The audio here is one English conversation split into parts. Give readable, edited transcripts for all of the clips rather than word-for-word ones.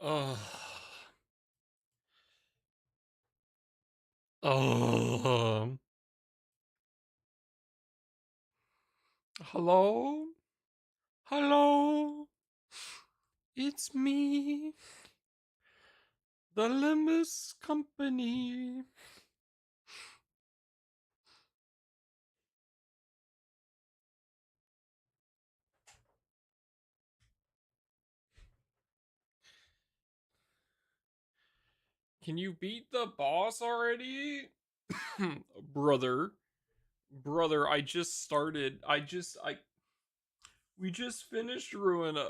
Uh, um, hello? Hello? It's me, the Limbus Company. Can you beat the boss already? brother, brother, I just started. We just finished Ruina.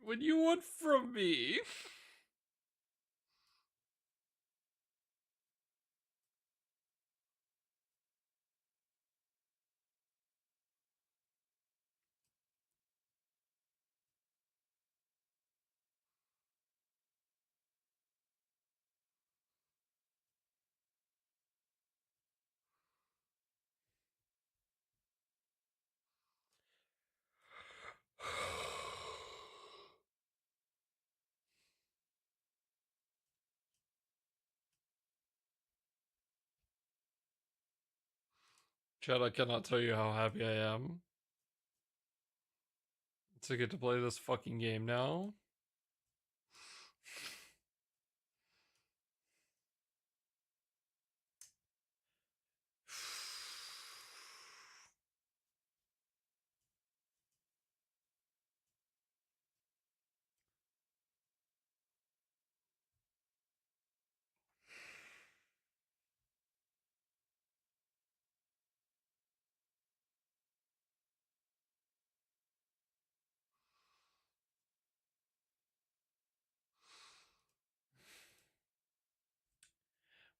What do you want from me? Chad, I cannot tell you how happy I am to get to play this fucking game now.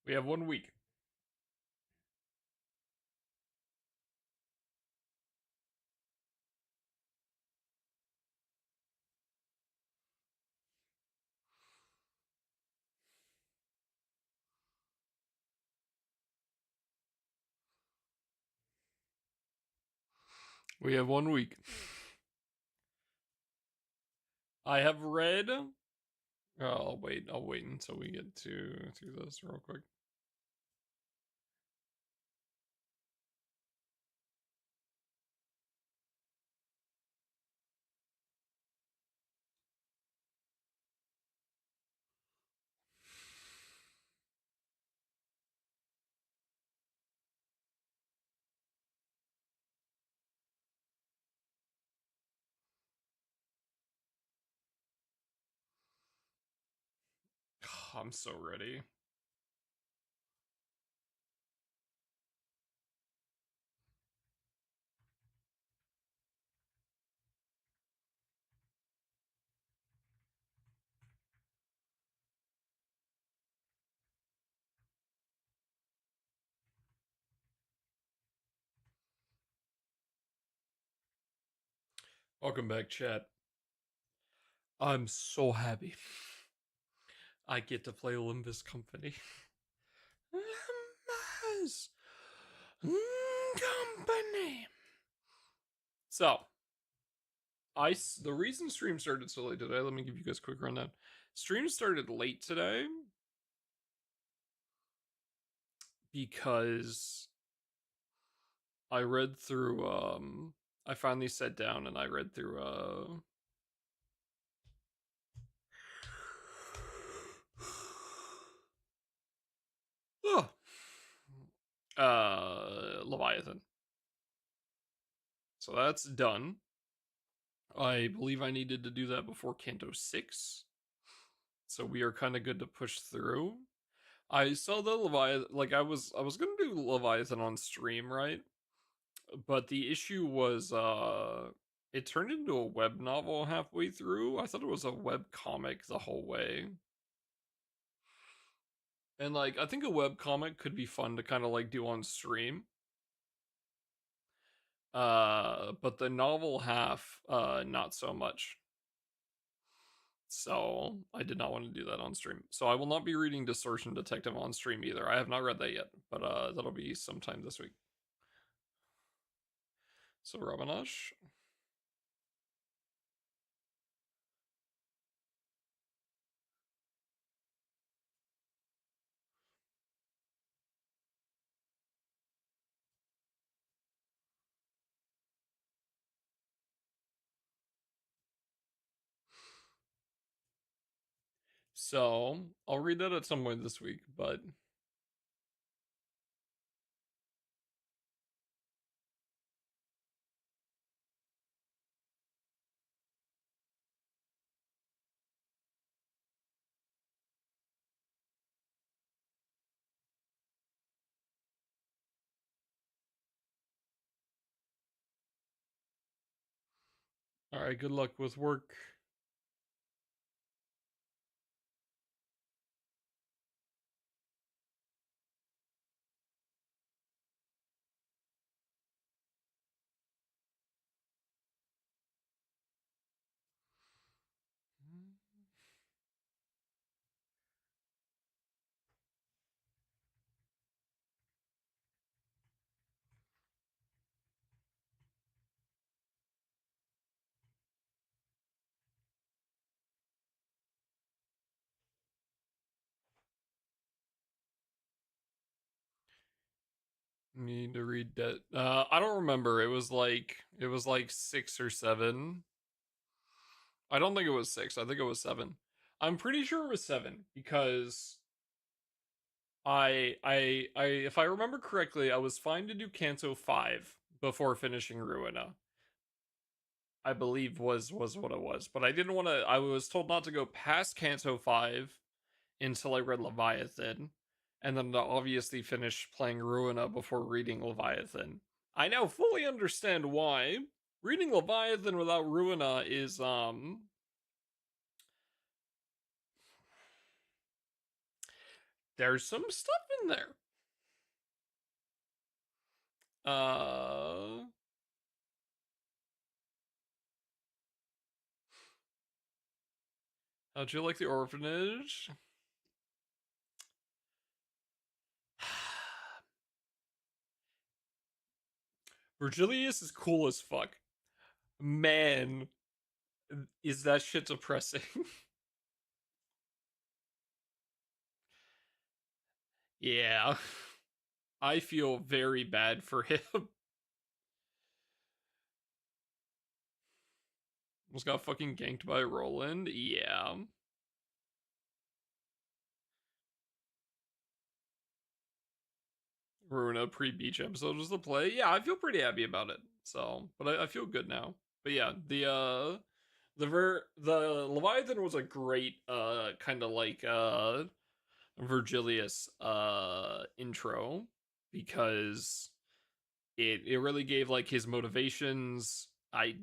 We have 1 week. We have 1 week. I have read. I'll wait. I'll wait until we get to this real quick. I'm so ready. Welcome back, chat. I'm so happy. I get to play Limbus Company. Limbus Company. So, the reason stream started so late today. Let me give you guys a quick rundown. Stream started late today because I read through. I finally sat down and I read through. Oh, Leviathan. So that's done. I believe I needed to do that before Canto 6. So we are kind of good to push through. I saw the Leviathan, like I was gonna do Leviathan on stream, right? But the issue was it turned into a web novel halfway through. I thought it was a web comic the whole way. And like I think a web comic could be fun to kind of like do on stream. But the novel half, not so much. So I did not want to do that on stream. So I will not be reading Distortion Detective on stream either. I have not read that yet, but that'll be sometime this week. So Rabanash. So I'll read that at some point this week, but all right, good luck with work. Need to read that. I don't remember. It was like 6 or 7. I don't think it was 6. I think it was 7. I'm pretty sure it was 7 because if I remember correctly, I was fine to do Canto 5 before finishing Ruina. I believe was what it was, but I didn't want to. I was told not to go past Canto 5 until I read Leviathan, and then to obviously finish playing Ruina before reading Leviathan. I now fully understand why. Reading Leviathan without Ruina is there's some stuff in there. Uh how'd you like the orphanage? Virgilius is cool as fuck. Man, is that shit depressing? Yeah. I feel very bad for him. Almost got fucking ganked by Roland. Yeah. Ruin a pre-beach episode was the play. Yeah, I feel pretty happy about it. So, but I feel good now. But yeah, the Leviathan was a great kind of like Virgilius intro because it really gave like his motivations. I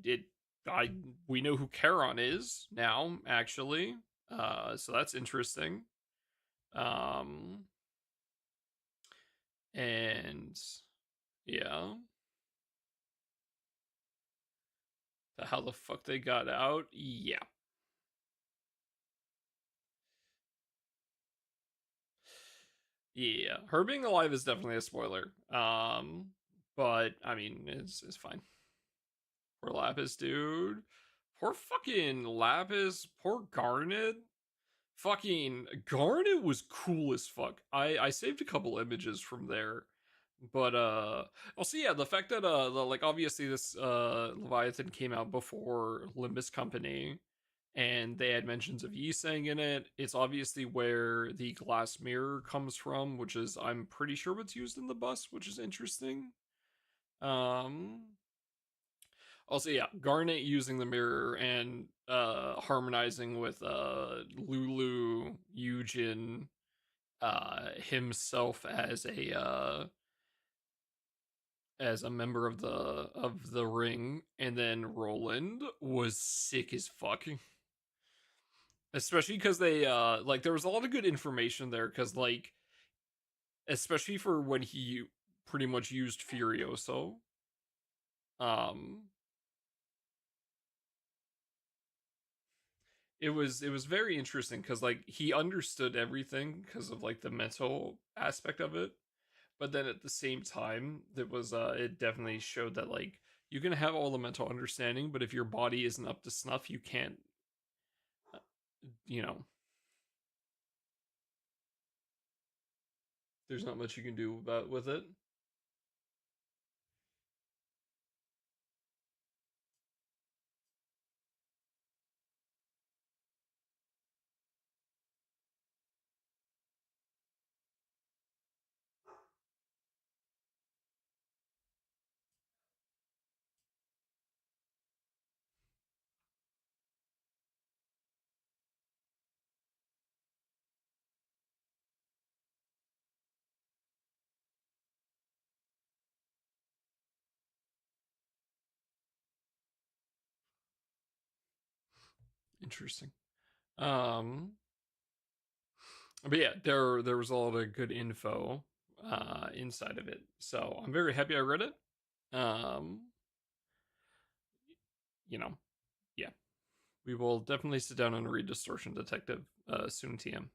we know who Charon is now actually. So that's interesting. Um and yeah, how the fuck they got out. Yeah. Yeah, her being alive is definitely a spoiler. But I mean, it's fine. Poor Lapis, dude. Poor fucking Lapis. Poor Garnet. Fucking Garnet was cool as fuck. I saved a couple images from there. But also yeah, the fact that like obviously this Leviathan came out before Limbus Company and they had mentions of Yisang in it. It's obviously where the glass mirror comes from, which is I'm pretty sure what's used in the bus, which is interesting. Um Also, yeah, Garnet using the mirror and harmonizing with Lulu Eugen himself as a member of the ring, and then Roland was sick as fuck. Especially because they like there was a lot of good information there because like especially for when he pretty much used Furioso. Um it was very interesting because like he understood everything because of like the mental aspect of it, but then at the same time it definitely showed that like you can have all the mental understanding, but if your body isn't up to snuff, you can't, uh, you know, there's not much you can do about with it. Interesting. Um, but yeah, there was a lot of good info inside of it, so I'm very happy I read it. Um, you know, yeah, we will definitely sit down and read Distortion Detective soon, TM.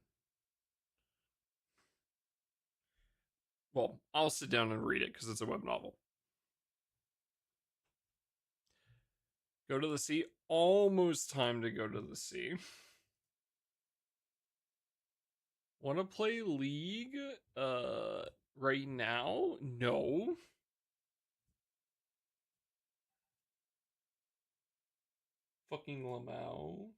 Well, I'll sit down and read it because it's a web novel. Go to the sea. Almost time to go to the sea. Want to play League? Right now? No. Fucking Lamau.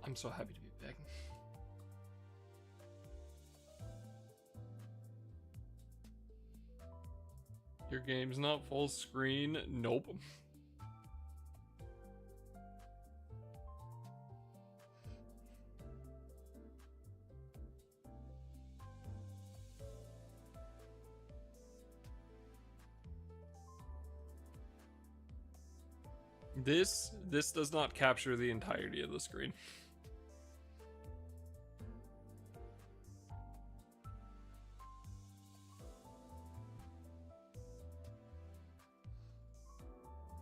I'm so happy to be back. Your game's not full screen? Nope. This does not capture the entirety of the screen.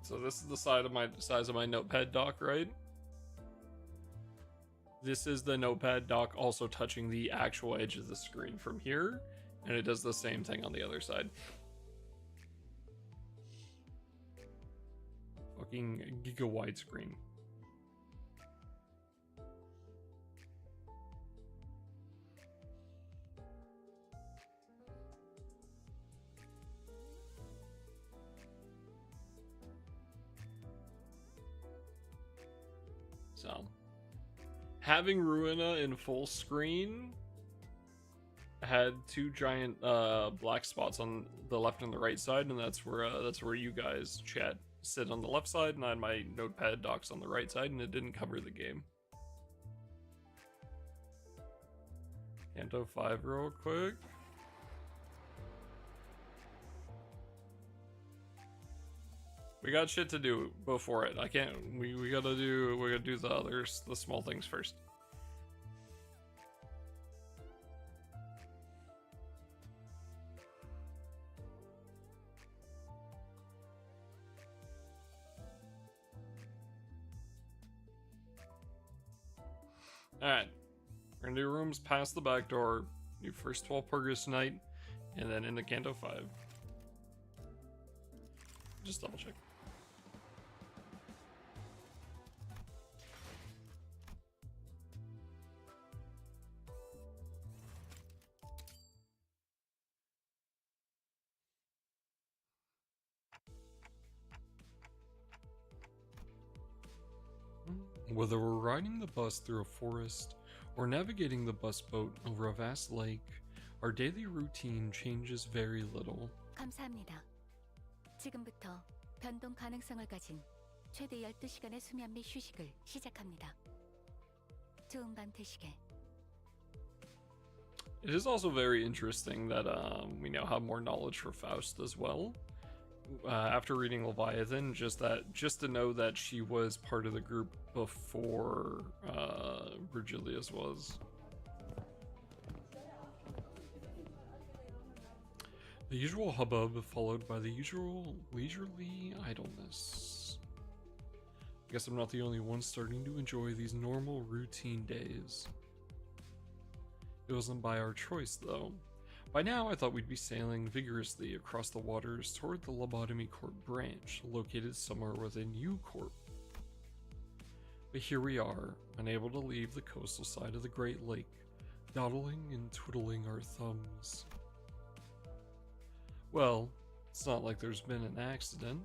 So this is the size of my notepad dock, right? This is the notepad dock also touching the actual edge of the screen from here, and it does the same thing on the other side. Fucking giga widescreen. So, having Ruina in full screen had two giant black spots on the left and the right side, and that's where you guys chat sit on the left side, and I had my notepad docks on the right side, and it didn't cover the game. Canto 5 real quick. We got shit to do before it. I can't. We gotta do the small things first. All right, we're gonna do rooms past the back door. Do first 12 purgers tonight, and then into Canto 5. Just double check. Whether we're riding the bus through a forest or navigating the bus boat over a vast lake, our daily routine changes very little. 감사합니다. 지금부터 변동 가능성을 가진 최대 12시간의 수면 및 휴식을 시작합니다. 좋은 밤 되시게. It is also very interesting that we now have more knowledge for Faust as well. after reading Leviathan, just to know that she was part of the group before Virgilius was. The usual hubbub followed by the usual leisurely idleness. I guess I'm not the only one starting to enjoy these normal routine days. It wasn't by our choice, though. By now, I thought we'd be sailing vigorously across the waters toward the Lobotomy Corp branch, located somewhere within U Corp. But here we are, unable to leave the coastal side of the Great Lake, dawdling and twiddling our thumbs. Well, it's not like there's been an accident.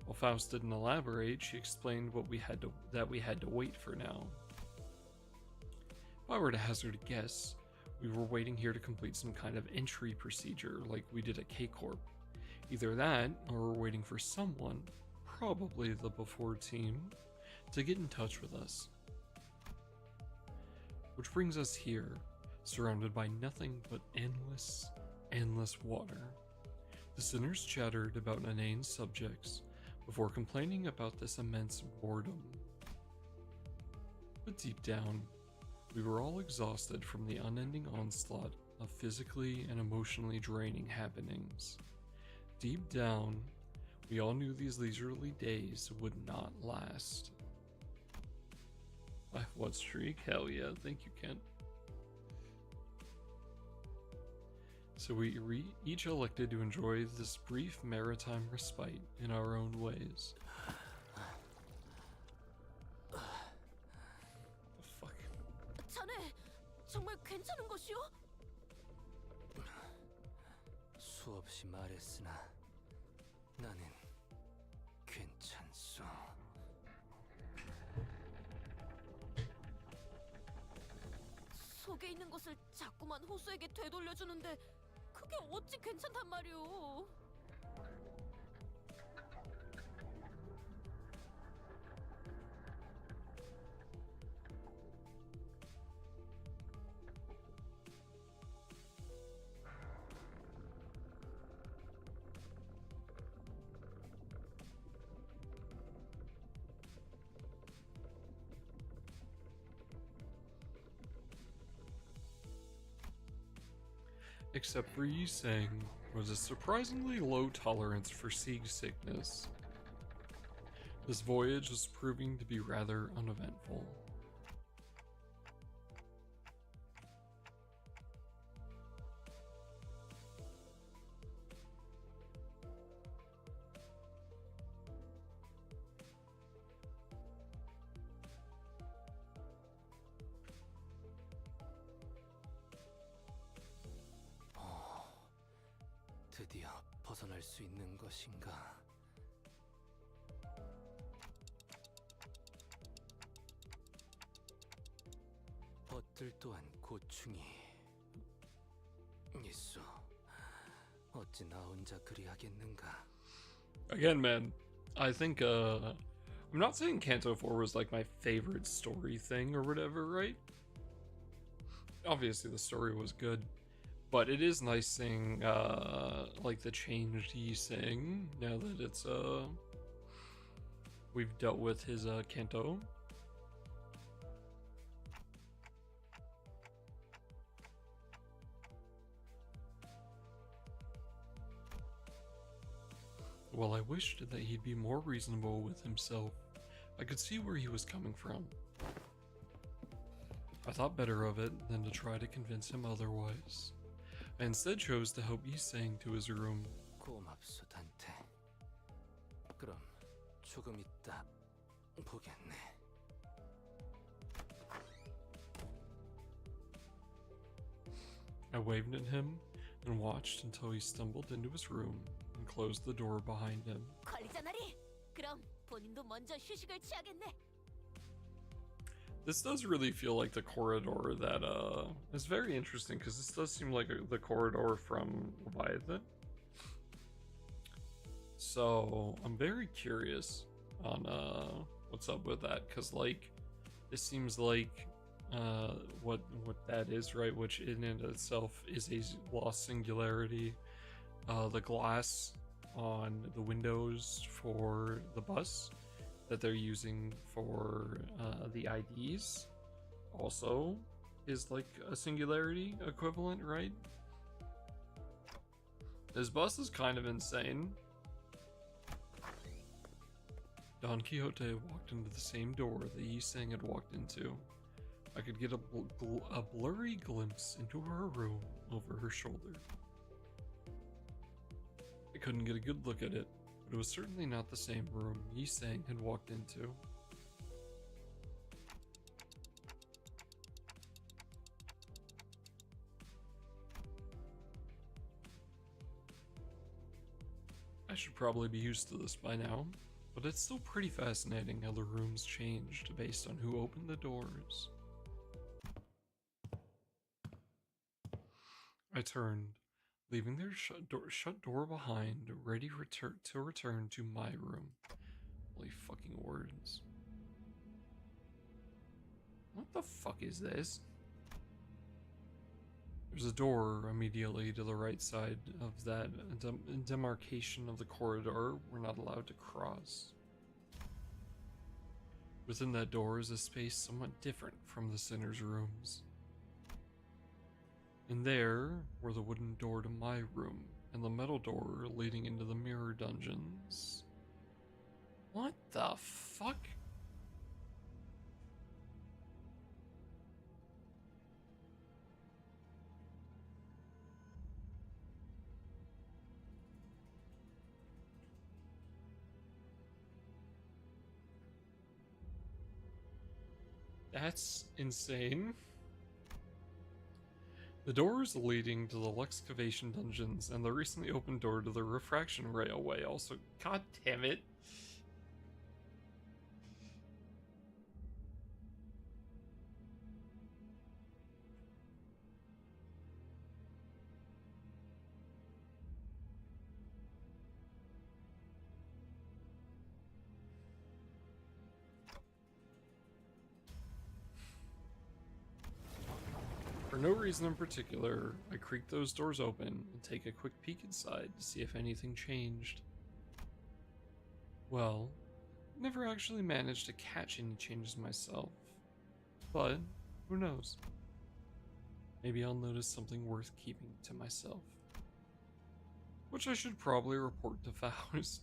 While Faust didn't elaborate, she explained that we had to wait for now. If I were to hazard a guess, we were waiting here to complete some kind of entry procedure like we did at K-Corp. Either that, or we're waiting for someone, probably the Before team, to get in touch with us. Which brings us here, surrounded by nothing but endless water. The sinners chattered about inane subjects before complaining about this immense boredom. But deep down, we were all exhausted from the unending onslaught of physically and emotionally draining happenings. Deep down, we all knew these leisurely days would not last. What streak? Hell yeah, thank you, Kent. So we each elected to enjoy this brief maritime respite in our own ways. The fuck? 자네 정말 괜찮은 것이오? 수없이 말했으나 나는 괜찮소. 속에 있는 것을 자꾸만 호수에게 되돌려주는데 그게 어찌 괜찮단 말이오? Except for Yi Sang, was a surprisingly low tolerance for seasickness. This voyage was proving to be rather uneventful. 드디어 벗어날 수 있는 것인가? 벗들 또한 고충이 있어. 어찌 나 혼자 그리하겠는가? Again, man, I think, I'm not saying Canto 4 was like my favorite story thing or whatever, right? Obviously the story was good, but it is nice seeing, like the changed Yi Sang now that it's, we've dealt with his, Canto. While I wished that he'd be more reasonable with himself, I could see where he was coming from. I thought better of it than to try to convince him otherwise. I instead chose to help Yi Sang to his room. 고맙소, 단테. 그럼 조금 있다 보겠네. I waved at him and watched until he stumbled into his room and closed the door behind him. 관리자나리, 그럼 본인도 먼저 휴식을 취하겠네. This does really feel like the corridor that is very interesting because this does seem like the corridor from Leviathan. So I'm very curious on what's up with that, because like this seems like what that is, right? Which in and of itself is a lost singularity. The glass on the windows for the bus that they're using for the IDs also is like a singularity equivalent, right? This bus is kind of insane. Don Quixote walked into the same door that Yi Sang had walked into. I could get a blurry glimpse into her room over her shoulder. I couldn't get a good look at it, but it was certainly not the same room Yi Sang had walked into. I should probably be used to this by now, but it's still pretty fascinating how the rooms changed based on who opened the doors. I turned, leaving their shut door behind, ready to return to my room. Holy fucking words. What the fuck is this? There's a door immediately to the right side of that demarcation of the corridor we're not allowed to cross. Within that door is a space somewhat different from the sinner's rooms. And there were the wooden door to my room and the metal door leading into the mirror dungeons. What the fuck? That's insane. The doors leading to the excavation dungeons and the recently opened door to the refraction railway also. God damn it. For no reason in particular, I creak those doors open and take a quick peek inside to see if anything changed. Well, never actually managed to catch any changes myself, but who knows? Maybe I'll notice something worth keeping to myself. Which I should probably report to Faust.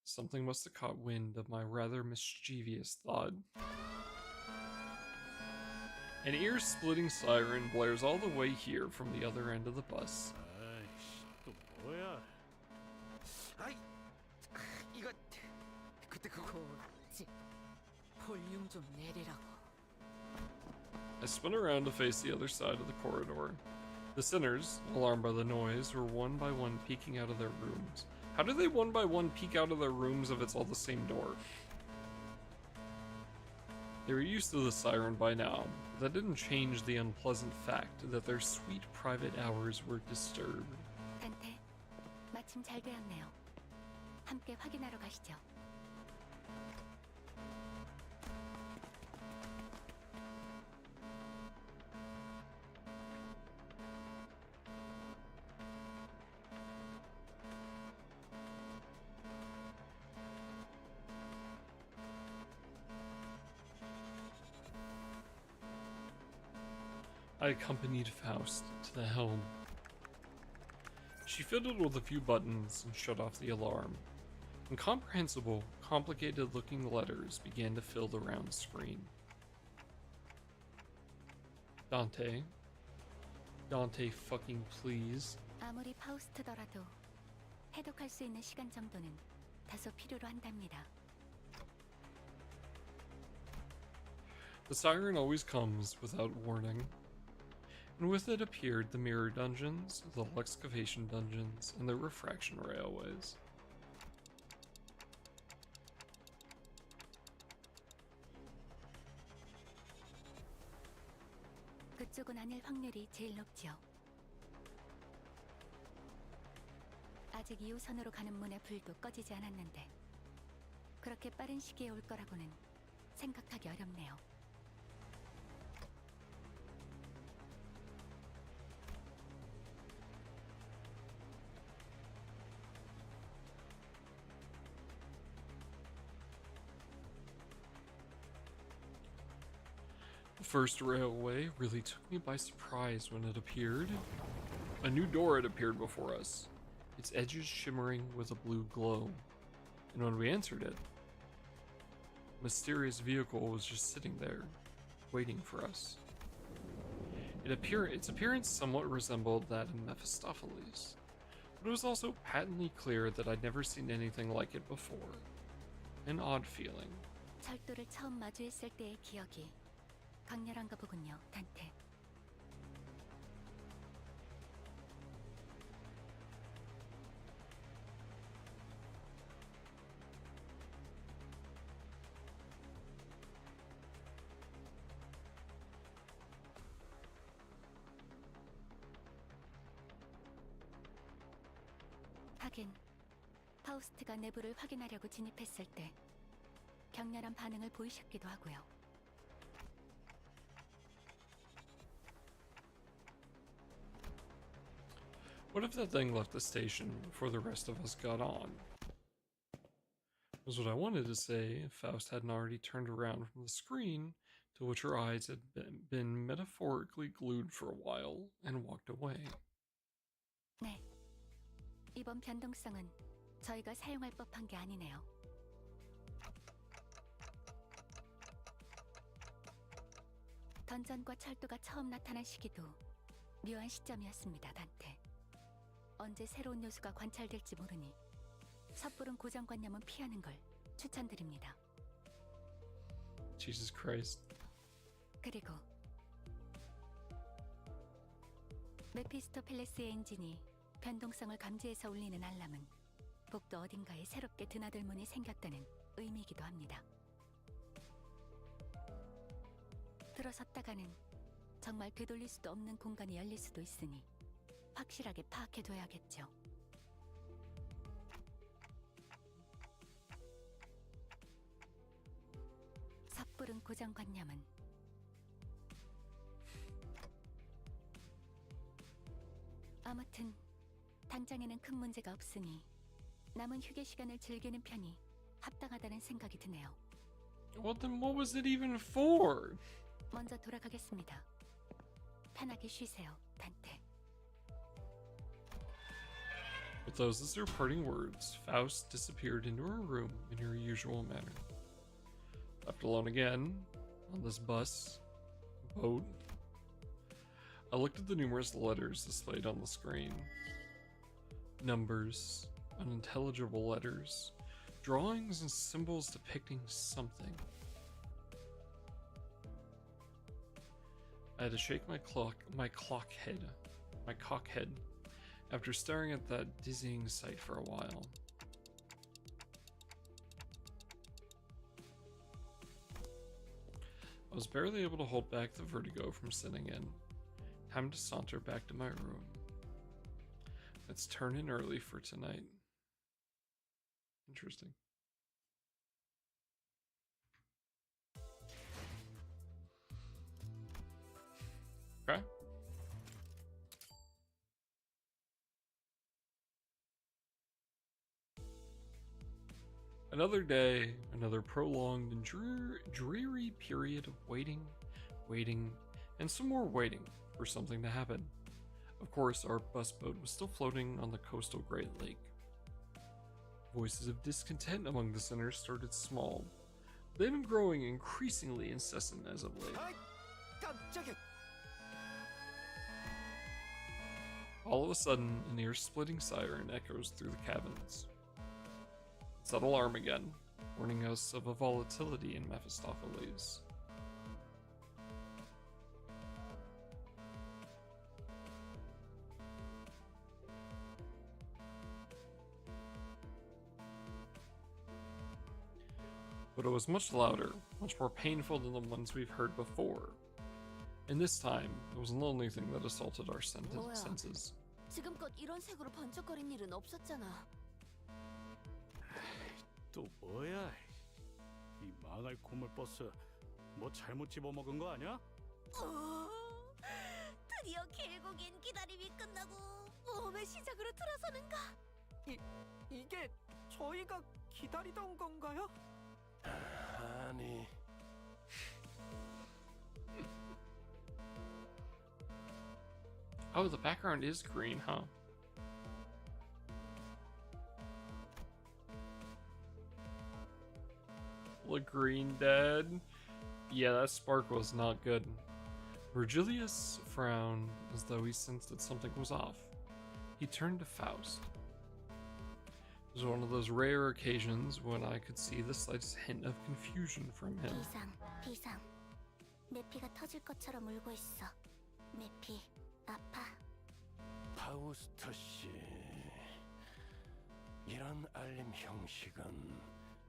Something must have caught wind of my rather mischievous thought. An ear-splitting siren blares all the way here from the other end of the bus. 아이씨, 또 뭐야? 아이, 이거 그때 그거 볼륨 좀 내리라고. I spun around to face the other side of the corridor. The sinners, alarmed by the noise, were one by one peeking out of their rooms. How do they one by one peek out of their rooms if it's all the same door? They were used to the siren by now, but that didn't change the unpleasant fact that their sweet private hours were disturbed. 단테, 마침 잘 되었네요. 함께 확인하러 가시죠. I accompanied Faust to the helm. She fiddled with a few buttons and shut off the alarm. Incomprehensible, complicated-looking letters began to fill the round screen. Dante. Dante fucking please. 아무리 파우스트더라도 해독할 수 있는 시간 정도는 다소 필요로 한답니다. The siren always comes without warning. And with it appeared the mirror dungeons, the excavation dungeons, and the refraction railways. 그쪽은 아닐 확률이 제일 높죠. 아직 2호선으로 가는 문의 불도 꺼지지 않았는데 그렇게 빠른 시기에 올 거라고는 생각하기 어렵네요. first railway really took me by surprise when it appeared. A new door had appeared before us, its edges shimmering with a blue glow. And when we entered it, a mysterious vehicle was just sitting there, waiting for us. Its appearance somewhat resembled that in Mephistopheles, but it was also patently clear that I'd never seen anything like it before. An odd feeling. 철도를 처음 마주했을 때의 기억이 강렬한가 보군요, 단테. 하긴 파우스트가 내부를 확인하려고 진입했을 때 격렬한 반응을 보이셨기도 하고요. What if that thing left the station before the rest of us got on? Was what I wanted to say if Faust hadn't already turned around from the screen to which her eyes had been metaphorically glued for a while and walked away. 네, 이번 변동성은 저희가 사용할 법한 게 아니네요. 던전과 철도가 처음 나타난 시기도 묘한 시점이었습니다, 단테. 언제 새로운 요소가 관찰될지 모르니 섣부른 고정관념은 피하는 걸 추천드립니다. Jesus Christ. 그리고 메피스토펠레스의 엔진이 변동성을 감지해서 울리는 알람은 복도 어딘가에 새롭게 드나들 문이 생겼다는 의미이기도 합니다. 들어섰다가는 정말 되돌릴 수도 없는 공간이 열릴 수도 있으니 확실하게 파악해둬야겠죠. 섣부른 고정관념은 아무튼 당장에는 큰 문제가 없으니 남은 휴게 시간을 즐기는 편이 합당하다는 생각이 드네요. Well, then what was it even for? 먼저 돌아가겠습니다. 편하게 쉬세요, 단테. With those as their parting words, Faust disappeared into her room in her usual manner. Left alone again, on this boat, I looked at the numerous letters displayed on the screen. Numbers, unintelligible letters, drawings and symbols depicting something. I had to shake my cock head, after staring at that dizzying sight for a while. I was barely able to hold back the vertigo from setting in. Time to saunter back to my room. Let's turn in early for tonight. Interesting. Okay. Another day, another prolonged and dreary period of waiting, and some more waiting for something to happen. Of course, our bus boat was still floating on the coastal Great Lake. Voices of discontent among the sinners started small, then growing increasingly incessant as of late. 깜짝이야. All of a sudden, an ear-splitting siren echoes through the cabins. It's that alarm again, warning us of a volatility in Mephistopheles. But it was much louder, much more painful than the ones we've heard before. And this time, it wasn't the only thing that assaulted our senses. 지금껏 이런 색으로 번쩍거린 일은 없었잖아. 또 뭐야? 이 망할 고물버스 뭐 잘못 집어먹은 거 아니야? 드디어 길고 긴 기다림이 끝나고 모험의 시작으로 들어서는가? 이게 저희가 기다리던 건가요? 아니 Oh, the background is green, huh? The green dead. Yeah, that spark was not good. Virgilius frowned as though he sensed that something was off. He turned to Faust. It was one of those rare occasions when I could see the slightest hint of confusion from him. 비상. 내 피가 터질 것처럼 울고 있어. 내 피 아파. 파우스트 씨, 이런 알림 형식은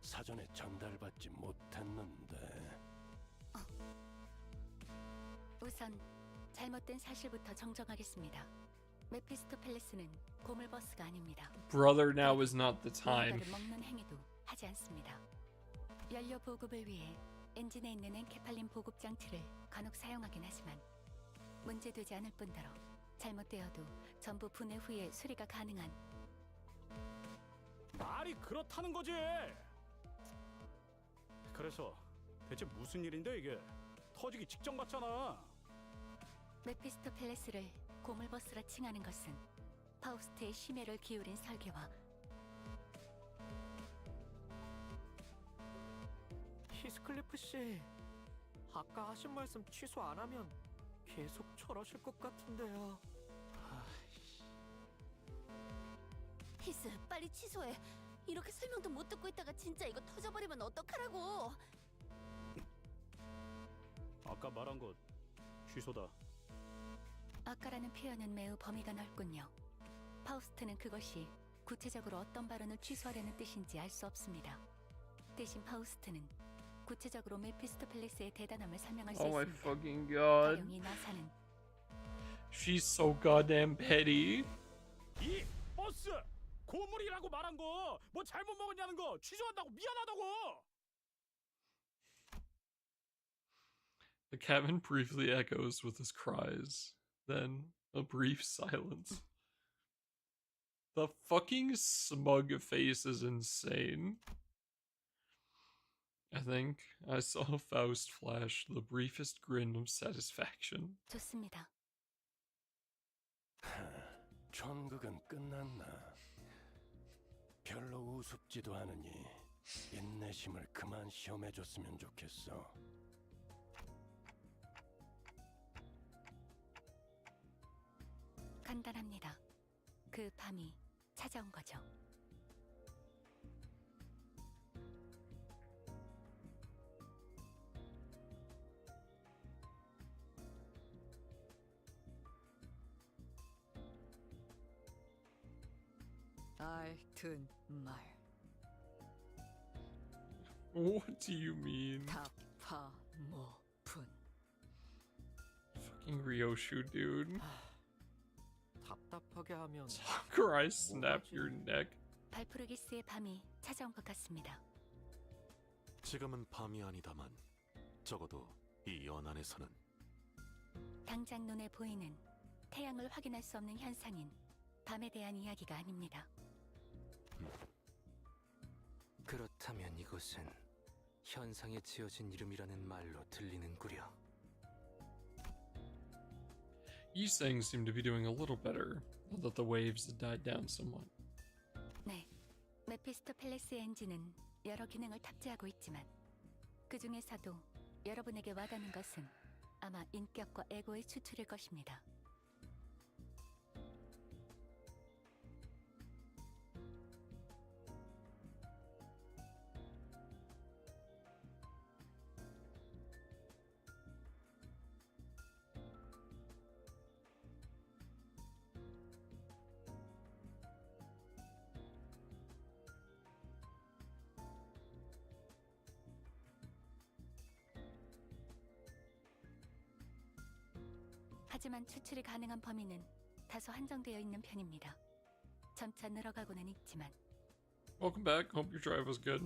사전에 전달받지 못했는데. 우선 잘못된 사실부터 정정하겠습니다. 메피스토펠레스는 고물버스가 아닙니다. Brother, now is not the time. 무언가를 먹는 행위도 하지 않습니다. 연료 보급을 위해 엔진에 있는 엔케팔린 보급 장치를 간혹 사용하긴 하지만 문제되지 않을 뿐더러 잘못되어도 전부 분해 후에 수리가 가능한 말이 그렇다는 거지. 그래서 대체 무슨 일인데 이게? 터지기 직전 같잖아. 메피스토펠레스를 고물버스라 칭하는 것은 파우스트의 심혈을 기울인 설계와 히스클리프 씨, 아까 하신 말씀 취소 안 하면 계속 저러실 것 같은데요. 히스, 빨리 취소해. 이렇게 설명도 못 듣고 있다가 진짜 이거 터져버리면 어떡하라고. 아까 말한 거 취소다. 아까라는 표현은 매우 범위가 넓군요. 파우스트는 그것이 구체적으로 어떤 발언을 취소하려는 뜻인지 알 수 없습니다. 대신 파우스트는 구체적으로 메피스토펠레스의 대단함을 설명할 수 Oh my 있습니다. fucking god. 가령 이 나사는 She's so goddamn petty. 이 버스 고물이라고 말한 거 뭐 잘못 먹었냐는 거 취소한다고 미안하다고. The cabin briefly echoes with his cries. Then, a brief silence. The fucking smug face is insane. I think I saw Faust flash the briefest grin of satisfaction. 좋습니다. 전극은 끝났나? 별로 우습지도 않으니 인내심을 그만 시험해줬으면 좋겠어. 간단합니다. 그 밤이 찾아온 거죠. 알튼 말 What do you mean? 타파모푼 Fucking Ryoshu, dude. 답답하게 하면 Sakurai snap your neck. 발프르기스의 밤이 찾아온 것 같습니다. 지금은 밤이 아니다만 적어도 이 연안에서는 당장 눈에 보이는 태양을 확인할 수 없는 현상인 밤에 대한 이야기가 아닙니다. 그렇다면 이곳은 현상에 지어진 이름이라는 말로 들리는구려. Yiseng seemed to be doing a little better, now that the waves had died down somewhat. 네, 메피스토펠레스 엔진은 여러 기능을 탑재하고 있지만 그 중에서도 여러분에게 와닿는 것은 아마 인격과 에고의 추출일 것입니다. 하지만 추출이 가능한 범위는 다소 한정되어 있는 편입니다. 점차 늘어가고는 있지만 Welcome back. Hope your drive was good.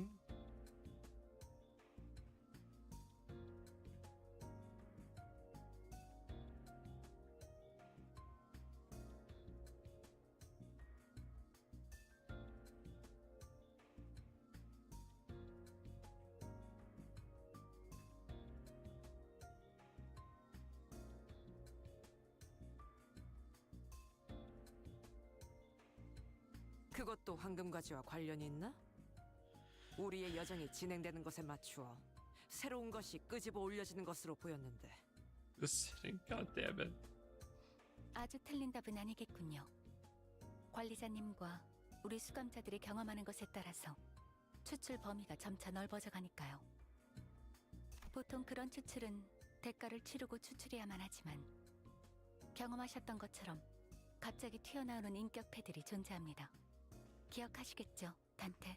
그것도 황금가지와 관련이 있나? 우리의 여정이 진행되는 것에 맞추어 새로운 것이 끄집어 올려지는 것으로 보였는데. This setting, god damn it. 아주 틀린 답은 아니겠군요. 관리자님과 우리 수감자들이 경험하는 것에 따라서 추출 범위가 점차 넓어져 가니까요. 보통 그런 추출은 대가를 치르고 추출해야만 하지만 경험하셨던 것처럼 갑자기 튀어나오는 인격패들이 존재합니다. 기억하시겠죠, 단테?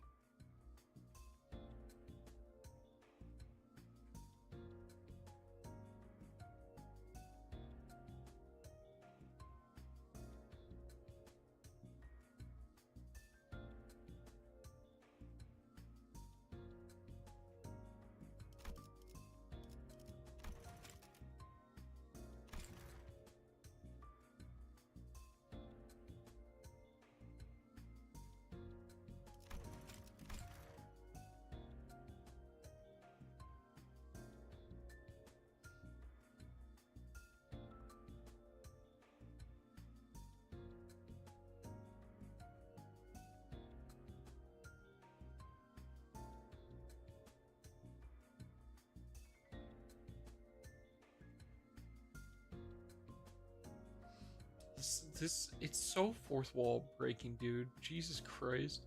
It's so fourth wall breaking, dude. Jesus Christ.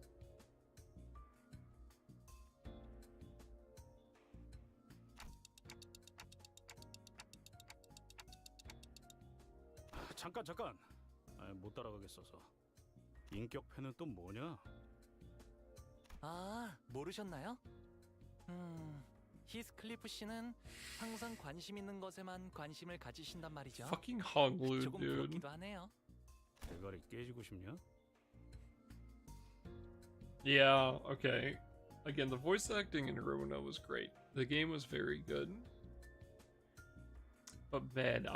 잠깐. 못 따라가겠어서. 인격패는 또 뭐냐? 아, 모르셨나요? 히스클리프 씨는 항상 관심 있는 것에만 관심을 가지신단 말이죠. Fucking Honglu, 조금 dude. 부럽기도 하네요. 대가리 깨지고 싶냐? Yeah, okay. Again, the voice acting in Ruina was great. The game was very good. But man,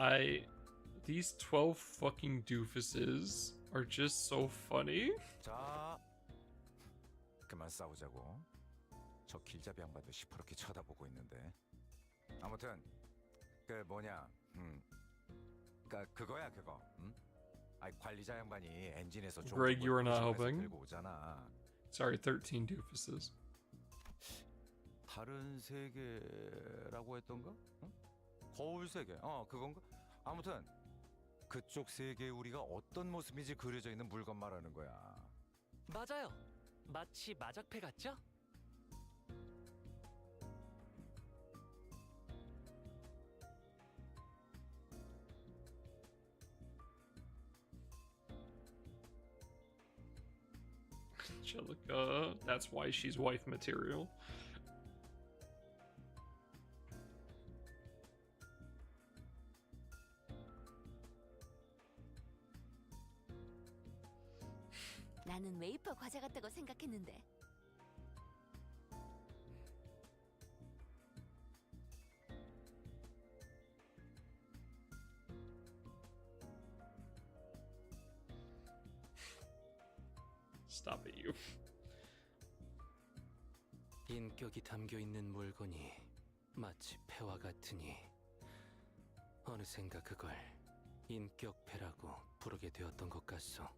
these 12 fucking doofuses are just so funny. 자, 그만 싸우자고. 저 길잡이 양반도 시퍼렇게 쳐다보고 있는데. 아무튼 그 뭐냐, 그거야 그거. 아이 관리자 양반이 엔진에서 Greg, you were not helping. 들고 오잖아. Sorry, 13 doofuses. 다른 세계라고 했던가? 응? 거울 세계. 그건가? 아무튼 그쪽 세계에 우리가 어떤 모습인지 그려져 있는 물건 말하는 거야. 맞아요. 마치 마작패 같죠? Angelica, that's why she's wife material. 나는 웨이퍼 과자 같다고 생각했는데. Stop it, you. 인격이 담겨 있는 물건이 마치 패와 같으니 어느샌가 그걸 인격패라고 부르게 되었던 것 같소.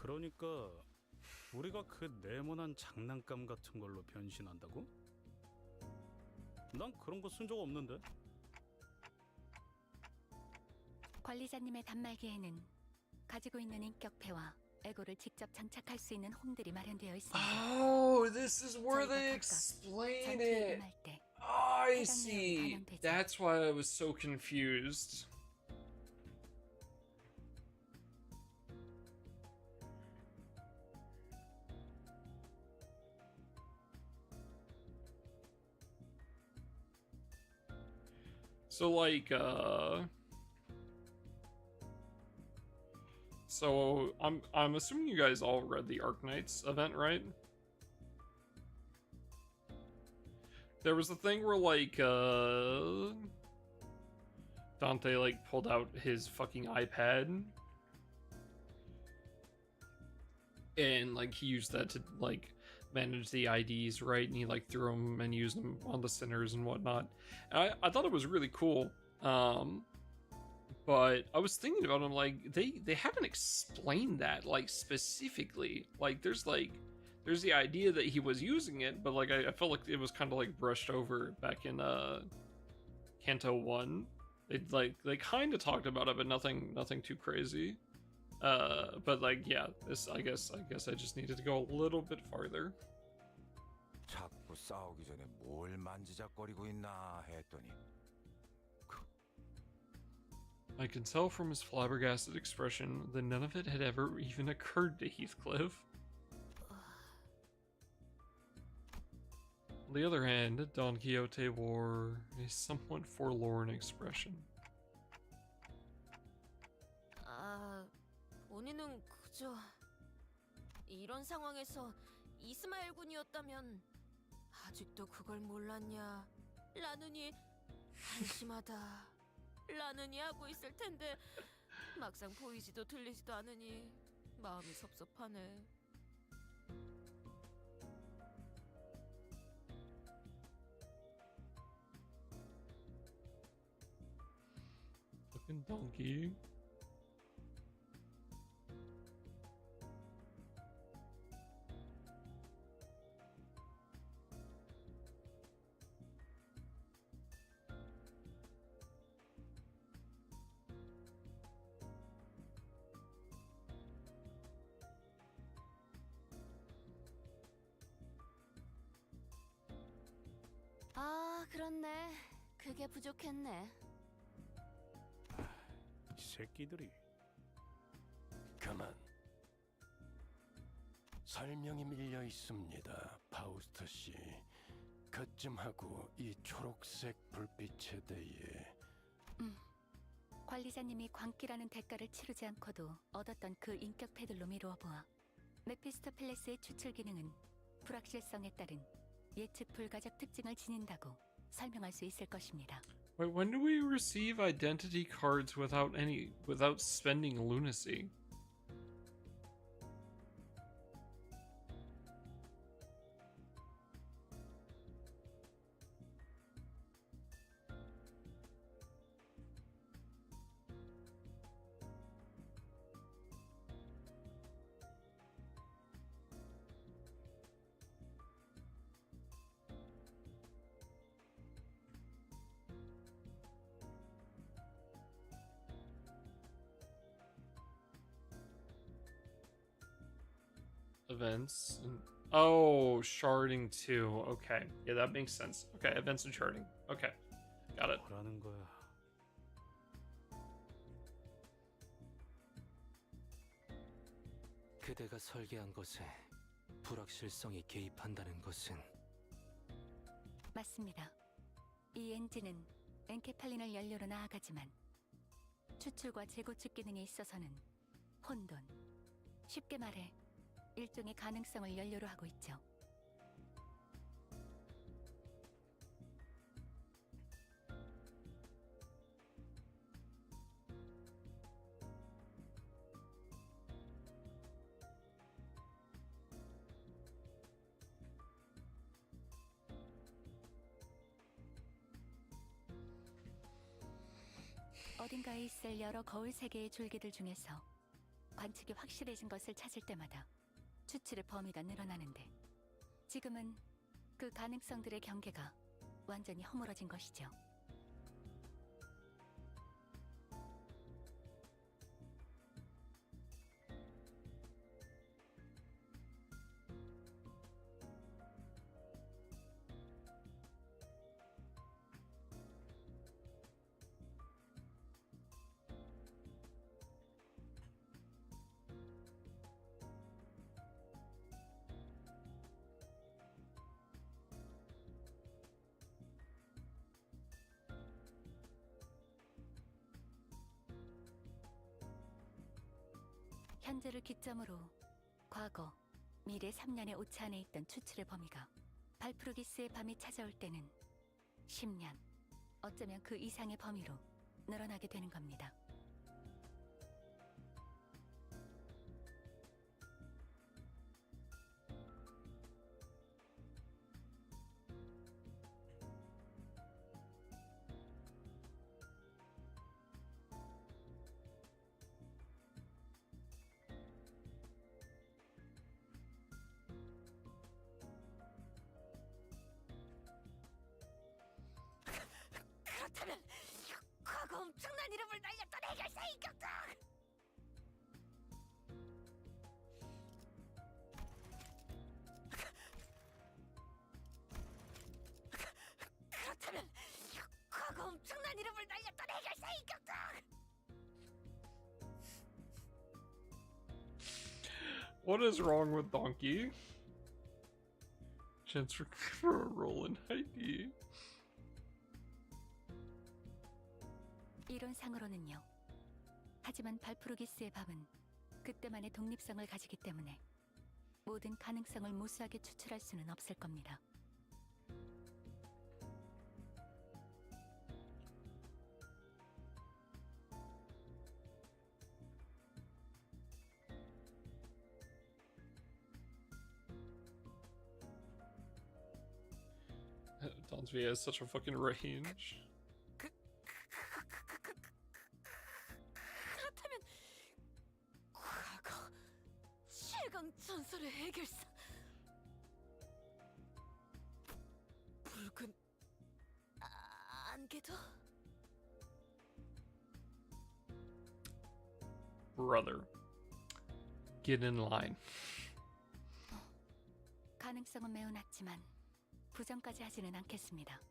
그러니까 우리가 그 네모난 장난감 같은 걸로 변신한다고? 난 그런 거 쓴 적 없는데. 관리자님의 단말기에는 가지고 있는 인격패와 에고를 직접 장착할 수 있는 홈들이 마련되어 있습니다. Oh, this is where they 저희가 explain 전투에 it. 임할 때 I 해당 see. 내용이 반영되죠. That's why I was so confused. So like so I'm assuming you guys all read the Arknights event, right? There was a thing where like Dante like pulled out his fucking iPad and like he used that to like manage the IDs, right? And he like threw them and used them on the sinners and whatnot. And I thought it was really cool. But I was thinking about them, like they haven't explained that like specifically. Like there's the idea that he was using it, but like I felt like it was kind of like brushed over back in Canto 1. They kind of talked about it, but nothing too crazy. But like yeah, this I guess I just needed to go a little bit farther. 자꾸 싸우기 전에 뭘 만지작거리고 있나 했더니 I can tell from his flabbergasted expression that none of it had ever even occurred to Heathcliff. On the other hand, Don Quixote wore a somewhat forlorn expression. 아, 본인은 그저 이런 상황에서 이스마엘 군이었다면 아직도 그걸 몰랐냐? 라느니 한심하다. 라느니 하고 있을 텐데 막상 보이지도 들리지도 않으니 마음이 섭섭하네. Fucking donkey. 아, 그렇네. 그게 부족했네. 이 새끼들이. 그만. 설명이 밀려 있습니다, 파우스트 씨. 그쯤 하고 이 초록색 불빛에 대해. 관리자님이 광기라는 대가를 치르지 않고도 얻었던 그 인격 패들로 미루어 보아 메피스토펠레스의 추출 기능은 불확실성에 따른 예측 불가적 특징을 지닌다고 설명할 수 있을 것입니다. Wait, when do we receive identity cards without spending lunacy? Events. Oh, sharding too. Okay. Yeah, that makes sense. Okay, events and sharding. Okay. Got it. 뭐라는 거야? 그대가 설계한 것에 불확실성이 개입한다는 것은 맞습니다. 이 엔진은 엔케팔린을 연료로 나아가지만 추출과 재구축 기능에 있어서는 혼돈, 쉽게 말해 일종의 가능성을 연료로 하고 있죠. 어딘가에 있을 여러 거울 세계의 줄기들 중에서 관측이 확실해진 것을 찾을 때마다 추출의 범위가 늘어나는데 지금은 그 가능성들의 경계가 완전히 허물어진 것이죠. 현재를 기점으로 과거, 미래 3년의 오차 안에 있던 추출의 범위가 발프루기스의 밤이 찾아올 때는 10년, 어쩌면 그 이상의 범위로 늘어나게 되는 겁니다. 그렇다면 과거 엄청난 이름을 날렸던 해결사 인격도 그렇다면 과거 엄청난 이름을 날렸던 해결사 인격도 What is wrong with Donkey? Chance for a roll in ID. 이론상으로는요. 하지만 발프루기스의 밤은 그때만의 독립성을 가지기 때문에 모든 가능성을 무수하게 추출할 수는 없을 겁니다. Donsby has such a fucking range. 그렇다면 과거 최강 전설의 해결사 붉은 안개도 Brother. Get in line. 가능성은 매우 낮지만 부정까지 하지는 않겠습니다.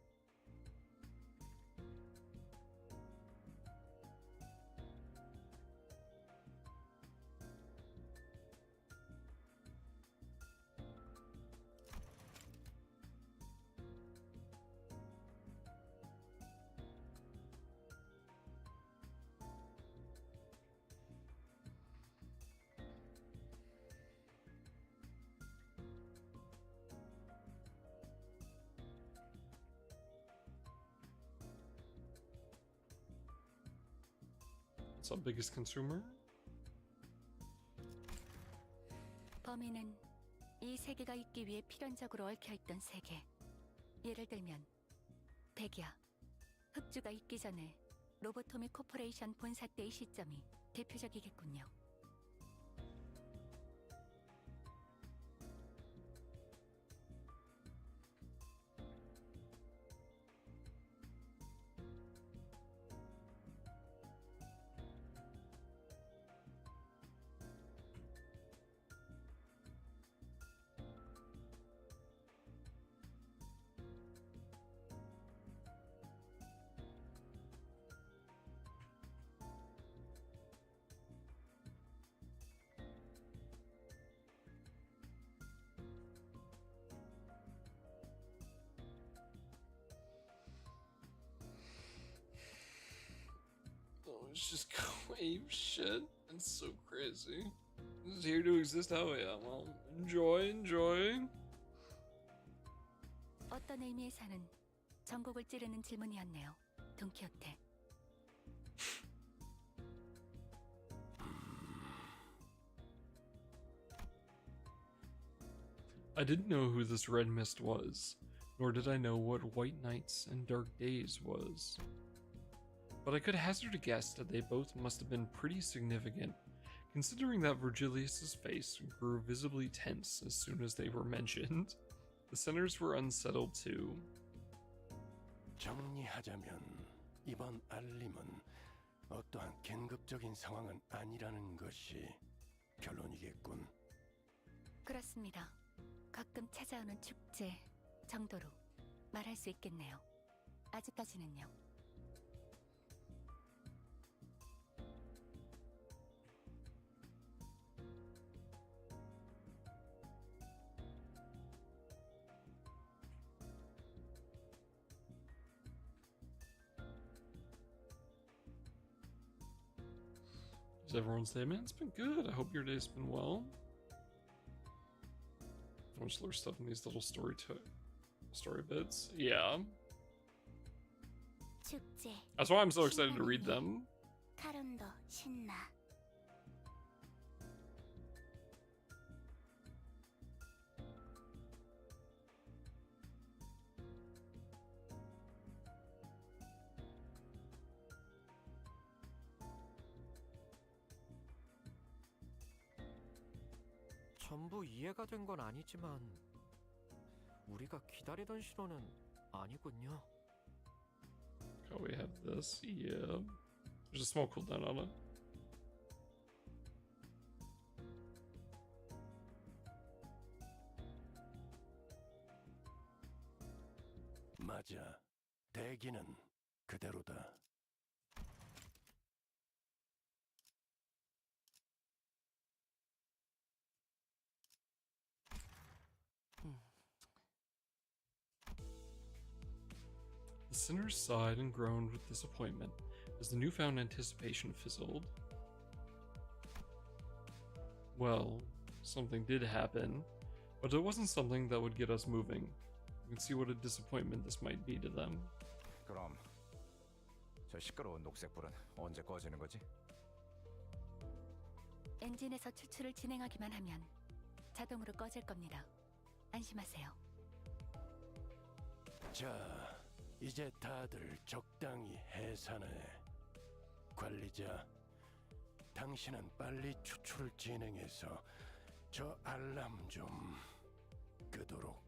What's our biggest consumer? 범인은 이 세계가 있기 위해 필연적으로 얽혀있던 세계. 예를 들면 백야, 흑주가 있기 전에 로보토미 코퍼레이션 본사 때의 시점이 대표적이겠군요. Oh, it's just wave shit. It's so crazy. This is here to exist. Oh yeah, well, enjoy. 어떤 의미에서는 전곡을 찌르는 질문이었네요. 돈키호테. I didn't know who this red mist was, nor did I know what white nights and dark days was. But I could hazard a guess that they both must have been pretty significant, considering that Virgilius's face grew visibly tense as soon as they were mentioned. The senators were unsettled too. 정리하자면 이번 알림은 어떠한 긴급적인 상황은 아니라는 것이 결론이겠군. 그렇습니다. 가끔 찾아오는 축제 정도로 말할 수 있겠네요. 아직까지는요. How's everyone's day, man? It's been good. I hope your day's been well. So much lore stuff in these little story story bits. Yeah. 축제. That's why I'm so excited to read them. 카론도 신나. 전부 이해가 된 건 아니지만 우리가 기다리던 신호는 아니군요. Oh, we have this. Yeah. There's a small cooldown on it. 맞아. 대기는 그대로다. The sinners sighed and groaned with disappointment as the newfound anticipation fizzled. Well, something did happen, but it wasn't something that would get us moving. You can see what a disappointment this might be to them. 그럼 저 시끄러운 녹색불은 언제 꺼지는 거지? 엔진에서 추출을 진행하기만 하면 자동으로 꺼질 겁니다. 안심하세요. 자, 이제 다들 적당히 해산해. 관리자, 당신은 빨리 추출을 진행해서 저 알람 좀 끄도록.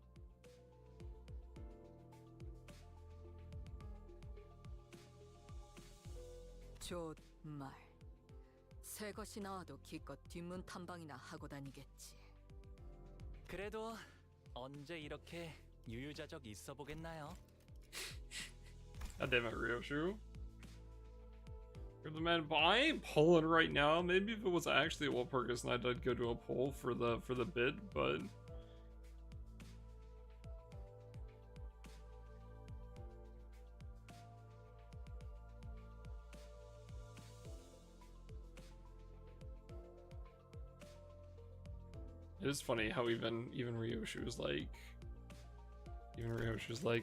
좋말. 새 것이 나와도 기껏 뒷문 탐방이나 하고 다니겠지. 그래도 언제 이렇게 유유자적 있어 보겠나요? God damn it, Ryoshu. You're the man, but I ain't pulling right now. Maybe if it was actually a Walpurgis Night, I'd go to a poll for the bit, but it is funny how even Ryoshu's like,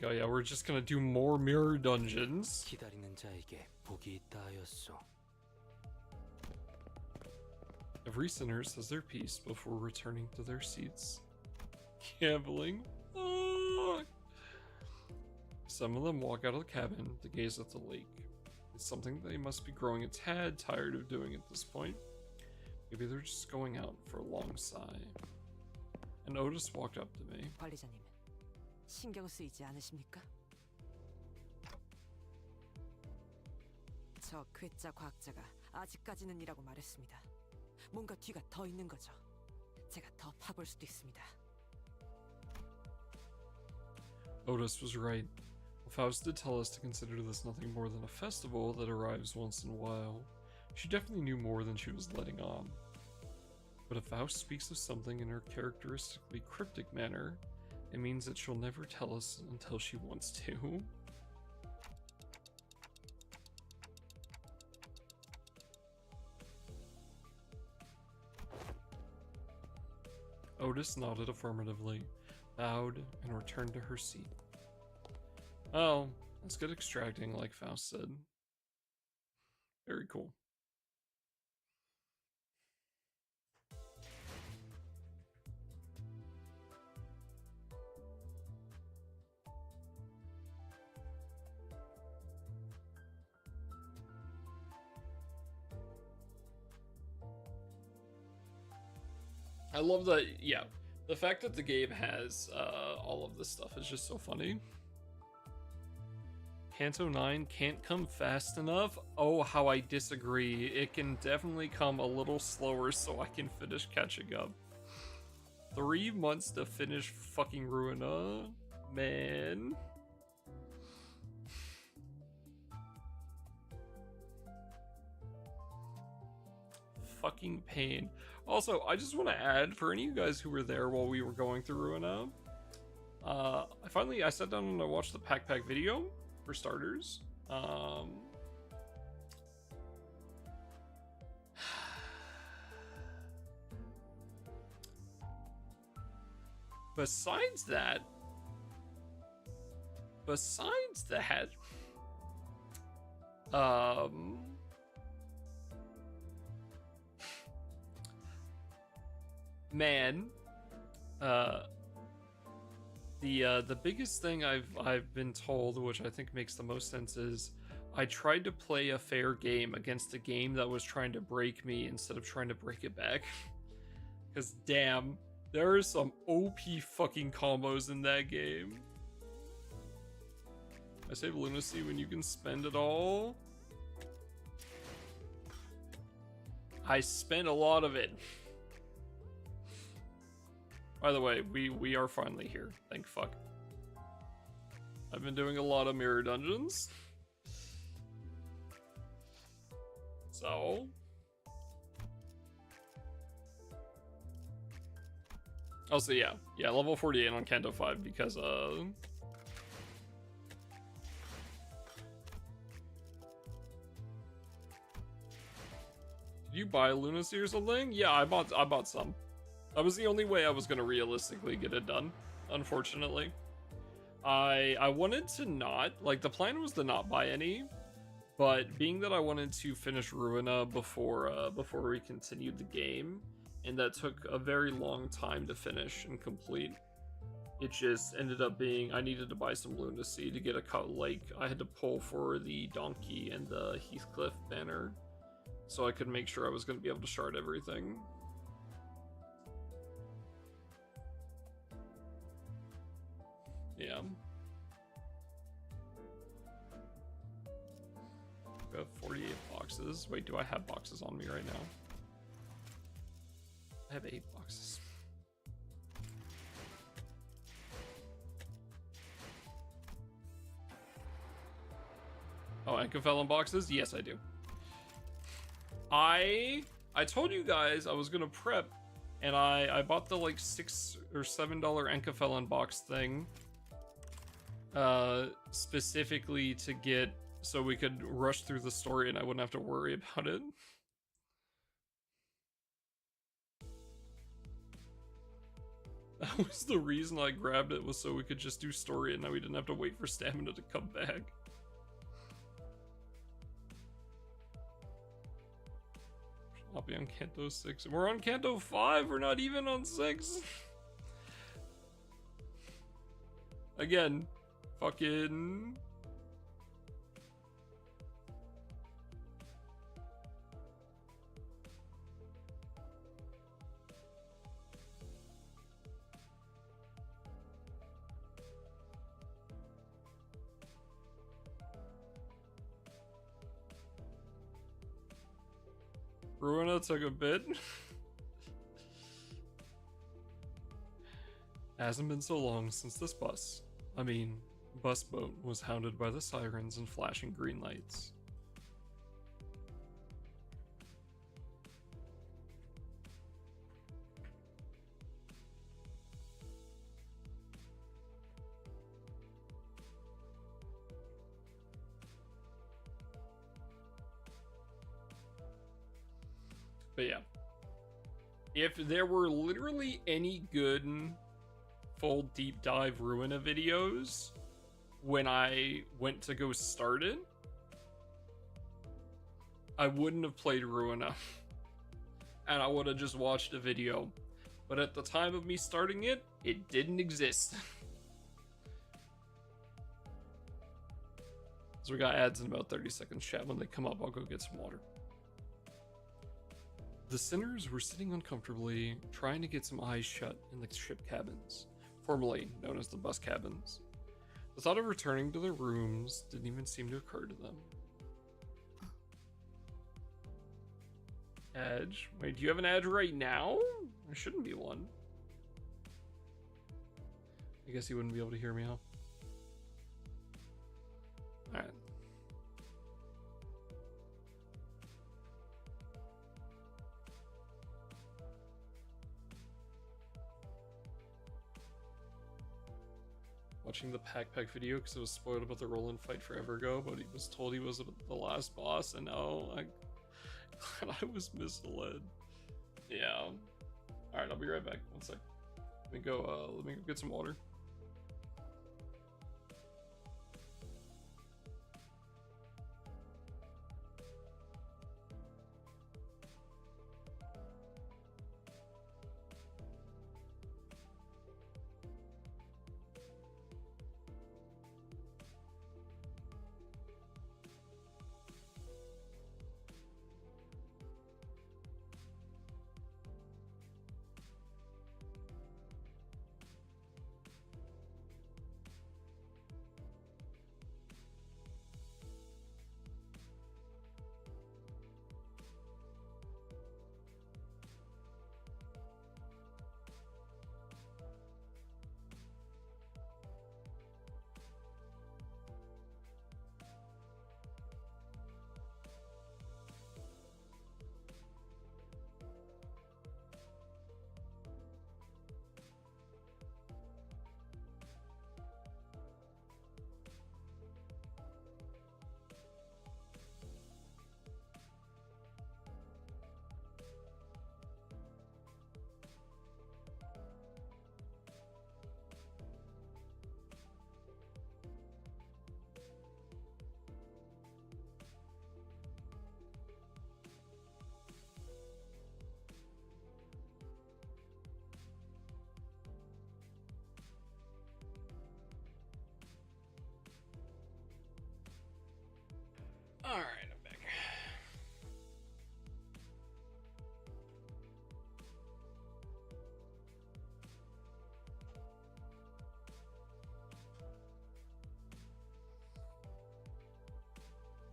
oh yeah, we're just gonna do more mirror dungeons. 기다리는 자에게 복이 있다 하였소. Every sinner says their piece before returning to their seats. Gambling. Fuck. Some of them walk out of the cabin to gaze at the lake. It's something they must be growing a tad tired of doing at this point. Maybe they're just going out for a long sigh. And Otis walked up to me. 관리자님, 신경 쓰이지 않으십니까? 저 괴짜 과학자가 아직까지는이라고 말했습니다. 뭔가 뒤가 더 있는 거죠. 제가 더 파볼 수도 있습니다. Otis was right. Faust did tell us to consider this nothing more than a festival that arrives once in a while. She definitely knew more than she was letting on. But if Faust speaks of something in her characteristically cryptic manner, it means that she'll never tell us until she wants to. Otis nodded affirmatively, bowed, and returned to her seat. Oh, let's get extracting, like Faust said. Very cool. I love that, yeah. The fact that the game has all of this stuff is just so funny. Canto 9 can't come fast enough? Oh, how I disagree. It can definitely come a little slower so I can finish catching up. 3 months to finish fucking Ruina? Man. Fucking pain. Also, I just want to add, for any of you guys who were there while we were going through Ruina, I sat down and I watched the Pack video, for starters. Besides that, besides that, um, man, the biggest thing I've been told, which I think makes the most sense, is I tried to play a fair game against a game that was trying to break me instead of trying to break it back. Because damn, there are some OP fucking combos in that game. I save lunacy when you can spend it all. I spent a lot of it. By the way, we are finally here. Thank fuck. I've been doing a lot of mirror dungeons. So... also, yeah, level 48 on Canto 5 because, Did you buy lunacy or something? Yeah, I bought some. That was the only way I was gonna realistically get it done, unfortunately. I wanted to not, like, the plan was to not buy any, but being that I wanted to finish Ruina before we continued the game, and that took a very long time to finish and complete, it just ended up being I needed to buy some lunacy to get a cut. Like, I had to pull for the donkey and the Heathcliff banner so I could make sure I was going to be able to shard everything. Yeah. We have 48 boxes. Wait, do I have boxes on me right now? I have 8 boxes. Oh, Encafelon boxes? Yes, I do. I told you guys I was gonna prep, and I bought the like $6 or $7 Encafelon box thing, specifically to get so we could rush through the story and I wouldn't have to worry about it. That was the reason I grabbed it, was so we could just do story and now we didn't have to wait for stamina to come back. I'll be on Canto 6. We're on Canto 5, we're not even on 6. Again, fucking... Ruina took a bit. Hasn't been so long since this bus boat was hounded by the sirens and flashing green lights. But yeah, if there were literally any good full deep dive Ruina videos when I went to go start it, I wouldn't have played Ruina and I would have just watched a video. But at the time of me starting it, it didn't exist. So we got ads in about 30 seconds, chat. When they come up, I'll go get some water. The sinners were sitting uncomfortably, trying to get some eyes shut in the ship cabins, formerly known as the bus cabins. The thought of returning to their rooms didn't even seem to occur to them. Edge? Wait, do you have an edge right now? There shouldn't be one. I guess he wouldn't be able to hear me, huh? Alright. Watching the Pack video because it was spoiled about the Roland fight forever ago, but he was told he was the last boss, and now I'm glad I was misled. Yeah. Alright, I'll be right back. One sec. Let me go get some water.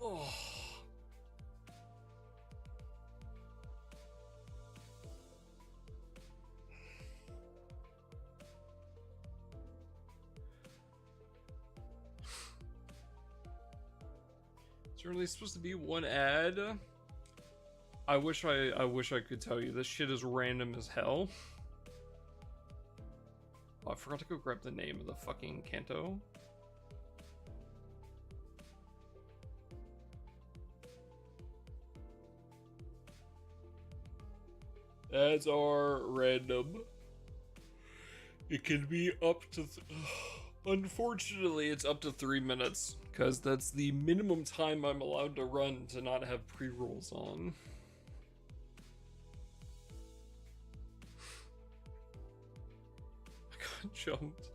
Oh. Is there really supposed to be one ad? I wish I could tell you. This shit is random as hell. Oh, I forgot to go grab the name of the fucking Canto. Ads are random. It can be up to... Unfortunately, it's up to 3 minutes, because that's the minimum time I'm allowed to run to not have pre-rolls on. I got jumped.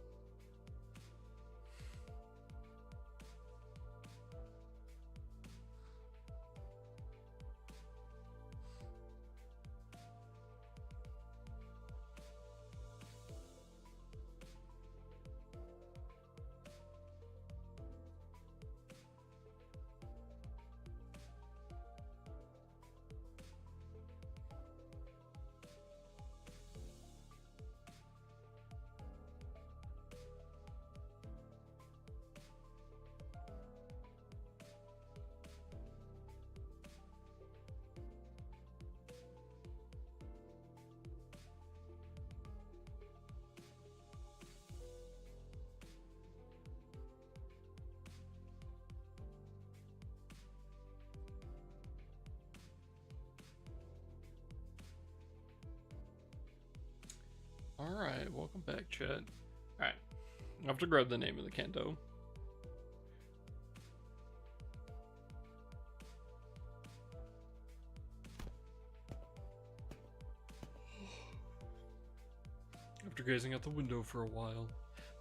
Alright, welcome back, chat. Alright, I have to grab the name of the Canto. After gazing out the window for a while,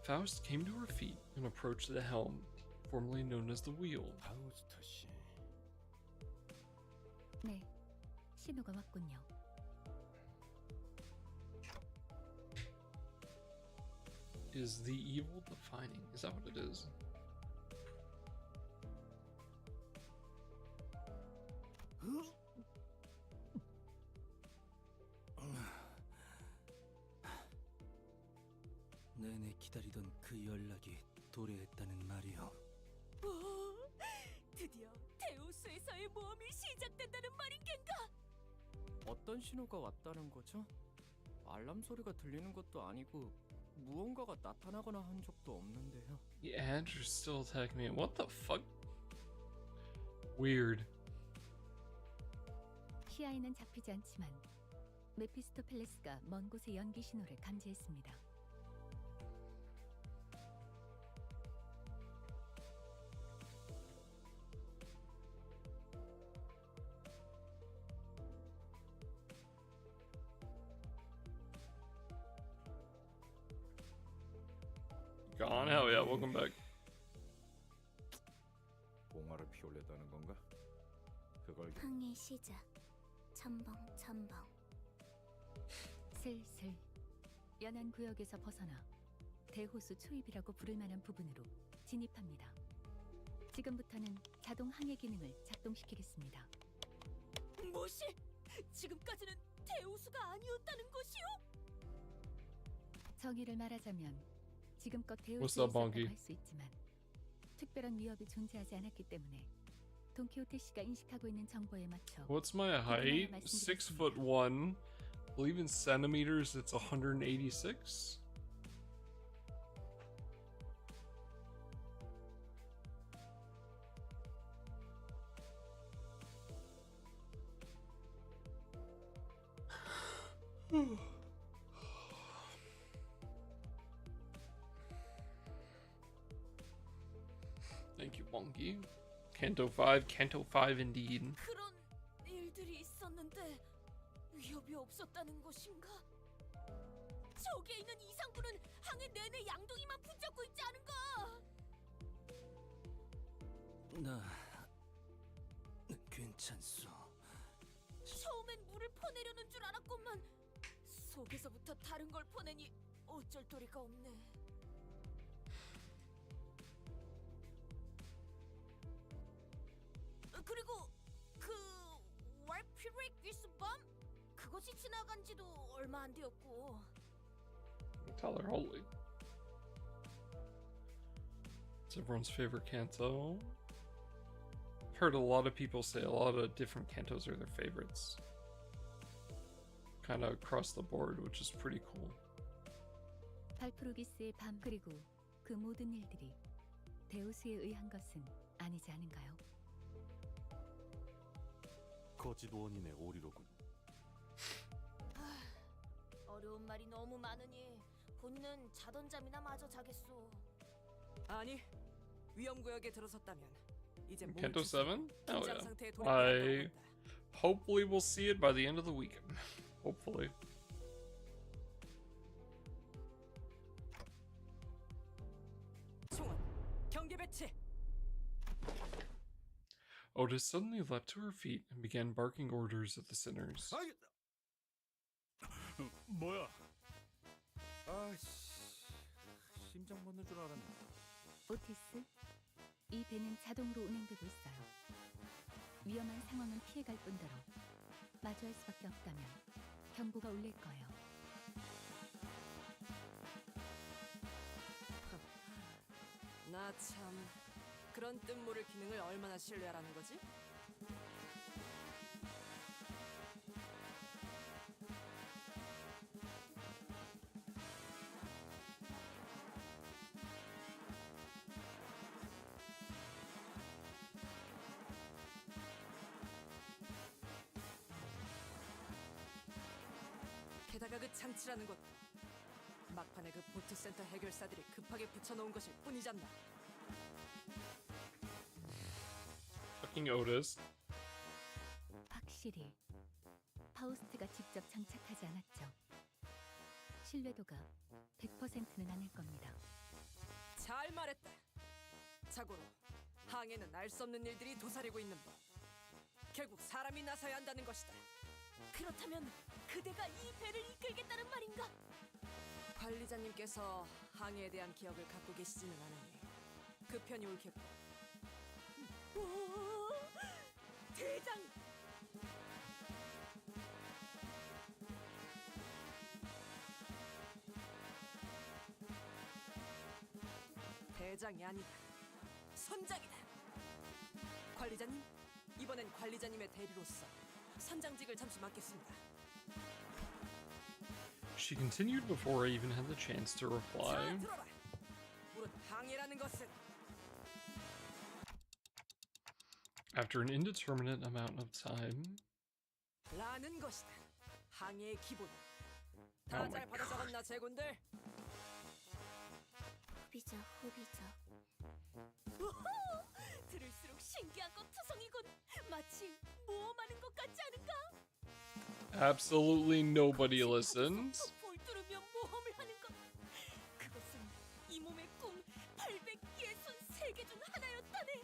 Faust came to her feet and approached the helm, formerly known as the wheel. 파우스트 씨. 네, 신호가 왔군요. Is the evil defining? Is that what it is? 내내 기다리던 그 연락이 도래했다는 말이오. 뭐? 드디어 데우스에서의 모험이 시작된다는 말인 겐가? 어떤 신호가 왔다는 거죠? 알람 소리가 들리는 것도 아니고 무언가가 나타나거나 한 적도 없는데요. The ads are still attacking me. What the fuck? Weird. 시야에는 잡히지 않지만 메피스토펠레스가 먼 곳의 연기 신호를 감지했습니다. Gone? Hell yeah, welcome back. 봉화를 피우려다는 건가? 그걸 항해 시작. 첨벙. 슬슬 연안 구역에서 벗어나 대호수 초입이라고 부를 만한 부분으로 진입합니다. 지금부터는 자동 항해 기능을 작동시키겠습니다. 뭐시? 지금까지는 데우스가 아니었다는 것이요? 정의를 말하자면 지금껏 What's 데우스에 up, 있었다고 Bonky? 할 수 있지만 특별한 위협이 존재하지 않았기 때문에 돈키호테 씨가 인식하고 있는 정보에 맞춰 What's my height? 6'1". I believe in centimeters it's 186. Thank you, Bonky. Canto 5 indeed. 그런 일들이 있었는데 위협이 없었다는 것인가? 저기에 있는 이상구는 항해 내내 양동이만 붙잡고 있지 않은가? 나 괜찮소. 처음엔 물을 퍼내려는 줄 알았건만 속에서부터 다른 걸 퍼내니 어쩔 도리가 없네. 그리고 그 왈피렉 위스밤 그것이 지나간 지도 얼마 안 되었고. Tell her holy. It's everyone's favorite canto. I've heard a lot of people say a lot of different cantos are their favorites. Kind of across the board, which is pretty cool. 발프루기스의 밤 그리고 그 모든 일들이 데우스에 의한 것은 아니지 않은가요? 거짓 원인의 오리로군. 어려운 말이 너무 많으니 본인은 자던 잠이나 마저 자겠소. 아니, 위험구역에 들어섰다면 이제 Canto 7? Oh 긴장 yeah. 상태에 I 돌입해야 한다. hopefully we'll see it by the end of the weekend. Hopefully. 총원, 경계 배치. Otis suddenly leapt to her feet and began barking orders at the sinners. 아이, 뭐야? 아이씨, 심장 멎는 줄 알았네. 오티스, 이 배는 자동으로 운행되고 있어요. 위험한 상황은 피해갈 뿐더러 마주할 수밖에 없다면 경보가 울릴 거예요. 나 참 그런 뜻 모를 기능을 얼마나 신뢰하라는 거지? 게다가 그 장치라는 것도 막판에 그 보트센터 해결사들이 급하게 붙여놓은 것일 뿐이잖아. Fucking Otis. 확실히 파우스트가 직접 장착하지 않았죠. 신뢰도가 100%는 아닐 겁니다. 잘 말했다. 자고로 항해는 알 수 없는 일들이 도사리고 있는 법. 결국 사람이 나서야 한다는 것이다. 그렇다면 그대가 이 배를 이끌겠다는 말인가? 관리자님께서 항해에 대한 기억을 갖고 계시지는 않으니 그 편이 옳겠고. 오, 대장! 대장이 아니다. 선장이다. 관리자님, 이번엔 관리자님의 대리로서 선장직을 잠시 맡겠습니다. She continued before I even had the chance to reply. 자, 들어라. 무릇 항해라는 것은 After an indeterminate amount of time. 라는 것이다. 항해의 기본. Oh 다 my 잘 받아 God. 적었나 제군들? 호비적. 우후! 들을수록 신기한 것 투성이군. 마치 모험하는 것 같지 않은가? Absolutely nobody listens. 볼 뚫으며 모험을 하는 것. 그것은 이 몸의 꿈 863개 중 하나였다네.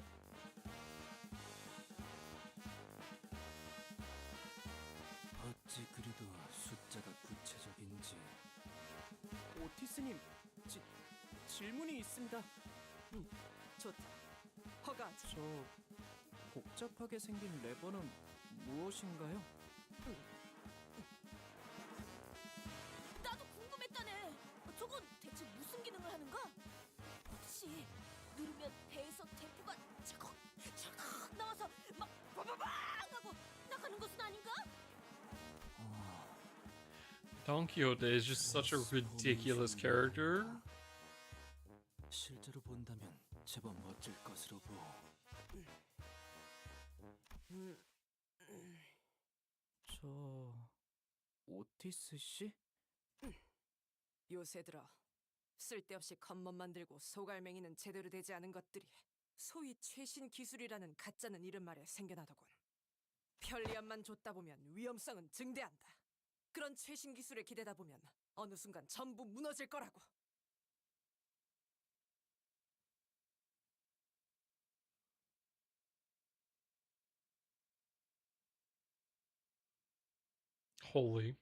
어찌 그리도 숫자가 구체적인지. 오티스님, 질문이 있습니다. 좋다. 허가하자. 저 복잡하게 생긴 레버는 무엇인가요? 나도 궁금했다네. 저건 대체 무슨 기능을 하는가? 혹시 누르면 배에서 대포가 차컥 나와서 막 빠바방 하고 나가는 것은 아닌가? Don Quixote is just such a ridiculous character. 실제로 본다면 제법 멋질 것으로 보. 저 오티스 씨? 요새 들어 쓸데없이 겉멋만 들고 소갈맹이는 제대로 되지 않은 것들이 소위 최신 기술이라는 가짜는 이름 말에 생겨나더군. 편리함만 줬다 보면 위험성은 증대한다. 그런 최신 기술에 기대다 보면 어느 순간 전부 무너질 거라고. Holy.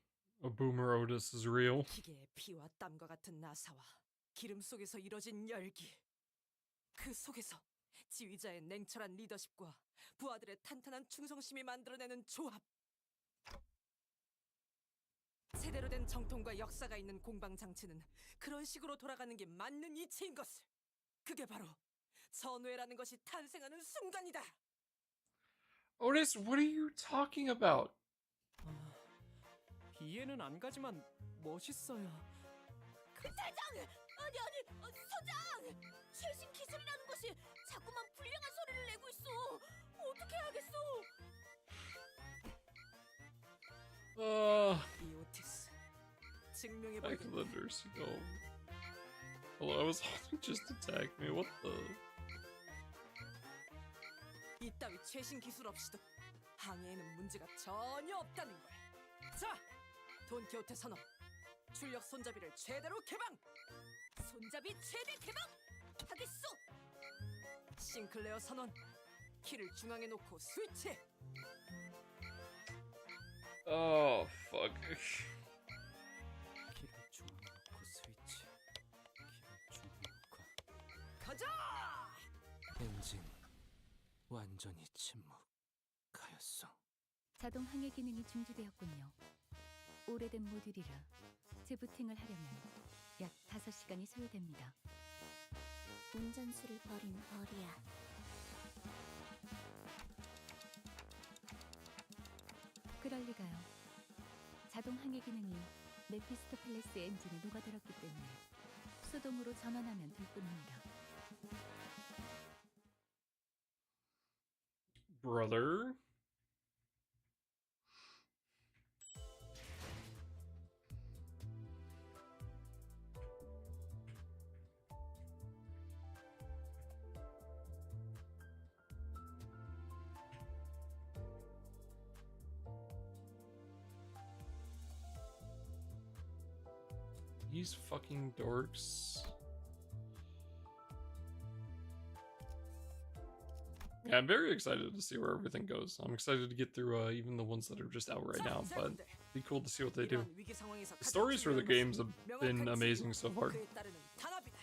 A boomer Otis is real. 기계의 피와 땀과 같은 나사와 기름 속에서 이뤄진 열기. 그 속에서 지휘자의 냉철한 리더십과 부하들의 탄탄한 충성심이 만들어내는 조합. 제대로 된 정통과 역사가 있는 공방 장치는 그런 식으로 돌아가는 게 맞는 이치인 것을. 그게 바로 전우회라는 것이 탄생하는 순간이다. Otis, what are you talking about? 이해는 안 가지만 멋있어요. 대장! 아니 소장! 최신 기술이라는 것이 자꾸만 불량한 소리를 내고 있어. 어떻게 하겠어? 이 오티스 Back 증명해보겠다. to the nursing home. Hello, I was hoping just attack me. What the? 이따위 최신 기술 없이도 항해에는 문제가 전혀 없다는 걸. 자, 돈키호테 선언. 출력 손잡이를 최대로 개방. 손잡이 최대 개방! 하겠소! 싱클레어 선언. 키를 중앙에 놓고 스위치. Oh, fuck. 키를 중앙에 놓고 스위치. 키를 중앙에 놓고. 가자! 엔진 완전히 침묵하였어. 자동 항해 기능이 중지되었군요. 오래된 모듈이라 재부팅을 하려면 약 5시간이 소요됩니다. 운전수를 버린 벌이야. 그럴 리가요. 자동 항해 기능이 메피스토펠레스 엔진에 녹아들었기 때문에 수동으로 전환하면 될 뿐입니다. Brother? These fucking dorks. Yeah, I'm very excited to see where everything goes. I'm excited to get through even the ones that are just out right now, but it'd be cool to see what they do. 이러한 위기 상황에서 The stories for the games have been 명확한 amazing 지휘와 so far. 그에 따르는 단합이다.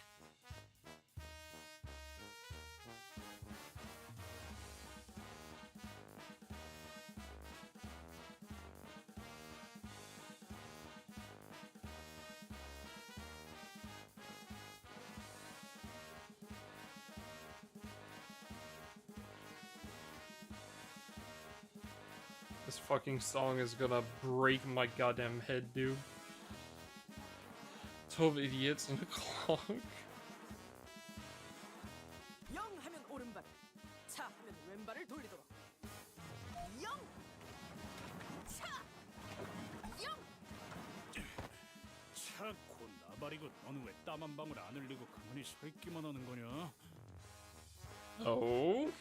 This fucking song is gonna break my goddamn head, dude. 12 idiots and a clock. 영 하면 오른발, 차 하면 왼발을 돌리도록. 영, 차, 영. 차고 나발이고 너는 왜 땀 한 방울 안 흘리고 가만히 서 있기만 하는 거냐? Oh?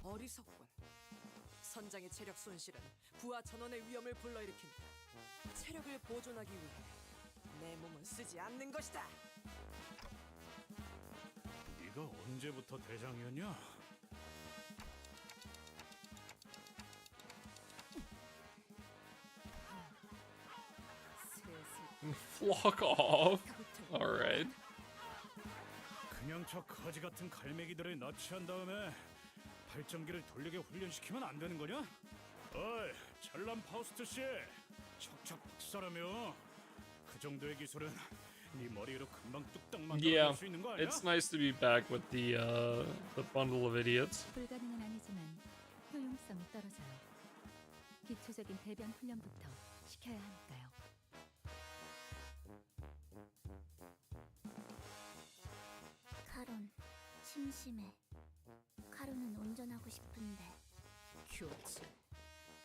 어리석군. 선장의 체력 손실은 부하 전원의 위험을 불러일으킨다. 체력을 보존하기 위해 내 몸은 쓰지 않는 것이다. 네가 언제부터 대장이었냐? 슬슬 Flock off. Alright. 그냥 저 거지 같은 갈매기들을 납치한 다음에 발전기를 돌리게 훈련시키면 안 되는 거냐? 어이, 잘난 파우스트 씨, 척척 박사라며. 그 정도의 기술은 네 머리 위로 금방 뚝딱 Yeah, 만들어낼 수 있는 거 아니야? it's nice to be back with the bundle of idiots. 불가능은 아니지만 효용성이 떨어져요. 기초적인 배변 훈련부터 시켜야 하니까요. 카론, 심심해. 카론은 운전하고 싶은데. 교체.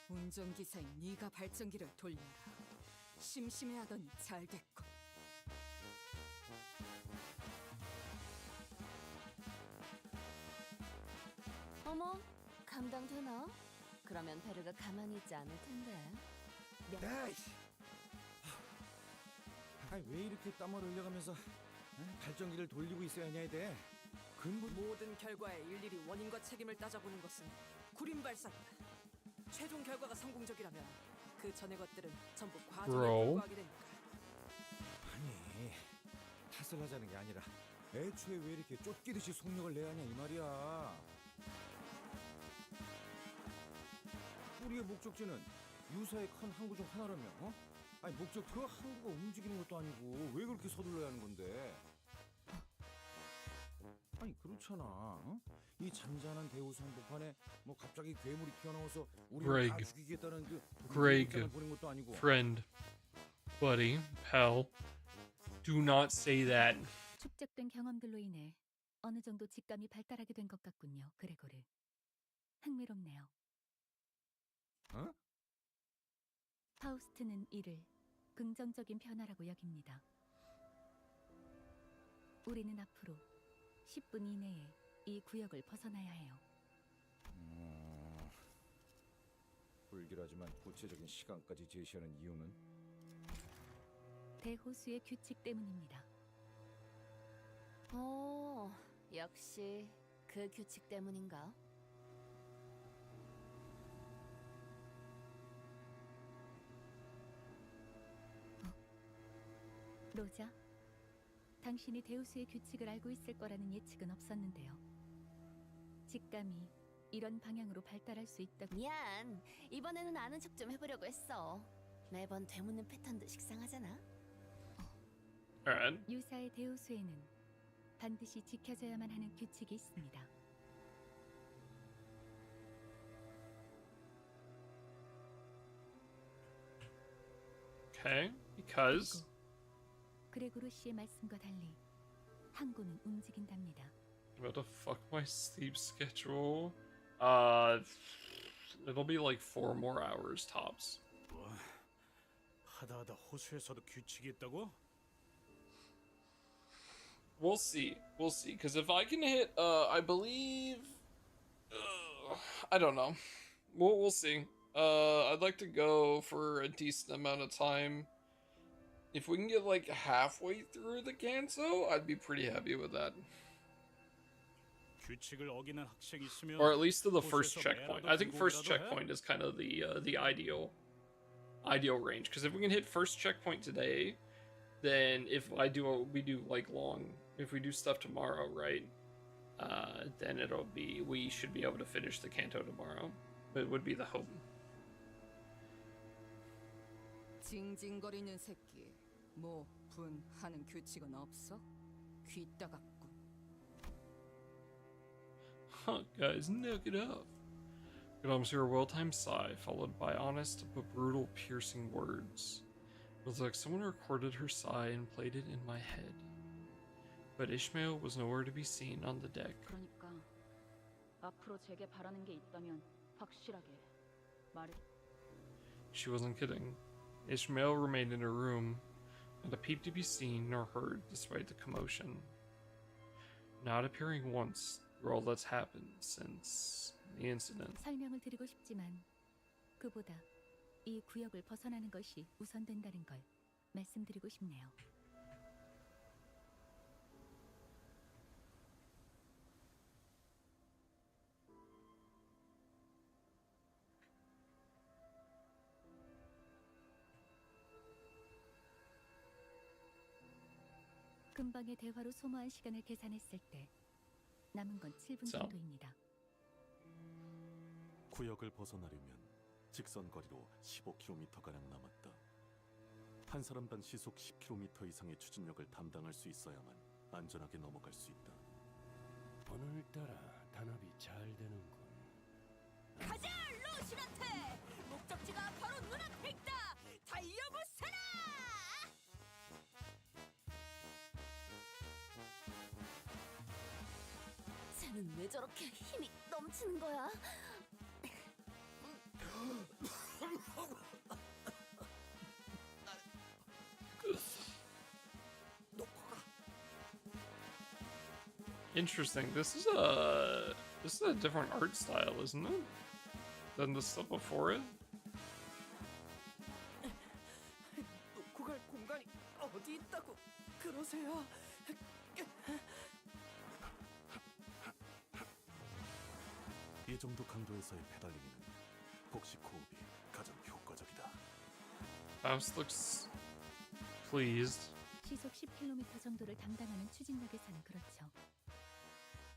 운전기사인 네가 발전기를 돌려라. 심심해하더니 잘 됐군. 어머, 감당되나? 그러면 베르가 가만히 있지 않을 텐데. 아이씨. 아니 왜 이렇게 땀을 흘려가면서 발전기를 돌리고 있어야 하냐 돼. 모든 결과에 일일이 원인과 책임을 따져보는 것은 구린 발상이다. 최종 결과가 성공적이라면 그 전의 것들은 전부 과정에 Bro. 불과하게 되니까. 아니 탓을 하자는 게 아니라 애초에 왜 이렇게 쫓기듯이 속력을 내야 하냐 이 말이야. 우리의 목적지는 유사의 큰 항구 중 하나라며. 어? 아니 목적지가 항구가 움직이는 것도 아니고 왜 그렇게 서둘러야 하는 건데? 아니 그렇잖아. 어? 이 잔잔한 대우수 한복판에 뭐 갑자기 괴물이 튀어나와서 우리를 다 Greg. 죽이겠다는 그 Greg. 입장을 보낸 것도 아니고. Friend. Buddy. Pal. Do not say that. 축적된 경험들로 인해 어느 정도 직감이 발달하게 된 것 같군요, 그레고르. 흥미롭네요. 어? 파우스트는 이를 긍정적인 변화라고 여깁니다. 우리는 앞으로 10분 이내에 이 구역을 벗어나야 해요. 불길하지만 구체적인 시간까지 제시하는 이유는? 대호수의 규칙 때문입니다. 역시 그 규칙 때문인가? 로자, 당신이 대우수의 규칙을 알고 있을 거라는 예측은 없었는데요. 직감이 이런 방향으로 발달할 수 있다고. 미안. 이번에는 아는 척 좀 해보려고 했어. 매번 되묻는 패턴도 식상하잖아. Alright. 유사의 대우수에는 반드시 지켜져야만 하는 규칙이 있습니다. Okay. Because. 그레고르 씨의 말씀과 달리 항구는 움직인답니다. About to fuck my sleep schedule. It'll be like 4 more hours tops. 뭐, 하다 호수에서도 규칙이 있다고? We'll see. We'll see. Because if I can hit, I believe, I don't know. We'll see. I'd like to go for a decent amount of time. If we can get like halfway through the Canto, I'd be pretty happy with that. 규칙을 어기는 학생이 있으면 Or at least to the first 호수에서 checkpoint. 매라도 I think 들고 first 오기라도 해? checkpoint is kind of the ideal range. Because if we can hit first checkpoint today, then if we do like long, if we do stuff tomorrow, right? Then we should be able to finish the Canto tomorrow. It would be the hope. 징징거리는 새끼. 뭐 분하는 규칙은 없어? 귀따 같군. Huh, guys, knock it off. Comes here a well-timed sigh, followed by honest but brutal, piercing words. It was like someone recorded her sigh and played it in my head. But Ishmael was nowhere to be seen on the deck. 그러니까 앞으로 제게 바라는 게 있다면 확실하게 말해. She wasn't kidding. Ishmael remained in her room, not a peep to be seen nor heard despite the commotion. Not appearing once through all that's happened since the incident. 설명을 드리고 싶지만 그보다 이 구역을 벗어나는 것이 우선된다는 걸 말씀드리고 싶네요. 금방의 대화로 소모한 시간을 계산했을 때 남은 건 7분 So. 정도입니다. 구역을 벗어나려면 직선 거리로 15km가량 남았다. 한 사람당 시속 10km 이상의 추진력을 담당할 수 있어야만 안전하게 넘어갈 수 있다. 오늘따라 단합이 잘 되는군. 가자, 로시란테! 목적지가 바로 눈앞에 있다! 달려보세라! 쟤는 왜 저렇게 힘이 넘치는 거야? Interesting. This is a different art style, isn't it? Than the stuff before it? 놓고 갈 공간이 어디 있다고 그러세요? 이 정도 강도에서의 페달링에는 복식 호흡이 가장 효과적이다. Faust looks pleased. 시속 10km 정도를 담당하는 추진력에서는 그렇죠.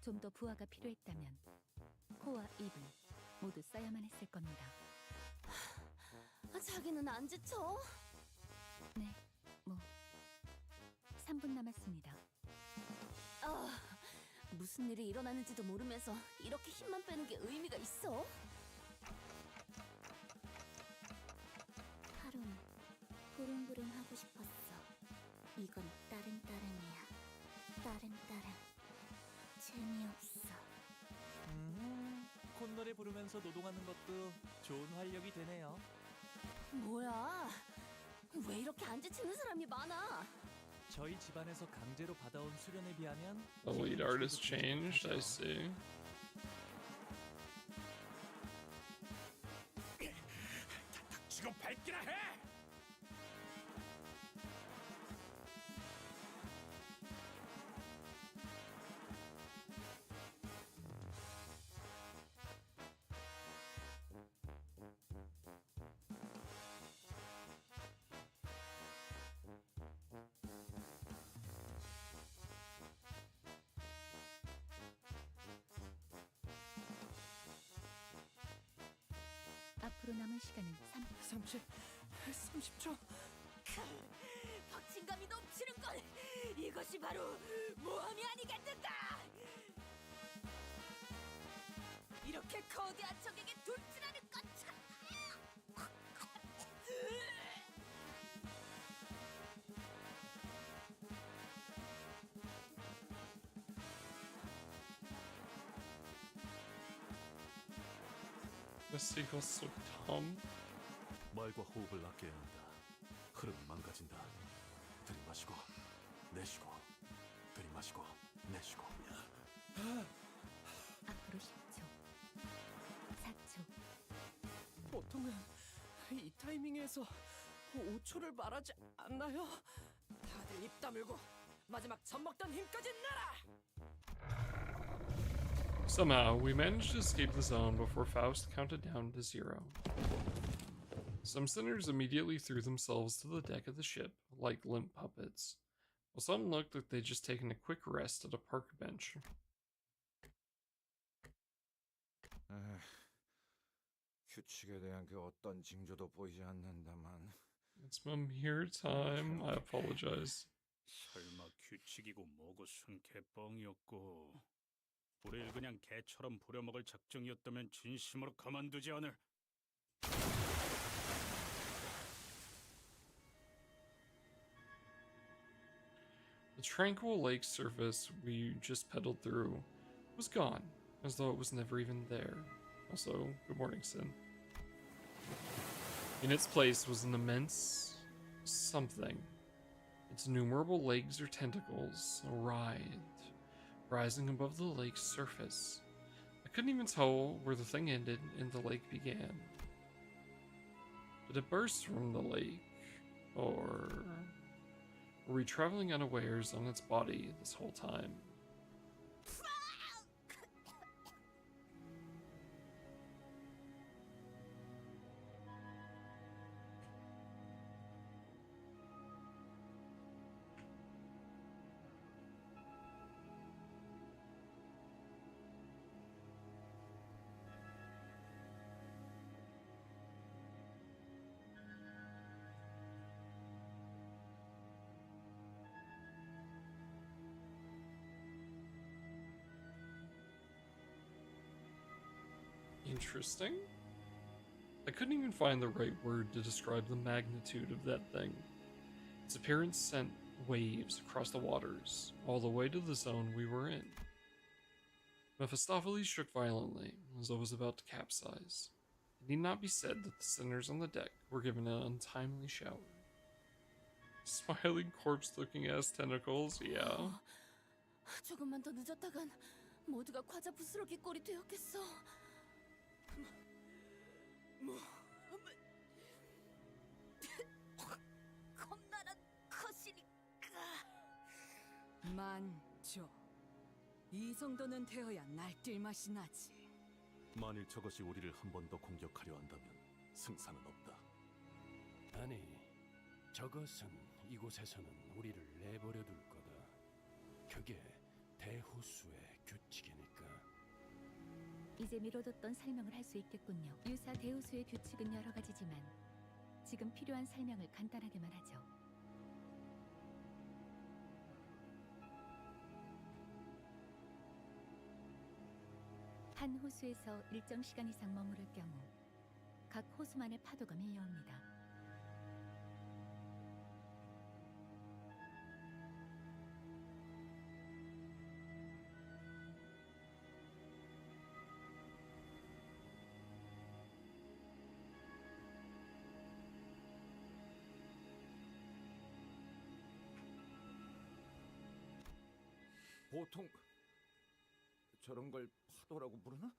좀 더 부하가 필요했다면 코와 입을 모두 써야만 했을 겁니다. 자기는 안 지쳐? 네, 뭐 3분 남았습니다. 무슨 일이 일어나는지도 모르면서 이렇게 힘만 빼는 게 의미가 있어? 하루는 부릉부릉 하고 싶었어. 이건 따릉따릉이야. 따릉따릉. 재미없어. 콧노래 부르면서 노동하는 것도 좋은 활력이 되네요. 뭐야? 왜 이렇게 안 지치는 사람이 많아? 저희 집안에서 강제로 받아온 수련에 비하면 The lead artist changed, I see. 지금 밟기나 해! 앞으로 남은 시간은 30초. 박진감이 넘치는 걸. 이것이 바로 모험이 아니겠는가? 이렇게 거대한 적에게 돌진하는 것 참. The sequel's so dumb. 말과 호흡을 아껴야 한다. 흐름이 망가진다. 들이마시고 내쉬고 들이마시고 내쉬고. 앞으로 10초. 4초. 보통은 이 타이밍에서 5초를 말하지 않나요? 다들 입 다물고 마지막 젖 먹던 힘까지 내라! Somehow, we managed to escape the zone before Faust counted down to 0. Some sinners immediately threw themselves to the deck of the ship, like limp puppets, while some looked like they'd just taken a quick rest at a park bench. 규칙에 대한 그 어떤 징조도 보이지 않는다만. It's Mimir time. I apologize. 설마 규칙이고 뭐고 순개뻥이었고 우릴 그냥 개처럼 부려먹을 작정이었다면 진심으로 가만두지 않을. The tranquil lake surface we just pedaled through was gone, as though it was never even there. Also, good morning, Sin. In its place was an immense something. Its innumerable legs or tentacles writhed, rising above the lake's surface. I couldn't even tell where the thing ended and the lake began. Did it burst from the lake? Or were we traveling unawares on its body this whole time? Interesting. I couldn't even find the right word to describe the magnitude of that thing. Its appearance sent waves across the waters, all the way to the zone we were in. Mephistopheles shook violently, as though it was about to capsize. It need not be said that the sinners on the deck were given an untimely shower. Smiling corpse-looking ass tentacles, yeah. 조금만 더 늦었다간 모두가 과자 부스러기 꼴이 되었겠어. 겁나는 것이니까. 만조. 이 정도는 되어야 날뛸 맛이 나지. 만일 저것이 우리를 한 번 더 공격하려 한다면 승산은 없다. 아니, 저것은 이곳에서는 우리를 내버려 둘 거다. 그게 대호수의 규칙이니까. 이제 미뤄뒀던 설명을 할 수 있겠군요. 유사 대우수의 규칙은 여러 가지지만 지금 필요한 설명을 간단하게만 하죠. 한 호수에서 일정 시간 이상 머무를 경우 각 호수만의 파도가 밀려옵니다. 보통 저런 걸 파도라고 부르나?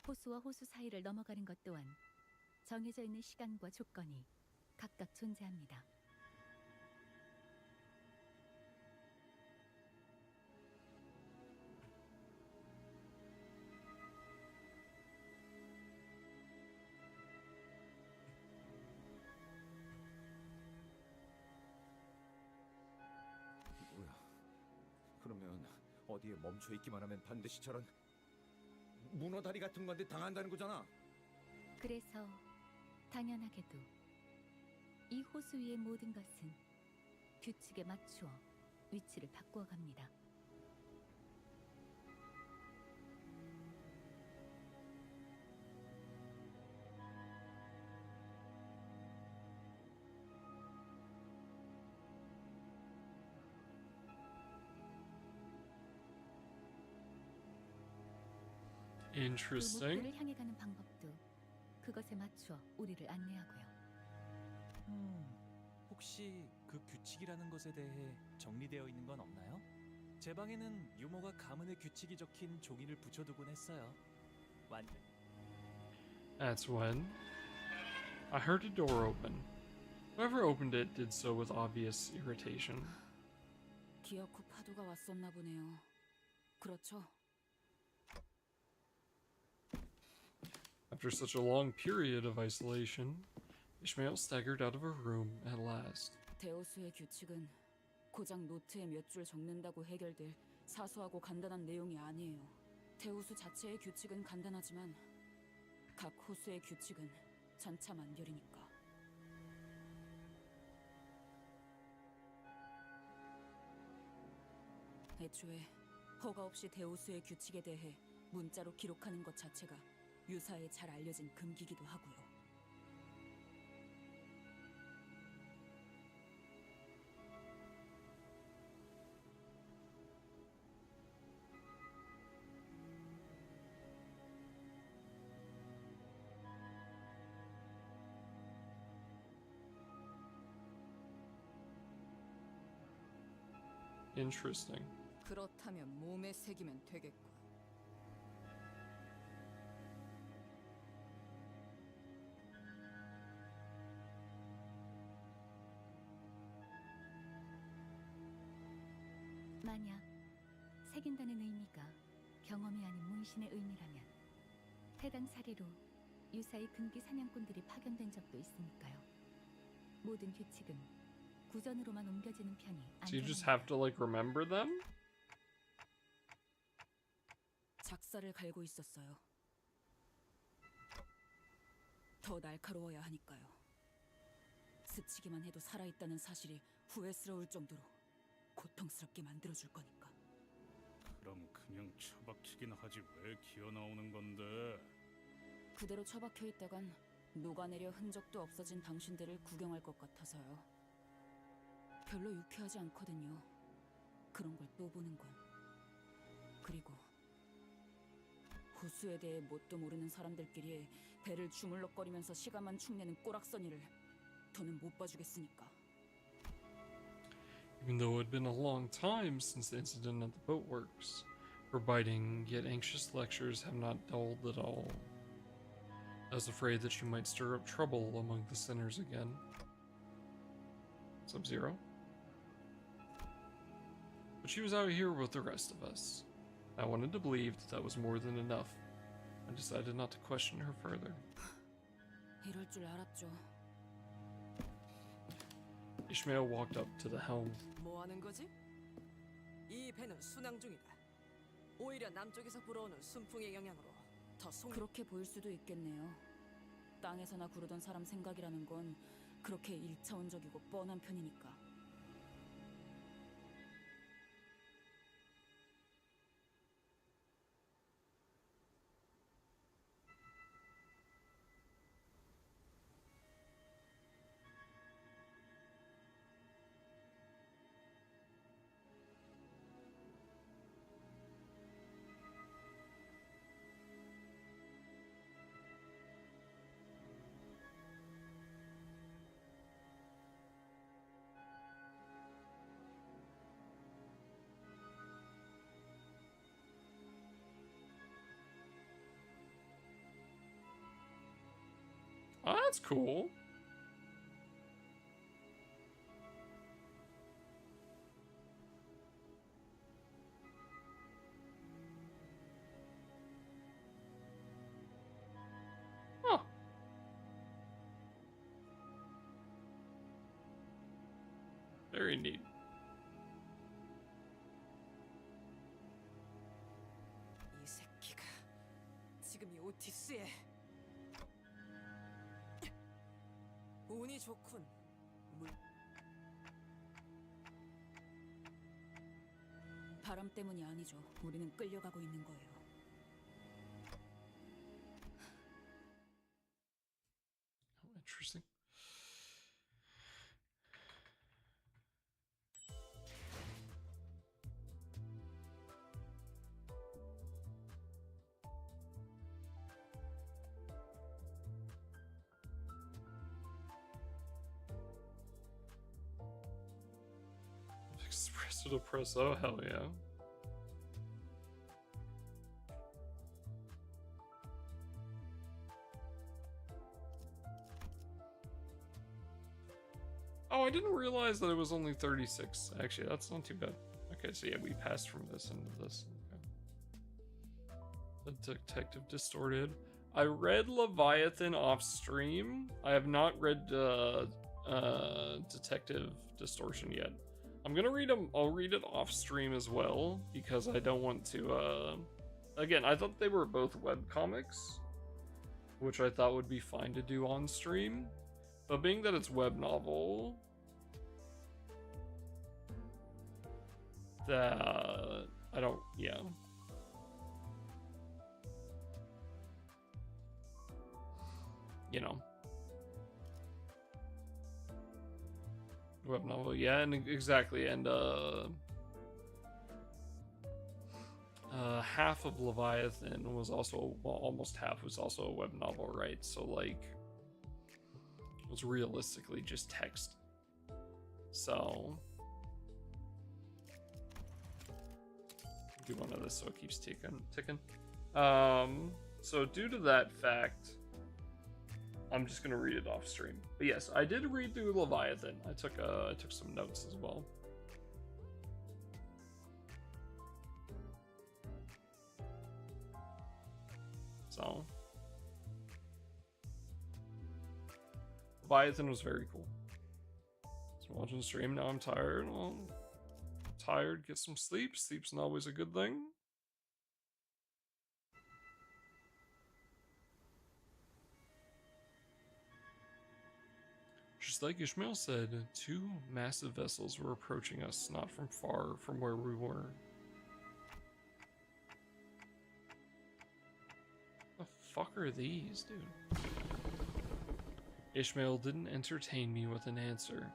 호수와 호수 사이를 넘어가는 것 또한 정해져 있는 시간과 조건이 각각 존재합니다. 뭐야? 그러면 어디에 멈춰 있기만 하면 반드시 저런 문어다리 같은 건데 당한다는 거잖아. 그래서 당연하게도 이 호수 위의 모든 것은 규칙에 맞추어 위치를 바꾸어 갑니다. 그 Interesting. 목표를 향해 가는 방법도 그것에 맞추어 우리를 안내하고요. 혹시 그 규칙이라는 것에 대해 정리되어 있는 건 없나요? 제 방에는 유머가 가문의 규칙이 적힌 종이를 붙여두곤 했어요. 완전 That's when I heard a door open. Whoever opened it did so with obvious irritation. 기억 후 파도가 왔었나 보네요. 그렇죠? After such a long period of isolation, Ishmael staggered out of her room at last. 대호수의 규칙은 고작 노트에 몇 줄 적는다고 해결될 사소하고 간단한 내용이 아니에요. 대호수 자체의 규칙은 간단하지만 각 호수의 규칙은 천차만별이니까. 애초에 허가 없이 대호수의 규칙에 대해 문자로 기록하는 것 자체가 유사에 잘 알려진 금기기도 하고요. Interesting. 그렇다면 몸에 새기면 되겠군. 만약 새긴다는 의미가 경험이 아닌 문신의 의미라면 해당 사례로 유사의 금기 사냥꾼들이 파견된 적도 있으니까요. 모든 규칙은 구전으로만 옮겨지는 편이 So you just 안전합니다. have to like remember them? 작사를 갈고 있었어요. 더 날카로워야 하니까요. 스치기만 해도 살아있다는 사실이 후회스러울 정도로 고통스럽게 만들어줄 거니까. 그럼 그냥 처박히긴 하지 왜 기어 나오는 건데? 그대로 처박혀 있다간 녹아내려 흔적도 없어진 당신들을 구경할 것 같아서요. 별로 유쾌하지 않거든요. 그런 걸 또 보는 건. 그리고 호수에 대해 뭣도 모르는 사람들끼리 배를 주물럭거리면서 시간만 축내는 꼬락서니를 더는 못 봐주겠으니까. Even though it had been a long time since the incident at the boatworks, her biting yet anxious lectures have not dulled at all. I was afraid that she might stir up trouble among the sinners again. Sub-Zero? But she was out here with the rest of us. I wanted to believe that that was more than enough. I decided not to question her further. 이럴 줄 알았죠. Ishmael walked up to the helm. 뭐 하는 거지? 이 배는 순항 중이다. 오히려 남쪽에서 불어오는 순풍의 영향으로 더 그렇게 보일 수도 있겠네요. 땅에서나 구르던 사람 생각이라는 건 그렇게 일차원적이고 뻔한 편이니까. Oh, that's cool. Huh. Very neat. 이 새끼가 지금 이 오티스에 운이 좋군. 바람 때문이 아니죠. 우리는 끌려가고 있는 거예요. Oh, interesting. Espresso to press. Oh, hell yeah. Oh, I didn't realize that it was only 36. Actually, that's not too bad. Okay, so yeah, we passed from this into this. Okay. The Detective Distorted. I read Leviathan off stream. I have not read Detective Distortion yet. I'm gonna read them. I'll read it off stream as well because I don't want to. Again, I thought they were both web comics, which I thought would be fine to do on stream. But being that it's web novel, that I don't. Yeah. You know. Web novel, yeah, and exactly, and half of Leviathan was also, well, almost half was also a web novel, right? So like, it was realistically just text. So do one of this so it keeps ticking. So due to that fact, I'm just gonna read it off stream. But yes, I did read through Leviathan. I took some notes as well. So Leviathan was very cool. So watching the stream, now I'm tired. Well, tired, get some sleep. Sleep's not always a good thing. Just like Ishmael said, two massive vessels were approaching us, not from far from where we were. The fuck are these, dude? Ishmael didn't entertain me with an answer.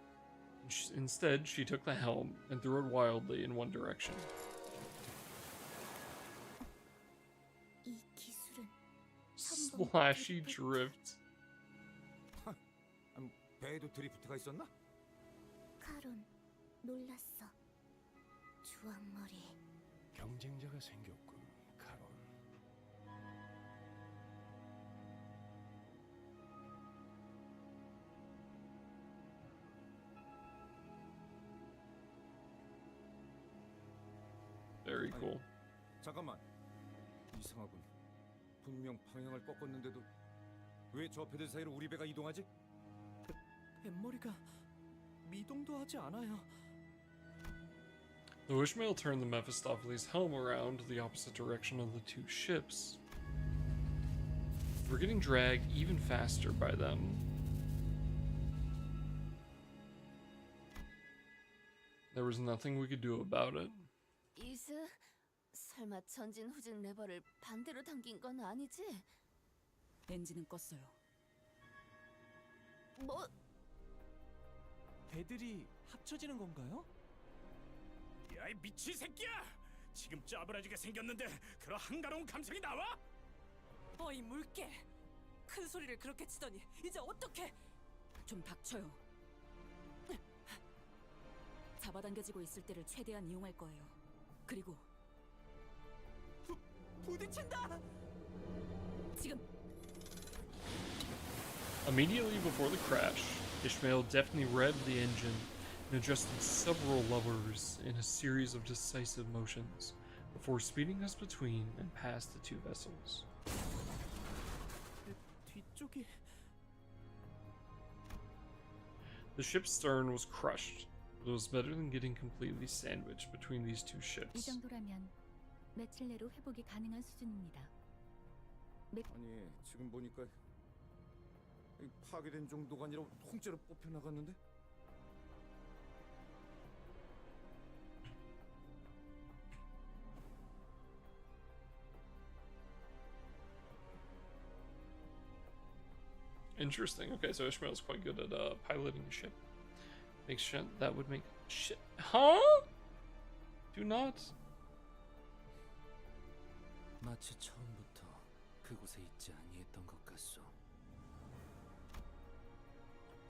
Instead, she took the helm and threw it wildly in one direction. 이 기술은 Splashy drift. 배에도 드리프트가 있었나? 카론, 놀랐어. 주황머리. 경쟁자가 생겼군, 카론. Very cool. 잠깐만. 이상하군. 분명 방향을 꺾었는데도 왜 저 배들 사이로 우리 배가 이동하지? 뱃머리가 미동도 하지 않아요. Though Ishmael turned the Mephistopheles helm around the opposite direction of the two ships, we're getting dragged even faster by them. There was nothing we could do about it. 이스, 설마 전진 후진 레버를 반대로 당긴 건 아니지? 엔진은 껐어요. 뭐? 배들이 합쳐지는 건가요? 야, 이 미친 새끼야! 지금 짜부라지게 생겼는데 그런 한가로운 감성이 나와? 어이 물개! 큰 소리를 그렇게 치더니 이제 어떡해? 좀 닥쳐요. 잡아당겨지고 있을 때를 최대한 이용할 거예요. 그리고 부딪힌다! 지금 Immediately before the crash, Ishmael deftly revved the engine and adjusted several levers in a series of decisive motions before speeding us between and past the two vessels. 뒤쪽이 The ship's stern was crushed, but it was better than getting completely sandwiched between these two 이 ships. 정도라면 며칠 내로 회복이 가능한 수준입니다. 아니 지금 보니까 이 파괴된 정도가 아니라 통째로 뽑혀 나갔는데? Interesting. Okay, so Ishmael's quite good at piloting a ship. Makes sense. That would make shit. Huh? Do not. 마치 처음부터 그곳에 있지 아니했던 것 같소.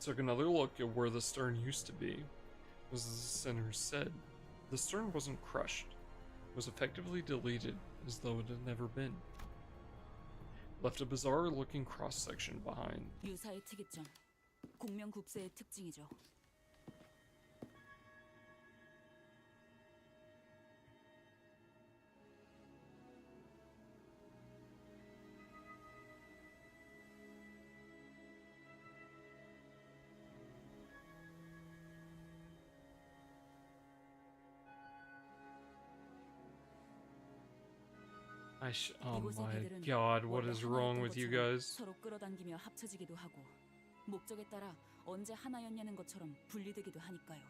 Took another look at where the stern used to be. As the sinners said, the stern wasn't crushed. It was effectively deleted, as though it had never been. Left a bizarre-looking cross-section behind. 유사의 특이점, 공명국세의 특징이죠. Oh 이곳의 my 배들은 god, what 원래 is wrong 하나였던 with you 것처럼 guys? 서로 끌어당기며 합쳐지기도 하고 목적에 따라 언제 하나였냐는 것처럼 분리되기도 하니까요.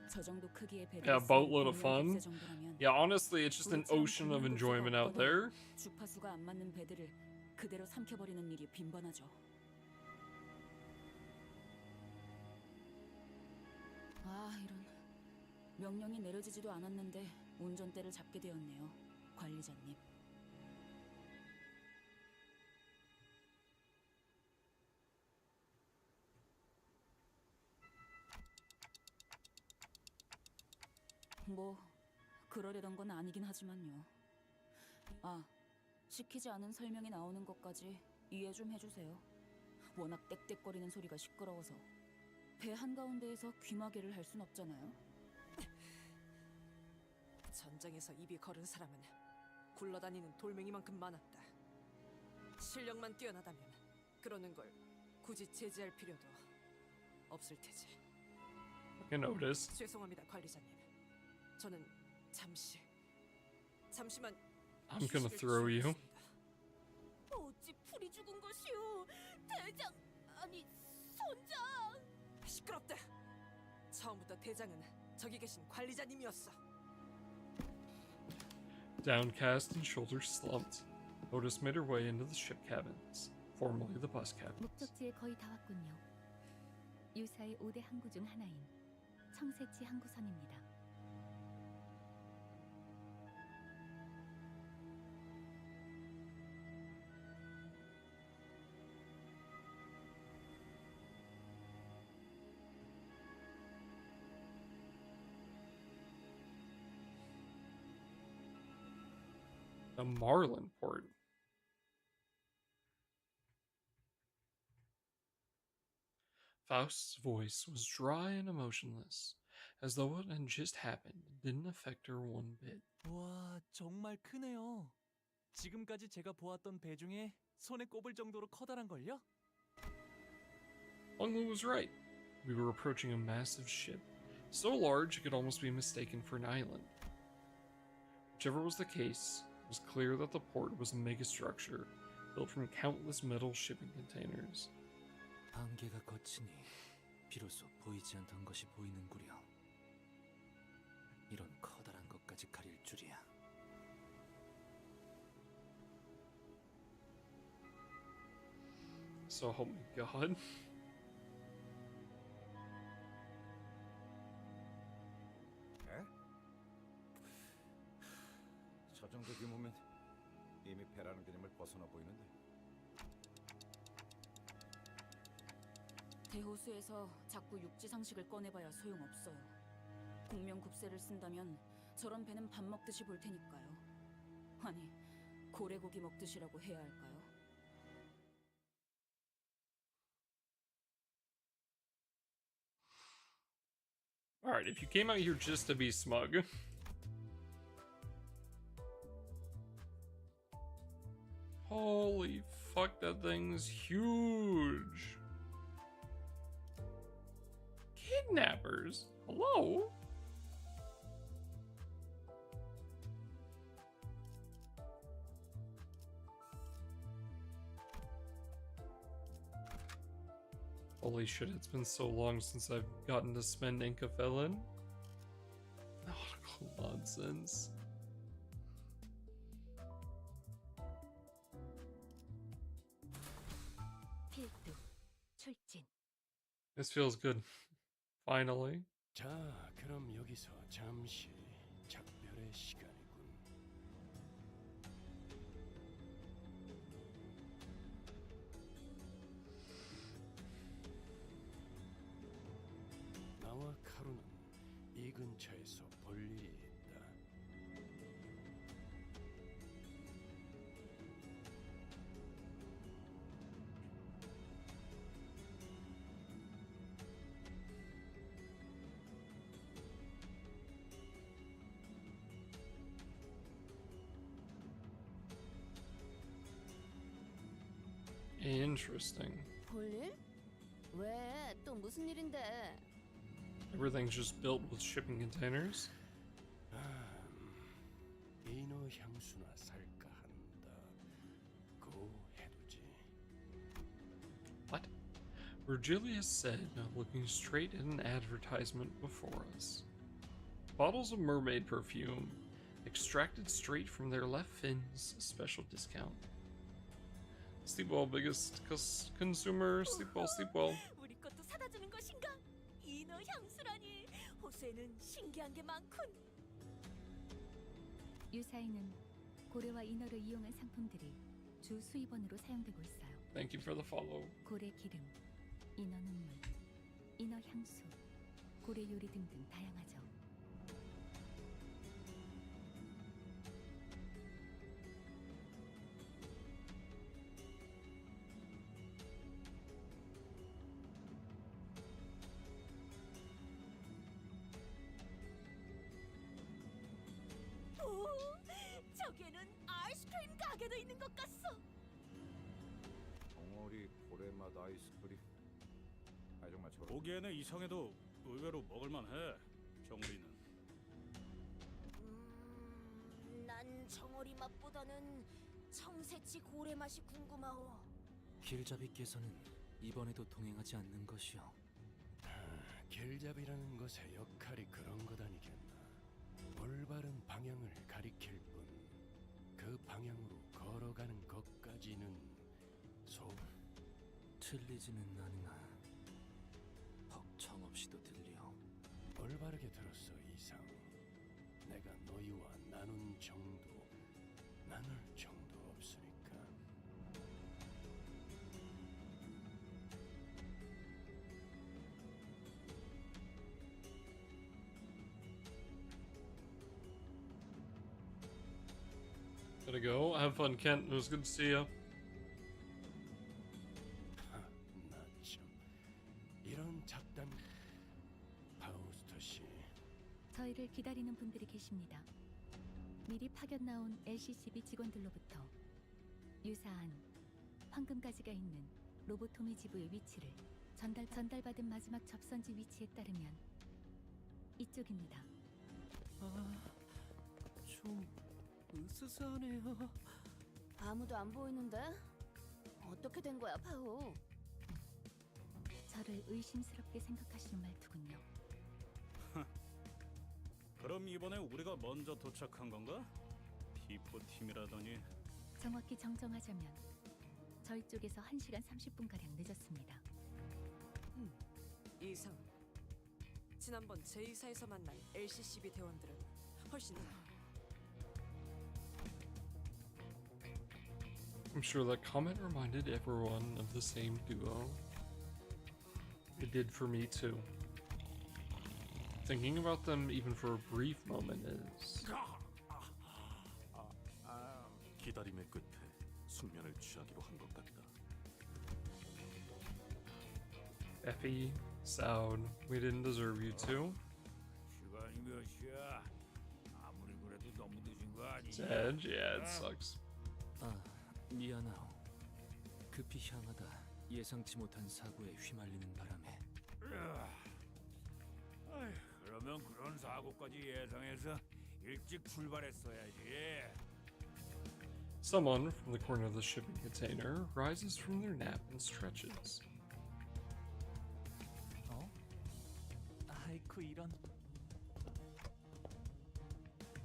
저 정도 크기의 배들이 Yeah, boatload of 쓰는 fun. 공룡 정도라면 Yeah, honestly, it's just an 우리처럼 ocean of 공룡 enjoyment 독서가 out there. 없거나 주파수가 안 맞는 배들을 그대로 삼켜버리는 일이 빈번하죠. 아, 이런. 명령이 내려지지도 않았는데 운전대를 잡게 되었네요, 관리자님. 뭐 그러려던 건 아니긴 하지만요. 아, 시키지 않은 설명이 나오는 것까지 이해 좀 해주세요. 워낙 떽떽거리는 소리가 시끄러워서 배 한가운데에서 귀마개를 할 순 없잖아요. 전장에서 입이 거른 사람은 굴러다니는 돌멩이만큼 많았다. 실력만 뛰어나다면 그러는 걸 굳이 제지할 필요도 없을 테지. You notice. 죄송합니다, 관리자님. 저는 잠시만 I'm gonna throw you. 어찌 풀이 죽은 것이오? 대장, 아니 선장. 시끄럽다. 처음부터 대장은 저기 계신 관리자님이었어. Downcast and shoulders slumped, Otis made her way into the ship cabins, formerly the bus cabins. 목적지에 거의 다 왔군요. 유사의 5대 항구 중 하나인 청새치 항구선입니다. A Marlin port. Faust's voice was dry and emotionless, as though what had just happened didn't affect her one bit. 와, 정말 크네요. 지금까지 제가 보았던 배 중에 손에 꼽을 정도로 커다란걸요? Lunglu was right. We were approaching a massive ship, so large it could almost be mistaken for an island. Whichever was the case, it was clear that the port was a megastructure built from countless metal shipping containers. 안개가 거치니 비로소 보이지 않던 것이 보이는구려. 이런 커다란 것까지 가릴 줄이야. So help me God. 배? 저 정도 규모면 이미 배라는 개념을 벗어나 보이는데. 대호수에서 자꾸 육지 상식을 꺼내봐야 소용없어요. 공명급세를 쓴다면 저런 배는 밥 먹듯이 볼 테니까요. 아니, 고래고기 먹듯이라고 해야 할까요? Alright, if you came out here just to be smug. Holy fuck, that thing's huge. Kidnappers? Hello? Holy shit, it's been so long since I've gotten to spend Inca Felon. Oh, nonsense. 필두, 출진. This feels good. Finally. 자, 그럼 여기서 잠시 작별의 시간이군. 나와 카루는 이 근처에서 볼 일이 있다. Interesting. 볼일? 왜? 또 무슨 일인데? Everything's just built with shipping containers. 이너 향수나 살까 한다. 고 해두지. What? Virgilius said, looking straight at an advertisement before us. Bottles of mermaid perfume, extracted straight from their left fins, special discount. Sleep well, biggest consumer. Sleep well, sleep well. 우리 것도 사다 주는 것인가? 이너 향수라니. 호수에는 신기한 게 많군. 유사에는 고래와 인어를 이용한 상품들이 주 수입원으로 사용되고 있어요. Thank you for the follow. 고래 기름, 인어 눈물, 인어 향수, 고래 요리 등등 다양하죠. 오, 저기에는 아이스크림 가게도 있는 것 같소. 덩어리 고래맛 아이스크림. 아 정말 저런. 보기에는 이상해도 의외로 먹을만해. 정리는. 난 정어리 맛보다는 청새치 고래 맛이 궁금하오. 길잡이께서는 이번에도 동행하지 않는 것이요. 길잡이라는 것의 역할이 그런 것 아니겠나. 올바른 방향을 가리킬 뿐. 그 방향으로 걸어가는 것까지는 틀리지는 않으나 벅청없이도 들려. 올바르게 들었어 이상. 내가 너희와 나눌 정도 없으니까. Gotta go. Have fun, Kent. It was good to see you. 나참 이런 작단 파우스터 씨. 저희를 기다리는 분들이 계십니다. 미리 파견 나온 LCCB 직원들로부터 유사한 황금가지가 있는 로보토미 지부의 위치를 전달받은 마지막 접선지 위치에 따르면 이쪽입니다. 좀 으스스하네요. 아무도 안 보이는데? 어떻게 된 거야, 파우? 저를 의심스럽게 생각하시는 말투군요. 그럼 이번에 우리가 먼저 도착한 건가? 피포 팀이라더니. 정확히 정정하자면 저희 쪽에서 1시간 30분가량 늦었습니다. 이상. 지난번 제2사에서 만난 LCCB 대원들은 훨씬 I'm sure that comment reminded everyone of the same duo. It did for me too. Thinking about them even for a brief moment is... 기다림의 끝에 숙면을 취하기로 한 것 같다. Effie, Sound, we didn't deserve you to. 시간이 몇 시야? 아무리 그래도 너무 늦은 거 아니야? Edge, yeah, it sucks. 미안하오. 급히 향하다 예상치 못한 사고에 휘말리는 바람에. 그러면 그런 사고까지 예상해서 일찍 출발했어야지. Someone from the corner of the shipping container rises from their nap and stretches. 아이쿠 이런.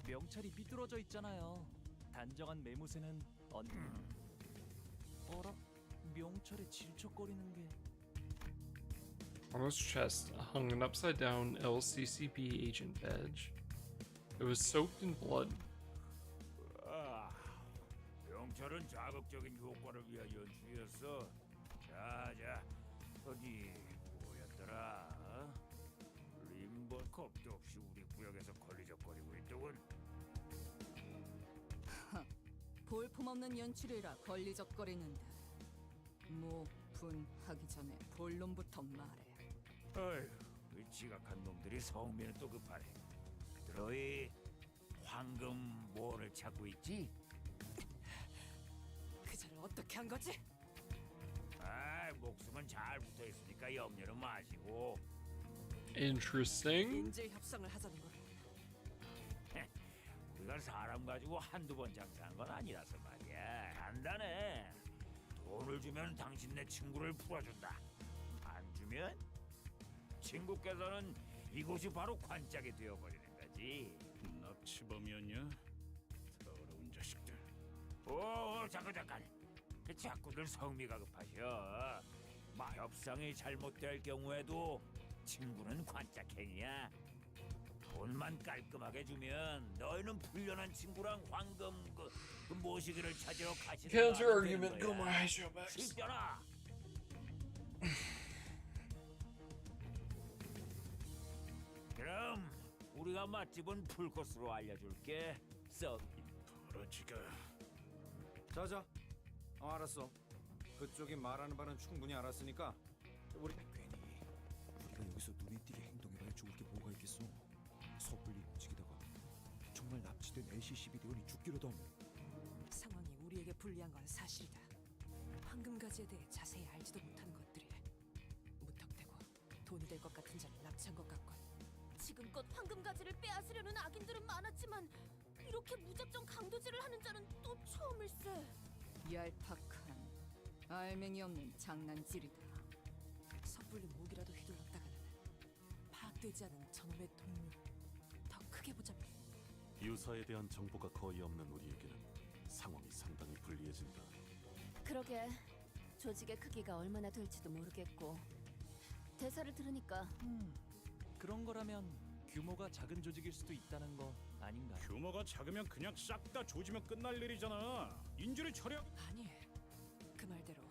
명찰이 삐뚤어져 있잖아요. 단정한 매무새는 어라? 명찰에 질척거리는 게. On his chest hung an upside-down LCCB agent badge. It was soaked in blood. 명찰은 자극적인 효과를 위한 연출이었어. 자, 어디 뭐였더라? 림버 겁도 없이 우리 구역에서 걸리적거리고 있더군. 볼품없는 연출이라 걸리적거리는데 분하기 전에 본론부터 말해. 어휴, 이 지각한 놈들이 성미는 또 급하네. 너희 황금 뭐를 찾고 있지? 그자를 어떻게 한 거지? 목숨은 잘 붙어 있으니까 염려는 마시고. Interesting. 인질 협상을 하자는 걸. 우리가 사람 가지고 한두 번 장사한 건 아니라서 말이야. 간단해. 돈을 주면 당신네 친구를 풀어준다. 안 주면 친구께서는 이곳이 바로 관짝이 되어버리는 거지. 납치범이었냐? 더러운 자식들. 잠깐. 자꾸들 성미가 급하셔. 협상이 잘못될 경우에도 친구는 관짝행이야. 돈만 깔끔하게 주면 너희는 불련한 친구랑 황금 그 모시기를 찾으러 가시는 Counter argument, go my high show backs. 쉽잖아. 그럼 우리가 맛집은 풀코스로 알려줄게. 버러지가. 자자. 알았어. 그쪽이 말하는 바는 충분히 알았으니까 우리 괜히 우리가 여기서 눈에 띄게 행동해봐야 좋을 게 뭐가 있겠어. 섣불리 움직이다가 정말 납치된 LCCB 대원이 죽기라도 하면. 상황이 우리에게 불리한 건 사실이다. 황금가지에 대해 자세히 알지도 못하는 것들이 무턱대고 돈이 될 것 같은 자를 납치한 것 같군. 지금껏 황금가지를 빼앗으려는 악인들은 많았지만 이렇게 무작정 강도질을 하는 자는 또 처음일세. 얄팍한 알맹이 없는 장난질이다. 섣불리 목이라도 휘둘렀다가는 파악되지 않은 저놈의 동료. 더 크게 보자면 유사에 대한 정보가 거의 없는 우리에게는 상황이 상당히 불리해진다. 그러게 조직의 크기가 얼마나 될지도 모르겠고 대사를 들으니까 그런 거라면 규모가 작은 조직일 수도 있다는 거 아닌가요? 규모가 작으면 그냥 싹 다 조지면 끝날 일이잖아. 인질을 처리하... 아니, 그 말대로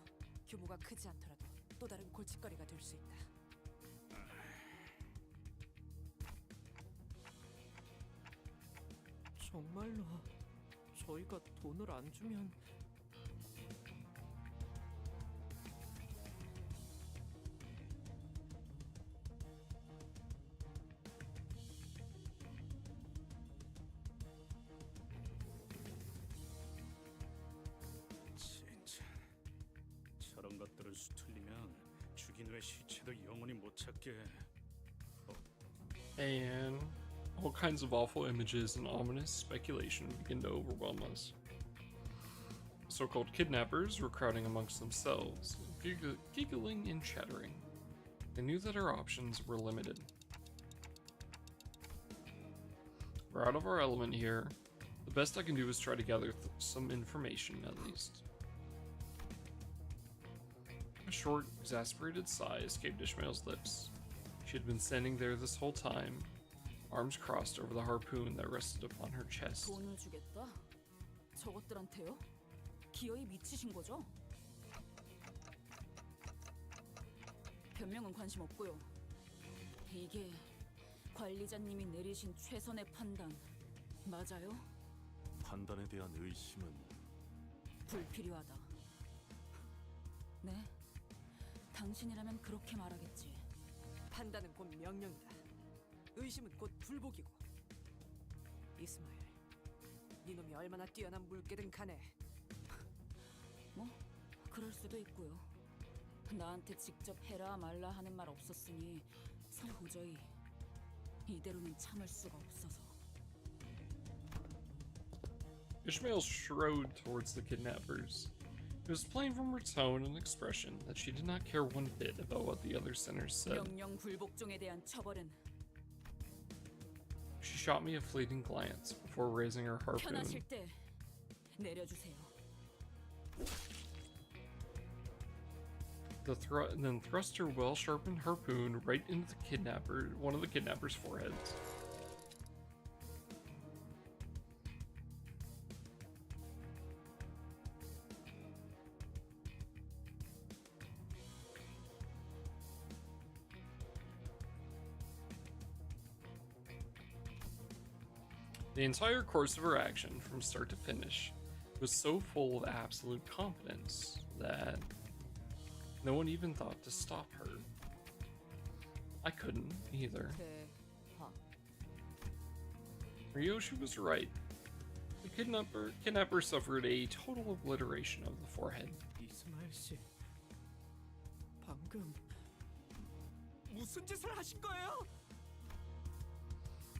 규모가 크지 않더라도 또 다른 골칫거리가 될 수 있다. 정말로 저희가 돈을 안 주면 진짜 저런 것들을 수틀리면 죽인 후의 시체도 영원히 못 찾게. And all kinds of awful images and ominous speculation begin to overwhelm us. So-called kidnappers were crowding amongst themselves, giggling and chattering. They knew that our options were limited. We're out of our element here. The best I can do is try to gather some information, at least. A short, exasperated sigh escaped Ishmael's lips. She had been standing there this whole time, arms crossed over the harpoon that rested upon her chest. 돈을 주겠다? 저것들한테요? 기어이 미치신 거죠? 변명은 관심 없고요. 이게 관리자님이 내리신 최선의 판단 맞아요? 판단에 대한 의심은 불필요하다. 네? 당신이라면 그렇게 말하겠지. 판단은 곧 명령이다. 의심은 곧 불복이고. 이스마엘, 이놈이 얼마나 뛰어난 물개든 간에 뭐 그럴 수도 있고요. 나한테 직접 해라 말라 하는 말 없었으니 도저히 이대로는 참을 수가 없어서. Ishmael strode towards the kidnappers. It was plain from her tone and expression that she did not care one bit about what the other sinners said. 명령 불복종에 대한 처벌은 She shot me a fleeting glance before raising her harpoon. 편하실 때 내려주세요. Then thrust her well-sharpened harpoon right into one of the kidnappers' foreheads. The entire course of her action, from start to finish, was so full of absolute confidence that no one even thought to stop her. I couldn't either. Ryoshi was right. The kidnapper suffered a total obliteration of the forehead. 이스마엘 씨, 방금 무슨 짓을 하신 거예요?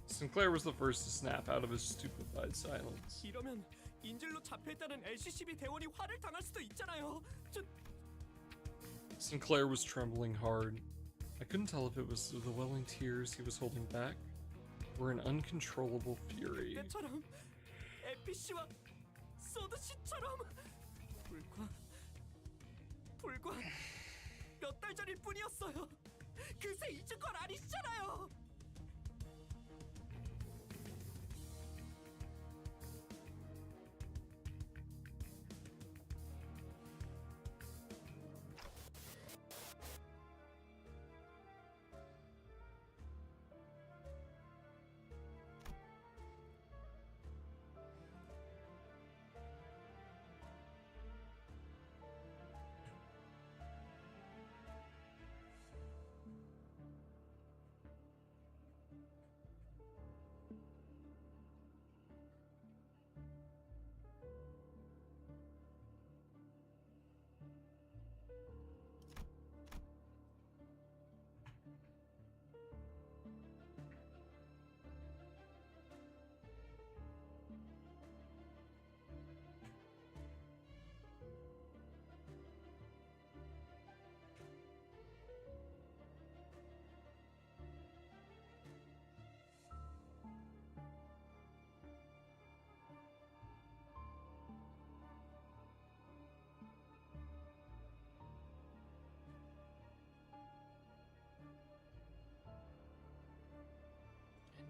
Sinclair was the first to snap out of his stupefied silence. 이러면 인질로 잡혀있다는 LCCB 대원이 화를 당할 수도 있잖아요. Sinclair was trembling hard. I couldn't tell if it was the welling tears he was holding back or an uncontrollable fury. 그때처럼 NPC와 소드 씨처럼 불과 몇 달 전일 뿐이었어요. 그새 잊은 건 아니시잖아요.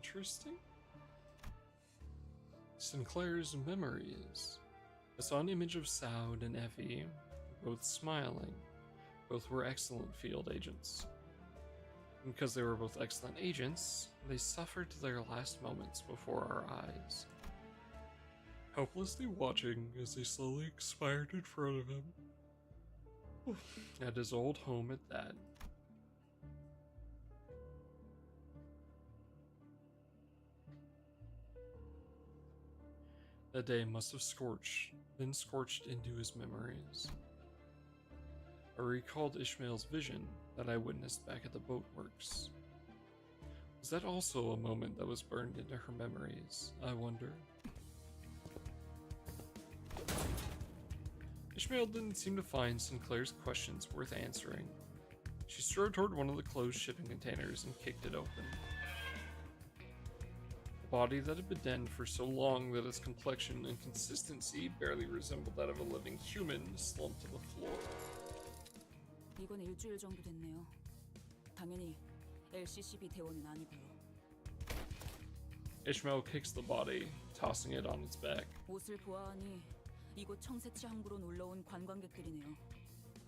Interesting. Sinclair's memories. I saw an image of Soud and Effie, both smiling. Both were excellent field agents. And because they were both excellent agents, they suffered to their last moments before our eyes. helplessly watching as they slowly expired in front of him. At his old home at that. That day must have been scorched into his memories. I recalled Ishmael's vision that I witnessed back at the boatworks. Was that also a moment that was burned into her memories, I wonder? Ishmael didn't seem to find Sinclair's questions worth answering. She strode toward one of the closed shipping containers and kicked it open. A body that had been dead for so long that its complexion and consistency barely resembled that of a living human slumped to the floor. 이건 일주일 정도 됐네요. 당연히 LCCB 대원은 아니고요. Ishmael kicks the body, tossing it on its back. 옷을 보아하니 이곳 청새치 항구로 놀러온 관광객들이네요.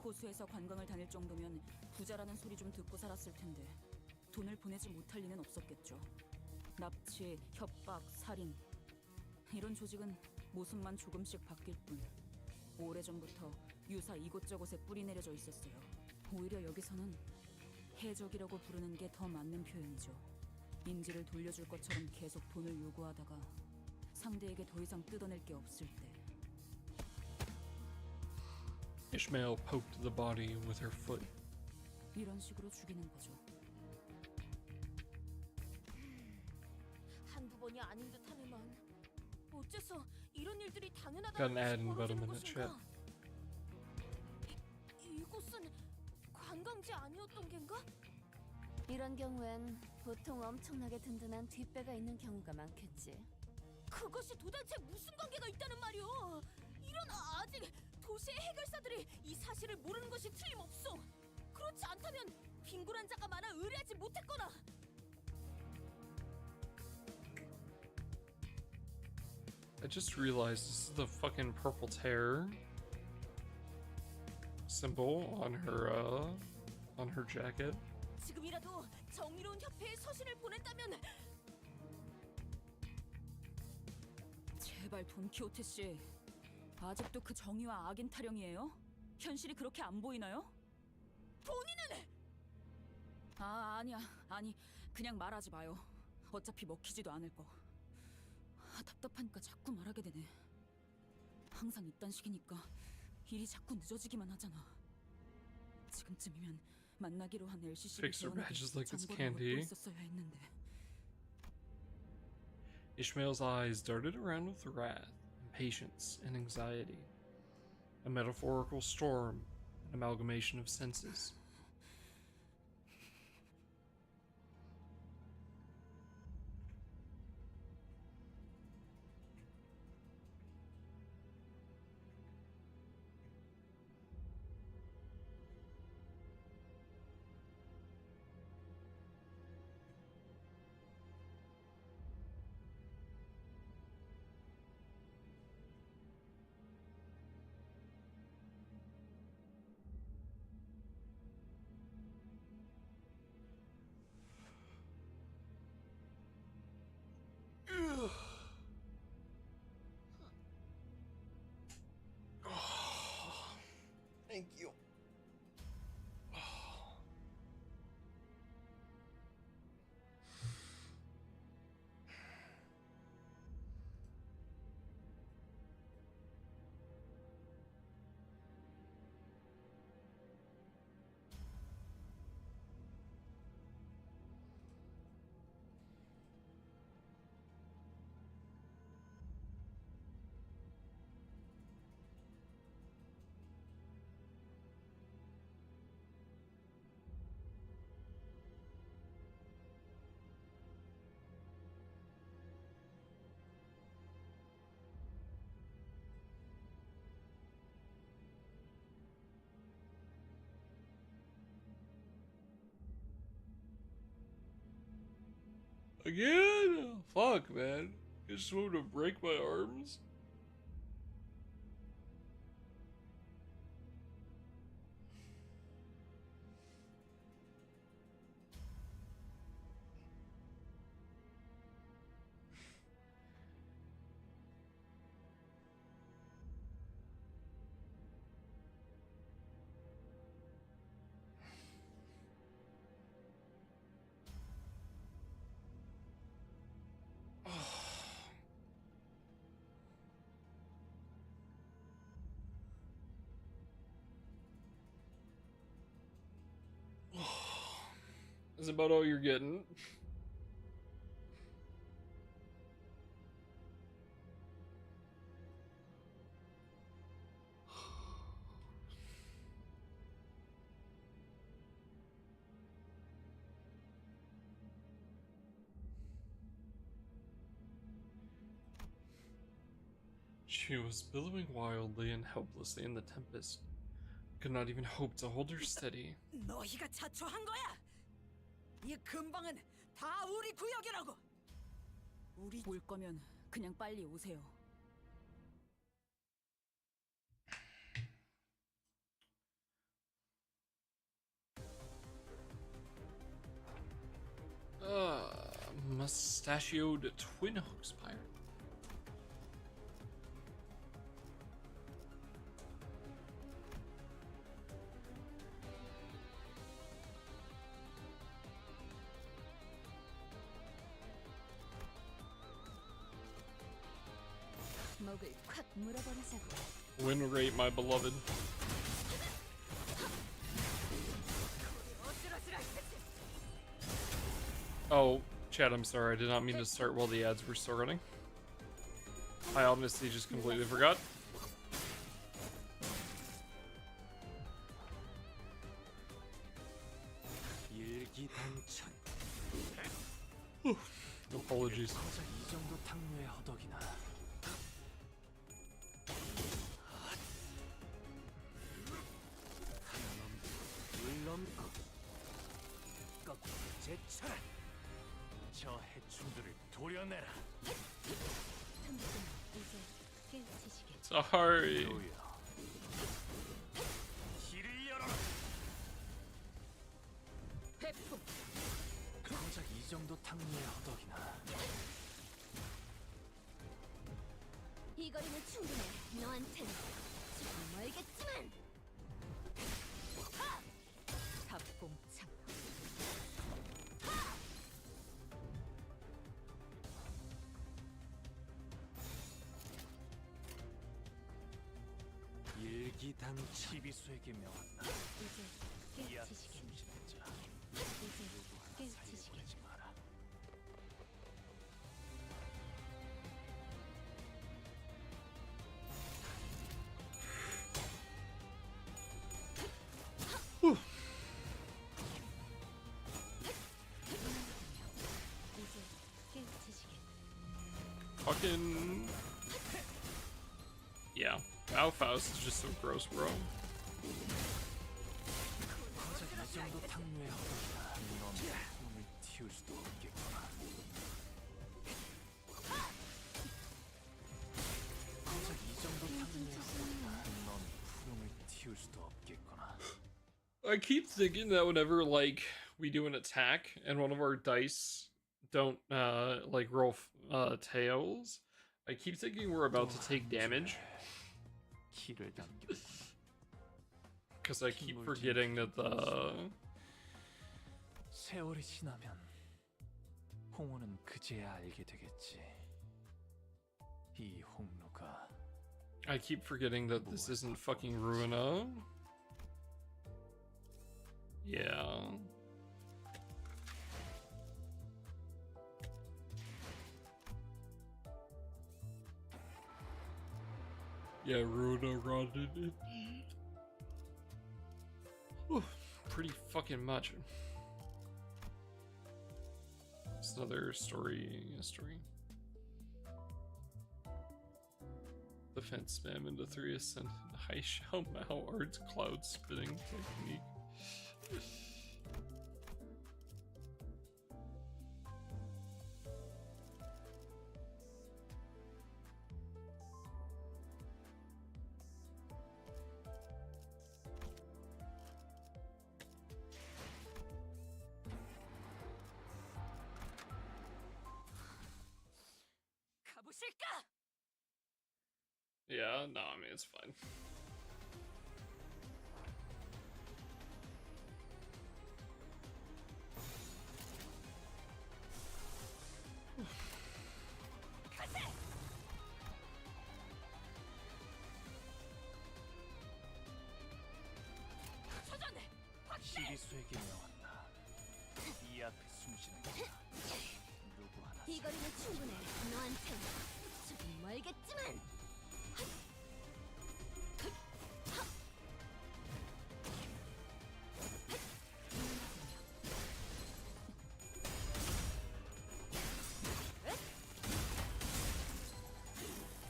호수에서 관광을 다닐 정도면 부자라는 소리 좀 듣고 살았을 텐데 돈을 보내지 못할 리는 없었겠죠. 납치, 협박, 살인 이런 조직은 모습만 조금씩 바뀔 뿐 오래전부터 유사 이곳저곳에 뿌리 내려져 있었어요. 오히려 여기서는 해적이라고 부르는 게 더 맞는 표현이죠. 인지를 돌려줄 것처럼 계속 돈을 요구하다가 상대에게 더 이상 뜯어낼 게 없을 때. Ishmael poked the body with her foot. 이런 식으로 죽이는 거죠. 한두 번이 아닌 듯하네만. 어째서 이런 일들이 Got 당연하다는 an ad 듯이 in about a 벌어지는 minute, chat. 것인가? 이곳은 관광지 아니었던 겐가? 이런 경우엔 보통 엄청나게 든든한 뒷배가 있는 경우가 많겠지. 그것이 도대체 무슨 관계가 있다는 말이오? 이런 아직 도시의 해결사들이 이 사실을 모르는 것이 틀림없어. 그렇지 않다면 빈곤한 자가 많아 의뢰하지 못했거나. I just realized this is the fucking purple tear symbol on her jacket. 지금이라도 정의로운 협회에 서신을 보낸다면. 제발 돈키호테 씨, 아직도 그 정의와 악인 타령이에요? 현실이 그렇게 안 보이나요? 본인은 아니 그냥 말하지 마요. 어차피 먹히지도 않을 거. 답답하니까 자꾸 말하게 되네. 항상 이딴 식이니까 일이 자꾸 늦어지기만 하잖아. 지금쯤이면 만나기로 한 LCC Fix their badges like it's 정보를 얻고 candy. 있었어야 했는데. Ishmael's eyes darted around with wrath, impatience, and anxiety. A metaphorical storm, an amalgamation of senses. Thank you. Again? Fuck, man. You just want to break my arms? Is about all you're getting. She was billowing wildly and helplessly in the tempest. Could not even hope to hold her steady. 너희가 자초한 거야. 이 근방은 다 우리 구역이라고. 우리 올 거면 그냥 빨리 오세요. Mustachioed twin hooks pirate. 목을 콱 물어버리자고. Win rate, my beloved. Oh, Chad, I'm sorry. I did not mean to start while the ads were still running. I obviously just completely forgot. Apologies. 이 정도 탕류의 허덕이나. 물론 거꾸로 제쳐라. 저 해충들을 도려내라. Sorry. 길을 열어라. 고작 이 정도 탕류의 허덕이나. 이 거리는 충분해. 너한텐 조금 멀겠지만. 답공창. 일기당 치비수에게 명한다. 이제 야, 깨우치시겠네. 숨쉬는 자. 이제 누구 하나 사이에 깨우치시겠네. 보내지 마라. 이제 깨우치시겠네. Fucking. Yeah. Malfaust is just so gross, bro. 고작 이 정도 탕류의 허덕이나. 넌 꿈을 틔울 수도 없겠구나. 고작 이 정도 탕류의 허덕이나. 넌 푸름을 틔울 수도 없겠구나. I keep thinking that whenever like we do an attack and one of our dice don't like roll tails, I keep thinking we're about to take damage. 키를 담겨. Because I keep forgetting that the 세월이 지나면 홍호는 그제야 알게 되겠지. 이 홍로가 I keep forgetting that this isn't fucking Ruina. Yeah. Yeah, Ruina rotted it. Whew, pretty fucking much. It's another story. The fence spam into 3 ascended high Xiao Mao arts cloud spinning technique. 가보실까? Yeah, no, I mean, it's fine. 초전해. 시리수에게 명한다. 이 앞에 숨쉬는 거야. 누구 하나 이 거리는 충분해. 너한텐 조금 멀겠지만.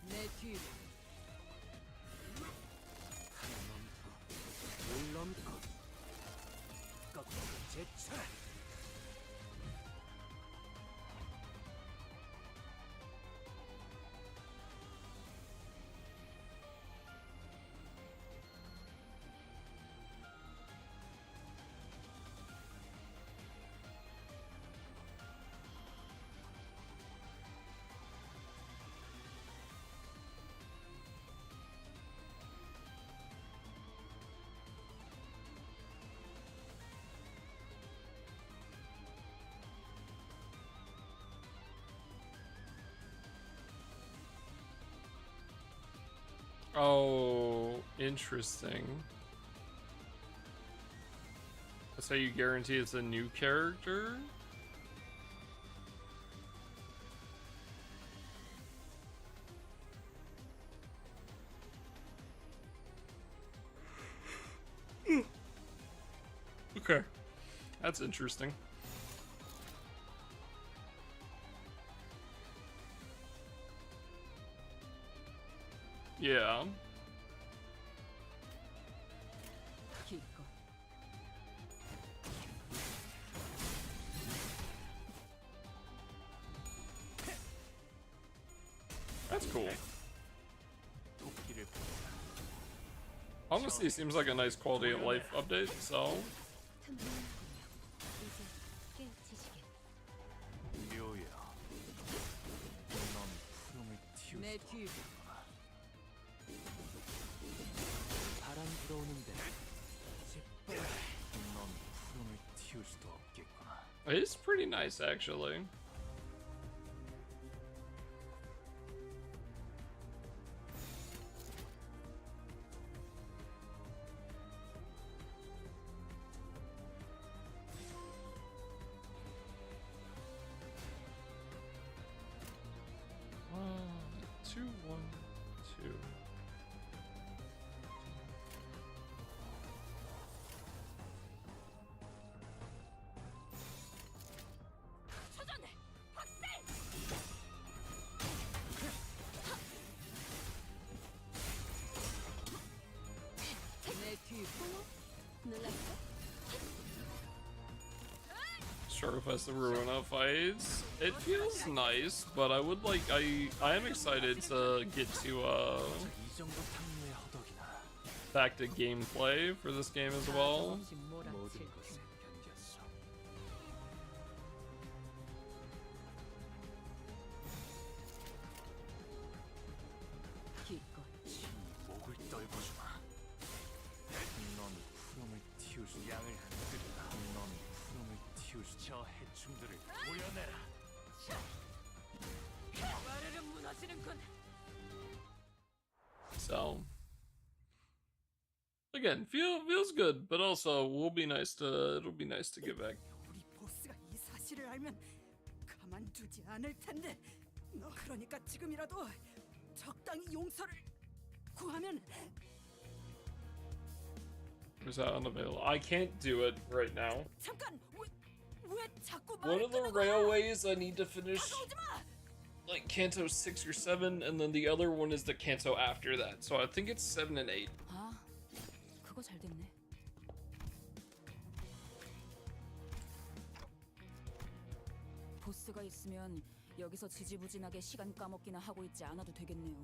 내 뒤로. 물넘고 거꾸로 제쳐라. Oh, interesting. So you guarantee it's a new character? Okay. That's interesting. Yeah. 기껏. That's cool. 도끼를 Honestly, seems like a nice quality of life update, so. 이제 깨우치시게. 묘야. 넌 푸름을 틔울 내 수 뒤로. 바람 불어오는데 넌 푸름을 틔울 수도 없겠구나. It's pretty nice, actually. Two, one, two. 초전해. 박살. 내 뒤로. 놀랐어? Starfest the Ruina fights. It feels nice, but I would like I am excited to get to 이 정도 탐내 허덕이나 back to gameplay for this game as well. 없이 몰아칠 모든 테니. 것을 견뎠어. 기껏. 목을 떨궈주마. 넌 푸름을 틔울 수 양을 흔들라. 넌 푸름을 틔울 수 해충들을 보여내라. 와르르 무너지는군. So again, feels good, but also will be nice to it'll be nice to get back. 우리 보스가 이 사실을 알면 가만두지 않을 텐데. 너 그러니까 지금이라도 적당히 용서를 구하면. Is that unavailable? I can't do it right now. 잠깐 왜 자꾸 One 말을 of the 끊는 거야? railways I need to finish 다가오지 마. like Canto 6 or 7, and then the other one is the Canto after that. So I think it's 7 and 8. 아, 그거 잘 됐네. 보스가 있으면 여기서 지지부진하게 시간 까먹기나 하고 있지 않아도 되겠네요.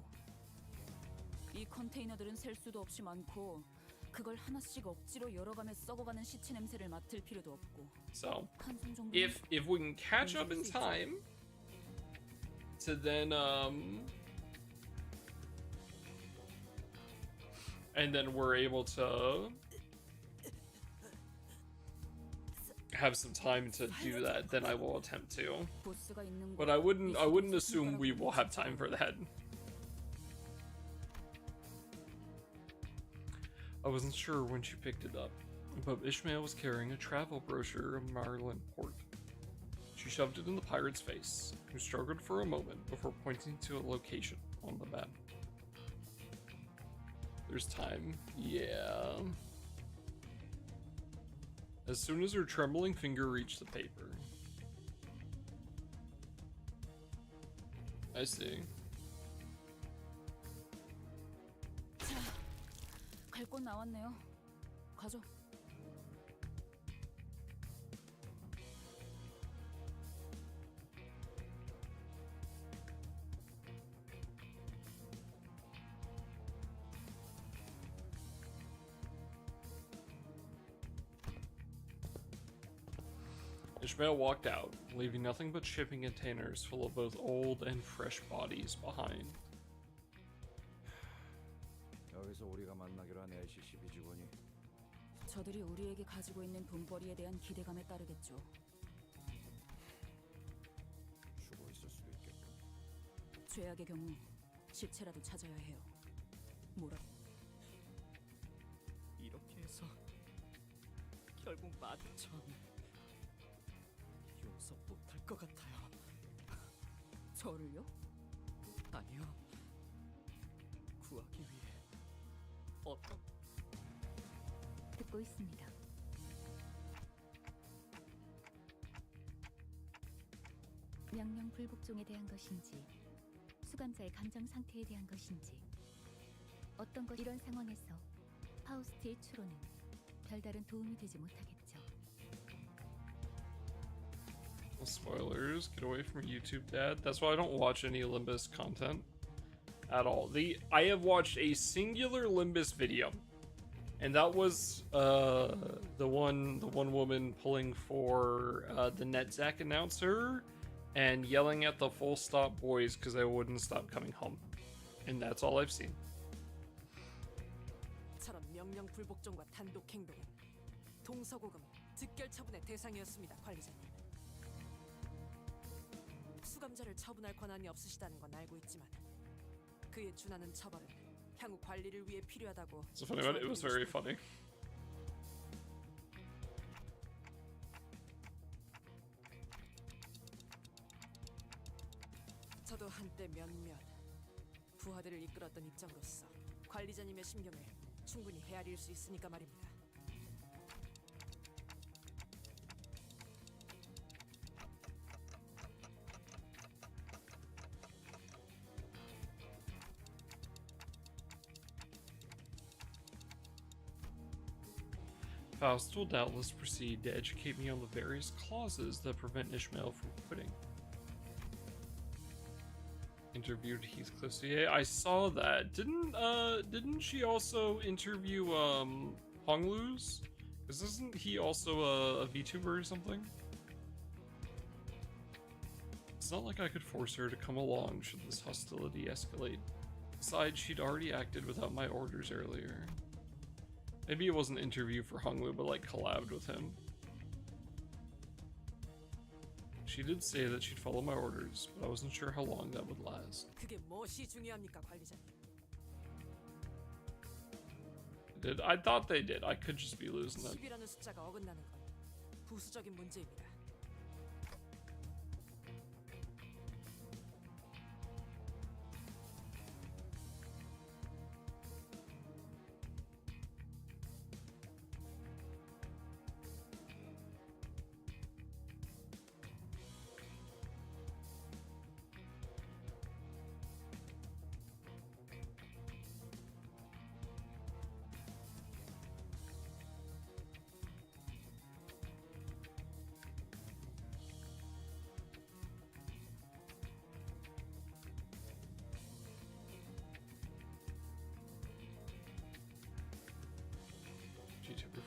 이 컨테이너들은 셀 수도 없이 많고 그걸 하나씩 억지로 열어가며 썩어가는 시체 냄새를 맡을 필요도 없고. So 한숨 정도. if we can catch up in time to then and then we're able to have some time to do that, then I will attempt to. 보스가 있는 But I wouldn't assume we will have time for that. I wasn't sure when she picked it up, but Ishmael was carrying a travel brochure of Maryland port. She shoved it in the pirate's face, who struggled for a moment before pointing to a location on the map. There's time. Yeah. As soon as her trembling finger reached the paper. I see. 자, 갈 곳 나왔네요. 가죠. Ishmael walked out, leaving nothing but shipping containers full of both old and fresh bodies behind. 여기서 우리가 만나기로 한 LCCB 직원이 저들이 우리에게 가지고 있는 돈벌이에 대한 기대감에 따르겠죠. 죽어 있을 수도 있겠고. 최악의 경우 시체라도 찾아야 해요. 뭐라고? 이렇게 해서 결국 마주쳐 용서 못할 것 같아요. 저를요? 아니요. 구하기 위해 어떤 듣고 있습니다. 명령 불복종에 대한 것인지, 수감자의 감정 상태에 대한 것인지, 어떤 것 이런 상황에서 파우스트의 추론은 별다른 도움이 되지 못하겠죠. Spoilers, get away from YouTube, Dad. That's why I don't watch any Limbus content at all. I have watched a singular Limbus video, and that was the one woman pulling for the NetZack announcer and yelling at the Full Stop boys because they wouldn't stop coming home, and that's all I've seen. 처럼 명령 불복종과 단독 행동은 동서고금 즉결 처분의 대상이었습니다, 관리자님. 수감자를 처분할 권한이 없으시다는 건 알고 있지만 그에 준하는 처벌은 향후 관리를 위해 필요하다고. So funny about it, it was very funny. 저도 한때 몇몇 부하들을 이끌었던 입장으로서 관리자님의 심경을 충분히 헤아릴 수 있으니까 말입니다. Faust will doubtless proceed to educate me on the various clauses that prevent Ishmael from quitting. Interviewed Heathcliff. Yeah, I saw that. Didn't she also interview Honglu's? Because isn't he also a VTuber or something? It's not like I could force her to come along should this hostility escalate. Besides, she'd already acted without my orders earlier. Maybe it wasn't an interview for Honglu, but like collabed with him. She did say that she'd follow my orders, but I wasn't sure how long that would last. 그게 무엇이 중요합니까, 관리자님? I thought they did. I could just be losing that. 10이라는 숫자가 어긋나는 건 부수적인 문제입니다.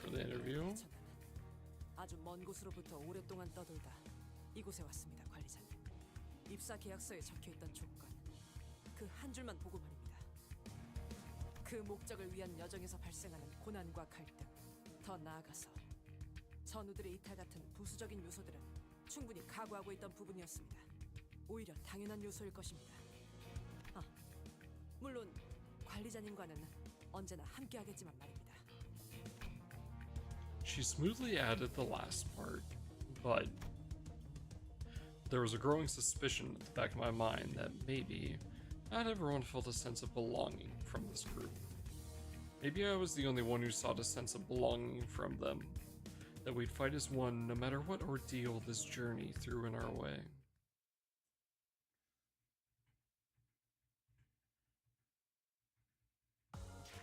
For the interview. 아주 먼 곳으로부터 오랫동안 떠돌다 이곳에 왔습니다, 관리자님. 입사 계약서에 적혀있던 조건, 그 한 줄만 보고 말입니다. 그 목적을 위한 여정에서 발생하는 고난과 갈등, 더 나아가서 전우들의 이탈 같은 부수적인 요소들은 충분히 각오하고 있던 부분이었습니다. 오히려 당연한 요소일 것입니다. 아, 물론 관리자님과는 언제나 함께하겠지만 말입니다. She smoothly added the last part, but there was a growing suspicion at the back of my mind that maybe not everyone felt a sense of belonging from this group. Maybe I was the only one who sought a sense of belonging from them, that we'd fight as one no matter what ordeal this journey threw in our way.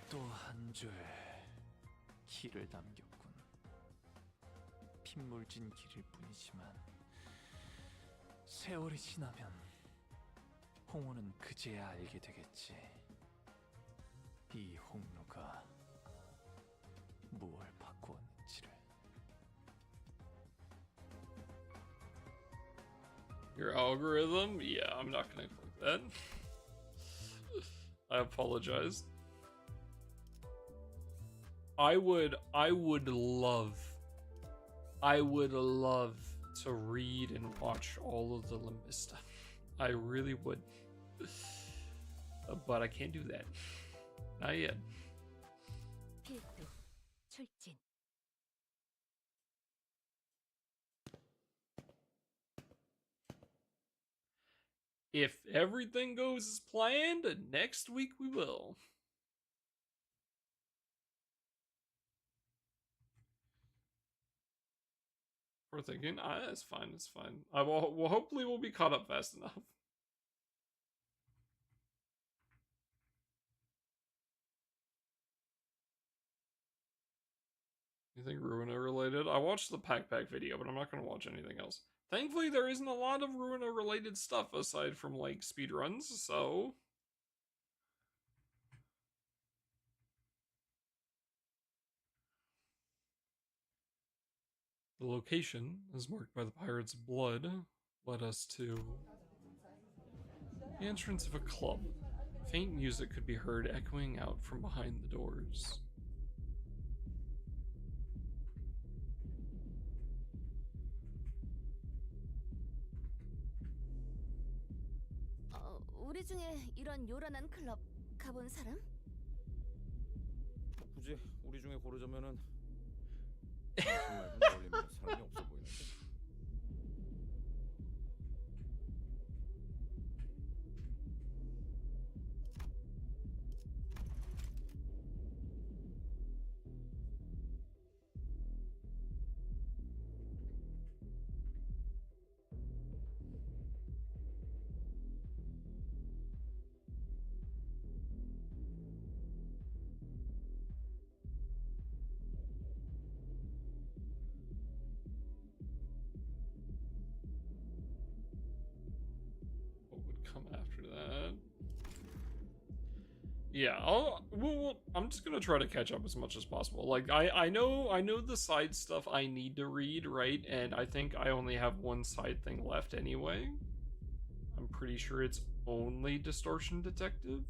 또 한 줄 길을 남겼군. 핏물진 길일 뿐이지만 세월이 지나면 홍우는 그제야 알게 되겠지. 이 홍로가 무얼 바꾸었는지를. Your algorithm? Yeah, I'm not gonna click that. I apologize. I would love to read and watch all of the Limbista. I really would. But I can't do that. Not yet. 필두, 출진. If everything goes as planned, next week we will. We're thinking, it's fine, it's fine. Well, hopefully we'll be caught up fast enough. Anything Ruina related? I watched the Pack video, but I'm not going to watch anything else. Thankfully, there isn't a lot of Ruina related stuff aside from, like, speedruns, so... The location, as marked by the pirate's blood, led us to the entrance of a club. Faint music could be heard echoing out from behind the doors. 우리 중에 이런 요란한 클럽 가본 사람? 굳이 우리 중에 고르자면은 정말 어울리는 사람이 없어 보이는데. Come after that. Yeah, I'm just gonna try to catch up as much as possible. Like I know the side stuff I need to read, right? And I think I only have one side thing left anyway. I'm pretty sure it's only Distortion Detective.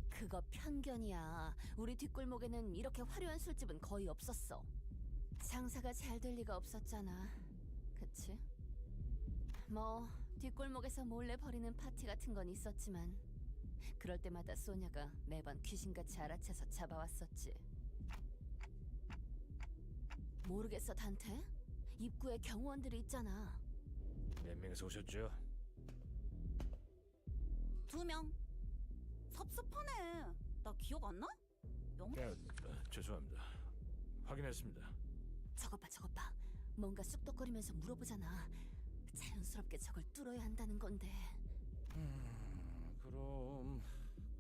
그거 편견이야. 우리 뒷골목에는 이렇게 화려한 술집은 거의 없었어. 장사가 잘 될 리가 없었잖아. 그치? 뭐 뒷골목에서 몰래 벌이는 파티 같은 건 있었지만 그럴 때마다 소냐가 매번 귀신같이 알아채서 잡아왔었지. 모르겠어, 단테? 입구에 경호원들이 있잖아. 몇 명이서 오셨죠? 2명. 섭섭하네. 나 기억 안 나? 죄송합니다. 확인했습니다. 저것 봐. 뭔가 쑥덕거리면서 물어보잖아. 자연스럽게 저걸 뚫어야 한다는 건데. 그럼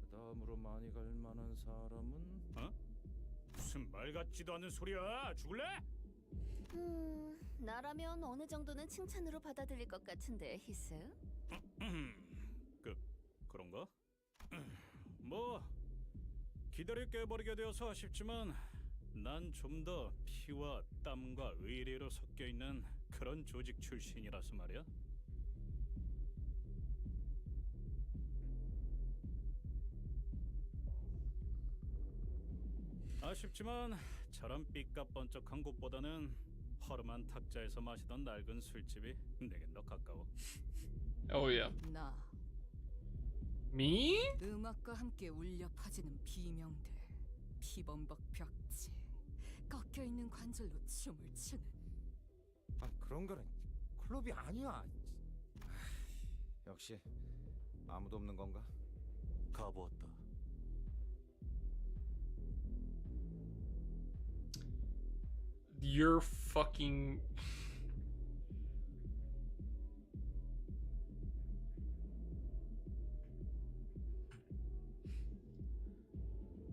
그 다음으로 많이 갈 만한 사람은? 무슨 말 같지도 않은 소리야. 죽을래? 나라면 어느 정도는 칭찬으로 받아들일 것 같은데, 히스? 그런가? 뭐 기다릴 깨버리게 되어서 아쉽지만 난 좀 더 피와 땀과 의리로 섞여 있는 그런 조직 출신이라서 말이야. 아쉽지만 저런 삐까번쩍한 곳보다는 허름한 탁자에서 마시던 낡은 술집이 내겐 더 가까워. Oh yeah. 나 Me? 음악과 함께 울려 퍼지는 비명들, 피범벅 벽지, 꺾여있는 관절로 춤을 추는 아, 그런 거는 클럽이 아니야. 역시 아무도 없는 건가? 가보았다. You're fucking.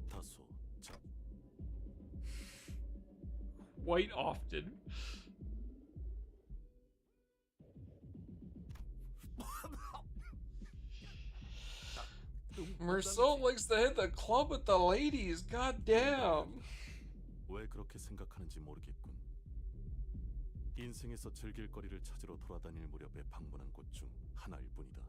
다소 자 Quite often. Marcel likes to hit the club with the ladies. God damn. 왜 그렇게 생각하는지 모르겠군. 인생에서 즐길 거리를 찾으러 돌아다닐 무렵에 방문한 곳 중 하나일 뿐이다.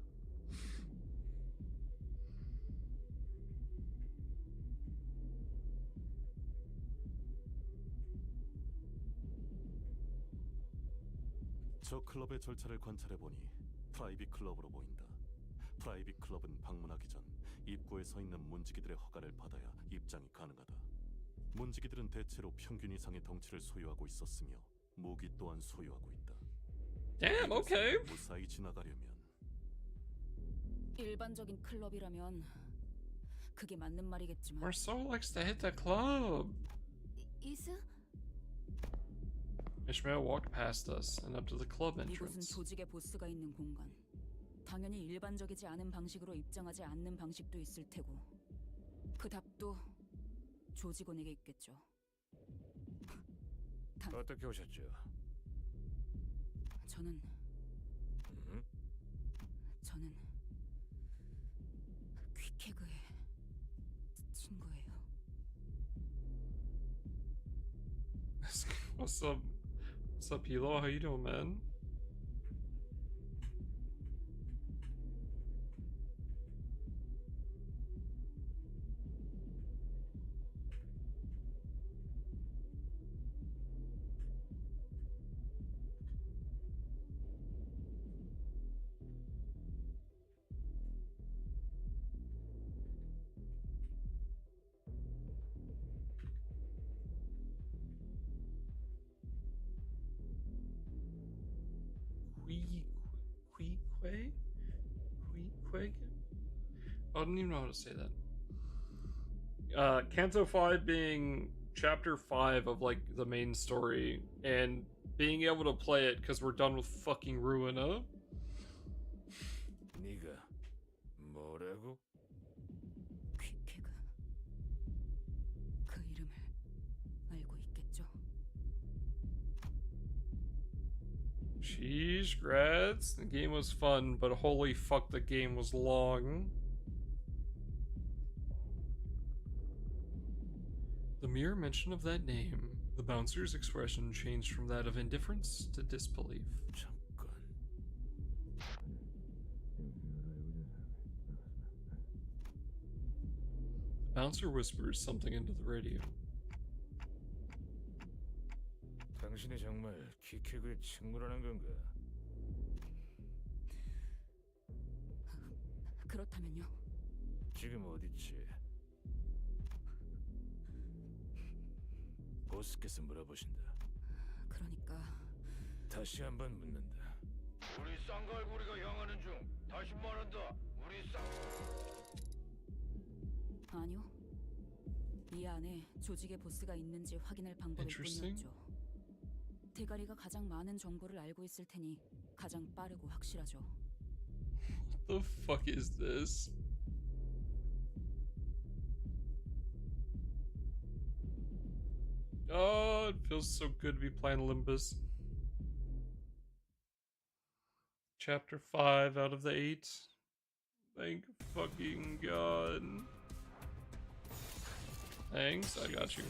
저 클럽의 절차를 관찰해보니 프라이빗 클럽으로 보인다. 프라이빗 클럽은 방문하기 전 입구에 서 있는 문지기들의 허가를 받아야 입장이 가능하다. 문지기들은 대체로 평균 이상의 덩치를 소유하고 있었으며 무기 또한 소유하고 있다. Damn, okay. 무사히 지나가려면 일반적인 클럽이라면 그게 맞는 말이겠지만. Marcel likes to hit the club. 이스? Ishmael walked past us and up to the club 이곳은 entrance. 조직의 보스가 있는 공간. 당연히 일반적이지 않은 방식으로 입장하지 않는 방식도 있을 테고 그 답도 조직원에게 있겠죠. 어떻게 오셨죠? 저는 퀵캐그의 친구예요. What's up? What's up, Hilo? How you doing, man? Quig? I don't even know how to say that. Canto 5 being chapter 5 of like the main story and being able to play it because we're done with fucking Ruina. 네가 뭐라고? 퀵캐그. 그 이름을 알고 있겠죠? Sheesh, grats. The game was fun, but holy fuck, the game was long. The mere mention of that name, the bouncer's expression changed from that of indifference to disbelief. 잠깐. The bouncer whispers something into the radio. 당신이 정말 퀵캐그의 친구라는 건가? 그렇다면요? 지금 어딨지? 보스께서 물어보신다. 그러니까 다시 한번 묻는다. 우리 쌍갈고리가 향하는 중. 다시 말한다. 우리 아니요. 이 안에 조직의 보스가 있는지 확인할 방법일 Interesting. 뿐이었죠. 대가리가 가장 많은 정보를 알고 있을 테니 가장 빠르고 확실하죠. What the fuck is this? Oh, it feels so good to be playing Olympus. Chapter 5 out of the 8. Thank fucking God. Thanks, I got you.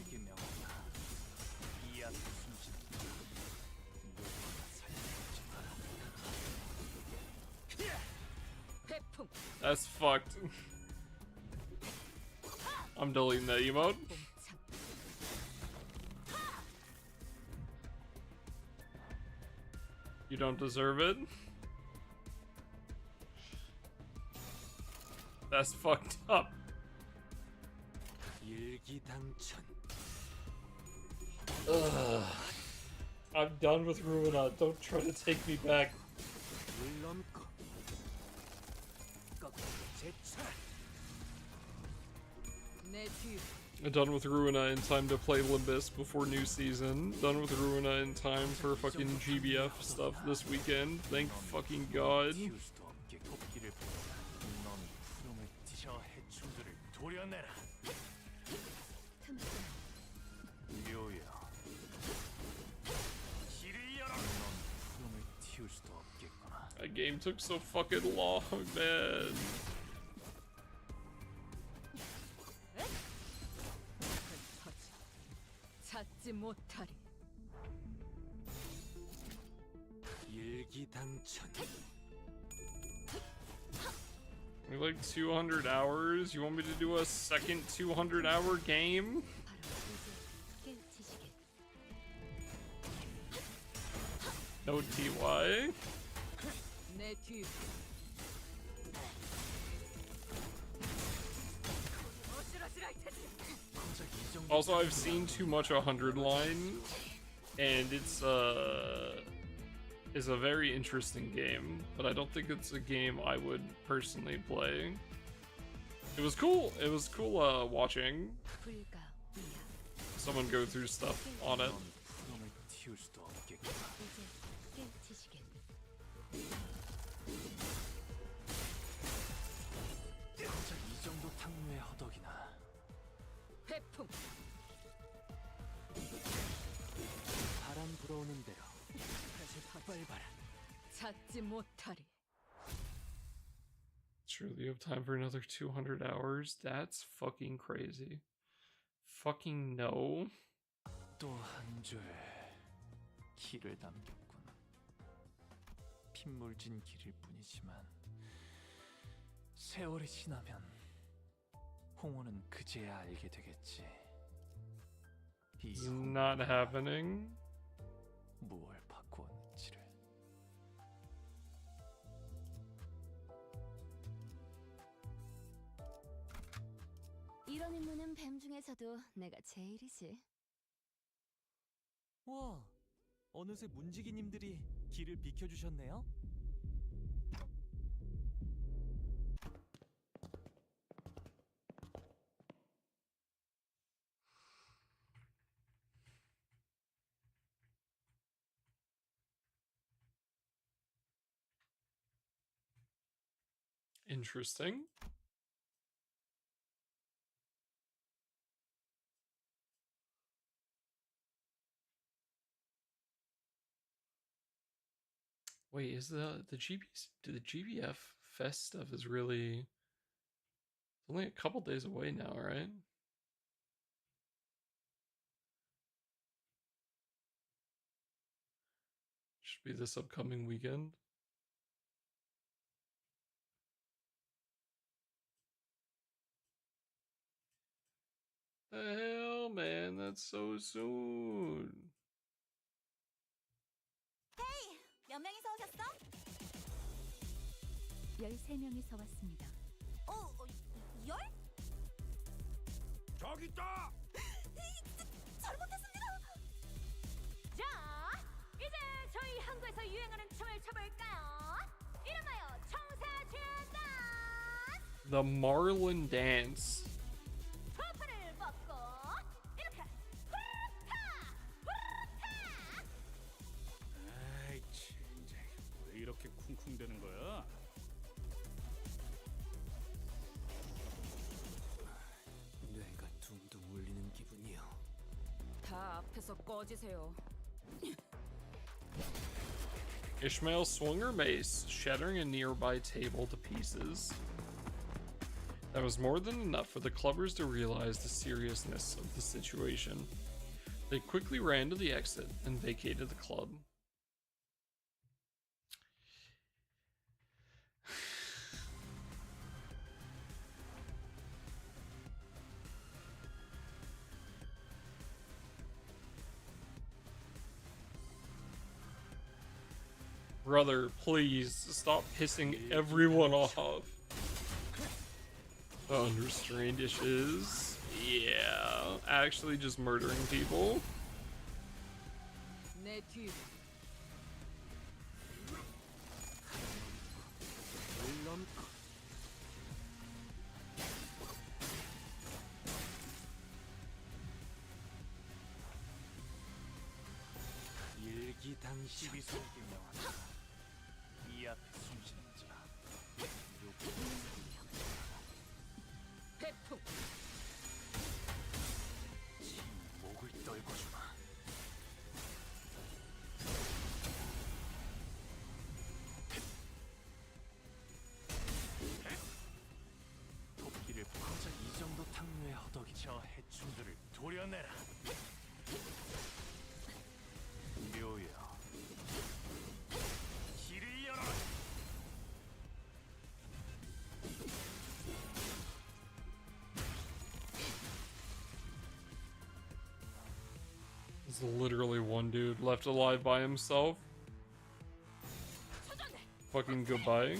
That's fucked. I'm deleting that emote. You don't deserve it. That's fucked up. 일기당천. Ugh. I'm done with Ruina. Don't try to take me back. Done with Ruina in time to play Limbus before new season. Done with Ruina in time for fucking GBF stuff this weekend. Thank fucking God. That game took so fucking long, man. 찾지 못하리. We're like 200 hours. You want me to do a second 200-hour game? No TY. Also, I've seen too much 100 line, and it's a very interesting game, but I don't think it's a game I would personally play. It was cool. It was cool watching someone go through stuff on it. 회풍. 바람 불어오는 대로 빨리 봐라. 찾지 못하리. Surely you have time for another 200 hours? That's fucking crazy. Fucking no. 또 한 줄 길을 남겼군. 핏물진 길일 뿐이지만 세월이 지나면 홍호는 그제야 알게 되겠지. Not happening. 무얼 바꾸었는지를. 이런 임무는 뱀 중에서도 내가 제일이지. 와, 어느새 문지기님들이 길을 비켜주셨네요. Interesting. Wait, is the GBF Fest stuff is really, it's only a couple days away now, right? Should be this upcoming weekend. The hell, man, that's so soon. 헤이! 몇 명이서 오셨어? 13명이서 왔습니다. 열? 저기 있다! 잘못했습니다! 자, 이제 저희 한국에서 유행하는 춤을 춰볼까요? 이름하여 청사춘 댄스! The Marlin Dance. 투프를 벗고 이렇게 후루타! 후루타! 에이, 진짜 왜 이렇게 쿵쿵대는 거야? 뇌가 둥둥 울리는 기분이요. 다 앞에서 꺼지세요. Ishmael swung her mace, shattering a nearby table to pieces. That was more than enough for the clubbers to realize the seriousness of the situation. They quickly ran to the exit and vacated the club. Brother, please stop pissing everyone off. The unrestrained dishes. Yeah, actually just murdering people. 내 뒤로. 물론고 일기당시 비설기 명한다. 이 앞에 숨쉬는 자. 태풍. 목을 떨궈주마. 토끼를 고작 이 정도 탕류에 허덕이 저 해충들을 도려내라. 묘여 길을 열어라. There's literally one dude left alive by himself. Fucking goodbye.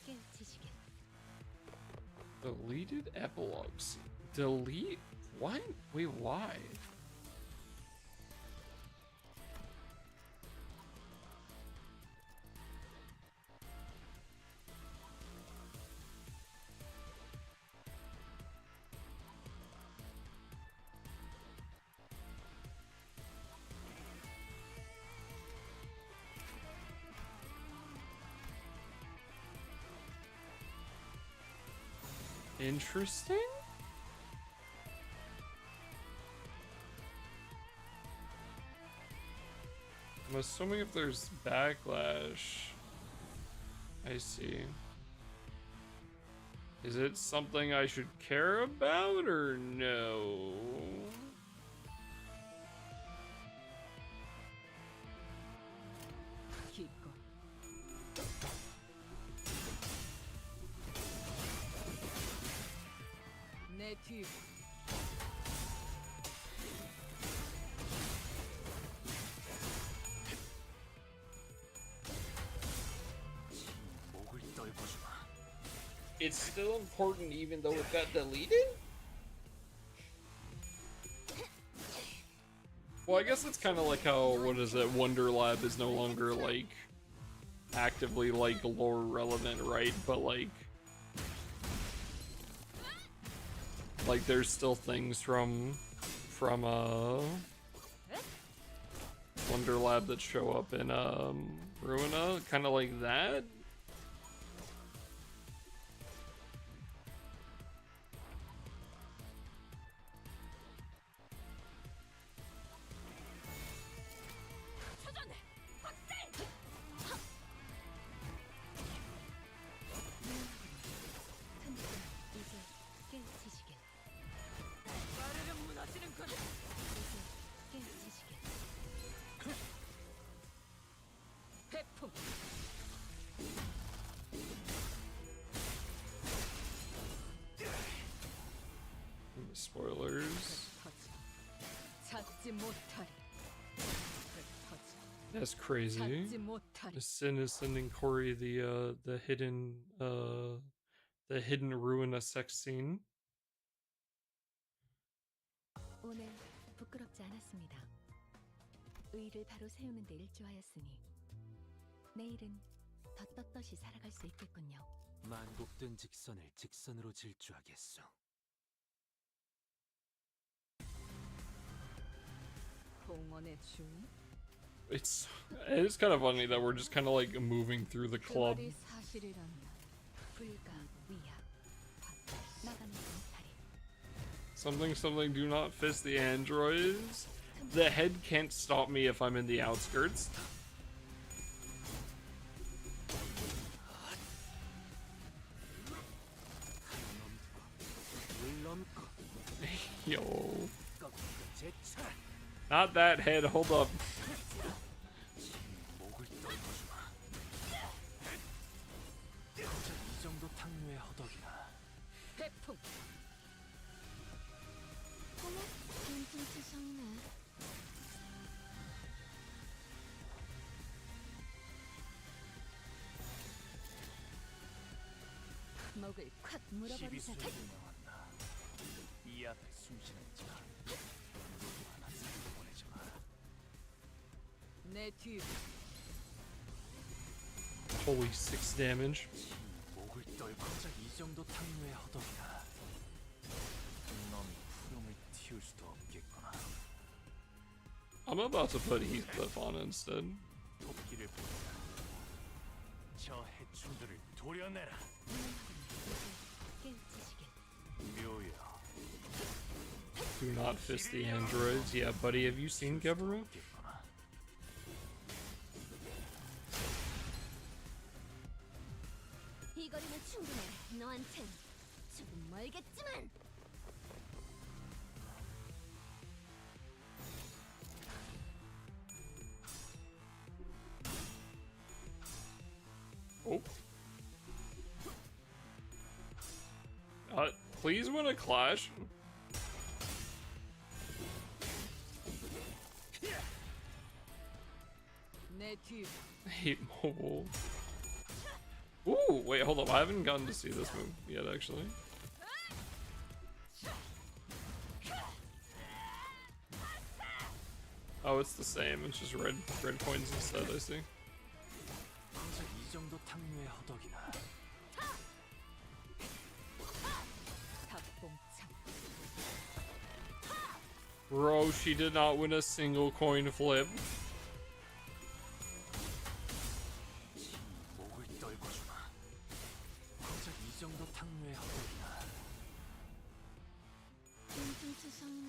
깨우치시길. Deleted epilogue scene. Delete? What? Wait, why? Interesting? I'm assuming if there's backlash. I see. Is it something I should care about or no? 기꺼. 내 뒤로. 목을 떨궈주마. It's still important even though it got deleted? Well, I guess it's kind of like how, what is it, Wonder Lab is no longer, like, actively, like, lore relevant, right? But, like, there's still things from Wonder Lab that show up in, Ruina, kind of like that? 이제 깨우치시길. 빠르면 무너지는 거다. 이제 깨우치시길. 태풍. Spoilers. 찾지 못하리. That's crazy. 찾지 못하리. Sin is sending Corey the hidden Ruina sex scene. 오늘 부끄럽지 않았습니다. 의를 바로 세우는 데 일조하였으니 내일은 더 떳떳이 살아갈 수 있겠군요. 만곡된 직선을 직선으로 질주하겠소. 공원의 주인. It's kind of funny that we're just kind of like moving through the club. 그 말이 사실이라면 불가 위압 나가는 경찰이 Something, do not fist the androids. The head can't stop me if I'm in the outskirts. Yo. Not that head, hold up. 목을 떨궈주마. 고작 이 정도 탕류에 허덕이나. 태풍. 어머, 눈좀 치셨네. 목을 콱 물어버리자. 유명한다. 이 앞에 숨쉬는 자. 누구 하나 살려보내지 마라. Holy 6 damage. 목을 떨고 고작 이 정도 탕류의 허덕이나 넌 푸름을 틔울 수도 없겠구나. I'm about to put Heathcliff on instead. 토끼를 보내라. 저 해충들을 도려내라. 묘여. Do not fist the androids. Yeah, buddy, have you seen Geberu? 이 거리는 충분해. 너한텐 조금 멀겠지만. Oh. Please win a clash. I hate mobile. Ooh, wait, hold up. I haven't gotten to see this move yet, actually. Oh, it's the same. It's just red coins instead, I see. 고작 이 정도 탕류의 허덕이나 Bro, she did not win a single coin flip. 목을 떨고 주마. 고작 이 정도 탕류의 허덕이나 좀 수상네.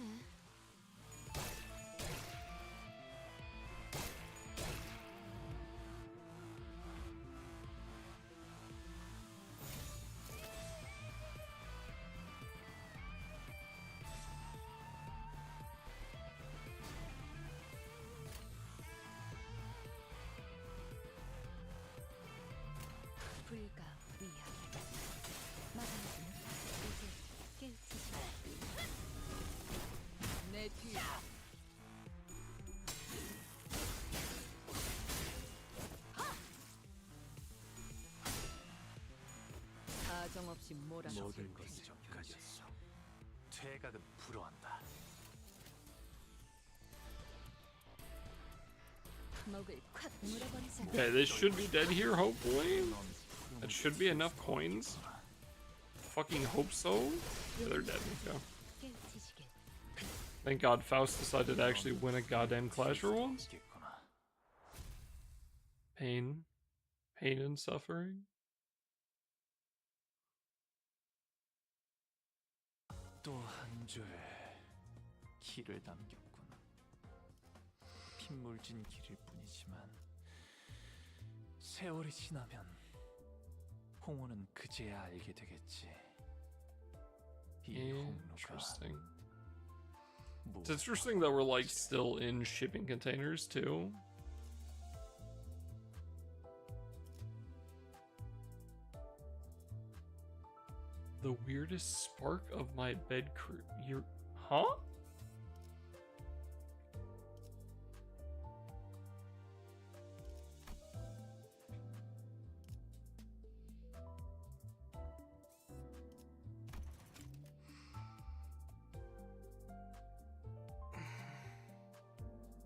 불가 위협. 막아내지 못하고 이제 깨우치지. 내 뒤에 가정없이 몰아넣기. 모든 것이 전까지였어. 퇴각은 불허한다. 목을 콱 물어버리자. Okay, this should be dead here, hopefully. That should be enough coins. Fucking hope so. Yeah, they're dead. Okay. 깨우치시길. Thank God Faust decided to actually win a goddamn clash for once. Pain. Pain and suffering. 또 한 줄 길을 남겼군. 핏물진 길일 뿐이지만 세월이 지나면 홍우는 그제야 알게 되겠지. 이 홍루가 Interesting. It's interesting that we're like still in shipping containers too. The weirdest spark of my bed crew. You're, huh?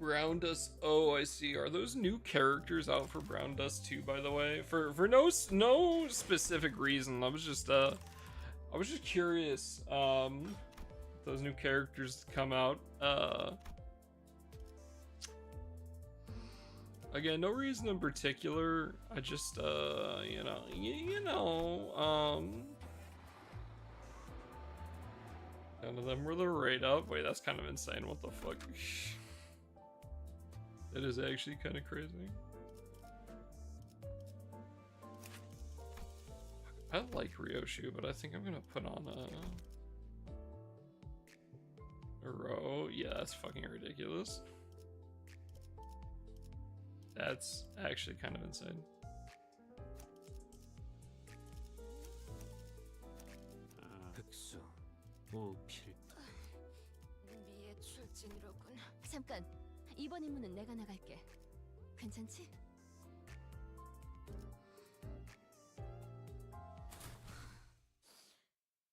Brown Dust. Oh, I see. Are those new characters out for Brown Dust 2, by the way? For no specific reason. I was just curious. Those new characters come out. Again, no reason in particular. I just none of them were the rate up. Wait, that's kind of insane. What the fuck? That is actually kind of crazy. I like Ryoshu, but I think I'm gonna put on a row. Yeah, that's fucking ridiculous. That's actually kind of insane. 흑수, 오필. 미의 출진이로군. 잠깐. 이번 임무는 내가 나갈게. 괜찮지?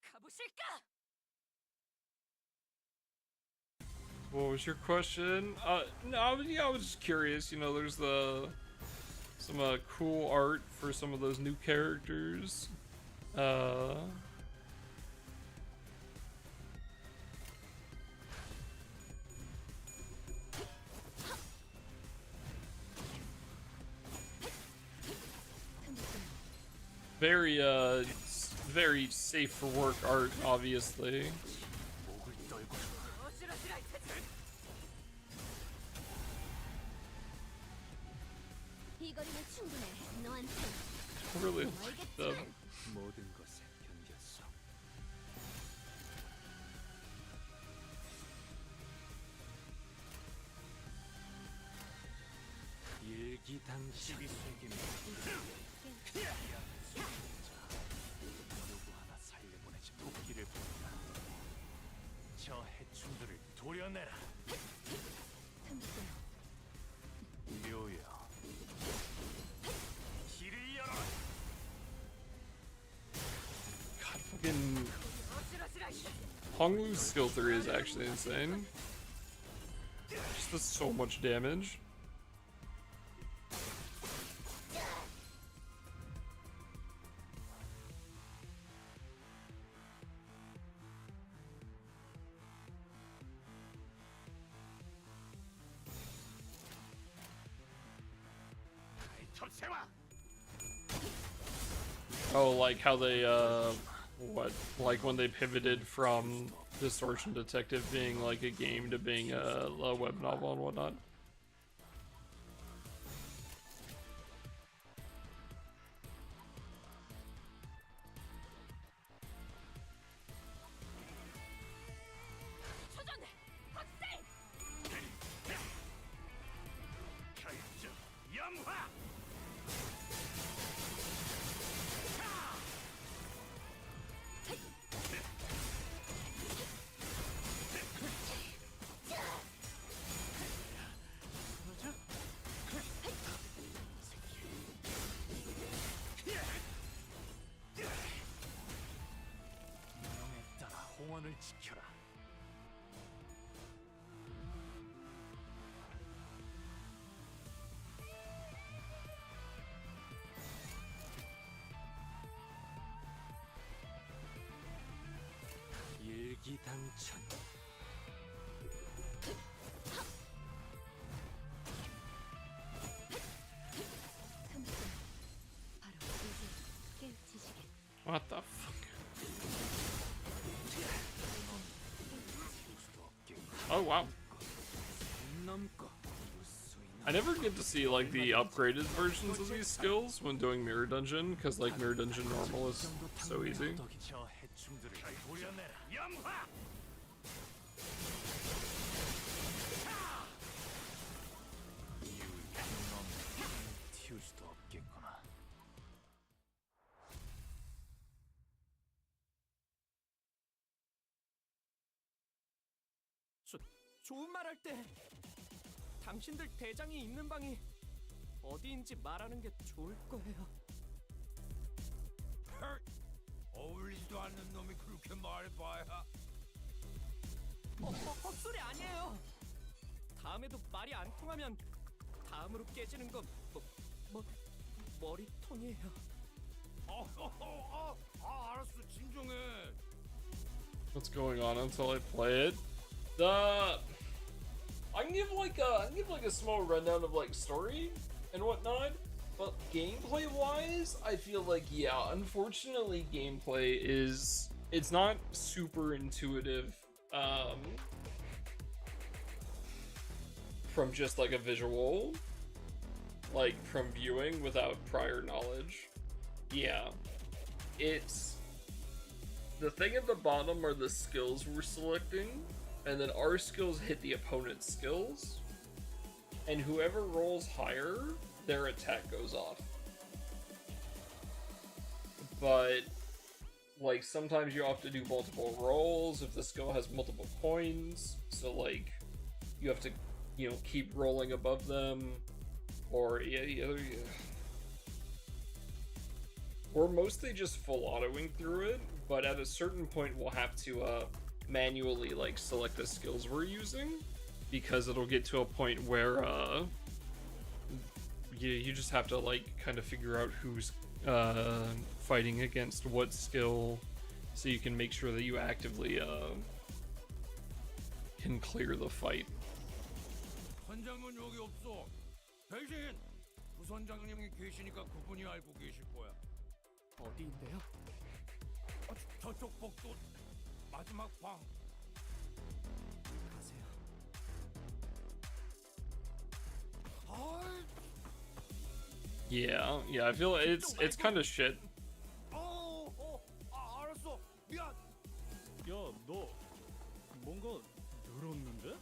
가보실까? What was your question? No, I was just curious. You know, there's some cool art for some of those new characters. Very very safe for work art, obviously. 이 거리는 충분해. 너한테. Really like them. 모든 것에 견뎠어. 일기당시 12세기는 누구 하나 살려보내지 도끼를 본다. 저 해충들을 도려내라. 묘여. 길을 열어. God, fucking Honglu's skill 3 is actually insane. Just does so much damage. Oh, like how they, what? Like when they pivoted from Distortion Detective being like a game to being a web novel and whatnot. 공원을 지켜라. 일기당천. What the fuck? Oh wow. I never get to see like the upgraded versions of these skills when doing Mirror Dungeon, because like Mirror Dungeon normal is so easy. 저 해충들을 도려내라. 염화. 튀울 수도 없겠구나. 좋은 말 할 때 당신들 대장이 있는 방이 어디인지 말하는 게 좋을 거예요. 어울리지도 않는 놈이 그렇게 말해봐야. 헛소리 아니에요. 다음에도 말이 안 통하면 다음으로 깨지는 건 머리통이에요. 알았어, 진정해. What's going on until I play it? I can give like a small rundown of like story and whatnot, but gameplay wise, I feel like yeah, unfortunately gameplay it's not super intuitive from just like a visual, like from viewing without prior knowledge. Yeah, it's the thing at the bottom are the skills we're selecting, and then our skills hit the opponent's skills, and whoever rolls higher, their attack goes off. But like sometimes you have to do multiple rolls if the skill has multiple coins, so like you have to, you know, keep rolling above them, or yeah. We're mostly just full autoing through it, but at a certain point we'll have to manually like select the skills we're using, because it'll get to a point where you just have to like kind of figure out who's fighting against what skill, so you can make sure that you actively can clear the fight. 선장은 여기 없어. 대신 부선장님이 계시니까 그분이 알고 계실 거야. 어디인데요? 저쪽 복도 마지막 방. 가세요. Yeah, I feel it's kind of shit. 알았어. 미안. 야, 너 뭔가 늘었는데?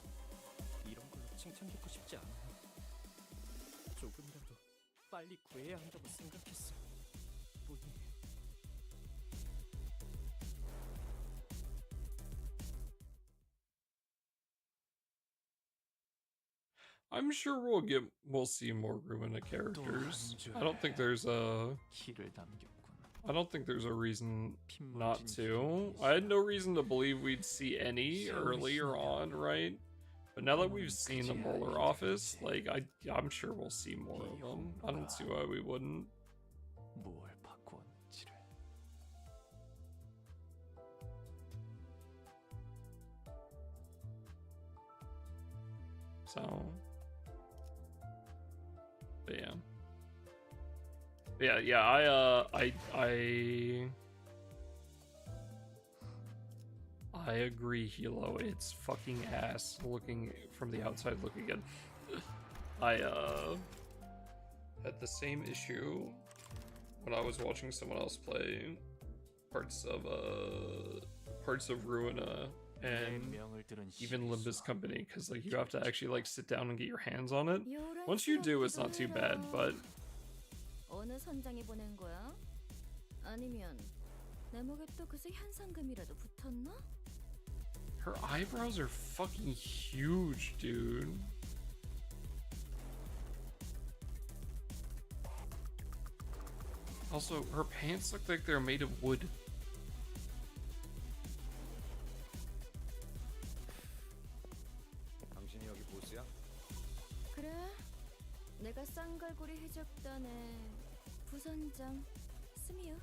이런 걸로 칭찬 듣고 싶지 않아요. 조금이라도 빨리 구해야 한다고 생각했어. 뿐이에요. I'm sure we'll see more Ruina characters. I don't think there's a reason not to. I had no reason to believe we'd see any earlier on, right? But now that we've seen the Molar office, like I'm sure we'll see more of them. I don't see why we wouldn't. So, but yeah. I agree, Hilo. It's fucking ass looking from the outside looking in. I had the same issue when I was watching someone else play parts of Ruina and even Limbus Company, because like you have to actually like sit down and get your hands on it. Once you do, it's not too bad, but 어느 선장이 보낸 거야? 아니면 내 목에 또 그새 현상금이라도 붙었나? her eyebrows are fucking huge, dude. Also, her pants look like they're made of wood. 당신이 여기 보스야? 그래? 내가 쌍갈고리 해적단의 부선장 스미야.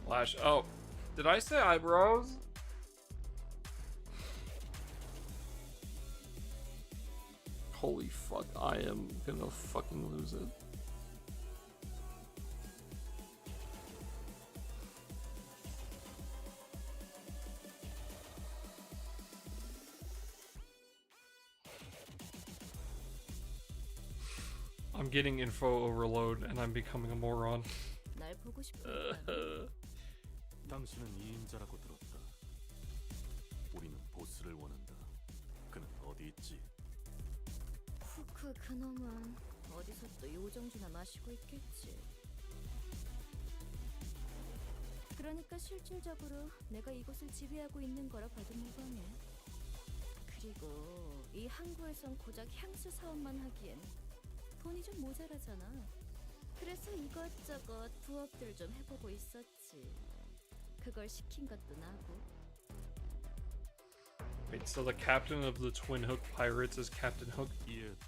Flash. Oh, did I say eyebrows? Holy fuck, I am gonna fucking lose it. I'm getting info overload and I'm becoming a moron. 날 보고 싶어. 당신은 이인자라고 들었다. 우리는 보스를 원한다. 그는 어디 있지? 후크 그놈은 어디서 또 요정주나 마시고 있겠지. 그러니까 실질적으로 내가 이곳을 지배하고 있는 거라 봐도 무방해. 그리고 이 항구에선 고작 향수 사업만 하기엔 돈이 좀 모자라잖아. 그래서 이것저것 부업들 좀 해보고 있었지. 그걸 시킨 것도 나고. Wait, so the captain of the Twin Hook Pirates is Captain Hook? 이해했다.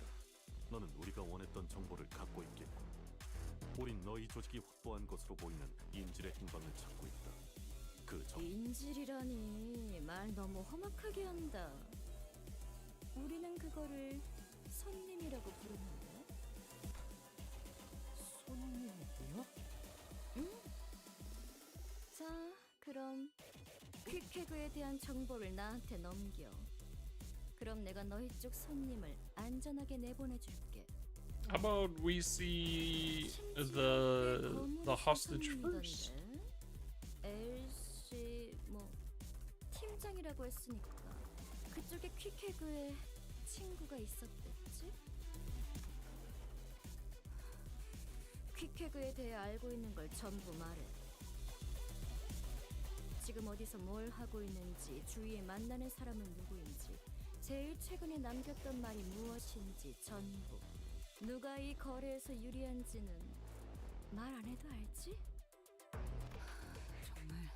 너는 우리가 원했던 정보를 갖고 있겠군. 우린 너희 조직이 확보한 것으로 보이는 인질의 행방을 찾고 있다. 그 정... 인질이라니 말 너무 험악하게 한다. 우리는 그거를 손님이라고 부르는데. 손님이요? 응? 자, 그럼 퀵해그에 대한 정보를 나한테 넘겨. 그럼 내가 너희 쪽 손님을 안전하게 내보내줄게. How about we see the hostage first? LC 뭐 팀장이라고 했으니까 그쪽에 퀵해그에 친구가 있었댔지? 퀵해그에 대해 알고 있는 걸 전부 말해. 지금 어디서 뭘 하고 있는지, 주위에 만나는 사람은 누구인지, 제일 최근에 남겼던 말이 무엇인지 전부. 누가 이 거래에서 유리한지는 말 안 해도 알지? 정말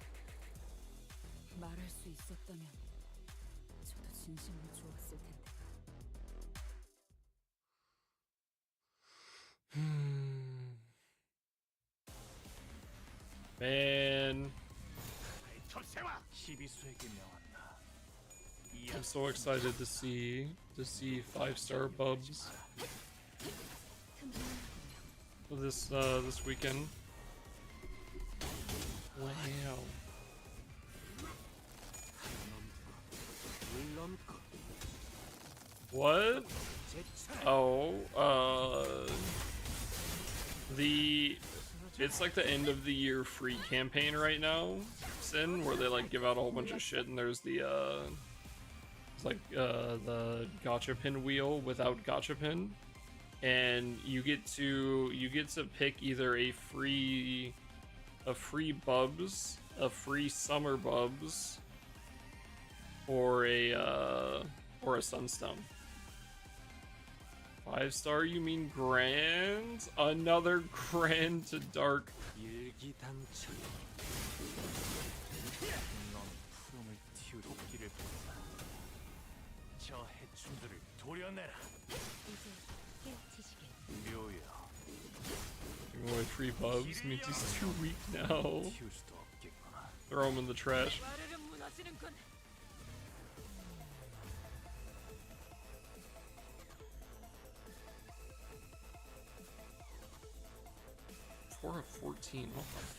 말할 수 있었다면 저도 진심으로 좋았을 텐데. Man, I'm so excited to see 5-star bubs this weekend. Wow. What? Oh, it's like the end of the year free campaign right now, Sin, where they like give out a whole bunch of shit, and there's the the gacha pin wheel without gacha pin, and you get to pick either a free bubs, a free summer bubs, or a sunstone. 5-star, you mean grand? Another grand to dark. Giving away free bubs means he's too weak now. Throw him in the trash. Of 14.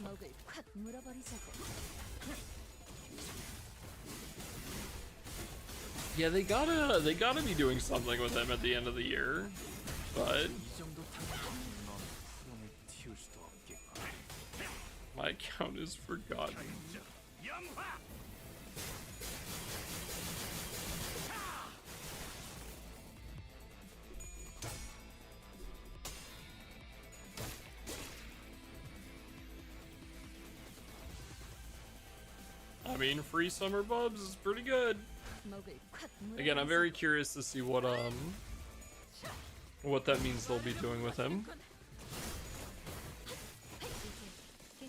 먹을 콱 물어버리자고. Yeah, they gotta be doing something with him at the end of the year, but my account is forgotten. I mean, free summer bubs is pretty good. Again, I'm very curious to see what that means they'll be doing with him.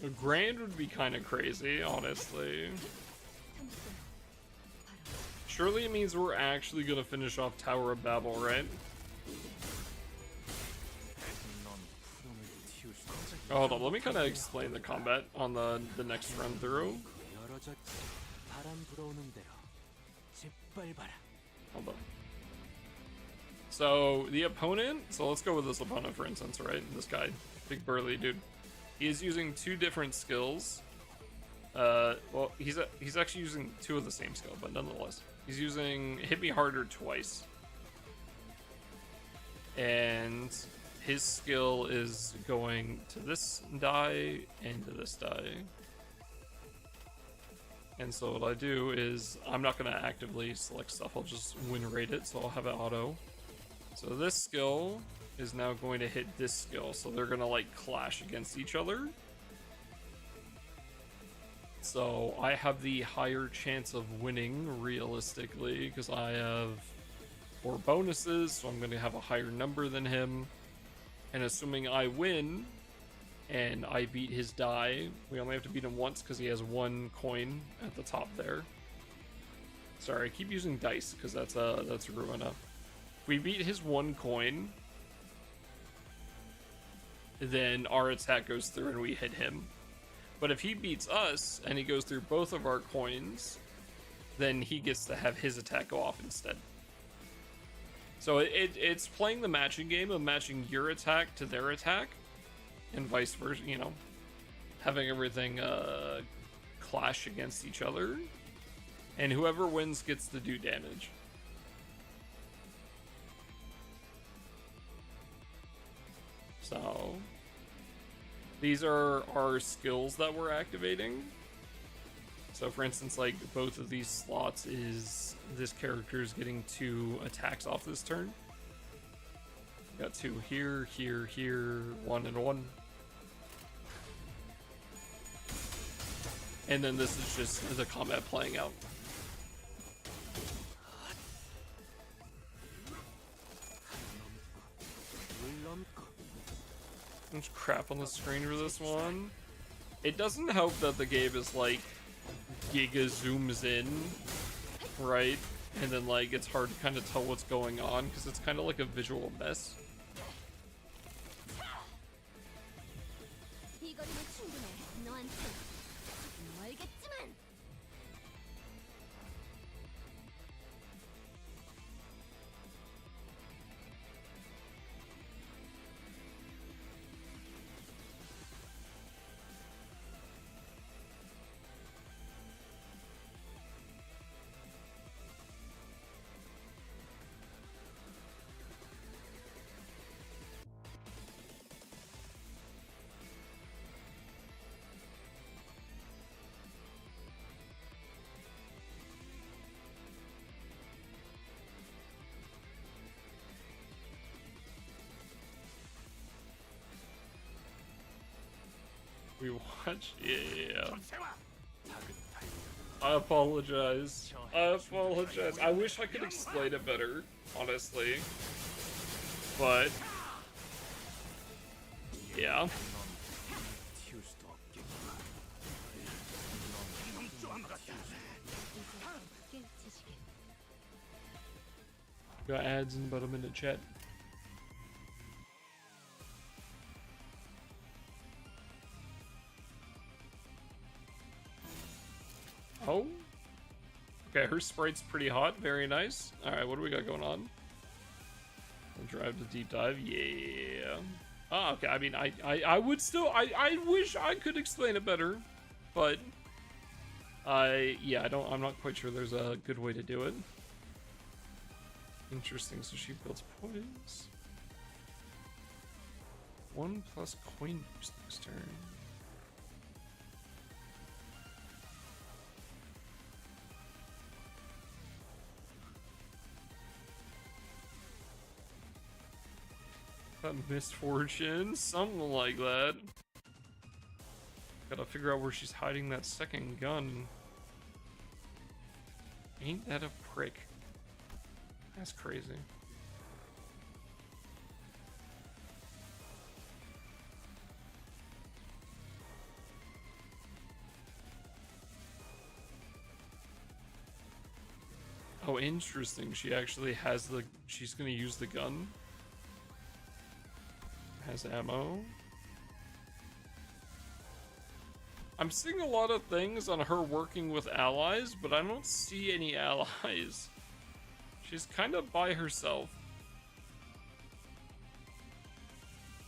A grand would be kind of crazy, honestly. Surely it means we're actually gonna finish off Tower of Babel, right? Oh, hold on, let me kind of explain the combat on the next run through. Hold on. So the opponent, so let's go with this opponent for instance, right? This guy, big burly dude. He is using two different skills. Well, he's actually using two of the same skill, but nonetheless, he's using Hit Me Harder twice. And his skill is going to this die and to this die. And so what I do is, I'm not going to actively select stuff, I'll just win rate it, so I'll have it auto. So this skill is now going to hit this skill, so they're going to like clash against each other. So I have the higher chance of winning, realistically, because I have 4 bonuses, so I'm going to have a higher number than him. And assuming I win, and I beat his die, we only have to beat him once because he has 1 coin at the top there. Sorry, I keep using dice because that's Ruina. If we beat his 1 coin, then our attack goes through and we hit him. But if he beats us and he goes through both of our coins, then he gets to have his attack go off instead. So it's playing the matching game of matching your attack to their attack, and vice versa, you know, having everything clash against each other, and whoever wins gets to do damage. So these are our skills that we're activating. So for instance, like both of these slots is this character is getting 2 attacks off this turn. Got 2 here, here, here, 1 and 1. And then this is just the combat playing out. There's crap on the screen for this one. It doesn't help that the game is like giga zooms in, right? And then like it's hard to kind of tell what's going on because it's kind of like a visual mess. 이 거리는 충분해. 너한텐 멀겠지만. We watch? Yeah. I apologize. I apologize. I wish I could explain it better, honestly. But yeah. Got ads in about a minute, chat. Oh. Okay, her sprite's pretty hot. Very nice. Alright, what do we got going on? I'll drive to deep dive. Yeah. Oh, okay. I mean, I would still... I wish I could explain it better. But... yeah, I'm not quite sure there's a good way to do it. Interesting. So she builds poise. 1+ coin boost next turn. Misfortune, something like that. Gotta figure out where she's hiding that second gun. Ain't that a prick? That's crazy. Oh, interesting. She actually has the... She's gonna use the gun. Has ammo. I'm seeing a lot of things on her working with allies, but I don't see any allies. She's kind of by herself.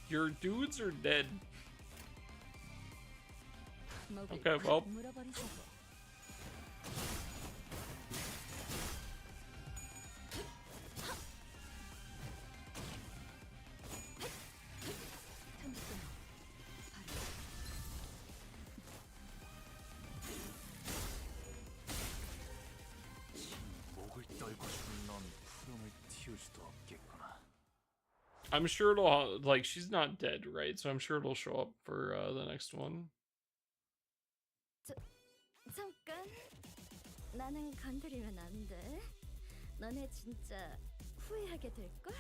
Your dudes are dead. Okay, well. I'm sure it'll, like, she's not dead, right? So I'm sure it'll show up for the next one. 잠깐. 나는 건드리면 안 돼. 너네 진짜 후회하게 될 걸?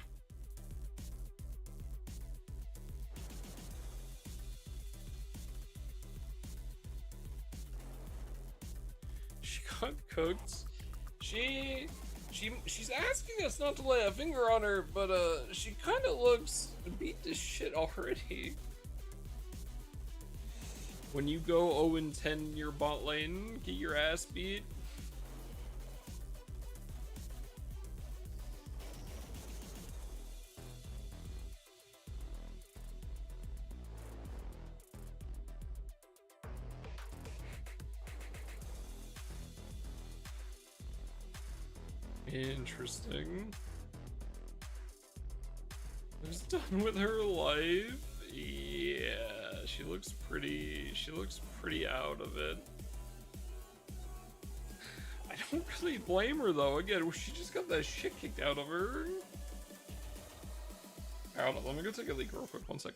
She got cooked. She's asking us not to lay a finger on her, but she kind of looks beat to shit already. When you go 0-10 in your bot lane, get your ass beat. Interesting. Who's done with her life? Yeah, she looks pretty out of it. I don't really blame her though. Again, she just got that shit kicked out of her. Hold on, let me go take a leak real quick, 1 sec.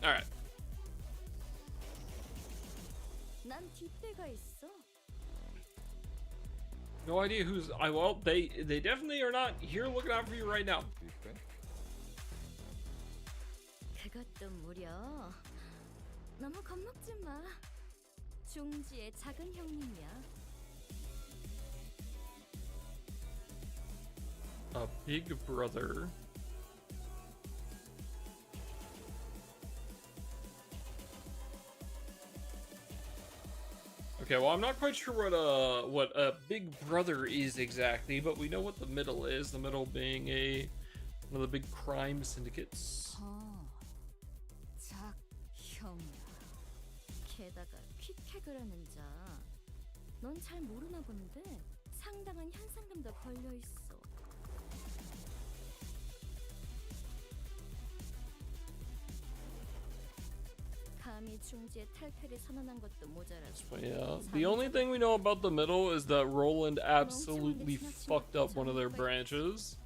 All right. 난 뒷배가 있어. No idea who's. Well, they definitely are not here looking out for you right now. 그것도 무려. 너무 겁먹지 마. 중지의 작은 형님이야. A big brother. Okay, well, I'm not quite sure what a big brother is exactly, but we know what the middle is. The middle being one of the big crime syndicates. 작형이야. 게다가 퀵해그를 하는 자. 넌 잘 모르나 본데 상당한 현상금도 걸려 있어. 감히 중지의 탈퇴를 선언한 것도 모자라서. But yeah, the only thing we know about the middle is that Roland absolutely fucked up one of their branches.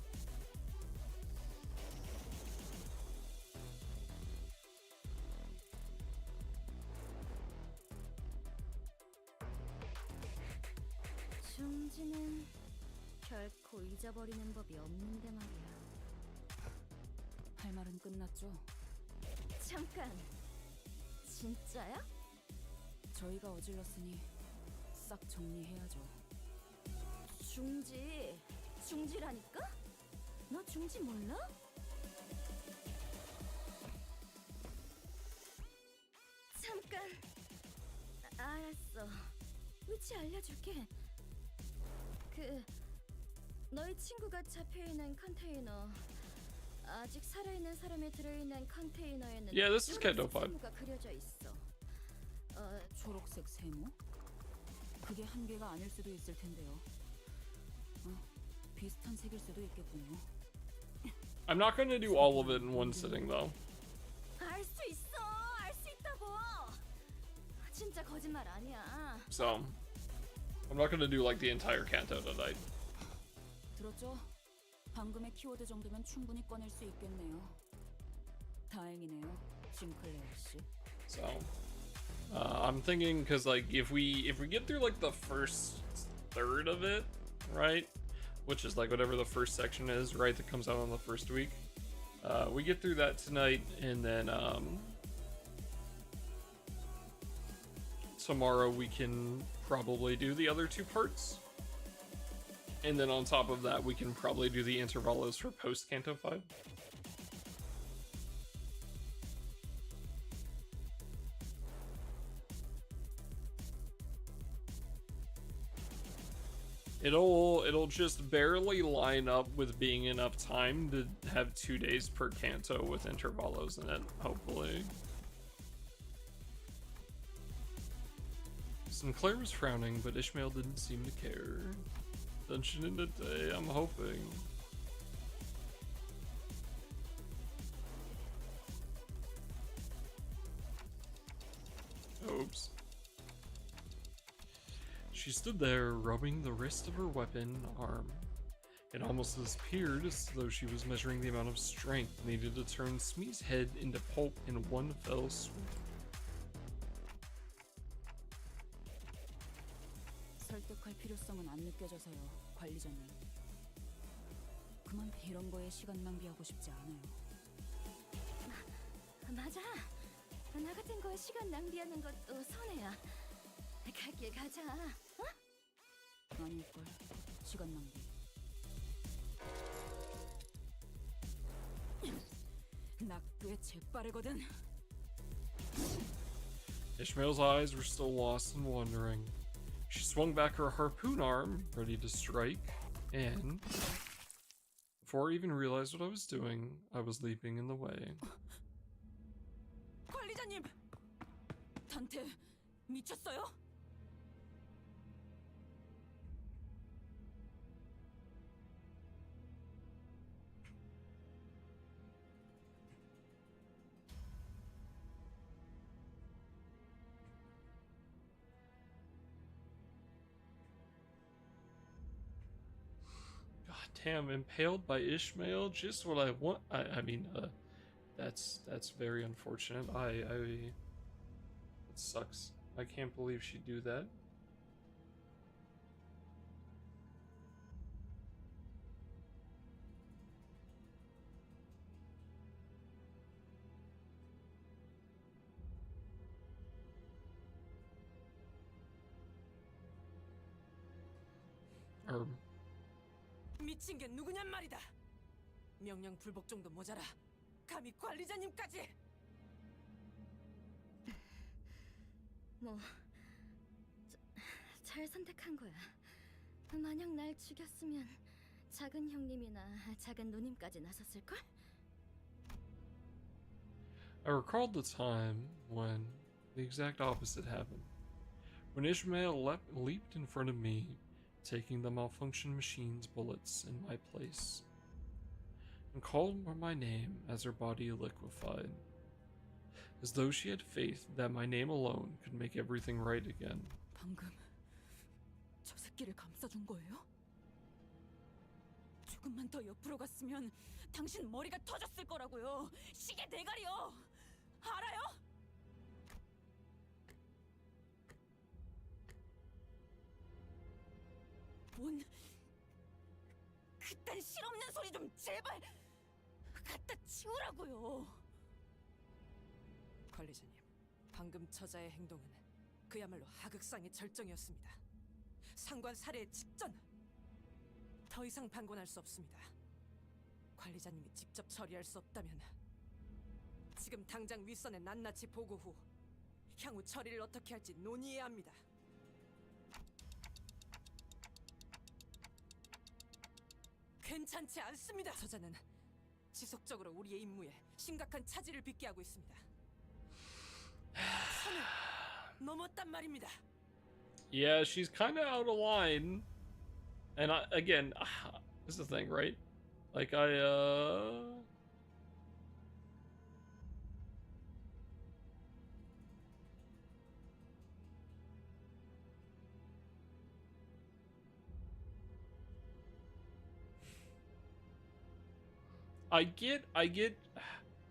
중지는 결코 잊어버리는 법이 없는데 말이야. 할 말은 끝났죠? 잠깐. 진짜야? 저희가 어질렀으니 싹 정리해야죠. 중지라니까? 너 중지 몰라? 잠깐. 알았어. 위치 알려줄게. 너희 친구가 잡혀있는 컨테이너. 아직 살아있는 사람이 들어있는 컨테이너에는 Yeah, this is Canto 5. 세모가 그려져 있어. 초록색 세모? 그게 한 개가 아닐 수도 있을 텐데요. 비슷한 색일 수도 있겠군요. I'm not going to do all of it in one sitting, though. 알 수 있어. 알 수 있다고. 진짜 거짓말 아니야. So, I'm not going to do like the entire Canto tonight. 들었죠? 방금의 키워드 정도면 충분히 꺼낼 수 있겠네요. 다행이네요, 싱클레어 씨. So, I'm thinking because like if we get through like the first third of it, right, which is like whatever the first section is, right, that comes out on the first week, we get through that tonight, and then tomorrow we can probably do the other two parts. And then on top of that, we can probably do the intervalos for post Canto 5. It'll just barely line up with being enough time to have 2 days per canto with intervalos in it, hopefully. Sinclair was frowning, but Ishmael didn't seem to care. Dungeon in a day, I'm hoping. Oops. She stood there, rubbing the wrist of her weapon arm. It almost appeared as though she was measuring the amount of strength needed to turn Smee's head into pulp in one fell swoop. 설득할 필요성은 안 느껴져서요, 관리자님. 그만 이런 거에 시간 낭비하고 싶지 않아요. 맞아. 나 같은 거에 시간 낭비하는 것도 손해야. 갈 길 가자. 어? 아닐걸. 시간 낭비. 나 꽤 재빠르거든. Ishmael's eyes were still lost and wondering. She swung back her harpoon arm, ready to strike, and before I even realized what I was doing, I was leaping in the way. 관리자님! 단테, 미쳤어요? God damn, impaled by Ishmael, just what I want. I mean, That's very unfortunate. It sucks. I can't believe she'd do that. 미친 게 누구냔 말이다. 명령 불복 정도 모자라. 감히 관리자님까지. 뭐, 잘 선택한 거야. 만약 날 죽였으면 작은 형님이나 작은 누님까지 나섰을걸? I recalled the time when the exact opposite happened. When Ishmael leaped in front of me, taking the malfunction machine's bullets in my place, and called my name as her body liquefied, as though she had faith that my name alone could make everything right again. 방금 저 새끼를 감싸준 거예요? 조금만 더 옆으로 갔으면 당신 머리가 터졌을 거라고요. 시계 대가리요. 알아요? 뭔 그딴 실없는 소리 좀 제발 갖다 치우라고요. 관리자님, 방금 처자의 행동은 그야말로 하극상의 절정이었습니다. 상관 살해 직전. 더 이상 방관할 수 없습니다. 관리자님이 직접 처리할 수 없다면 지금 당장 윗선에 낱낱이 보고 후 향후 처리를 어떻게 할지 논의해야 합니다. 괜찮지 않습니다. 처자는 지속적으로 우리의 임무에 심각한 차질을 빚게 하고 있습니다. 선을 넘었단 말입니다. Yeah, she's kind of out of line. And again, this is the thing, right? Like I get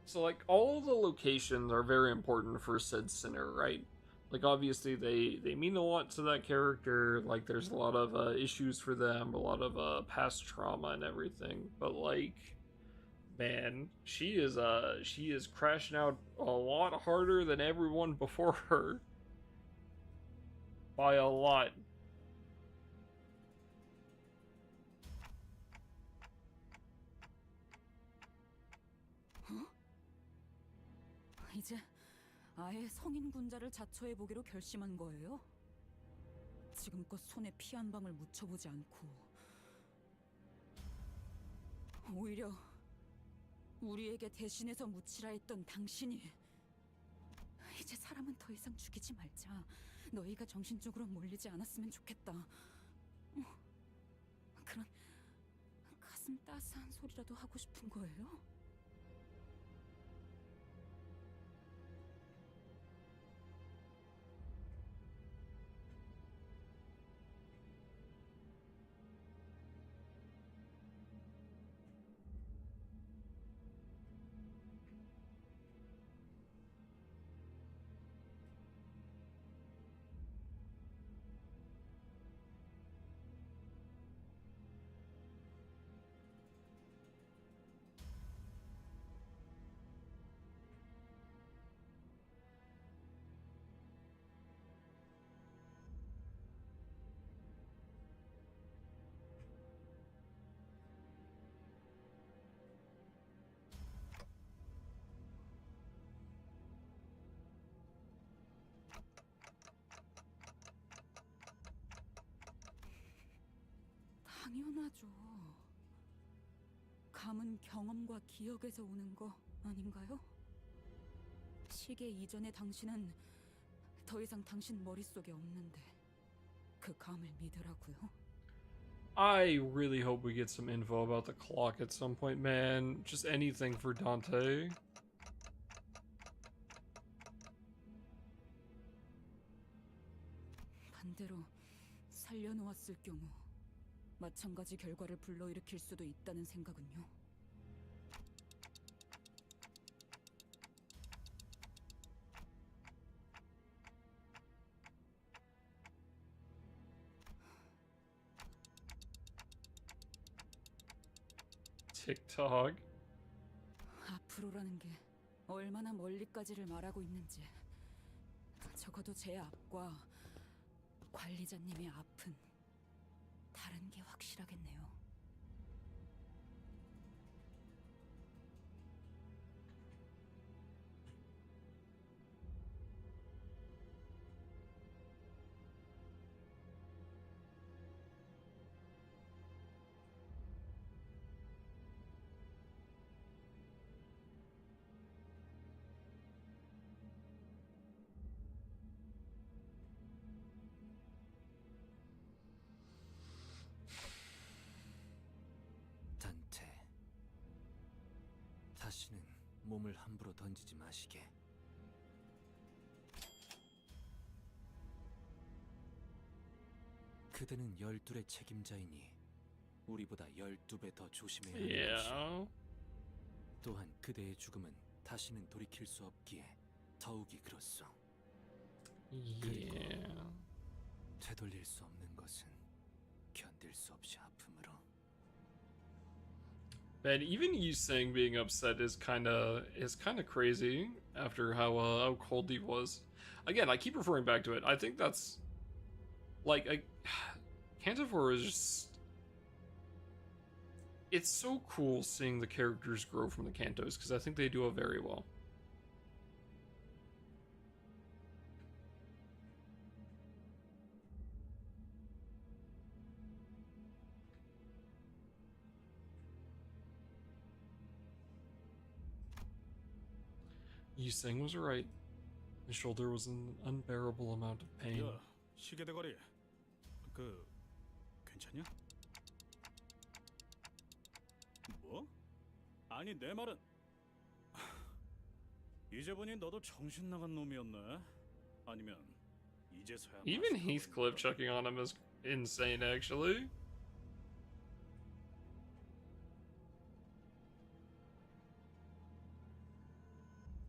so like all the locations are very important for said sinner, right? Like obviously they mean a lot to that character, like there's a lot of issues for them, a lot of past trauma and everything, but like man, she is crashing out a lot harder than everyone before her by a lot. 이제 아예 성인 군자를 자처해보기로 결심한 거예요? 지금껏 손에 피 한 방울 묻혀보지 않고 오히려 우리에게 대신해서 묻히라 했던 당신이 이제 사람은 더 이상 죽이지 말자. 너희가 정신적으로 몰리지 않았으면 좋겠다. 그런 가슴 따스한 소리라도 하고 싶은 거예요? 당연하죠. 감은 경험과 기억에서 오는 거 아닌가요? 시계 이전의 당신은 더 이상 당신 머릿속에 없는데 그 감을 믿으라고요? I really hope we get some info about the clock at some point, man. Just anything for Dante. 반대로 살려놓았을 경우 마찬가지 결과를 불러일으킬 수도 있다는 생각은요? TikTok. 앞으로라는 게 얼마나 멀리까지를 말하고 있는지 적어도 제 앞과 관리자님의 앞은 다른 게 확실하겠네요. 단테, 다시는 몸을 함부로 던지지 마시게. 그대는 12의 책임자이니 우리보다 12배 더 조심해야 하는 것이. Yeah. 또한 그대의 죽음은 다시는 돌이킬 수 없기에 더욱이 그렇소. 그리고 Yeah. 되돌릴 수 없는 것은 견딜 수 없이 아픔으로. Man, even you saying being upset is kind of crazy after how cold he was. Again, I keep referring back to it. I think that's like Canto is just, it's so cool seeing the characters grow from the Cantos because I think they do it very well. Yuseng was right. His shoulder was an unbearable amount of pain. 야, 시계대가리. 괜찮냐? 뭐? 아니 내 말은 이제 보니 너도 정신 나간 놈이었네. 아니면 이제서야 Even Heathcliff checking on him is insane, actually.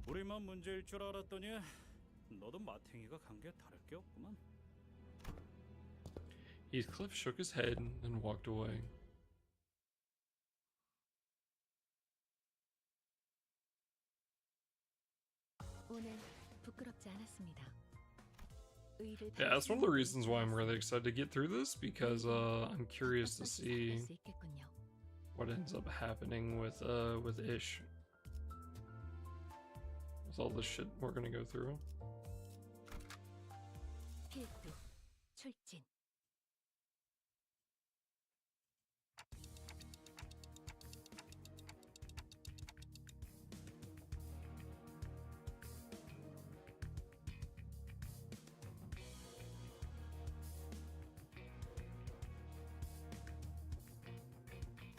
우리만 문제일 줄 알았더니 너도 마탱이가 간 게 다를 게 없구만. Heathcliff shook his head and walked away. 오늘 부끄럽지 않았습니다. Yeah, that's one of the reasons why I'm really excited to get through this, because I'm curious to see what ends up happening with Ish. With all the shit we're gonna go through. 필두, 출진.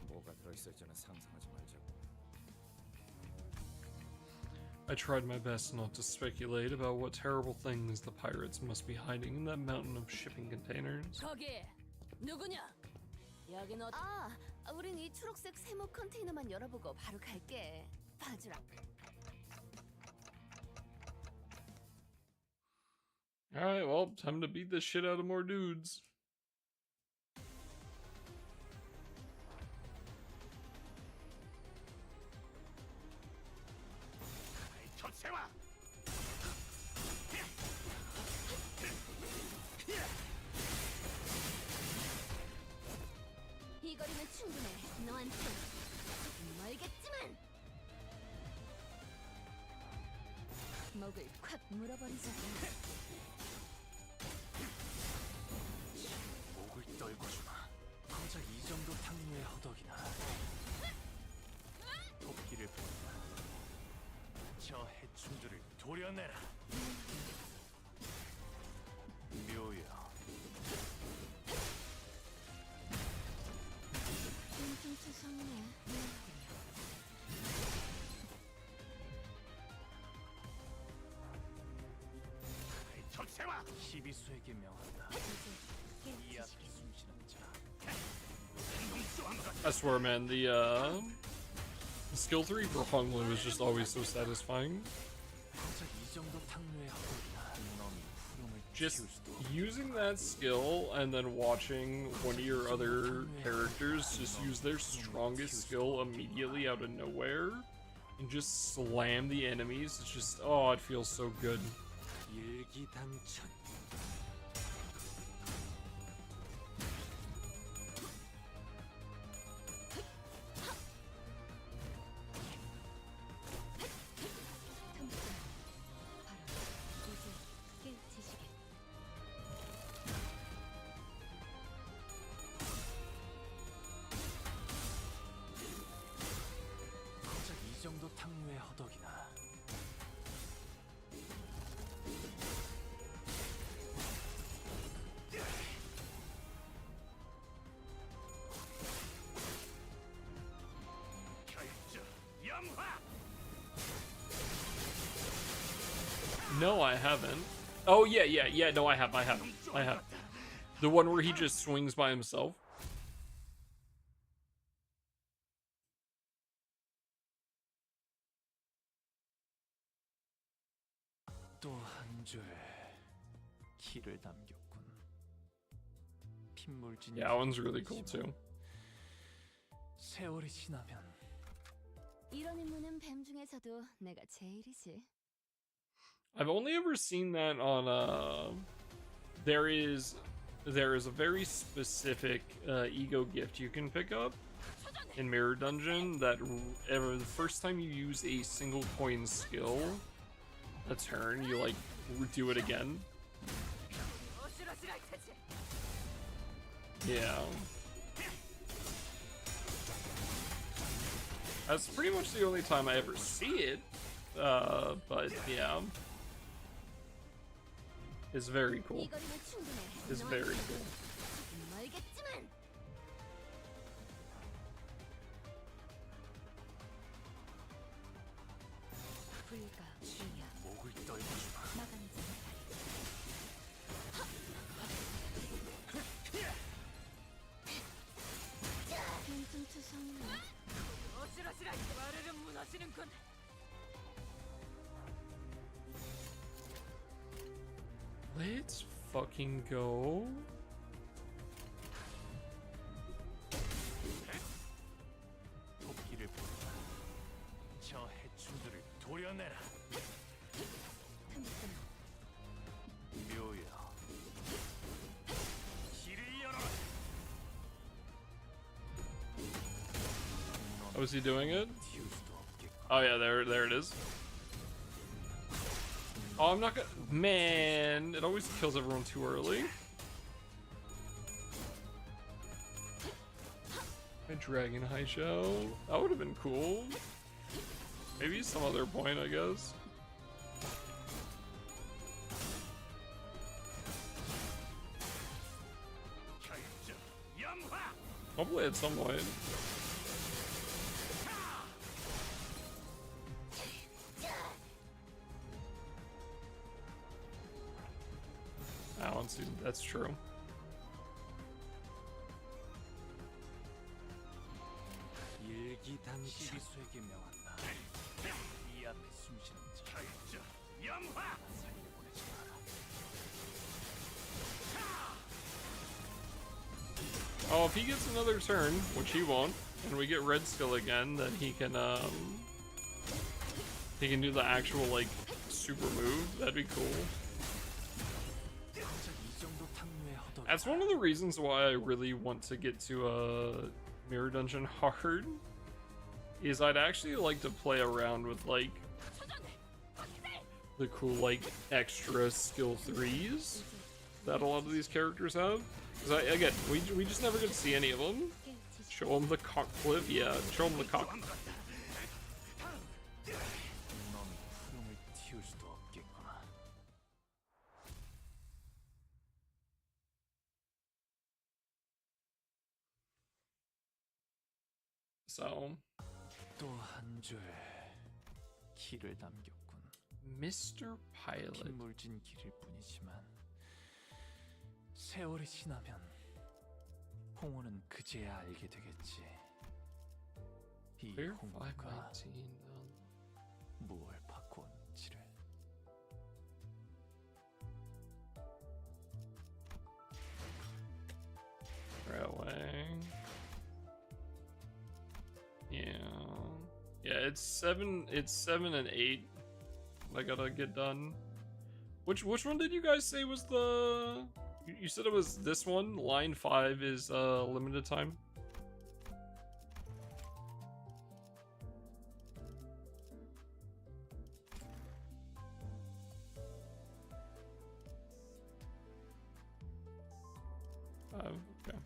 뭐가 들어있을지는 상상하지 말자고. I tried my best not to speculate about what terrible things the pirates must be hiding in that mountain of shipping containers. 거기 누구냐? 여긴 우린 이 초록색 세모 컨테이너만 열어보고 바로 갈게. 봐주라. Alright, well, time to beat the shit out of more dudes. 이 거리는 충분해. 너한테 멀겠지만 목을 콱 물어버리자. 목을 떨궈주마. 고작 이 정도 탕류의 허덕이나. 도끼를 본다. 저 해충들을 도려내라. 묘여. 좀 수상해. 적세와 시비수에게 명한다. 이 앞에 숨쉬는 자. I swear, man, the skill 3 for Honglu is just always so satisfying. 고작 이 정도 탕류의 허덕이나. 놈이 푸름을 just using that skill and then watching one of your other characters just use their strongest skill immediately out of nowhere and just slam the enemies, it's just, oh, it feels so good. 고작 이 정도 탕류의 허덕이나. No, I haven't. Oh, yeah, no, I have. The one where he just swings by himself. 또 한 줄 길을 남겼군. 핏물진 Yeah, that one's really cool too. 세월이 지나면 이런 임무는 뱀 중에서도 내가 제일이지. I've only ever seen that on there is a very specific ego gift you can pick up in Mirror Dungeon that the first time you use a single coin skill a turn, you like do it again. Yeah. That's pretty much the only time I ever see it. But yeah. It's very cool. It's very cool. 목을 떨궈주마. Let's fucking go. 토끼를 부르라. 저 해충들을 도려내라. 묘야. 길을 열어라. Oh, is he doing it? Oh yeah, there it is. Oh, I'm not gonna. Man, it always kills everyone too early. A dragon high show. That would have been cool. Maybe some other point, I guess. Hopefully at some point. I don't see. That's true. 시비수에게 명한다. 이 앞에 숨쉬는 자. 살려보내지 마라. Oh, if he gets another turn, which he won't, and we get red skill again, then he can do the actual like super move. That'd be cool. That's one of the reasons why I really want to get to Mirror Dungeon hard, is I'd actually like to play around with like the cool like extra skill 3s that a lot of these characters have. Because again, we just never get to see any of them. Show them the cock flip, yeah, show them the cock. So, 길을 남겼군. Mr. Pilot. 핏물진 길일 뿐이지만 세월이 지나면 홍호는 그제야 알게 되겠지. 이 홍호가 무엇을 바꾸었는지를. Yeah, it's 7 and 8. I gotta get done. Which one did you guys say was the you said it was this one? Line 5 is limited time? Okay.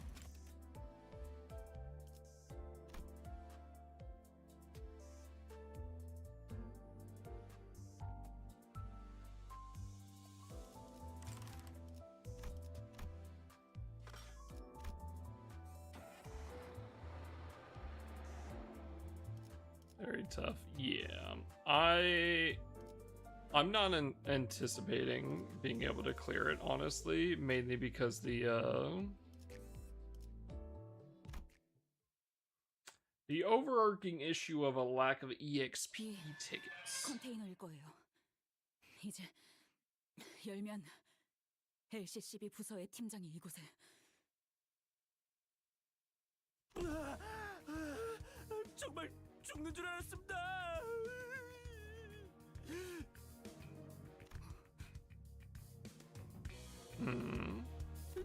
Very tough. Yeah. I'm not anticipating being able to clear it, honestly, mainly because the overarching issue of a lack of EXP tickets. 컨테이너일 거예요. 이제 열면 LCCB 부서의 팀장이 이곳에. 정말 죽는 줄 알았습니다.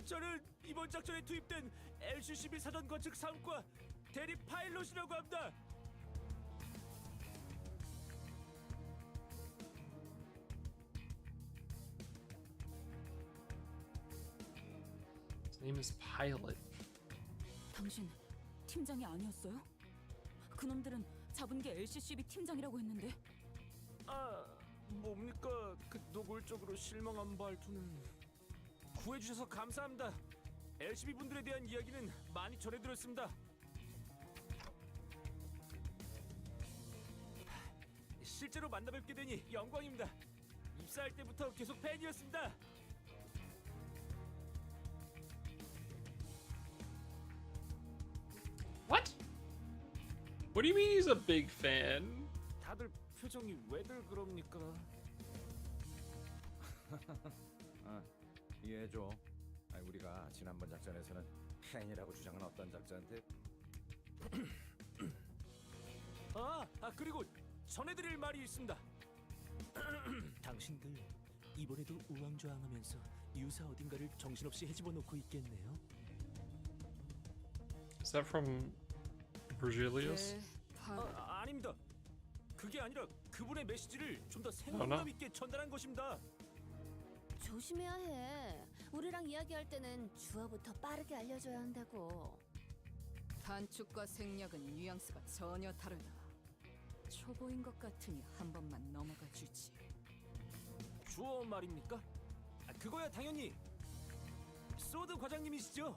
저는 이번 작전에 투입된 LCCB 사전 관측 3과 대리 파일럿이라고 합니다. His name is Pilot. 당신 팀장이 아니었어요? 그놈들은 잡은 게 LCCB 팀장이라고 했는데. 아, 뭡니까? 그 노골적으로 실망한 말투는. 구해주셔서 감사합니다. LCB 분들에 대한 이야기는 많이 전해드렸습니다. 실제로 만나뵙게 되니 영광입니다. 입사할 때부터 계속 팬이었습니다. What? What do you mean he's a big fan? 다들 표정이 왜들 그럽니까? 이해해줘. 우리가 지난번 작전에서는 팬이라고 주장한 어떤 작자한테 그리고 전해드릴 말이 있습니다. 당신들 이번에도 우왕좌왕하면서 유사 어딘가를 정신없이 헤집어 놓고 있겠네요. Is that from Virgilius? 아닙니다. 그게 아니라 그분의 메시지를 좀 더 생동감 있게 전달한 것입니다. 조심해야 해. 우리랑 이야기할 때는 주어부터 빠르게 알려줘야 한다고. 단축과 생략은 뉘앙스가 전혀 다르다. 초보인 것 같으니 한 번만 넘어가 주지. 주어 말입니까? 그거야 당연히 소드 과장님이시죠?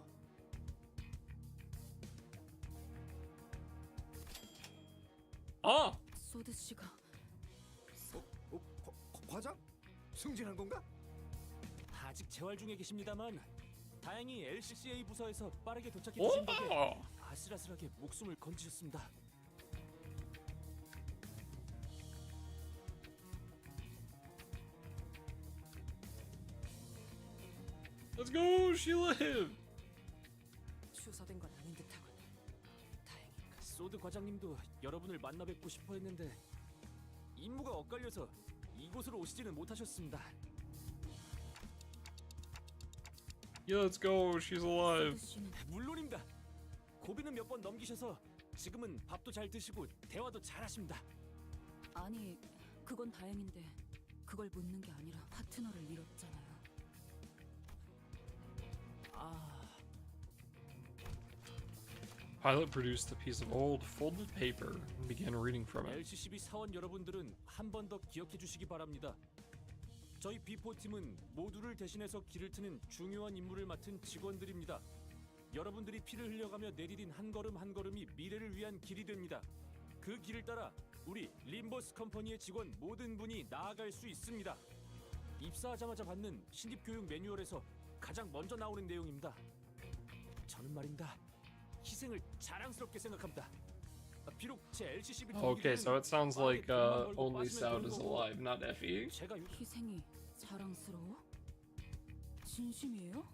소드 씨가 과장? 승진한 건가? 아직 재활 중에 계십니다만 다행히 LCCA 부서에서 빠르게 도착해 주신 덕에 아슬아슬하게 목숨을 건지셨습니다. Let's go, she lived. 추서된 건 아닌 듯하군. 다행인가. 소드 과장님도 여러분을 만나 뵙고 싶어 했는데 임무가 엇갈려서 이곳으로 오시지는 못하셨습니다. Yeah, let's go. She's alive. 물론입니다. 고비는 몇 번 넘기셔서 지금은 밥도 잘 드시고 대화도 잘 하십니다. 아니, 그건 다행인데 그걸 묻는 게 아니라 파트너를 잃었잖아요. Pilot produced a piece of old folded paper and began reading from it. LCCB 사원 여러분들은 한 번 더 기억해 주시기 바랍니다. 저희 B4팀은 모두를 대신해서 길을 트는 중요한 임무를 맡은 직원들입니다. 여러분들이 피를 흘려가며 내디딘 한 걸음 한 걸음이 미래를 위한 길이 됩니다. 그 길을 따라 우리 림버스 컴퍼니의 직원 모든 분이 나아갈 수 있습니다. 입사하자마자 받는 신입 교육 매뉴얼에서 가장 먼저 나오는 내용입니다. 저는 말입니다. 희생을 자랑스럽게 생각합니다. 비록 제 LCCB Okay, so it sounds like only Sound is alive, not Effie. 희생이 자랑스러워? 진심이에요?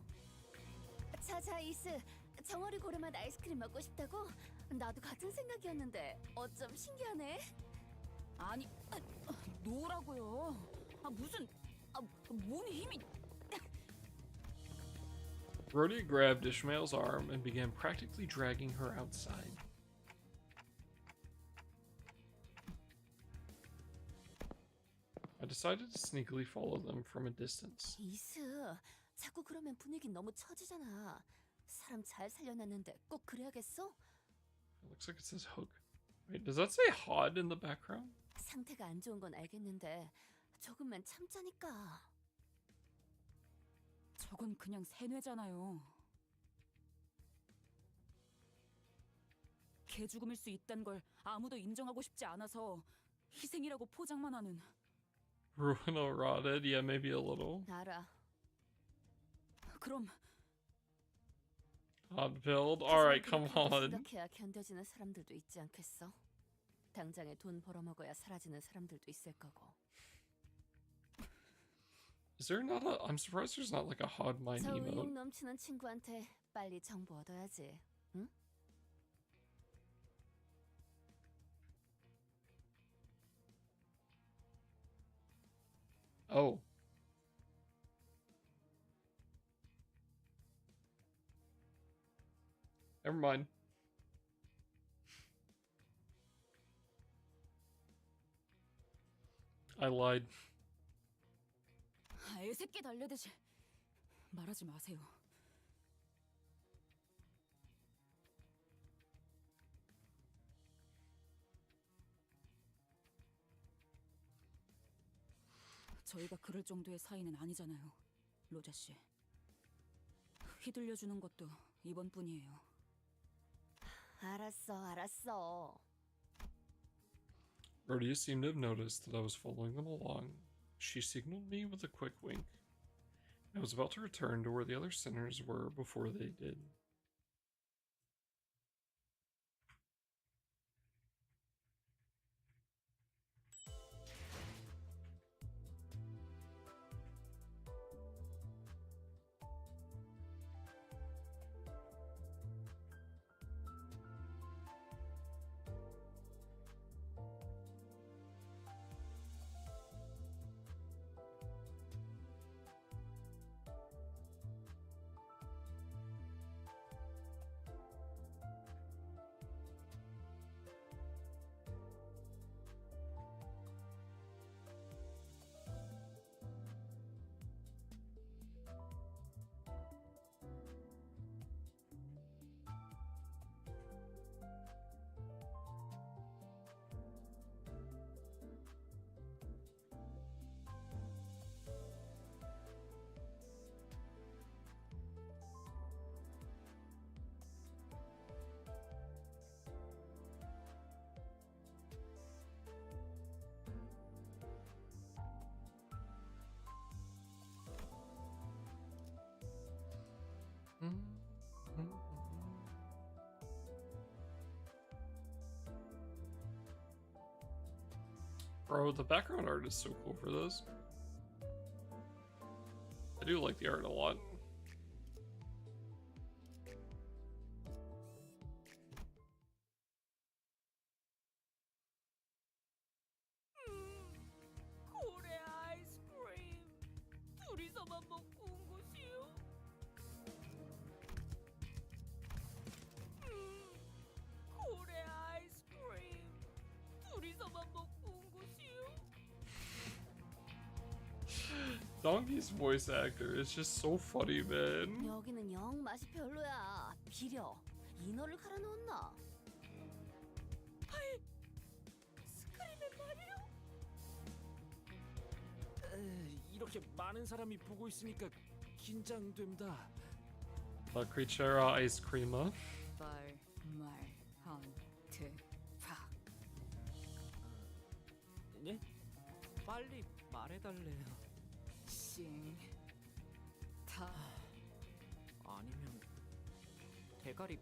자, 이스. 정어리 고래맛 아이스크림 먹고 싶다고? 나도 같은 생각이었는데 어쩜 신기하네. 아니, 놓으라고요. 뭔 힘이... Rhodia grabbed Ishmael's arm and began practically dragging her outside. I decided to sneakily follow them from a distance. 이스, 자꾸 그러면 분위기 너무 처지잖아. 사람 잘 살려놨는데 꼭 그래야겠어? It looks like it says hook. Wait, does that say hot in the background? 상태가 안 좋은 건 알겠는데 조금만 참자니까. 저건 그냥 세뇌잖아요. 개죽음일 수 있단 걸 아무도 인정하고 싶지 않아서 희생이라고 포장만 하는. Ruin rotted, yeah, maybe a little. 알아. 그럼 Hot build? Alright, come on. 생각해야 견뎌지는 사람들도 있지 않겠어? 당장에 돈 벌어먹어야 사라지는 사람들도 있을 거고. Is there not a... I'm surprised there's not like a hot mind 저 의욕 emote. 넘치는 친구한테 빨리 정보 얻어야지. 응? Oh. Never mind. I lied. 애새끼 달래듯이 말하지 마세요. 저희가 그럴 정도의 사이는 아니잖아요, 로자 씨. 휘둘려주는 것도 이번뿐이에요. 알았어. Rhodia seemed to have noticed that I was following them along. She signaled me with a quick wink. I was about to return to where the other sinners were before they did. Bro, the background art is so cool for this. I do like the art a lot. 고래 아이스크림 둘이서만 먹고 온 것이요? 고래 아이스크림 둘이서만 먹고 온 것이요? Donkey's voice actor is just so funny, man. 여기는 영 맛이 별로야. 비려. 인어를 갈아 넣었나? 스크림의 말이요? 이렇게 많은 사람이 보고 있으니까 긴장됩니다. La Creatura Ice Creamer. 파. 네? 빨리 말해달래요. 다. 아니면 대가리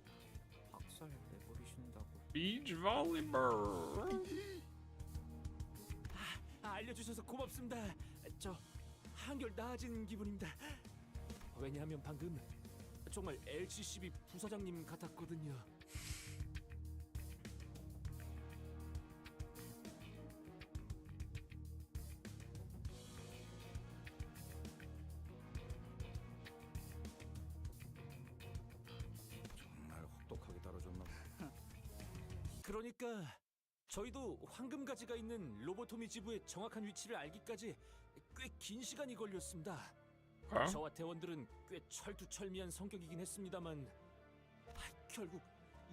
박살 내버리신다고. Beach volleyball. 알려주셔서 고맙습니다. 저 한결 나아진 기분입니다. 왜냐하면 방금 정말 LCCB 부사장님 같았거든요. 정말 혹독하게 다뤄줬나 봐. 그러니까 저희도 황금가지가 있는 로보토미 지부의 정확한 위치를 알기까지 꽤 긴 시간이 걸렸습니다. 저와 대원들은 꽤 철두철미한 성격이긴 했습니다만 결국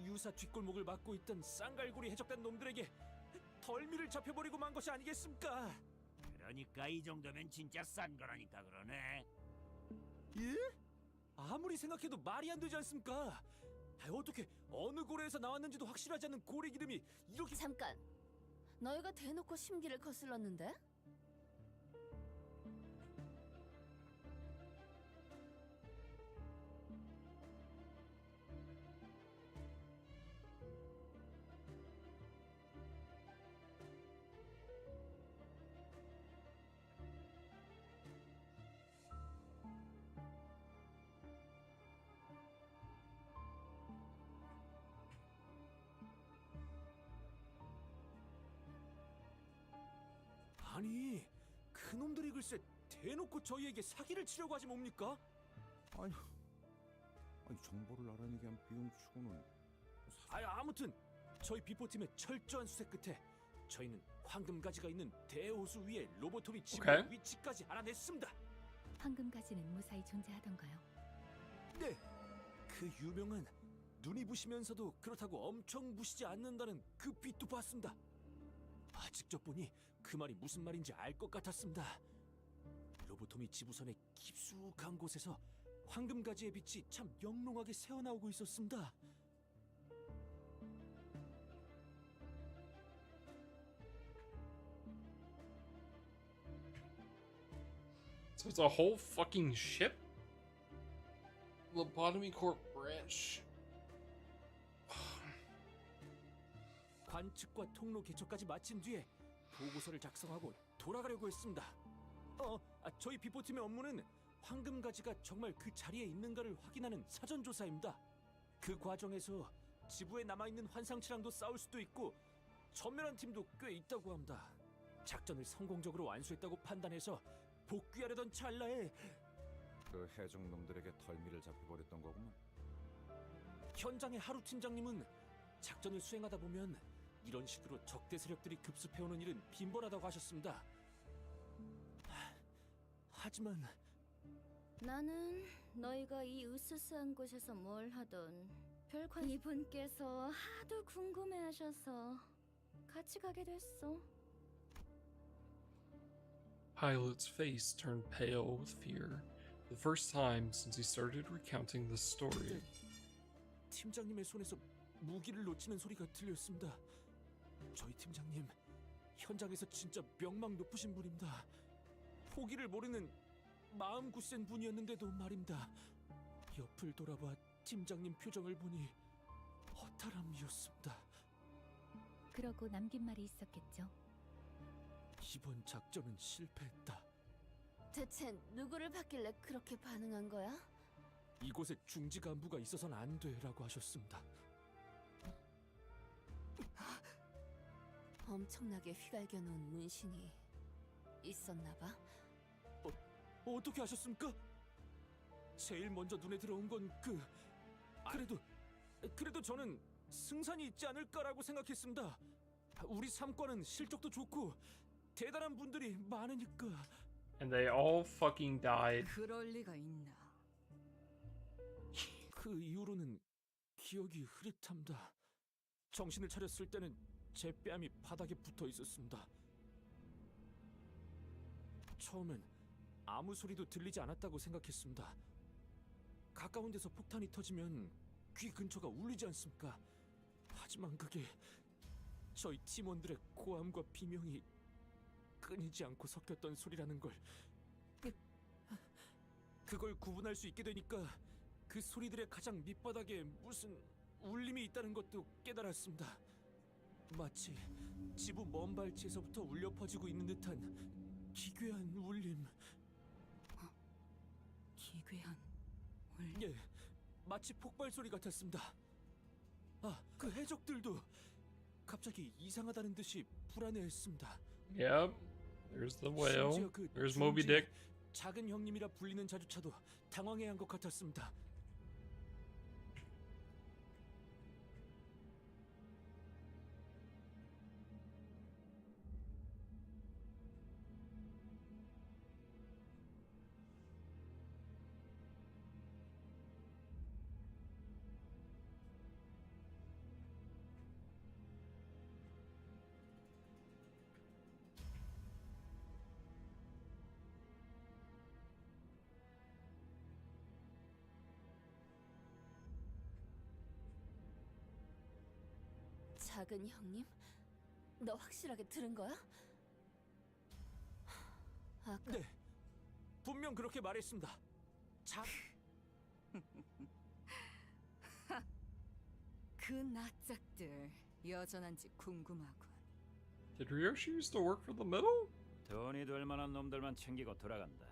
유사 뒷골목을 막고 있던 쌍갈고리 해적단 놈들에게 덜미를 잡혀버리고 만 것이 아니겠습니까? 그러니까 이 정도면 진짜 싼 거라니까 그러네. 예? 아무리 생각해도 말이 안 되지 않습니까? 어떻게 어느 고래에서 나왔는지도 확실하지 않는 고래 기름이 이렇게... 잠깐. 너희가 대놓고 심기를 거슬렀는데? 아니, 그놈들이 글쎄 대놓고 저희에게 사기를 치려고 하지 뭡니까? 아니 정보를 알아내기 위한 비용 치고는 아무튼 저희 비포팀의 철저한 수색 끝에 저희는 황금가지가 있는 대호수 위에 로보토미 지구의 위치까지 알아냈습니다. 황금가지는 무사히 존재하던가요? 네, 그 유명한 눈이 부시면서도 그렇다고 엄청 부시지 않는다는 그 빛도 봤습니다. 직접 보니 그 말이 무슨 말인지 알 것 같았습니다. 로보토미 지부선의 깊숙한 곳에서 황금가지의 빛이 참 영롱하게 새어나오고 있었습니다. So it's a whole fucking ship? Lobotomy Corp branch. 관측과 통로 개초까지 마친 뒤에 보고서를 작성하고 돌아가려고 했습니다. 저희 비포팀의 업무는 황금가지가 정말 그 자리에 있는가를 확인하는 사전조사입니다. 그 과정에서 지부에 남아있는 환상치랑도 싸울 수도 있고 전멸한 팀도 꽤 있다고 합니다. 작전을 성공적으로 완수했다고 판단해서 복귀하려던 찰나에 그 해적 놈들에게 덜미를 잡혀버렸던 거구만. 현장의 하루 팀장님은 작전을 수행하다 보면 이런 식으로 적대 세력들이 급습해오는 일은 빈번하다고 하셨습니다. 하지만 나는 너희가 이 으스스한 곳에서 뭘 하던 이분께서 하도 궁금해하셔서 같이 가게 됐어. Pilot's face turned pale with fear, the first time since he started recounting the story. 팀장님의 손에서 무기를 놓치는 소리가 들렸습니다. 저희 팀장님, 현장에서 진짜 명망 높으신 분입니다. 포기를 모르는 마음 굳센 분이었는데도 말입니다. 옆을 돌아봐 팀장님 표정을 보니 허탈함이었습니다. 그러고 남긴 말이 있었겠죠. 이번 작전은 실패했다. 대체 누구를 봤길래 그렇게 반응한 거야? 이곳에 중지 간부가 있어선 안 돼라고 하셨습니다. 엄청나게 휘갈겨 놓은 문신이 있었나 봐. 어떻게 하셨습니까? 제일 먼저 눈에 들어온 건 그래도 저는 승산이 있지 않을까라고 생각했습니다. 우리 삼과는 실적도 좋고 대단한 분들이 많으니까. And they all fucking died. 그럴 리가 있나? 그 이후로는 기억이 흐릿합니다. 정신을 차렸을 때는 제 뺨이 바닥에 붙어 있었습니다. 처음엔 아무 소리도 들리지 않았다고 생각했습니다. 가까운 데서 폭탄이 터지면 귀 근처가 울리지 않습니까? 하지만 그게 저희 팀원들의 고함과 비명이 끊이지 않고 섞였던 소리라는 걸, 그걸 구분할 수 있게 되니까 그 소리들의 가장 밑바닥에 무슨 울림이 있다는 것도 깨달았습니다. 마치 지부 먼 발치에서부터 울려 퍼지고 있는 듯한 기괴한 울림. 기괴한 울림? 예, 마치 폭발 소리 같았습니다. 아, 그 해적들도 갑자기 이상하다는 듯이 불안해했습니다. Yep. There's the whale. 심지어 그 There's Moby 중지의 Dick. 작은 형님이라 불리는 자주차도 당황해한 것 같았습니다. 작은 형님? 너 확실하게 들은 거야? 아까 네, 분명 그렇게 말했습니다. 그 낯짝들 여전한지 궁금하군. Did Ryoshi used to work for the middle? 돈이 될 만한 놈들만 챙기고 돌아간다.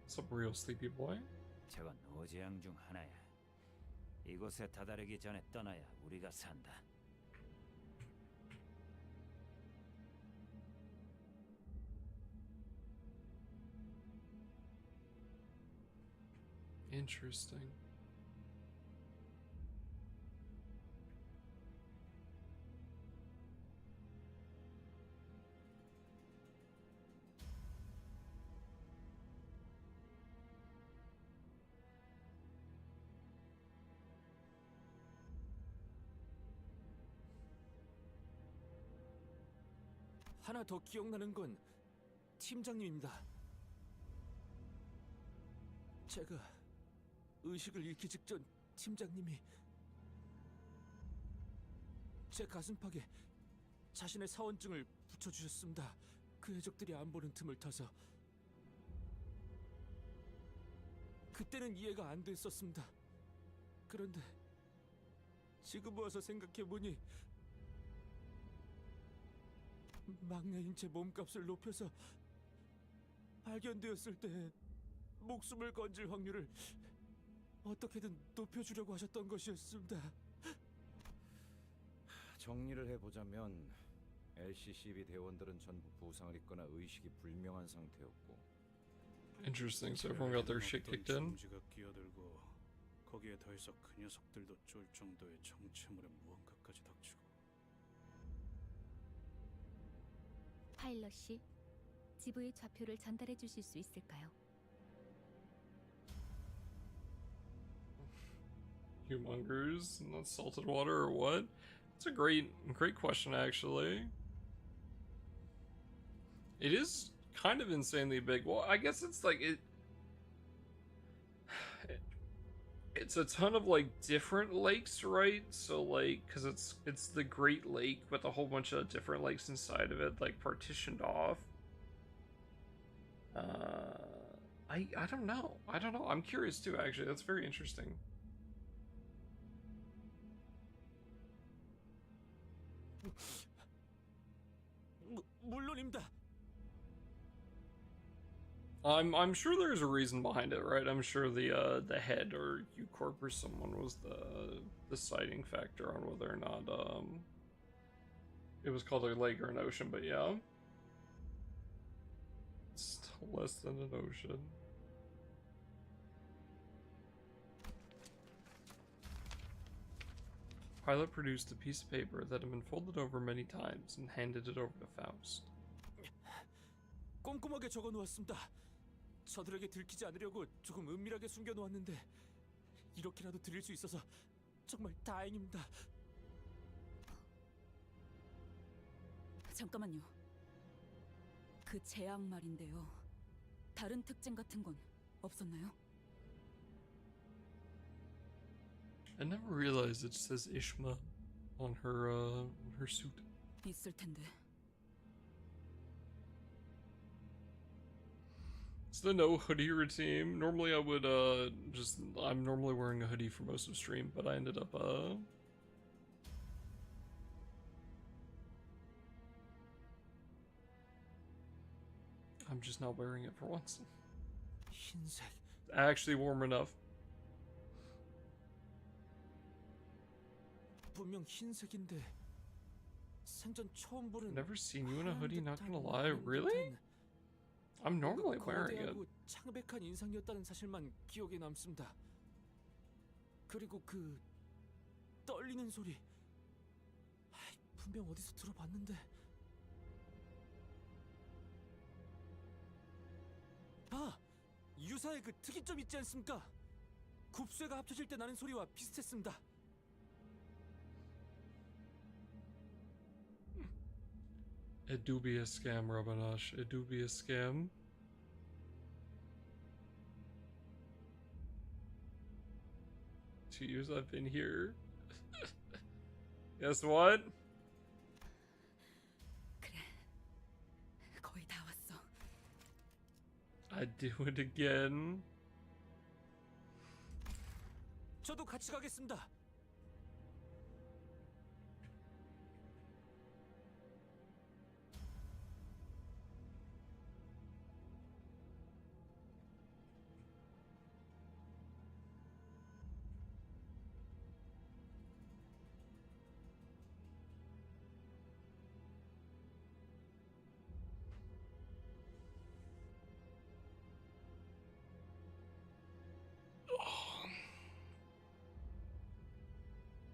What's up, real sleepy boy? 저건 노재앙 중 하나야. 이곳에 다다르기 전에 떠나야 우리가 산다. Interesting. 하나 더 기억나는 건 팀장님입니다. 제가 의식을 잃기 직전 팀장님이 제 가슴팍에 자신의 사원증을 붙여주셨습니다. 그 해적들이 안 보는 틈을 타서. 그때는 이해가 안 됐었습니다. 그런데 지금 와서 생각해보니 막내인 제 몸값을 높여서 발견되었을 때 목숨을 건질 확률을 어떻게든 높여주려고 하셨던 것이었습니다. 정리를 해보자면 LCCB 대원들은 전부 부상을 입거나 의식이 불명한 상태였고 Interesting. So everyone got their shit kicked in. 중지가 끼어들고 거기에 더해서 그 녀석들도 쫄 정도의 정체물의 무언가까지 닥치고 파일럿 씨, 지부의 좌표를 전달해 주실 수 있을까요? Humongers and that's salted water or what? It's a great question actually. It is kind of insanely big. Well, I guess it's like it's a ton of like different lakes, right? So like cuz it's the Great Lake with a whole bunch of different lakes inside of it like partitioned off. I don't know. I don't know. I'm curious too actually. That's very interesting. 물론입니다. I'm sure there's a reason behind it, right? I'm sure the head or U Corp or someone was the deciding factor on whether or not it was called a lake or an ocean, but yeah. It's still less than an ocean. Pilot produced a piece of paper that had been folded over many times and handed it over to Faust. 꼼꼼하게 적어놓았습니다. 저들에게 들키지 않으려고 조금 은밀하게 숨겨놓았는데 이렇게라도 드릴 수 있어서 정말 다행입니다. 잠깐만요. 그 제약 말인데요. 다른 특징 같은 건 없었나요? I never realized it says Ishma on her suit. 있을 텐데. It's the no hoodie routine. Normally I would I'm normally wearing a hoodie for most of stream, but I ended up I'm just not wearing it for once. 흰색. actually warm enough. 분명 흰색인데 생전 처음 보는 Never seen you in a 하얀 hoodie, not 듯한 gonna lie. 아닌 Really? 듯한 I'm normally 뭔가 wearing it. 거대하고 창백한 인상이었다는 사실만 기억에 남습니다. 그리고 그 떨리는 소리 분명 어디서 들어봤는데. 아! 유사의 그 특이점 있지 않습니까? 굽쇠가 합쳐질 때 나는 소리와 비슷했습니다. It do be a scam, Robinash. It do be a scam. 2 years I've been here. Guess what? 그래, 거의 다 왔어. I'd do it again. 저도 같이 가겠습니다.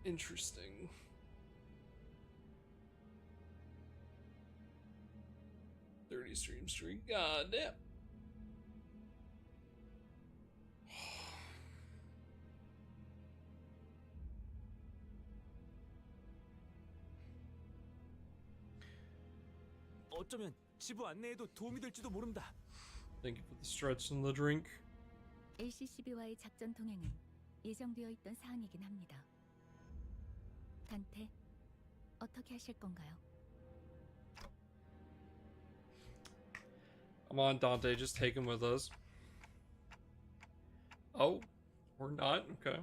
Interesting. Dirty stream streak. God damn. 어쩌면 지부 안내에도 도움이 될지도 모릅니다. Thank you for the stretch and the drink. LCCB와의 작전 동행은 예정되어 있던 사항이긴 합니다. 단테, 어떻게 하실 건가요? Come on, Dante, just take him with us. Oh, or not? Okay.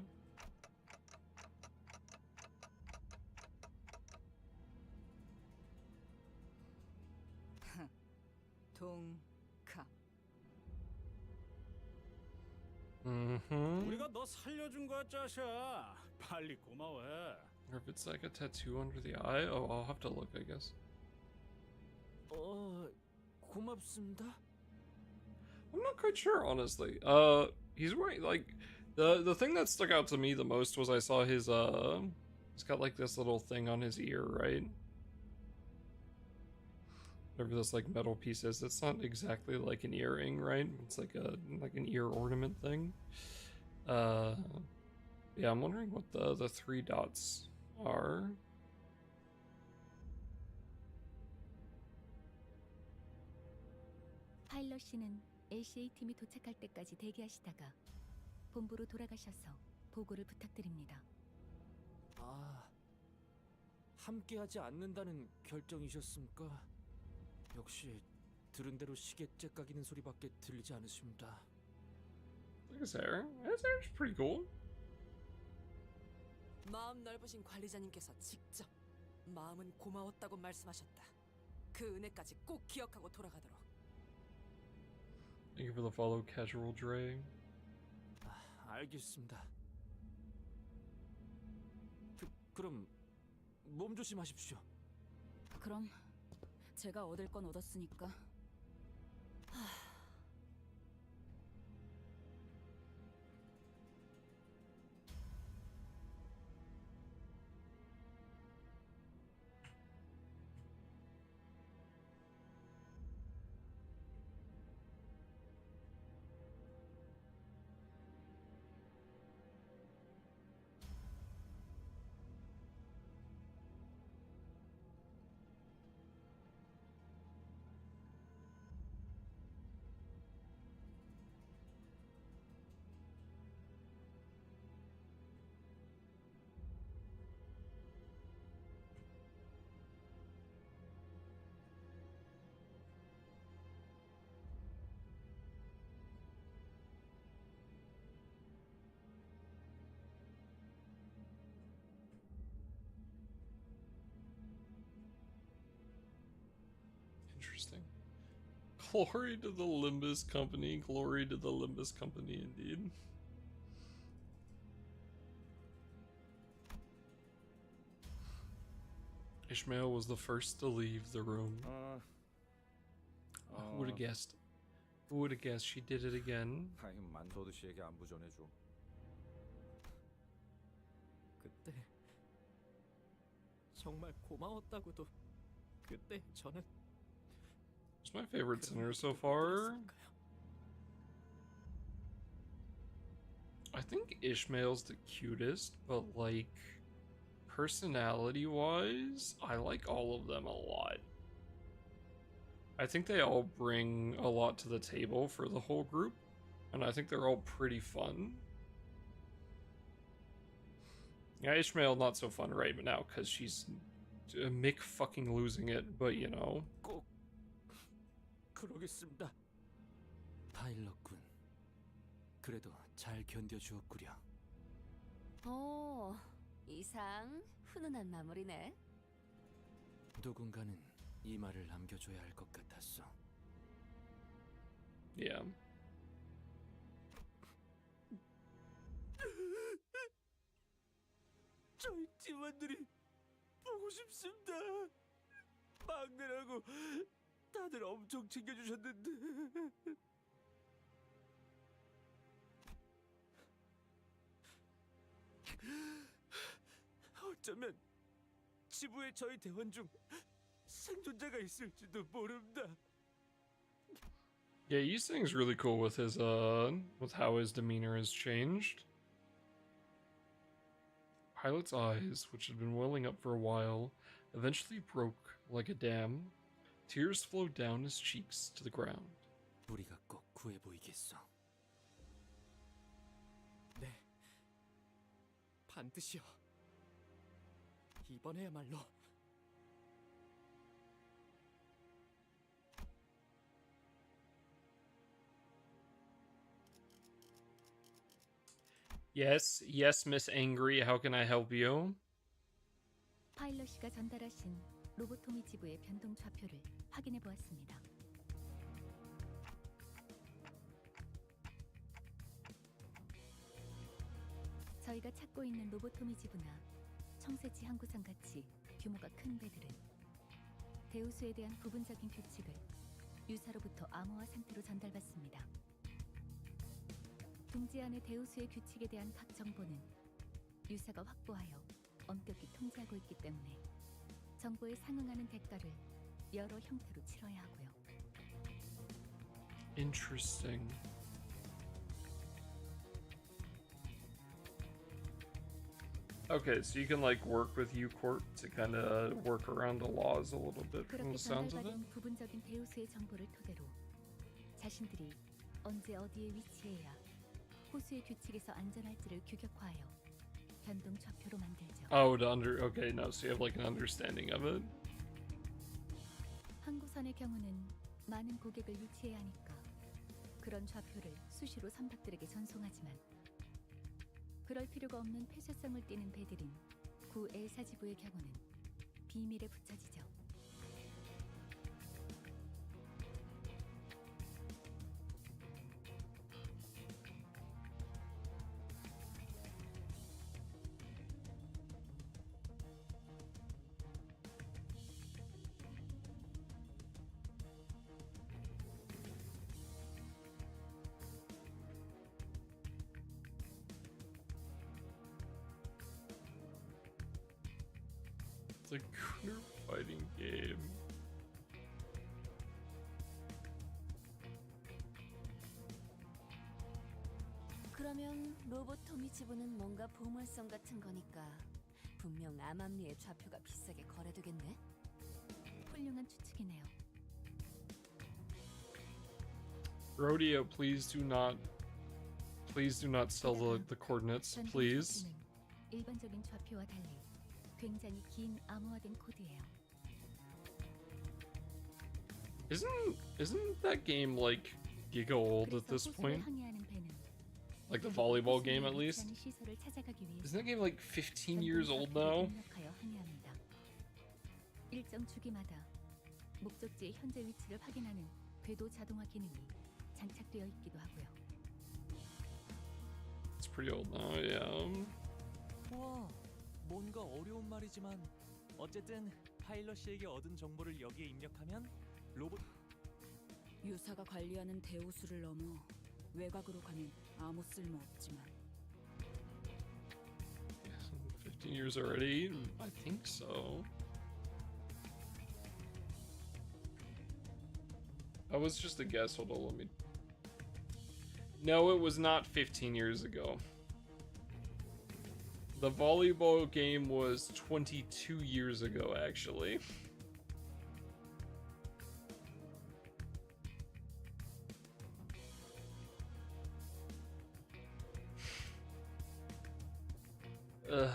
동카. 우리가 너 살려준 거야, 짜샤. 빨리 고마워해. Or if it's like a tattoo under the eye. Oh, I'll have to look, I guess. 고맙습니다. I'm not quite sure, honestly. He's wearing like the thing that stuck out to me the most was I saw his he's got like this little thing on his ear, right? Whatever this like metal piece is, it's not exactly like an earring, right? It's like an ear ornament thing. Yeah, I'm wondering what the 3 dots are. 파일럿 씨는 LCA 팀이 도착할 때까지 대기하시다가 본부로 돌아가셔서 보고를 부탁드립니다. 아, 함께하지 않는다는 결정이셨습니까? 역시 들은 대로 시계 째깍이는 소리밖에 들리지 않으십니다. Look at his hair. His hair's pretty cool. 마음 넓으신 관리자님께서 직접 마음은 고마웠다고 말씀하셨다. 그 은혜까지 꼭 기억하고 돌아가도록. Thank you for the follow, Casual Dre. 알겠습니다. 그럼 몸 조심하십시오. 그럼 제가 얻을 건 얻었으니까. Glory to the Limbus Company. Glory to the Limbus Company, indeed. Ishmael was the first to leave the room. Who would have guessed? Who would have guessed she did it again? 아이 만서도 씨에게 안부 전해줘. 그때 정말 고마웠다고도 그때 저는 Who's my favorite sinner so far? I think Ishmael's the cutest, but like personality-wise, I like all of them a lot. I think they all bring a lot to the table for the whole group, and I think they're all pretty fun. Yeah, Ishmael not so fun right now because she's Mick fucking losing it, but you know. 꼭 그러겠습니다. 파일럿군. 그래도 잘 견뎌주었구려. 이상 훈훈한 마무리네. 누군가는 이 말을 남겨줘야 할 것 같았어. Yeah. 저희 팀원들이 보고 싶습니다. 막내라고 다들 엄청 챙겨주셨는데. 어쩌면 지부의 저희 대원 중 생존자가 있을지도 모릅니다. Yeah, Yiseng's really cool with his with how his demeanor has changed. Pilot's eyes, which had been welling up for a while, eventually broke like a dam. Tears flowed down his cheeks to the ground. 우리가 꼭 구해 보이겠어. 네, 반드시요. 이번에야말로. Yes, yes, Miss Angry. How can I help you? 파일럿이가 전달하신 로보토미 지부의 변동 좌표를 확인해 보았습니다. 저희가 찾고 있는 로보토미 지부나 청새치 항구상 같이 규모가 큰 배들은 대우수에 대한 부분적인 규칙을 유사로부터 암호화 상태로 전달받습니다. 둥지 안의 대우수의 규칙에 대한 각 정보는 유사가 확보하여 엄격히 통제하고 있기 때문에 정보에 상응하는 대가를 여러 형태로 치러야 하고요. Interesting. Okay, so you can like work with U-Court to kind of work around the laws a little bit from 그렇게 the sounds of it. 전달받은 부분적인 대우수의 정보를 토대로 자신들이 언제 어디에 위치해야 호수의 규칙에서 안전할지를 규격화하여 변동 좌표로 만들죠. Oh, okay, no, so you have like an understanding of it. 항구선의 경우는 많은 고객을 유치해야 하니까 그런 좌표를 수시로 선박들에게 전송하지만 그럴 필요가 없는 폐쇄성을 띠는 배들인 구 엘사지부의 경우는 비밀에 붙여지죠. The Gunner fighting game. 그러면 로보토미 지부는 뭔가 보물성 같은 거니까 분명 암암리의 좌표가 비싸게 거래되겠네. 훌륭한 추측이네요. Rodeo, please do not sell the coordinates, please. 일반적인 좌표와 달리 굉장히 긴 암호화된 코드예요. Isn't that game like giga old at this point? Like the volleyball game, at least? Isn't that game like 15 years old now? 일정 주기마다 목적지의 현재 위치를 확인하는 궤도 자동화 기능이 장착되어 있기도 하고요. It's pretty old now, yeah. 우와, 뭔가 어려운 말이지만 어쨌든 파일럿 씨에게 얻은 정보를 여기에 입력하면 로봇 유사가 관리하는 대우수를 넘어 외곽으로 가면 아무 쓸모 없지만 15 years already? I think so. That was just a guess. Hold on, let me... No, it was not 15 years ago. The volleyball game was 22 years ago, actually. Ugh.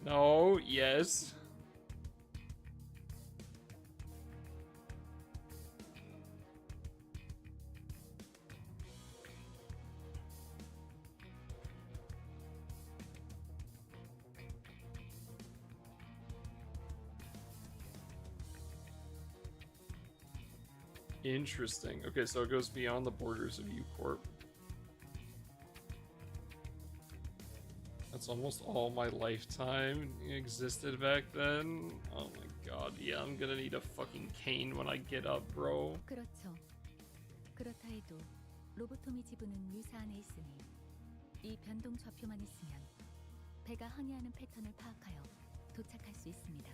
No, yes. Interesting. Okay, so it goes beyond the borders of U-Corp. That's almost all my lifetime existed back then. Oh my god, yeah, I'm gonna need a fucking cane when I get up, bro. 그렇죠. 그렇다 해도 로보토미 지부는 유사 안에 있으니 이 변동 좌표만 있으면 배가 항해하는 패턴을 파악하여 도착할 수 있습니다.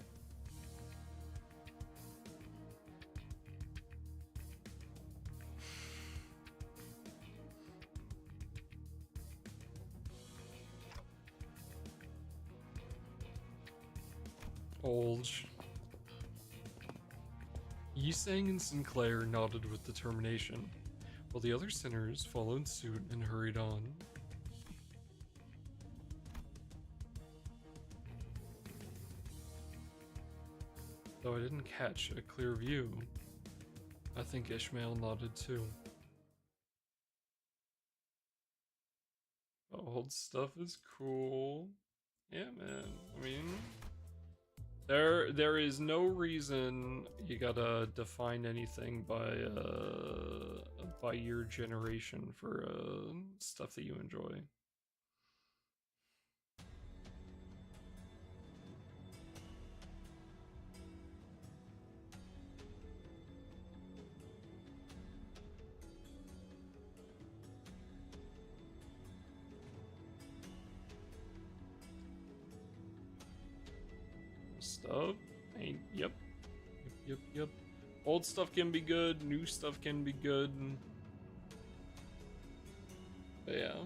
Old. Yisang and Sinclair nodded with determination, while the other sinners followed suit and hurried on. Though I didn't catch a clear view, I think Ishmael nodded too. Old stuff is cool. Yeah, man. I mean... There is no reason you gotta define anything by your generation for stuff that you enjoy. Stuff ain't yep. Old stuff can be good, new stuff can be good. But yeah.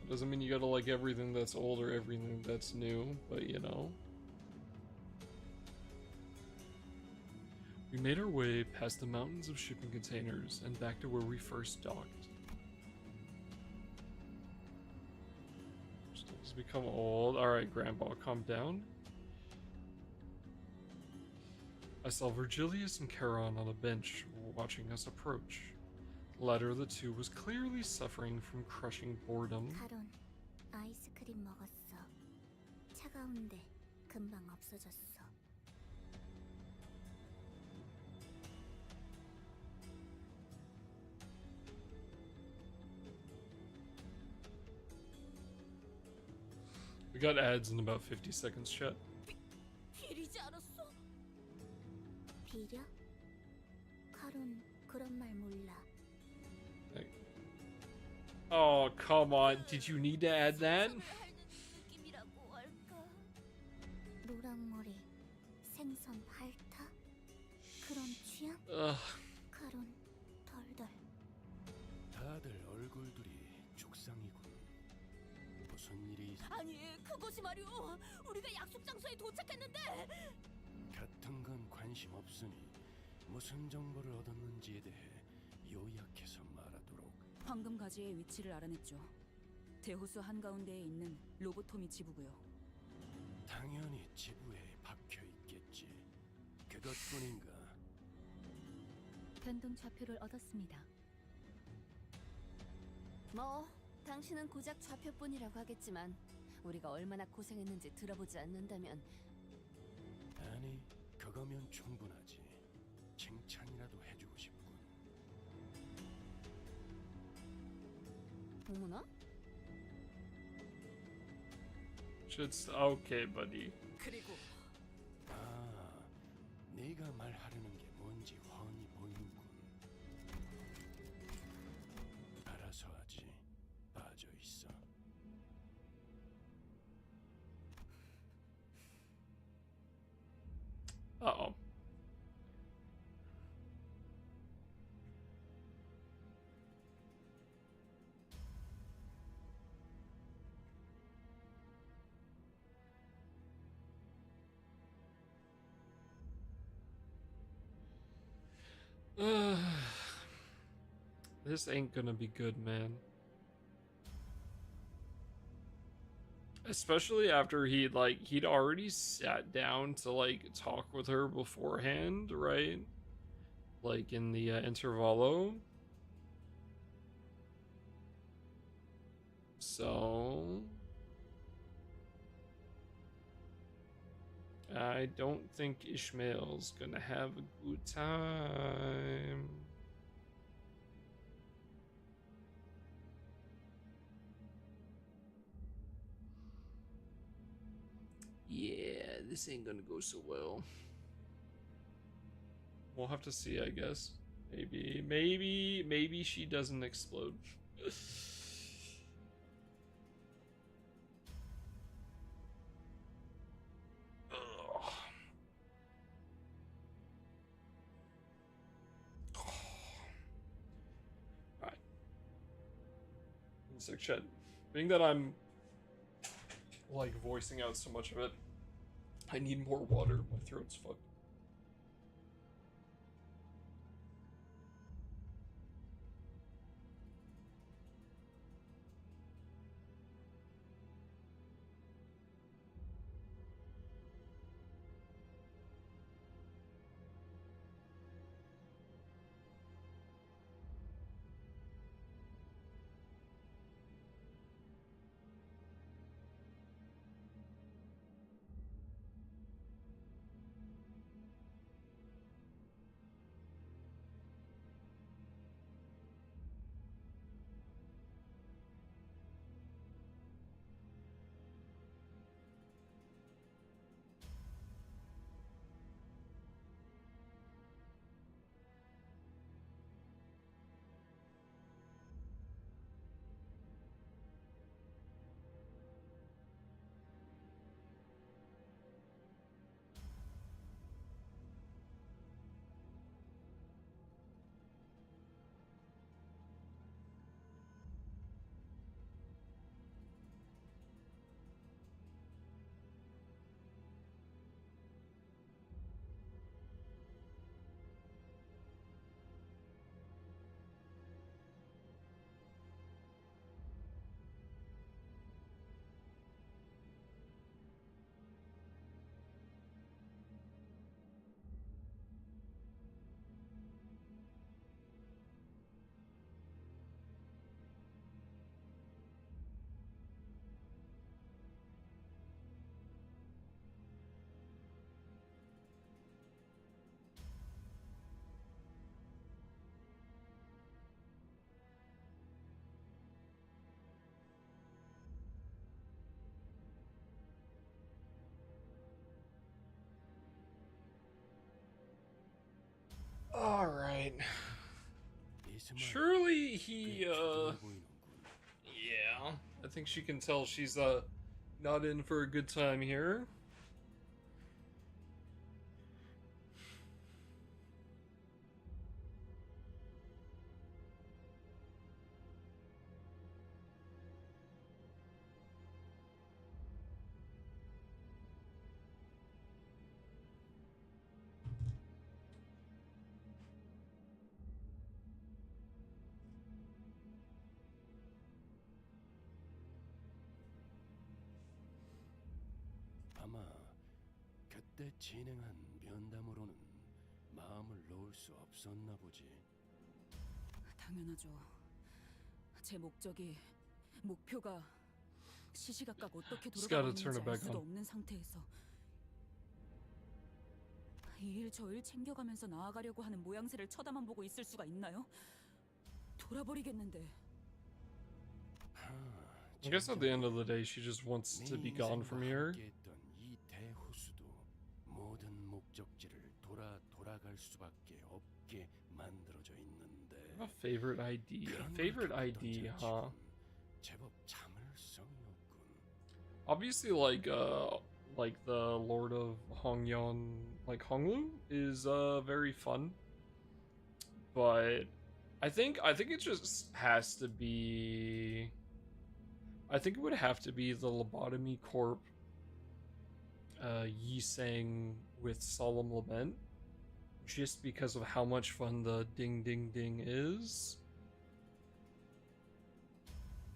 It doesn't mean you gotta like everything that's old or everything that's new, but you know. We made our way past the mountains of shipping containers and back to where we first docked. Stuff's become old. Alright, Grandpa, calm down. I saw Virgilius and Charon on a bench watching us approach. The latter of the two was clearly suffering from crushing boredom. 카론, 아이스크림 먹었어. 차가운데 금방 없어졌어. We got ads in about 50 seconds, chat. 비리지 않았어? 비려? 카론, 그런 말 몰라. Oh, come on. Did you need to add that? 느낌이라고 할까? 노랑머리, 생선 핥아? 그런 취향? 카론, 덜덜. 다들 얼굴들이 죽상이군. 무슨 일이 아니, 그것이 말이오. 우리가 약속 장소에 도착했는데. 같은 건 관심 없으니 무슨 정보를 얻었는지에 대해 요약해서 말하도록. 황금 가지의 위치를 알아냈죠. 대호수 한가운데에 있는 로보토미 지부고요. 당연히 지부에 박혀 있겠지. 그것뿐인가? 변동 좌표를 얻었습니다. 뭐, 당신은 고작 좌표뿐이라고 하겠지만 우리가 얼마나 고생했는지 들어보지 않는다면. 아니, 그거면 충분하지. 칭찬이라도 해주고 싶군. 어머나? Just okay, buddy. 그리고 아, 네가 말하려는 게 뭔지 훤히 보이는군. 알아서 하지. 빠져 있어. Uh-oh. This ain't gonna be good, man. Especially after he'd already sat down to talk with her beforehand, right? Like in the intervallo. So I don't think Ishmael's gonna have a good time. Yeah, this ain't gonna go so well. We'll have to see, I guess. Maybe she doesn't explode. Alright. Sick shit. Being that I'm voicing out so much of it, I need more water. My throat's fucked. All right. Surely he, yeah. I think she can tell she's, not in for a good time here. 아마 그때 진행한 면담으로는 마음을 놓을 수 없었나 보지. 당연하죠. 제 목표가 시시각각 어떻게 Just gotta turn 돌아가고 있는지 it 알 back 수도 on. 없는 상태에서 이 일 저 일 챙겨가면서 나아가려고 하는 모양새를 쳐다만 보고 있을 수가 있나요? 돌아버리겠는데. I guess at the end of the day, she just wants to be gone from here. 이 대호수도 모든 목적지를 돌아갈 수밖에 없게 만들어져 있는데. A favorite ID. A favorite ID, huh? 제법 참을성이 없군. Obviously, like the Lord of Hongyeon, like Honglu, is very fun, but I think it just has to be. I think it would have to be the Lobotomy Corp, Yi Sang with Solemn Lament, just because of how much fun the Ding Ding Ding is.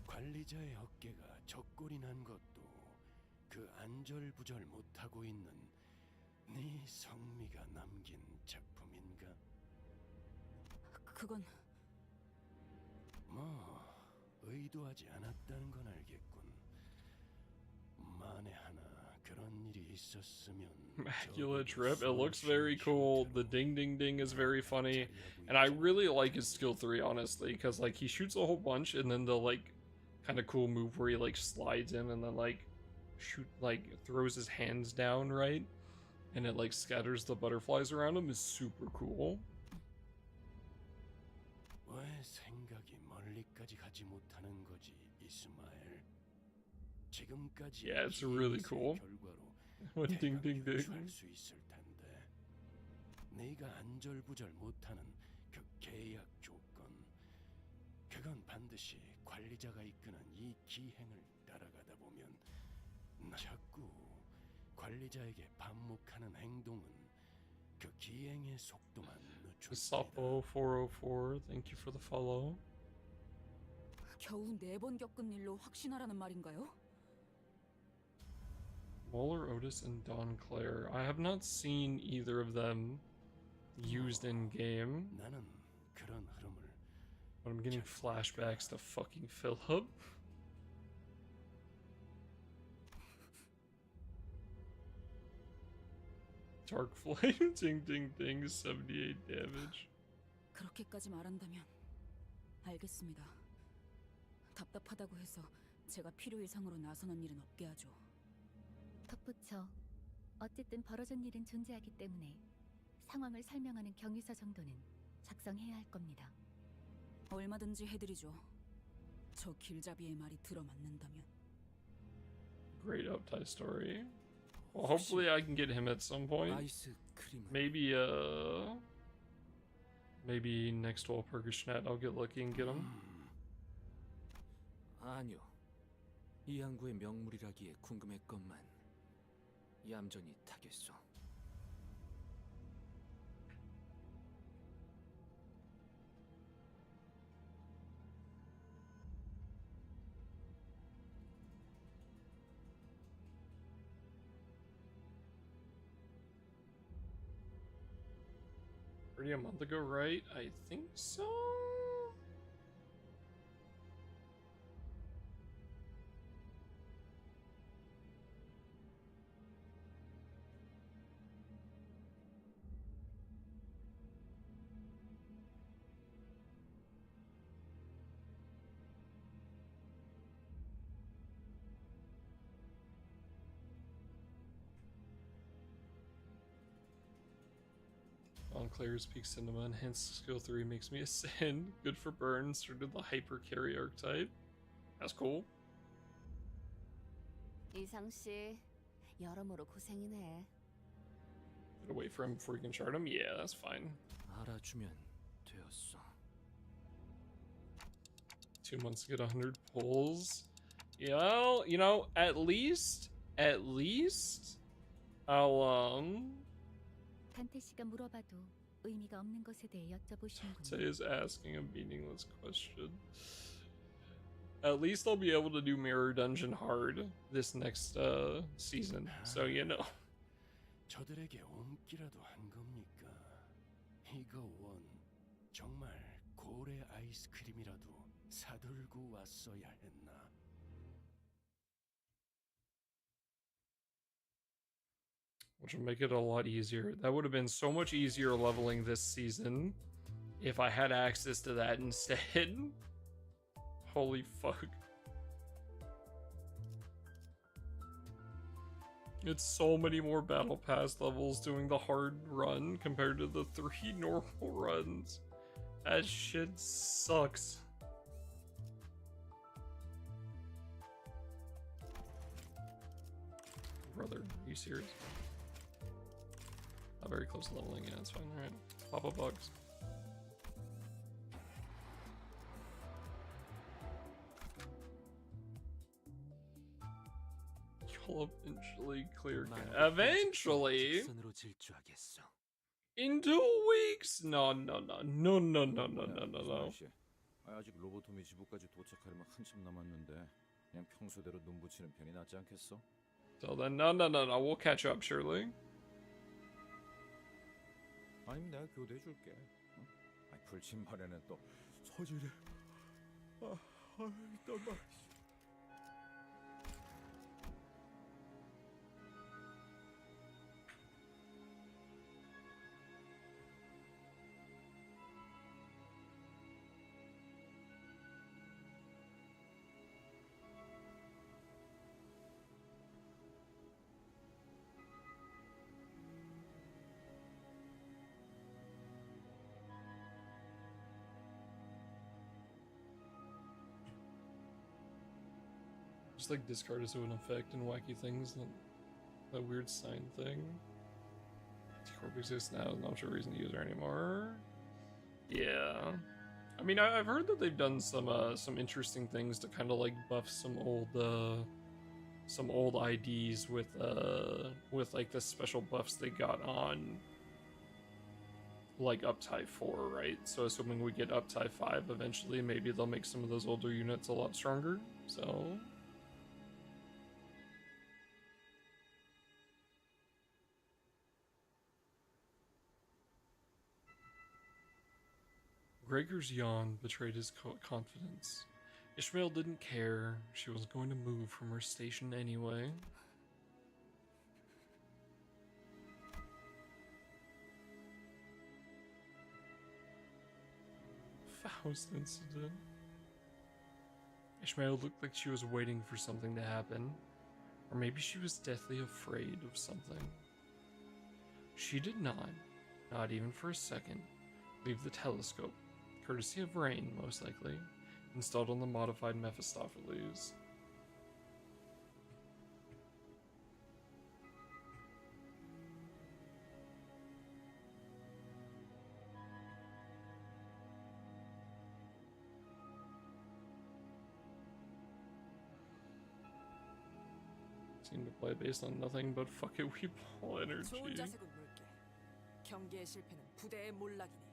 관리자의 어깨가 적골이 난 것도 그 안절부절 못하고 있는 네 성미가 남긴 작품인가? 그건 뭐 의도하지 않았다는 건 알겠군. 만에 하나 그런 일이 있었으면. Immaculate Trip. It looks very cool. The Ding Ding Ding is very funny, and I really like his skill 3, honestly, because like he shoots a whole bunch, and then the like kind of cool move where he like slides in and then like throws his hands down, right, and it like scatters the butterflies around him is super cool. 왜 생각이 멀리까지 가지 못하는 거지, 이스마엘? 지금까지 Yeah, it's really cool. When Ding Ding Ding. 수 있을 텐데. 네가 안절부절 못하는 그 계약 조건, 그건 반드시 관리자가 이끄는 이 기행을 따라가다 보면 자꾸 관리자에게 반목하는 행동은 그 기행의 속도만 Sapo 404, thank you for the follow. 겨우 4번 겪은 일로 확신하라는 말인가요? Waller Otis and Don Claire. I have not seen either of them used in game. 나는 그런 흐름을. But I'm getting flashbacks to fucking Philip. Dark Flame, Ding Ding Ding, 78 damage. 그렇게까지 말한다면 알겠습니다. 답답하다고 해서 제가 필요 이상으로 나서는 일은 없게 하죠. 덧붙여 어쨌든 벌어진 일은 존재하기 때문에 상황을 설명하는 경위서 정도는 작성해야 할 겁니다. 얼마든지 해드리죠. 저 길잡이의 말이 들어맞는다면. Great uptie story. Well, hopefully I can get him at some point. Maybe maybe next Walpurgisnacht I'll get lucky and get him. 아니요. 이 항구의 명물이라기에 궁금했건만 얌전히 타겠소. Already a month ago, right? I think so. On Claire's Peak Cinema, and hence skill 3 makes me a sin. Good for burn, started the hyper carry archetype. That's cool. 이상 씨, 여러모로 고생이네. Get away from him before you can shard him? Yeah, that's fine. 알아주면 되었어. 2 months to get 100 pulls. Yeah, well, you know, at least, I'll, 단테 씨가 물어봐도 의미가 없는 것에 대해 여쭤보시는군요. Tay is asking a meaningless question. At least I'll be able to do Mirror Dungeon hard this next season, so you know. 저들에게 옮기라도 한 겁니까? 이거 원 정말 고래 아이스크림이라도 사들고 왔어야 했나? which will make it a lot easier. That would have been so much easier leveling this season if I had access to that instead. Holy fuck. It's so many more battle pass levels doing the hard run compared to the 3 normal runs. That shit sucks. Brother, are you serious? Not very close to leveling, yeah, it's fine, alright. Pop up bugs. You'll eventually clear. Eventually? In 2 weeks? No. 아직 로보토미 지부까지 도착하려면 한참 남았는데 그냥 평소대로 눈 붙이는 편이 낫지 않겠어? So then, no, we'll catch up, surely. 아니면 내가 교대해줄게. 응? 아니 불침판에는 또 소질이 일단 말이지. Just like discard is to an effect and wacky things. That weird sign thing. T-Corp exists now, not a reason to use her anymore. Yeah. I mean, I've heard that they've done some interesting things to kind of like buff some old IDs with like the special buffs they got on like Uptie 4, right? So assuming we get Uptie 5 eventually, maybe they'll make some of those older units a lot stronger. So Gregor's yawn betrayed his confidence. Ishmael didn't care. She was going to move from her station anyway. Faust incident. Ishmael looked like she was waiting for something to happen. Or maybe she was deathly afraid of something. She did not even for a second, leave the telescope. Courtesy of Rain, most likely, installed on the modified Mephistopheles. Seem to play based on nothing but fuck it, we pull energy. 좋은 자세군 물게. 경기의 실패는 부대의 몰락이니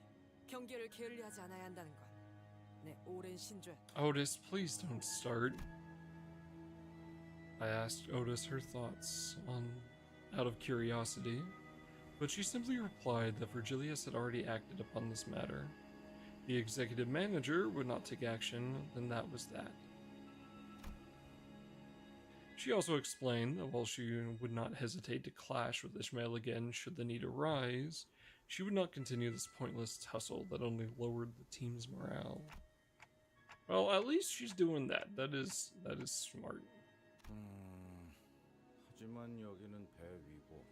경기를 게을리하지 않아야 한다는 건 내 오랜 신조야. Otis, please don't start. I asked Otis her thoughts out of curiosity, but she simply replied that Virgilius had already acted upon this matter. The executive manager would not take action, then that was that. She also explained that while she would not hesitate to clash with Ishmael again should the need arise, she would not continue this pointless tussle that only lowered the team's morale. Well, at least she's doing that. That is smart. 하지만 여기는 배 위고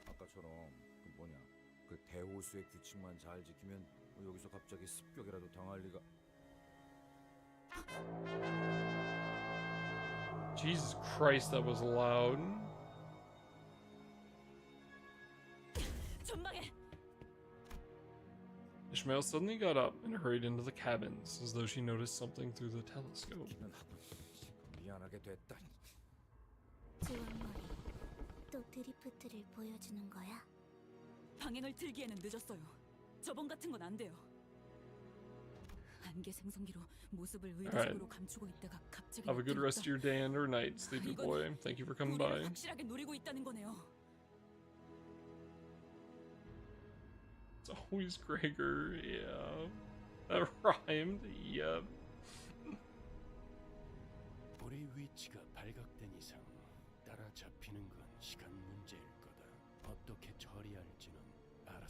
아까처럼 그 대호수의 규칙만 잘 지키면 여기서 갑자기 습격이라도 당할 리가. Jesus Christ, that was loud. Ishmael suddenly got up and hurried into the cabins, as though she noticed something through the telescope. 미안하게 됐다. 지원머리, 또 드리프트를 보여주는 거야? 방향을 틀기에는 늦었어요. 저번 같은 건 안 돼요. 안개 생성기로 모습을 의도적으로 감추고 있다가 갑자기 Have a good rest of your day and or night, sleepy boy. Thank you for coming by. 확실하게 노리고 있다는 거네요. It's always Gregor, yeah. That rhymed, yep. 우리 위치가 발각된 이상 따라잡히는 건 시간 문제일 거야.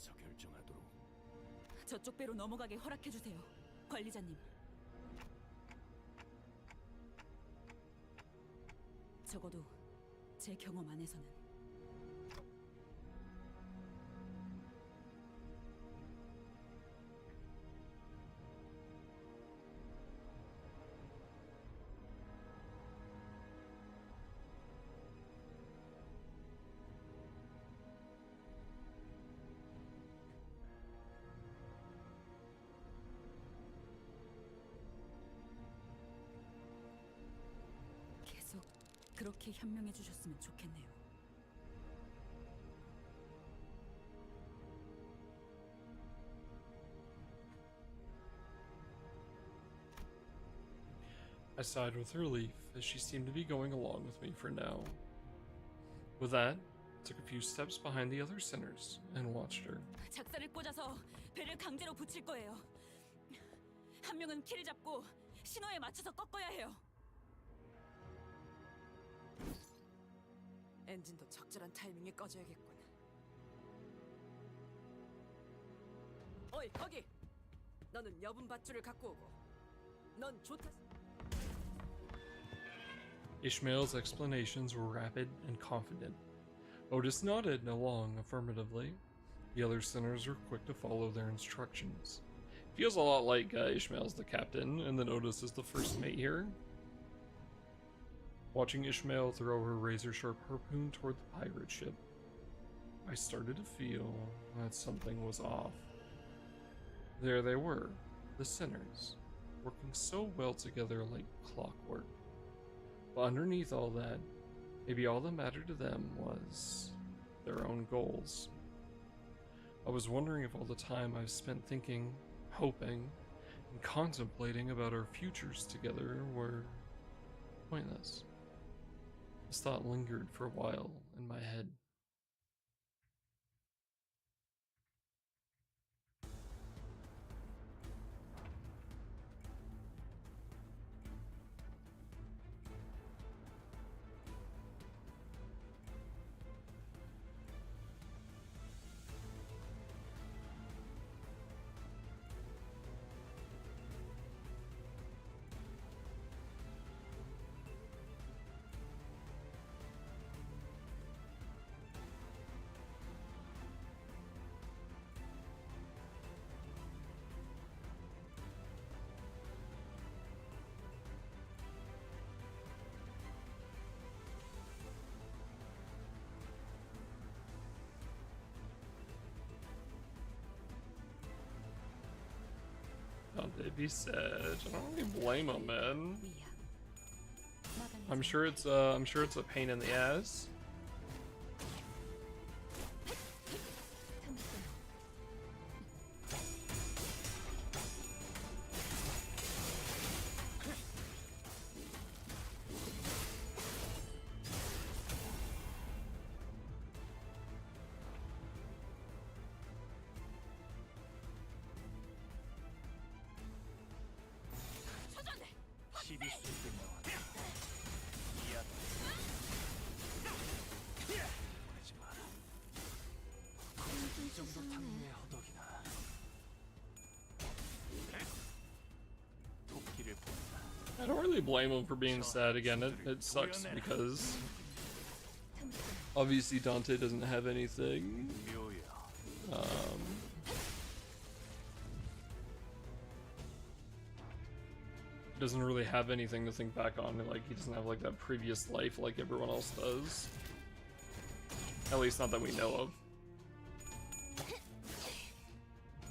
가서 결정하도록. 저쪽 배로 넘어가게 허락해 주세요, 관리자님. 적어도 제 경험 안에서는. 계속 그렇게 현명해 주셨으면 좋겠네요. I sighed with relief as she seemed to be going along with me for now. With that, I took a few steps behind the other sinners and watched her. 작사를 꽂아서 배를 강제로 붙일 거예요. 한 명은 키를 잡고 신호에 맞춰서 꺾어야 해요. 엔진도 적절한 타이밍에 꺼져야겠군. 어이 거기! 너는 여분 밧줄을 갖고 오고 넌 좋다. Ishmael's explanations were rapid and confident. Otis nodded along affirmatively. The other sinners were quick to follow their instructions. Feels a lot like Ishmael's the captain, and then Otis is the first mate here. Watching Ishmael throw her razor-sharp harpoon toward the pirate ship, I started to feel that something was off. There they were, the sinners, working so well together like clockwork. But underneath all that, maybe all that mattered to them was their own goals. I was wondering if all the time I've spent thinking, hoping, and contemplating about our futures together were pointless. This thought lingered for a while in my head. Don't be sad. I don't really blame him, man. I'm sure it's a pain in the ass. I don't really blame him for being sad again. It sucks because obviously Dante doesn't have anything. He doesn't really have anything to think back on. Like, he doesn't have like that previous life like everyone else does. At least not that we know of.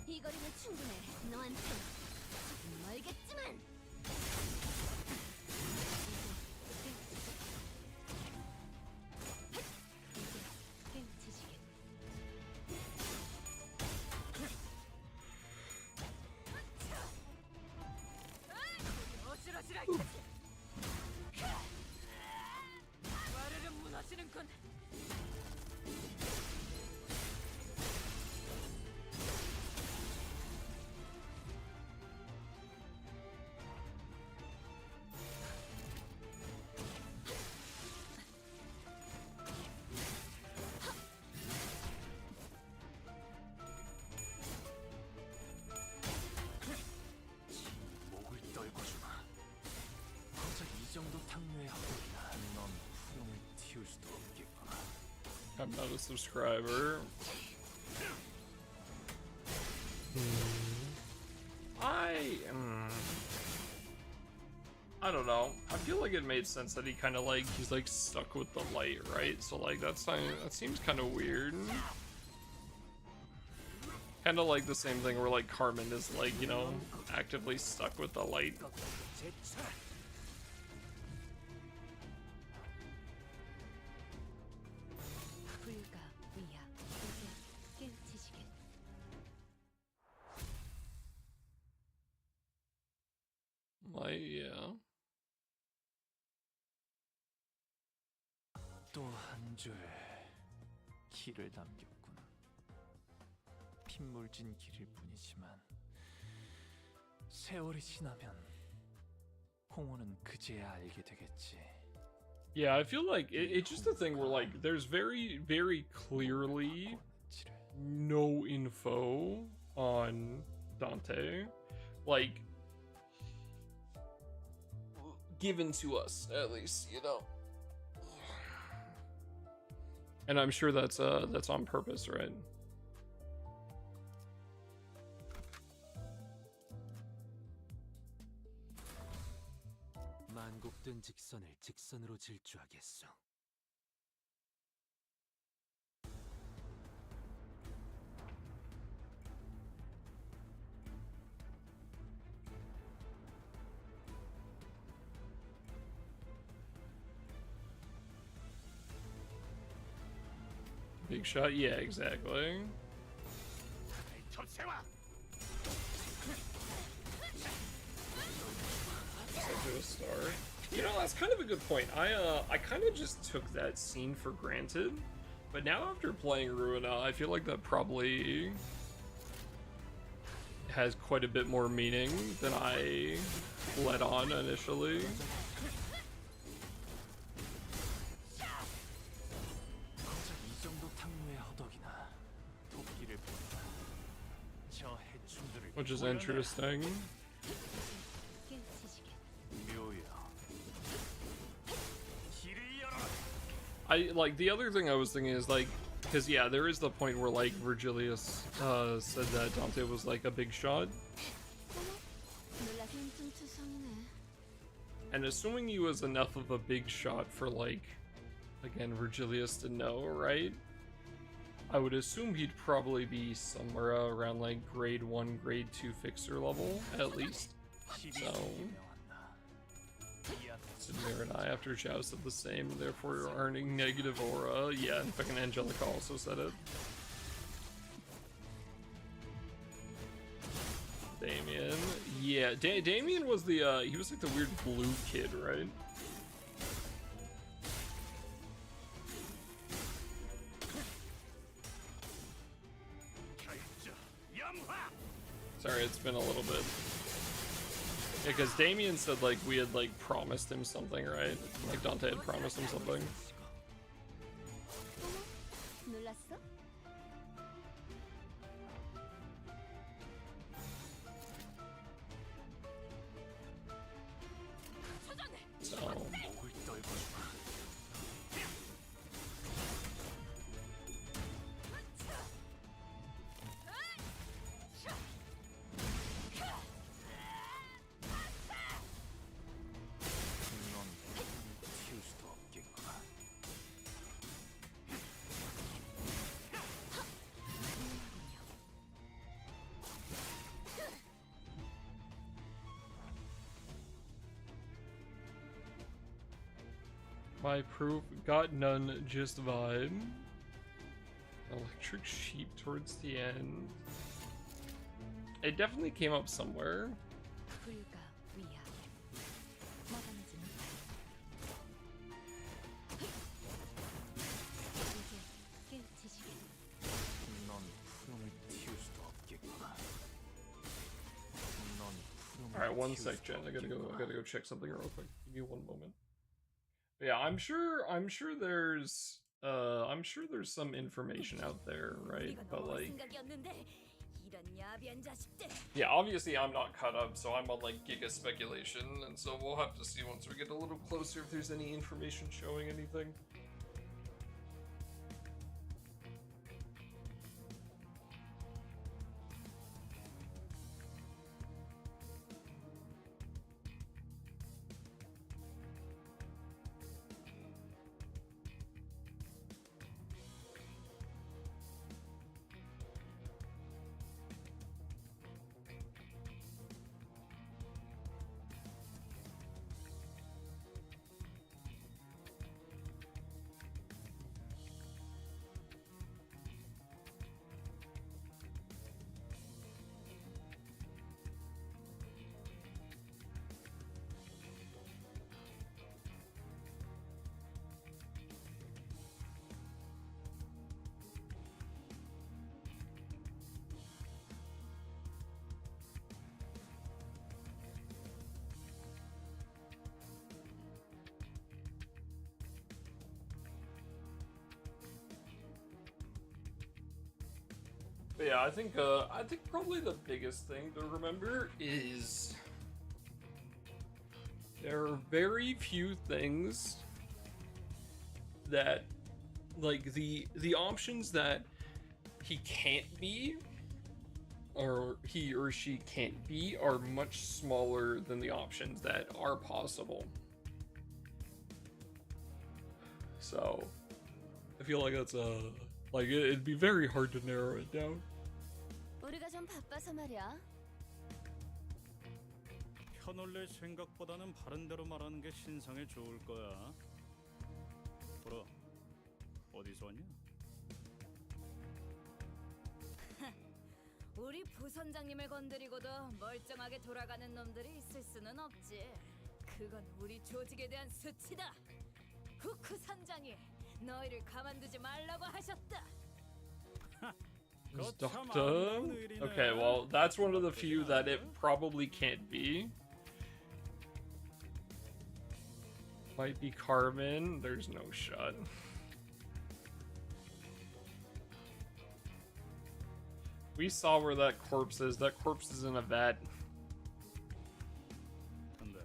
이 거리는 충분해. 너한테 멀겠지만. 와르르 무너지는군. I'm not a subscriber. I don't know. I feel like it made sense that he kind of like he's like stuck with the light, right? So like that seems kind of weird. Kind of like the same thing where like Carmen is like, you know, actively stuck with the light. 불가 위야 이제 깨우치시길. Like, yeah. 또 한 줄 길을 남겼군. 핏물진 길일 뿐이지만 세월이 지나면 홍호는 그제야 알게 되겠지. Yeah, I feel like it's just a thing where like there's very, very clearly no info on Dante, like given to us at least, you know. And I'm sure that's on purpose, right? 만곡된 직선을 직선으로 질주하겠소. Big shot, yeah, exactly. To a star. You know, that's kind of a good point. I kind of just took that scene for granted, but now after playing Ruina, I feel like that probably has quite a bit more meaning than I let on initially. Which is interesting. I like the other thing I was thinking is like, because yeah, there is the point where like Virgilius said that Dante was like a big shot, and assuming he was enough of a big shot for like, again, Virgilius to know, right? I would assume he'd probably be somewhere around like grade 1, grade 2 fixer level at least. So. Sidmir and I, after Zhao said the same, therefore you're earning negative aura. Yeah, and fucking Angelica also said it. Damien. Yeah, Damien was the, he was like the weird blue kid, right? Sorry, it's been a little bit. Yeah, because Damien said, like, we had, like, promised him something, right? Like, Dante had promised him something. So... My proof, got none, just vibe. Electric sheep towards the end. It definitely came up somewhere. Alright, one sec, Jen. I gotta go check something real quick. Give me one moment. Yeah, I'm sure there's some information out there, right? But like, yeah, obviously I'm not caught up, so I'm on like giga speculation, and so we'll have to see once we get a little closer if there's any information showing anything. But yeah, I think probably the biggest thing to remember is there are very few things that, like, the options that he can't be, or he or she can't be, are much smaller than the options that are possible. So I feel like that's like it'd be very hard to narrow it down. 우리가 좀 바빠서 말이야. 편올릴 생각보다는 바른 대로 말하는 게 신상에 좋을 거야. 보라, 어디서 왔냐? 우리 부선장님을 건드리고도 멀쩡하게 돌아가는 놈들이 있을 수는 없지. 그건 우리 조직에 대한 수치다. 후크 선장이 너희를 가만두지 말라고 하셨다. Doctor? Okay, well, that's one of the few that it probably can't be. Might be Carmen. There's no shot. We saw where that corpse is. That corpse is in a vat. 근데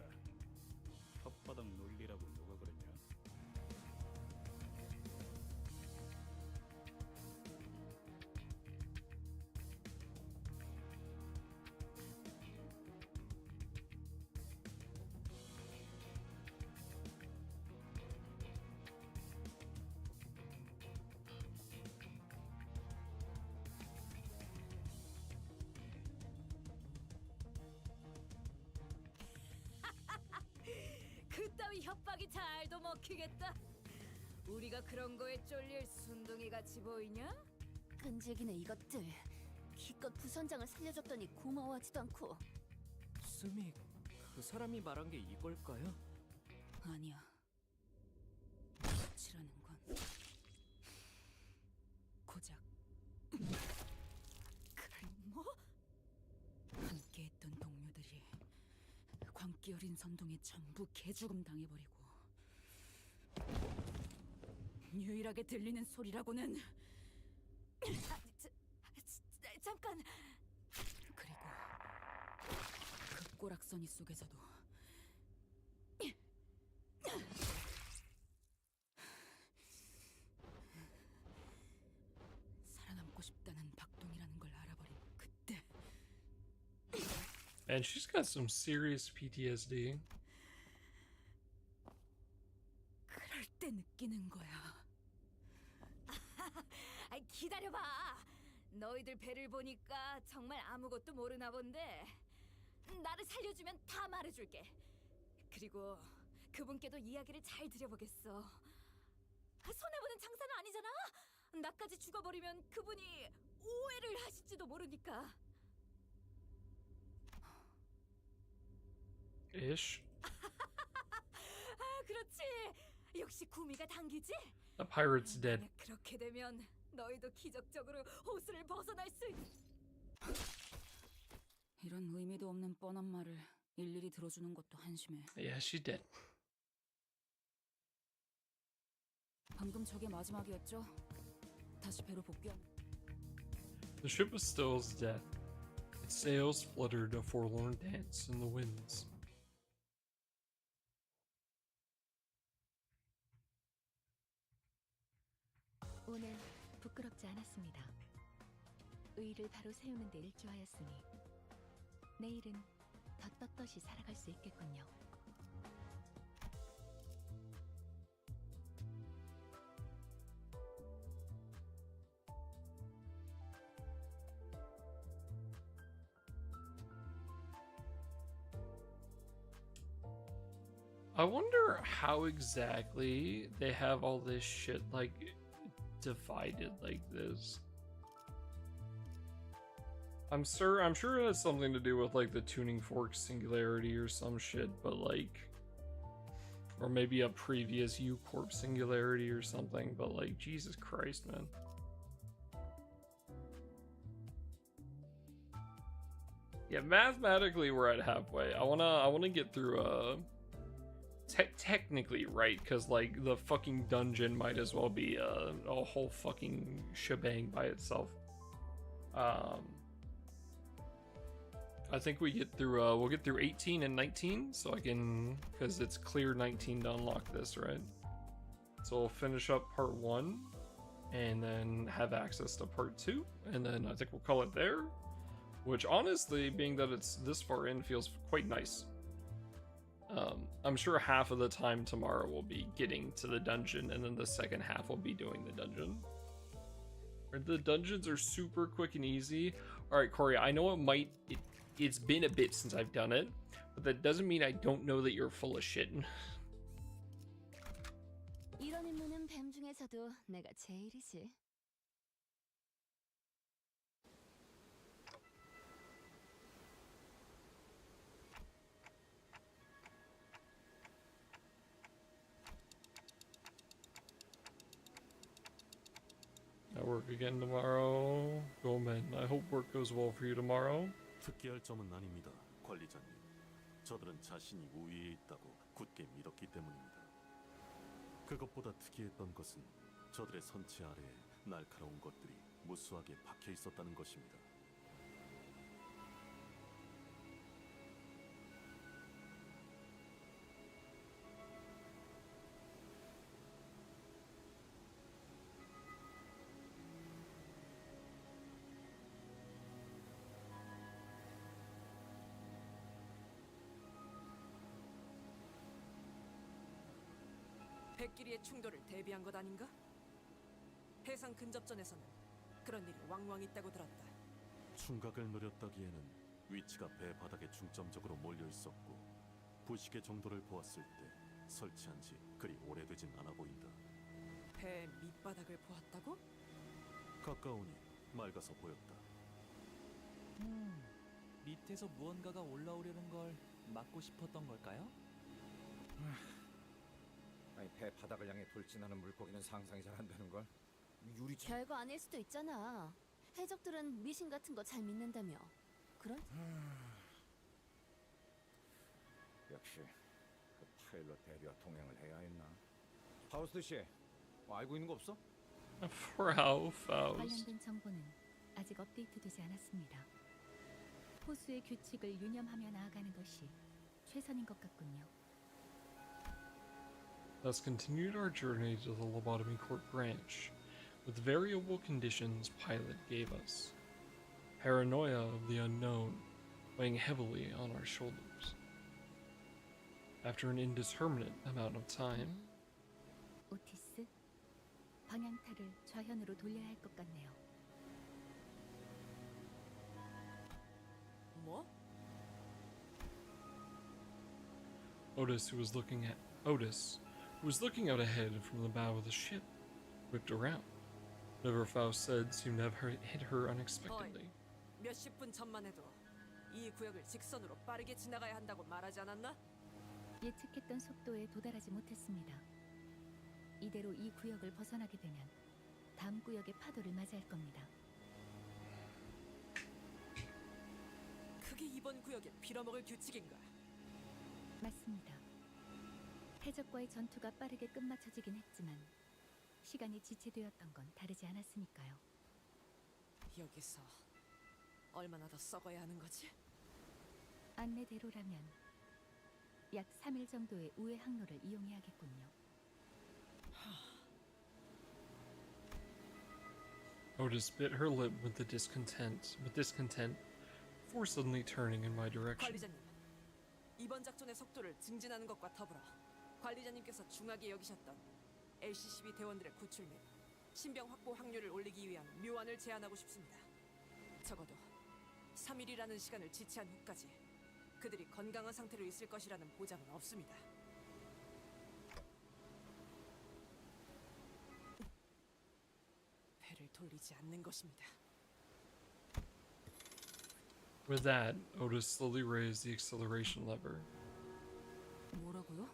혓바닥 놀리라고 누가 그랬냐? 그따위 협박이 잘도 먹히겠다. 우리가 그런 거에 쫄릴 순둥이 같이 보이냐? 끈질기네 이것들. 기껏 부선장을 살려줬더니 고마워하지도 않고. 스미, 그 사람이 말한 게 이걸까요? 아니야. 수치라는 건 고작 뭐? 함께했던 동료들이 광기 어린 선동에 전부 개죽음 당해버리고 유일하게 들리는 소리라고는 잠깐. 그리고 그 꼬락서니 속에서도 살아남고 싶다는 박동이라는 걸 알아버린 그때. Man, she's got some serious PTSD. 그럴 때 느끼는 거야. 아이, 기다려봐. 너희들 배를 보니까 정말 아무것도 모르나 본데. 나를 살려주면 다 말해줄게. 그리고 그분께도 이야기를 잘 들여보겠어. 손해보는 장사는 아니잖아. 나까지 죽어버리면 그분이 오해를 하실지도 모르니까. Ish. 아, 그렇지. 역시 구미가 당기지? The pirate's dead. 만약 그렇게 되면 너희도 기적적으로 호수를 벗어날 수 이런 의미도 없는 뻔한 말을 일일이 들어주는 것도 한심해. Yeah, she did. 방금 저게 마지막이었죠? 다시 배로 복귀한. The ship was still as death. Its sails fluttered a forlorn dance in the winds. 오늘 부끄럽지 않았습니다. 의를 바로 세우는 데 일조하였으니 내일은 더 떳떳이 살아갈 수 있겠군요. I wonder how exactly they have all this shit, like, divided like this. I'm sure it has something to do with, like, the tuning fork singularity or some shit, but, like, or maybe a previous U-Corp singularity or something, but, like, Jesus Christ, man. Yeah, mathematically we're at halfway. I wanna get through technically right, because, like, the fucking dungeon might as well be a whole fucking shebang by itself. Um, I think we get through. We'll get through 18 and 19, so I can, because it's clear 19 to unlock this, right? So we'll finish up part 1, and then have access to part 2, and then I think we'll call it there. Which honestly, being that it's this far in, feels quite nice. I'm sure half of the time tomorrow will be getting to the dungeon, and then the second half will be doing the dungeon. The dungeons are super quick and easy. All right, Corey, I know it's been a bit since I've done it, but that doesn't mean I don't know that you're full of shit. 이런 임무는 뱀 중에서도 내가 제일이지. I work again tomorrow. Go men. I hope work goes well for you tomorrow. 특기할 점은 아닙니다, 관리자님. 저들은 자신이 우위에 있다고 굳게 믿었기 때문입니다. 그것보다 특이했던 것은 저들의 선체 아래에 날카로운 것들이 무수하게 박혀 있었다는 것입니다. 백끼리의 충돌을 대비한 것 아닌가? 해상 근접전에서는 그런 일이 왕왕 있다고 들었다. 충각을 노렸다기에는 위치가 배 바닥에 중점적으로 몰려 있었고 부식의 정도를 보았을 때 설치한 지 그리 오래되진 않아 보인다. 배 밑바닥을 보았다고? 가까우니 맑아서 보였다. 밑에서 무언가가 올라오려는 걸 막고 싶었던 걸까요? 아니 배 바닥을 향해 돌진하는 물고기는 상상이 잘 안 되는 걸. 유리창. 별거 아닐 수도 있잖아. 해적들은 미신 같은 거 잘 믿는다며. 그런? 역시 그 파일럿 대리와 동행을 해야 했나? 파우스트 씨, 알고 있는 거 없어? Faust. 관련된 정보는 아직 업데이트되지 않았습니다. 호수의 규칙을 유념하며 나아가는 것이 최선인 것 같군요. Thus continued our journey to the Lobotomy Court branch, with variable conditions Pilot gave us. Paranoia of the unknown weighing heavily on our shoulders. After an indeterminate amount of time, 오티스, 방향타를 좌현으로 돌려야 할 것 같네요. 뭐? Otis, who was looking out ahead from the bow of the ship, whipped around. Whatever Faust said seemed to have hit her unexpectedly. 몇십 분 전만 해도 이 구역을 직선으로 빠르게 지나가야 한다고 말하지 않았나? 예측했던 속도에 도달하지 못했습니다. 이대로 이 구역을 벗어나게 되면 다음 구역의 파도를 맞이할 겁니다. 그게 이번 구역의 빌어먹을 규칙인가? 맞습니다. 해적과의 전투가 빠르게 끝마쳐지긴 했지만 시간이 지체되었던 건 다르지 않았으니까요. 여기서 얼마나 더 썩어야 하는 거지? 안내대로라면 약 3일 정도의 우회 항로를 이용해야겠군요. Otis bit her lip with discontent before suddenly turning in my direction. 관리자님, 이번 작전의 속도를 증진하는 것과 더불어 관리자님께서 중하게 여기셨던 LCCB 대원들의 구출 및 신병 확보 확률을 올리기 위한 묘안을 제안하고 싶습니다. 적어도 3일이라는 시간을 지체한 후까지 그들이 건강한 상태로 있을 것이라는 보장은 없습니다. 배를 돌리지 않는 것입니다. With that, Otis slowly raised the acceleration lever. 뭐라고요?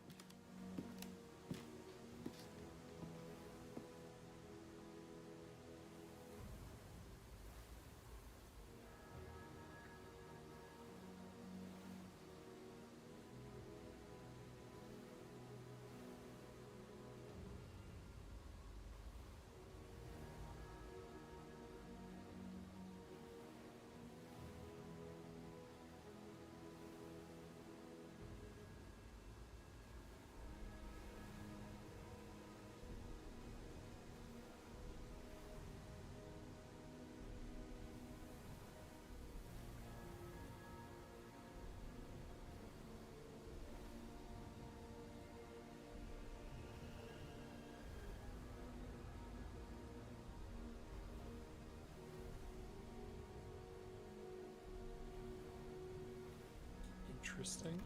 Interesting.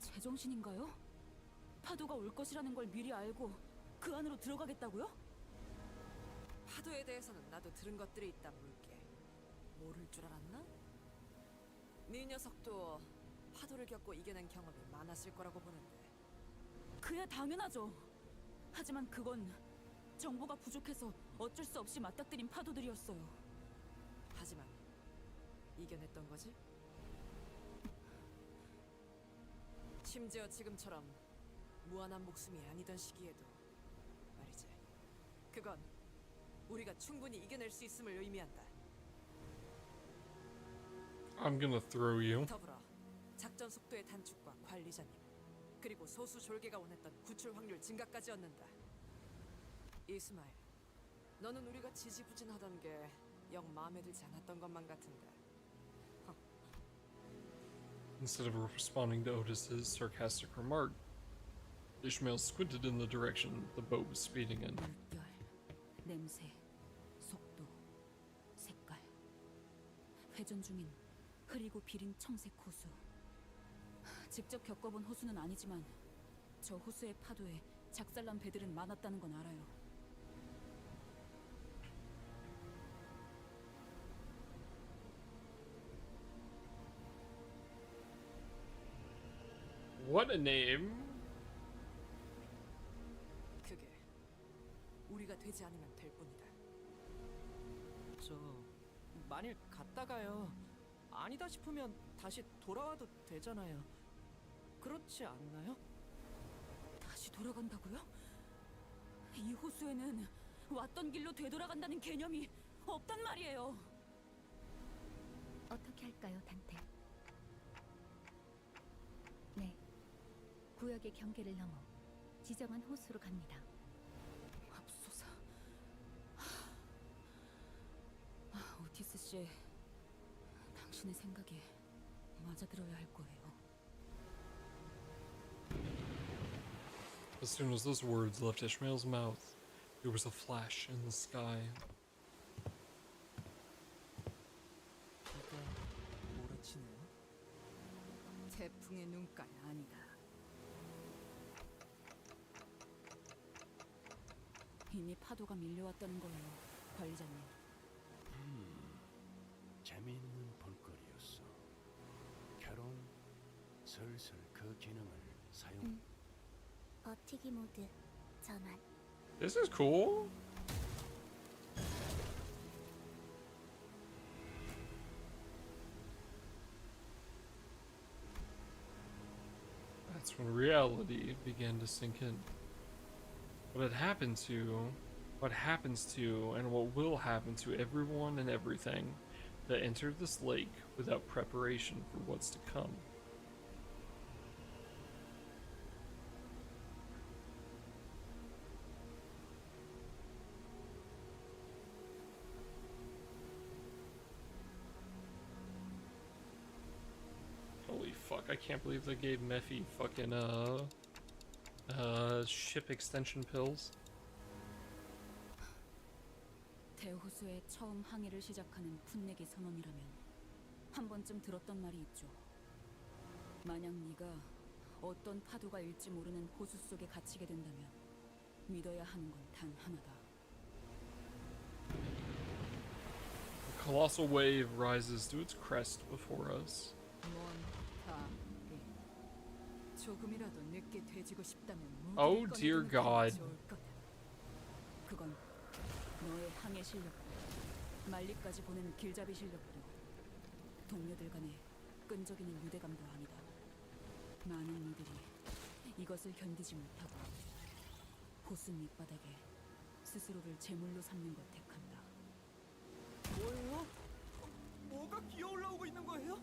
제정신인가요? 파도가 올 것이라는 걸 미리 알고 그 안으로 들어가겠다고요? 파도에 대해서는 나도 들은 것들이 있다 물게. 모를 줄 알았나? 네 녀석도 파도를 겪고 이겨낸 경험이 많았을 거라고 보는데. 그야 당연하죠. 하지만 그건 정보가 부족해서 어쩔 수 없이 맞닥뜨린 파도들이었어요. 하지만 이겨냈던 거지? 심지어 지금처럼 무한한 목숨이 아니던 시기에도 말이지. 그건 우리가 충분히 이겨낼 수 있음을 의미한다. I'm gonna throw you. 더불어 작전 속도의 단축과 관리자님, 그리고 소수 졸개가 원했던 구출 확률 증가까지 얻는다. 이스마일, 너는 우리가 지지부진하던 게 영 마음에 들지 않았던 것만 같은데. Instead of responding to Otis's sarcastic remark, Ishmael squinted in the direction the boat was speeding in. 물결, 냄새, 속도, 색깔. 회전 중인 흐리고 비린 청색 호수. 직접 겪어본 호수는 아니지만 저 호수의 파도에 작살난 배들은 많았다는 건 알아요. What a name! 그게 우리가 되지 않으면 될 뿐이다. 저 만일 갔다가요. 아니다 싶으면 다시 돌아와도 되잖아요. 그렇지 않나요? 다시 돌아간다고요? 이 호수에는 왔던 길로 되돌아간다는 개념이 없단 말이에요. 어떻게 할까요, 단테? 네, 구역의 경계를 넘어 지정한 호수로 갑니다. 맙소사. 오티스 씨, 당신의 생각에 맞아들어야 할 거예요. As soon as those words left Ishmael's mouth, there was a flash in the sky. 비가 몰아치네요. 태풍의 눈깔 아니다. 이미 파도가 밀려왔다는 거예요, 관리자님. 재미있는 볼거리였어. 캐론, 슬슬 그 기능을 사용. 버티기 모드 전환. This is cool. That's when reality began to sink in. What happens to, and what will happen to everyone and everything that entered this lake without preparation for what's to come. Holy fuck, I can't believe they gave Mephi fucking, ship extension pills. 대호수에 처음 항해를 시작하는 풋내기 선원이라면 한 번쯤 들었던 말이 있죠. 만약 네가 어떤 파도가 일지 모르는 호수 속에 갇히게 된다면 믿어야 하는 건 단 하나다. A colossal wave rises to its crest before us. 조금이라도 늦게 돼지고 싶다면 Oh dear God. 그건 너의 항해 실력도 말리까지 보낸 길잡이 실력도 동료들 간의 끈적이는 유대감도 아니다. 많은 이들이 이것을 견디지 못하고 호수 밑바닥에 스스로를 제물로 삼는 걸 택한다. 뭐예요? 뭐가 기어 올라오고 있는 거예요?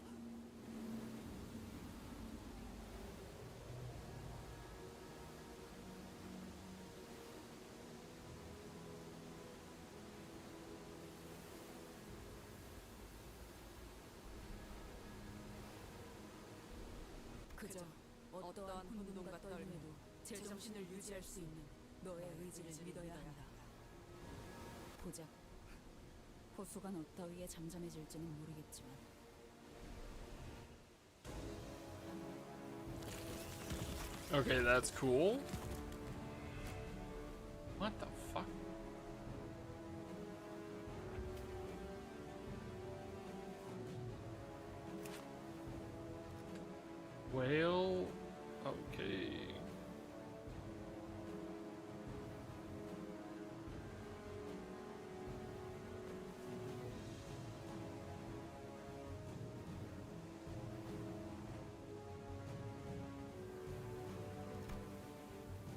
그저 어떠한 혼돈과 떨림에도 제정신을 유지할 수 있는 너의 의지를 믿어야 한다. 고작 호수가 너 따위에 잠잠해질지는 모르겠지만 Okay, that's cool. What the fuck? Whale? Okay.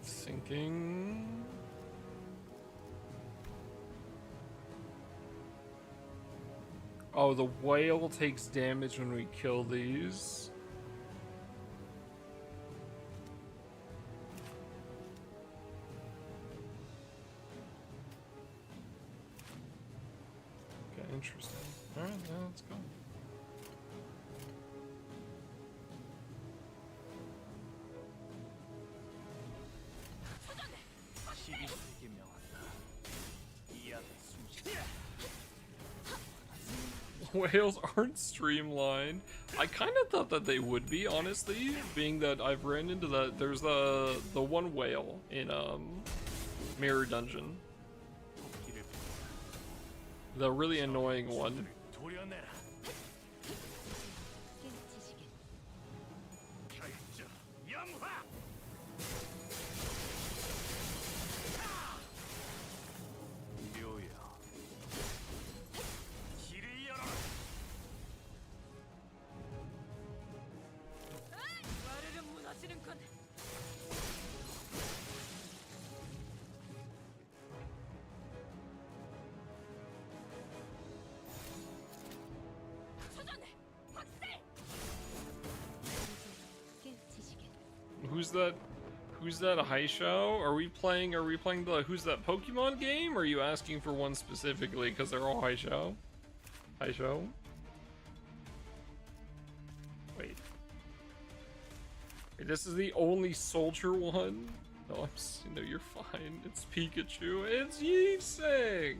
Thinking. Oh, the whale takes damage when we kill these. Okay, interesting. Alright, yeah, let's go. Whales aren't streamlined. I kind of thought that they would be, honestly, being that I've ran into that. There's the one whale in Mirror Dungeon, the really annoying one. Who's that? Who's that? A Haisho? Are we playing the Who's That Pokemon game? Or are you asking for one specifically? Because they're all Haisho. Haisho. Wait. Wait. This is the only soldier one. No, no, you're fine. It's Pikachu. It's Yeesing.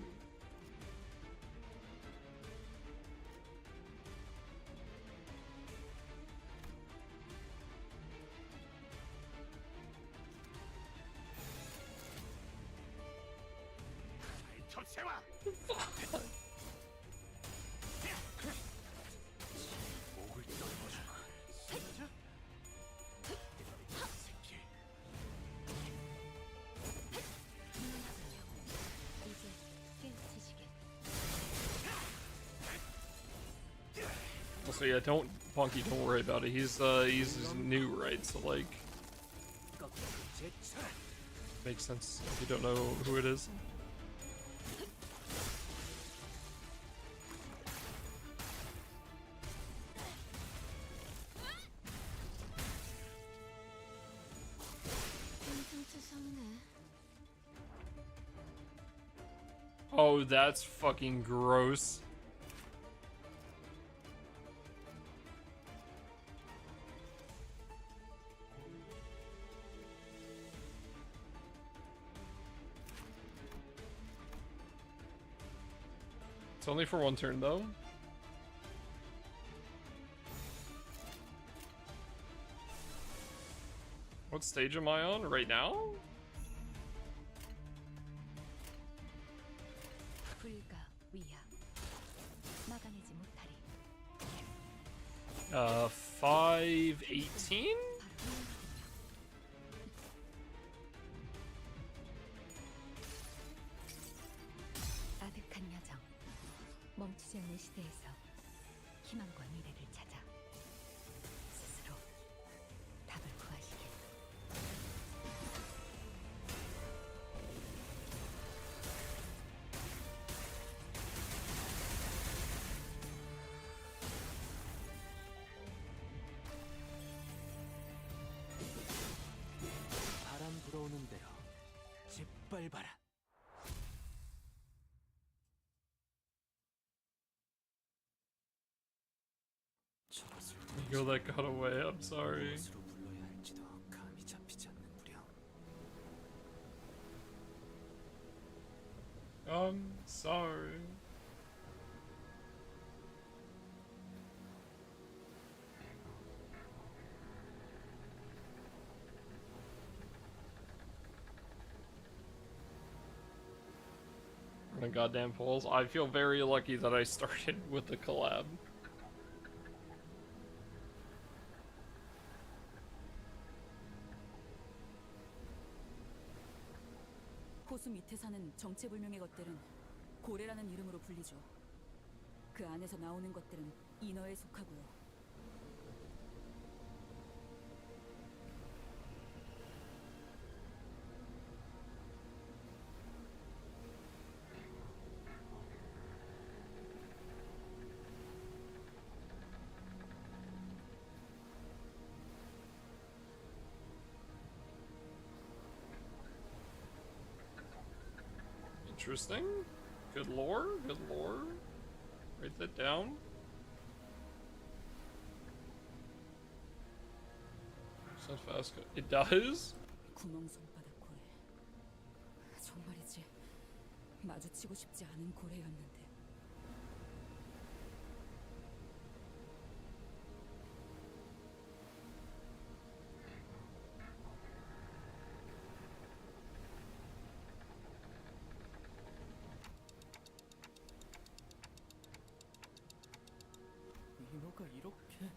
So yeah, don't worry about it. He's new, right? So like, makes sense if you don't know who it is. Oh, that's fucking gross. It's only for one turn, though. What stage am I on right now? 불가 위야. 막아내지 못하리. 518? 아득한 여정. 멈추지 않는 시대에서 희망과 미래를 찾아 스스로 답을 구하시길. 바람 불어오는 대로 짓밟아라. Yo, that got away. I'm sorry. I'm sorry. The goddamn polls. I feel very lucky that I started with the collab. 호수 밑에 사는 정체불명의 것들은 고래라는 이름으로 불리죠. 그 안에서 나오는 것들은 인어에 속하고요. Interesting. Good lore. Good lore. Write that down. So fast. It does? 구멍 손바닥 고래. 정말이지. 마주치고 싶지 않은 고래였는데. 인어가 이렇게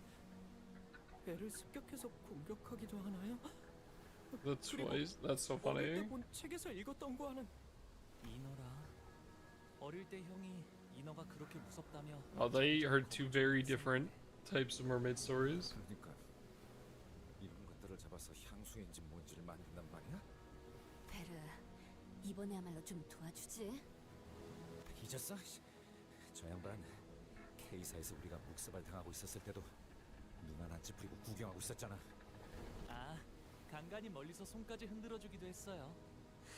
배를 습격해서 공격하기도 하나요? That's twice. That's so funny. 어릴 때 본 책에서 읽었던 거와는 인어라. 어릴 때 형이 인어가 그렇게 무섭다며. Oh, they heard two very different types of mermaid stories. 그러니까 이런 것들을 잡아서 향수인지 뭔지를 만든단 말이야? 베르, 이번에야말로 좀 도와주지. 잊었어? 저 양반 K사에서 우리가 묵사발 당하고 있었을 때도 눈 하나 찌푸리고 구경하고 있었잖아. 아, 간간히 멀리서 손까지 흔들어주기도 했어요.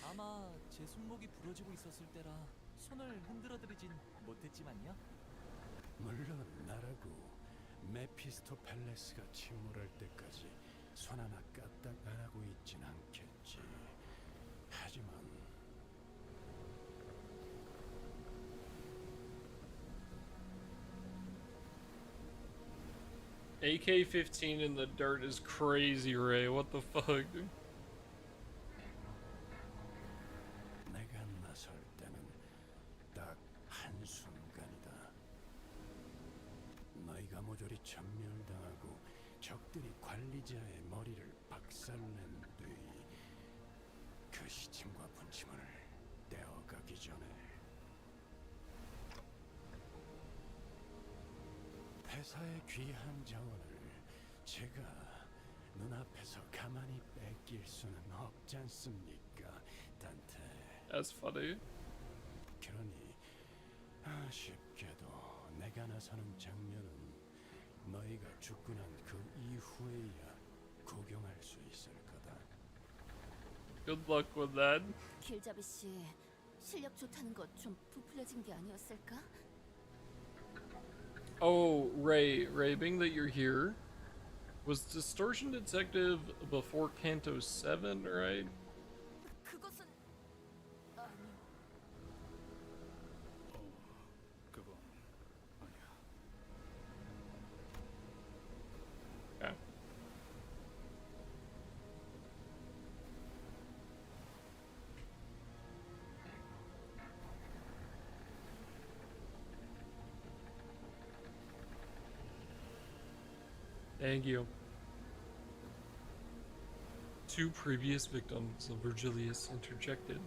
아마 제 손목이 부러지고 있었을 때라 손을 흔들어드리진 못했지만요. 물론 나라고 메피스토펠레스가 침몰할 때까지 손 하나 까딱 안 하고 있진 않겠지. 하지만 AK-15 in the dirt is crazy, Ray. What the fuck? 내가 나설 때는 딱 한순간이다. 너희가 모조리 전멸당하고 적들이 관리자의 머리를 박살낸 뒤 그 시침과 분침을 떼어가기 전에 회사의 귀한 자원을 제가 눈앞에서 가만히 뺏길 수는 없지 않습니까, 단테? That's funny. 그러니 아쉽게도 내가 나서는 장면은 너희가 죽고 난 그 이후에야 구경할 수 있을 거다. Good luck with that. 길잡이 씨, 실력 좋다는 거 좀 부풀려진 게 아니었을까? Oh, Ray, being that you're here, was Distortion Detective before Canto 7, right? 그것은 아니. 그건 아니야. Okay. Thank you. Two previous victims of Virgilius interjected,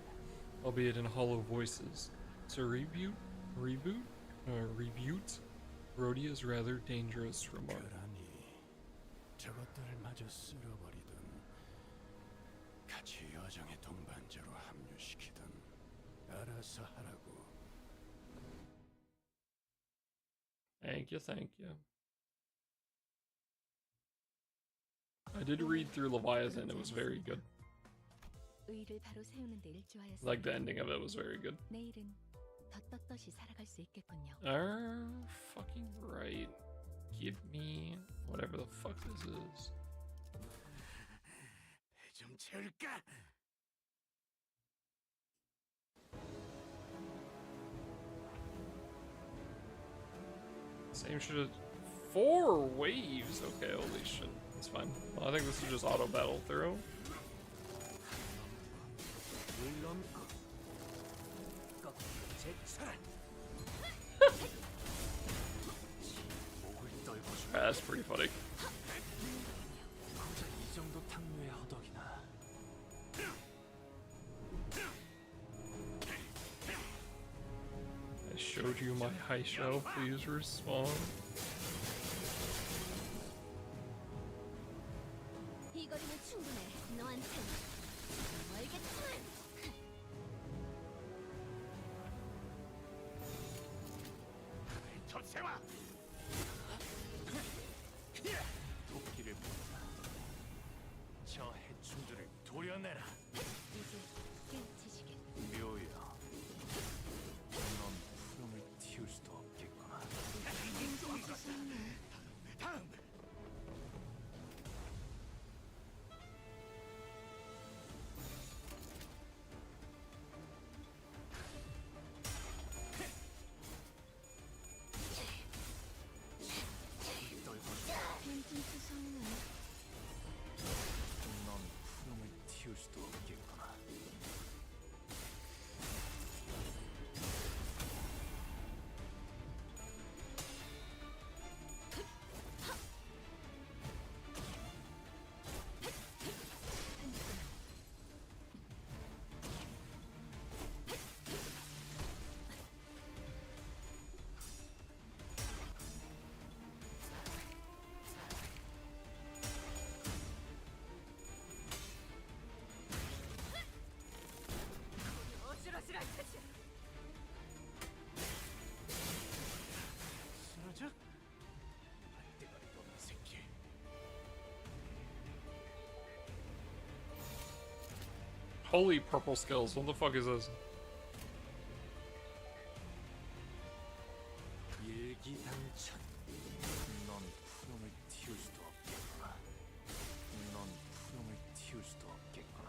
albeit in hollow voices, to rebut Rhodia's rather dangerous remark. 그러니 저것들을 마저 쓸어버리든 같이 여정의 동반자로 합류시키든 알아서 하라고. Thank you, thank you. I did read through Leviathan, it was very good. 의를 바로 세우는 데 일조하였습니다. Like the ending of it was very good. 내일은 더 떳떳이 살아갈 수 있겠군요. Fucking right. Give me whatever the fuck this is. 배 좀 채울까? Same shit. 4 waves. Okay, holy shit. That's fine. Well, I think this is just auto battle through. That's pretty funny. 고작 이 정도 탕류의 허덕이나. I showed you my high show. Please respond. 이 거리는 충분해. 너한텐 멀겠지만. 접세와 도끼를 본다. 저 해충들을 도려내라. 이제 깨우치시게. 묘야. 넌 푸름을 틔울 수도 없겠구나. 다음 빈틈투성이네. 넌 푸름을 틔울 수도 없겠구나. 어지러지랄 테지. 쓰러져? 밭대가리 없는 새끼. Holy purple skills. What the fuck is this? 일기당천. 넌 푸름을 틔울 수도 없겠구나. 넌 푸름을 틔울 수도 없겠구나.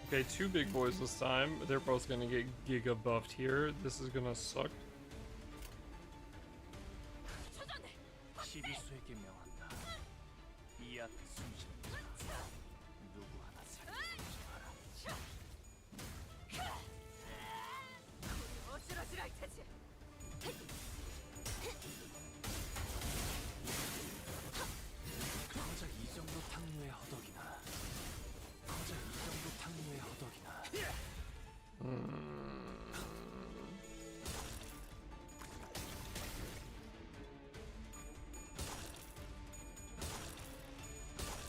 Okay, two big boys this time. They're both gonna get giga buffed here. This is gonna suck. 시비수에게 명한다. 이 앞에 숨쉬는 자, 누구 하나 살려주지 마라. 어지러지랄 테지. 고작 이 정도 탕류의 허덕이나. 고작 이 정도 탕류의 허덕이나.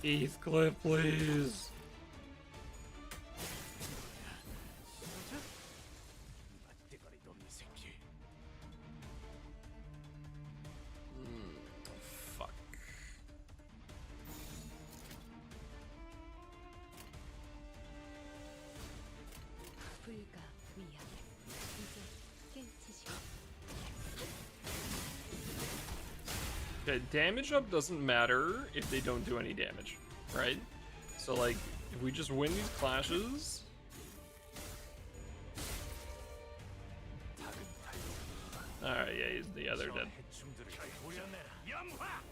Heathcliff, please. 밭대가리도 없는 새끼. Fuck. 불가 위약. 이제 깨우치시게. Okay, damage up doesn't matter if they don't do any damage, right? So like, if we just win these clashes, alright, yeah, they're dead. 해충들을 도려내라. 염화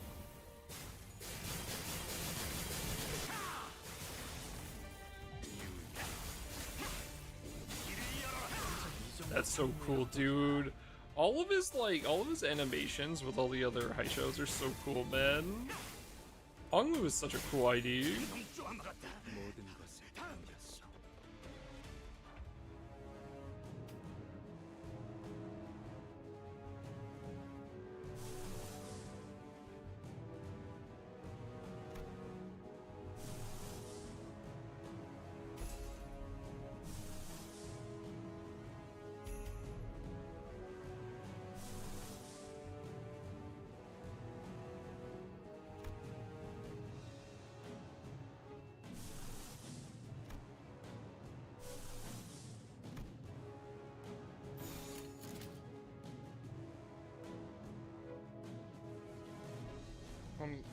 That's so cool, dude. All of his animations with all the other high shows are so cool, man. Onglu is such a cool ID. 모든 것을 당겼어.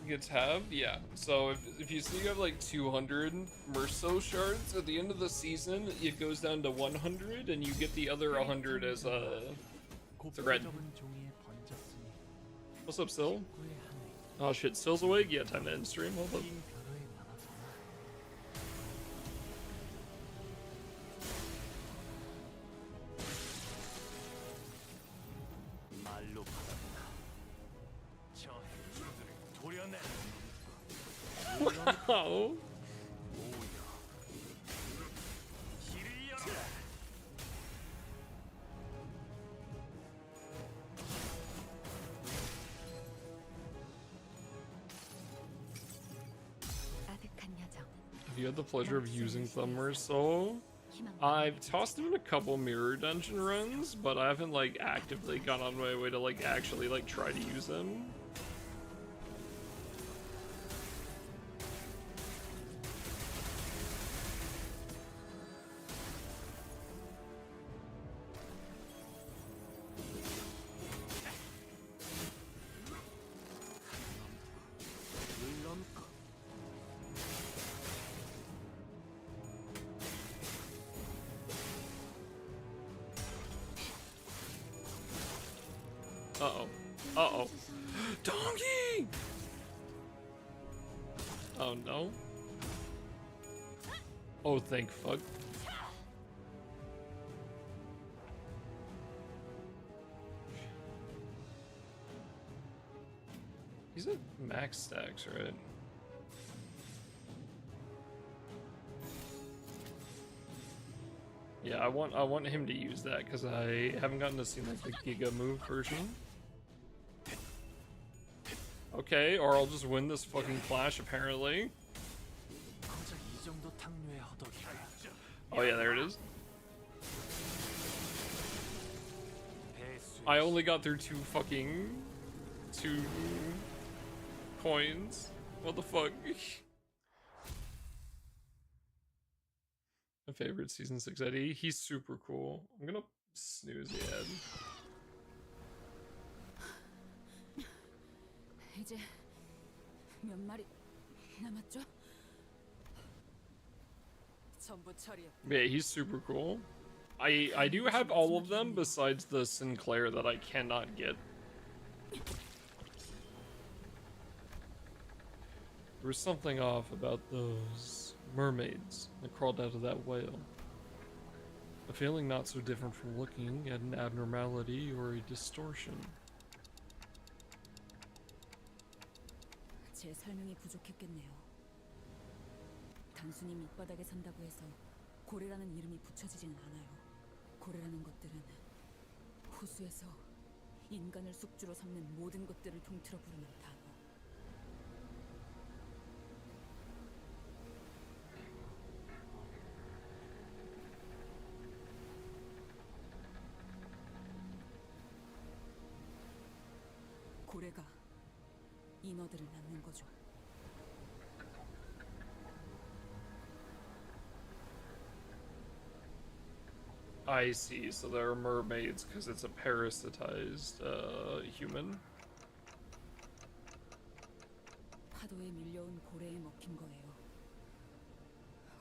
Get tab? Yeah. So if you see you have like 200 Merceau shards at the end of the season, it goes down to 100, and you get the other 100 as it's a red. What's up, Sil? Oh shit, Sil's awake? Yeah, time to end stream. Hold up. 말로 받았다. 저 행주들을 도려내. Wow. 길을 열어라. 아득한 여정. Have you had the pleasure of using Thumber Soul? I've tossed him in a couple mirror dungeon runs, but I haven't like actively gone on my way to like actually like try to use him. Uh-oh. Uh-oh. Donkey! Oh no. Oh, thank fuck. He's at max stacks, right? Yeah, I want him to use that because I haven't gotten to see like the Giga move version. Okay, or I'll just win this fucking clash apparently. Oh yeah, there it is. I only got through two coins. What the fuck? My favorite season 6 Eddie. He's super cool. I'm gonna snooze the ad. 이제 몇 마리 남았죠? 전부 처리해. Yeah, he's super cool. I do have all of them besides the Sinclair that I cannot get. There was something off about those mermaids that crawled out of that whale. A feeling not so different from looking at an abnormality or a distortion. 제 설명이 부족했겠네요. 단순히 밑바닥에 산다고 해서 고래라는 이름이 붙여지지는 않아요. 고래라는 것들은 호수에서 인간을 숙주로 삼는 모든 것들을 통틀어 부르는 단어. 고래가 인어들을 낳는 거죠. I see, so there are mermaids because it's a parasitized human. 파도에 밀려온 고래에 먹힌 거예요.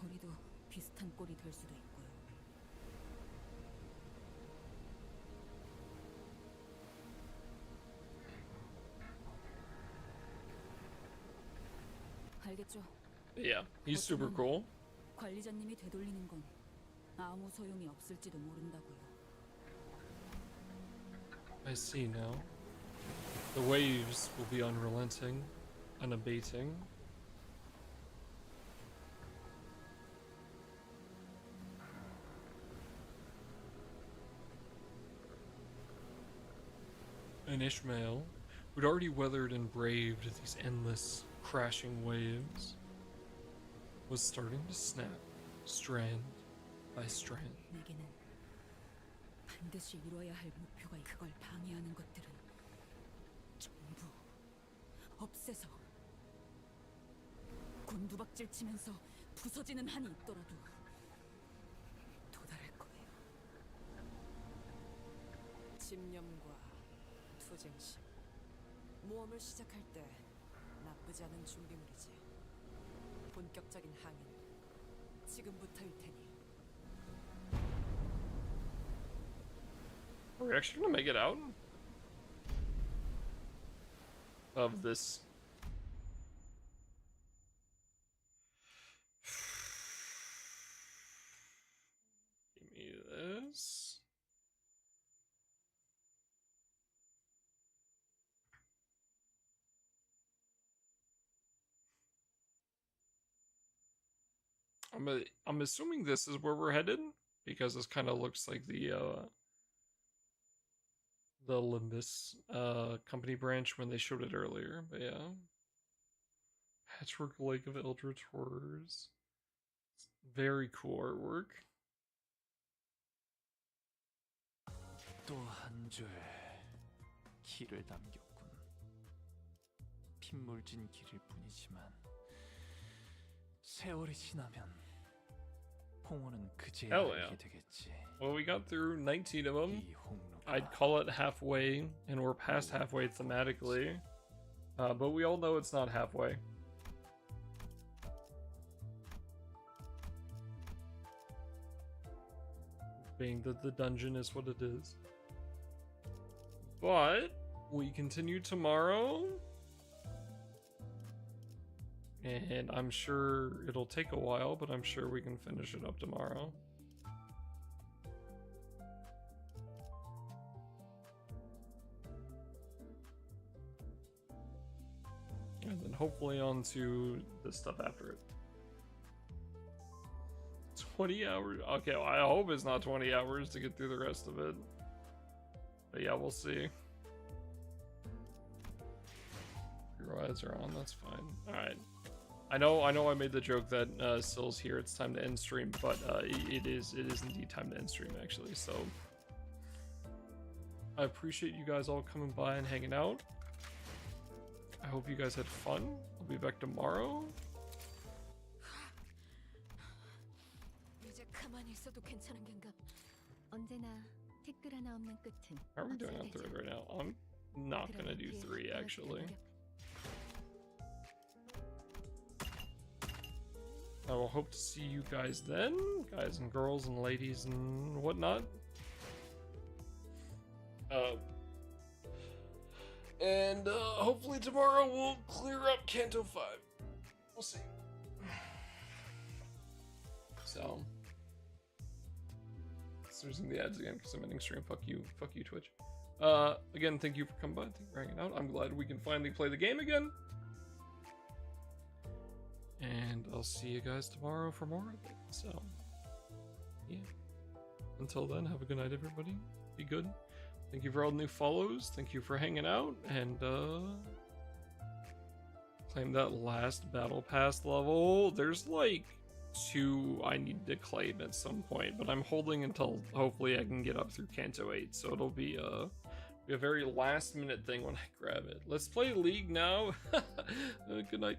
우리도 비슷한 꼴이 될 수도 있고요. 알겠죠? Yeah, he's super cool. 관리자님이 되돌리는 건 아무 소용이 없을지도 모른다고요. I see now. The waves will be unrelenting, unabating. And Ishmael, who'd already weathered and braved these endless, crashing waves, was starting to snap, strand by strand. 내게는 반드시 이뤄야 할 목표가 그걸 방해하는 것들은 전부 없애서 곤두박질 치면서 부서지는 한이 있더라도 도달할 거예요. 집념과 투쟁심. 모험을 시작할 때 나쁘지 않은 준비물이지. 본격적인 항해는 지금부터일 테니. Are we actually gonna make it out of this? Give me this. I'm assuming this is where we're headed because this kind of looks like the Limbus company branch when they showed it earlier. But yeah, Patchwork Lake of Eldritch Horrors. Very cool artwork. 또 한 줄 길을 남겼군. 핏물진 길일 뿐이지만 세월이 지나면 홍어는 그제야 Hell yeah. 알게 되겠지. Well, we got through 19 of them. I'd call it halfway, and we're past halfway thematically. But we all know it's not halfway. Being that the dungeon is what it is. But we continue tomorrow. And I'm sure it'll take a while, but I'm sure we can finish it up tomorrow. And then hopefully on to the stuff after it. 20 hours? Okay, well, I hope it's not 20 hours to get through the rest of it. But yeah, we'll see. Your eyes are on, that's fine. Alright. I know I made the joke that Sill's here, it's time to end stream, but it is indeed time to end stream actually, so I appreciate you guys all coming by and hanging out. I hope you guys had fun. I'll be back tomorrow. 이제 가만히 있어도 괜찮은 겐가? 언제나 티끌 하나 없는 끝은 How are we doing on 3 right now? I'm not gonna do 3 actually. I will hope to see you guys then, guys and girls and ladies and whatnot. And hopefully tomorrow we'll clear up Canto 5. We'll see. So, losing the ads again because I'm ending stream. Fuck you, Twitch. Again, thank you for coming by. Thank you for hanging out. I'm glad we can finally play the game again. And I'll see you guys tomorrow for more of it. So, yeah. Until then, have a good night, everybody. Be good. Thank you for all the new follows. Thank you for hanging out. And, claim that last battle pass level. There's like 2 I need to claim at some point, but I'm holding until hopefully I can get up through Canto 8. So it'll be a very last minute thing when I grab it. Let's play League now. Good night.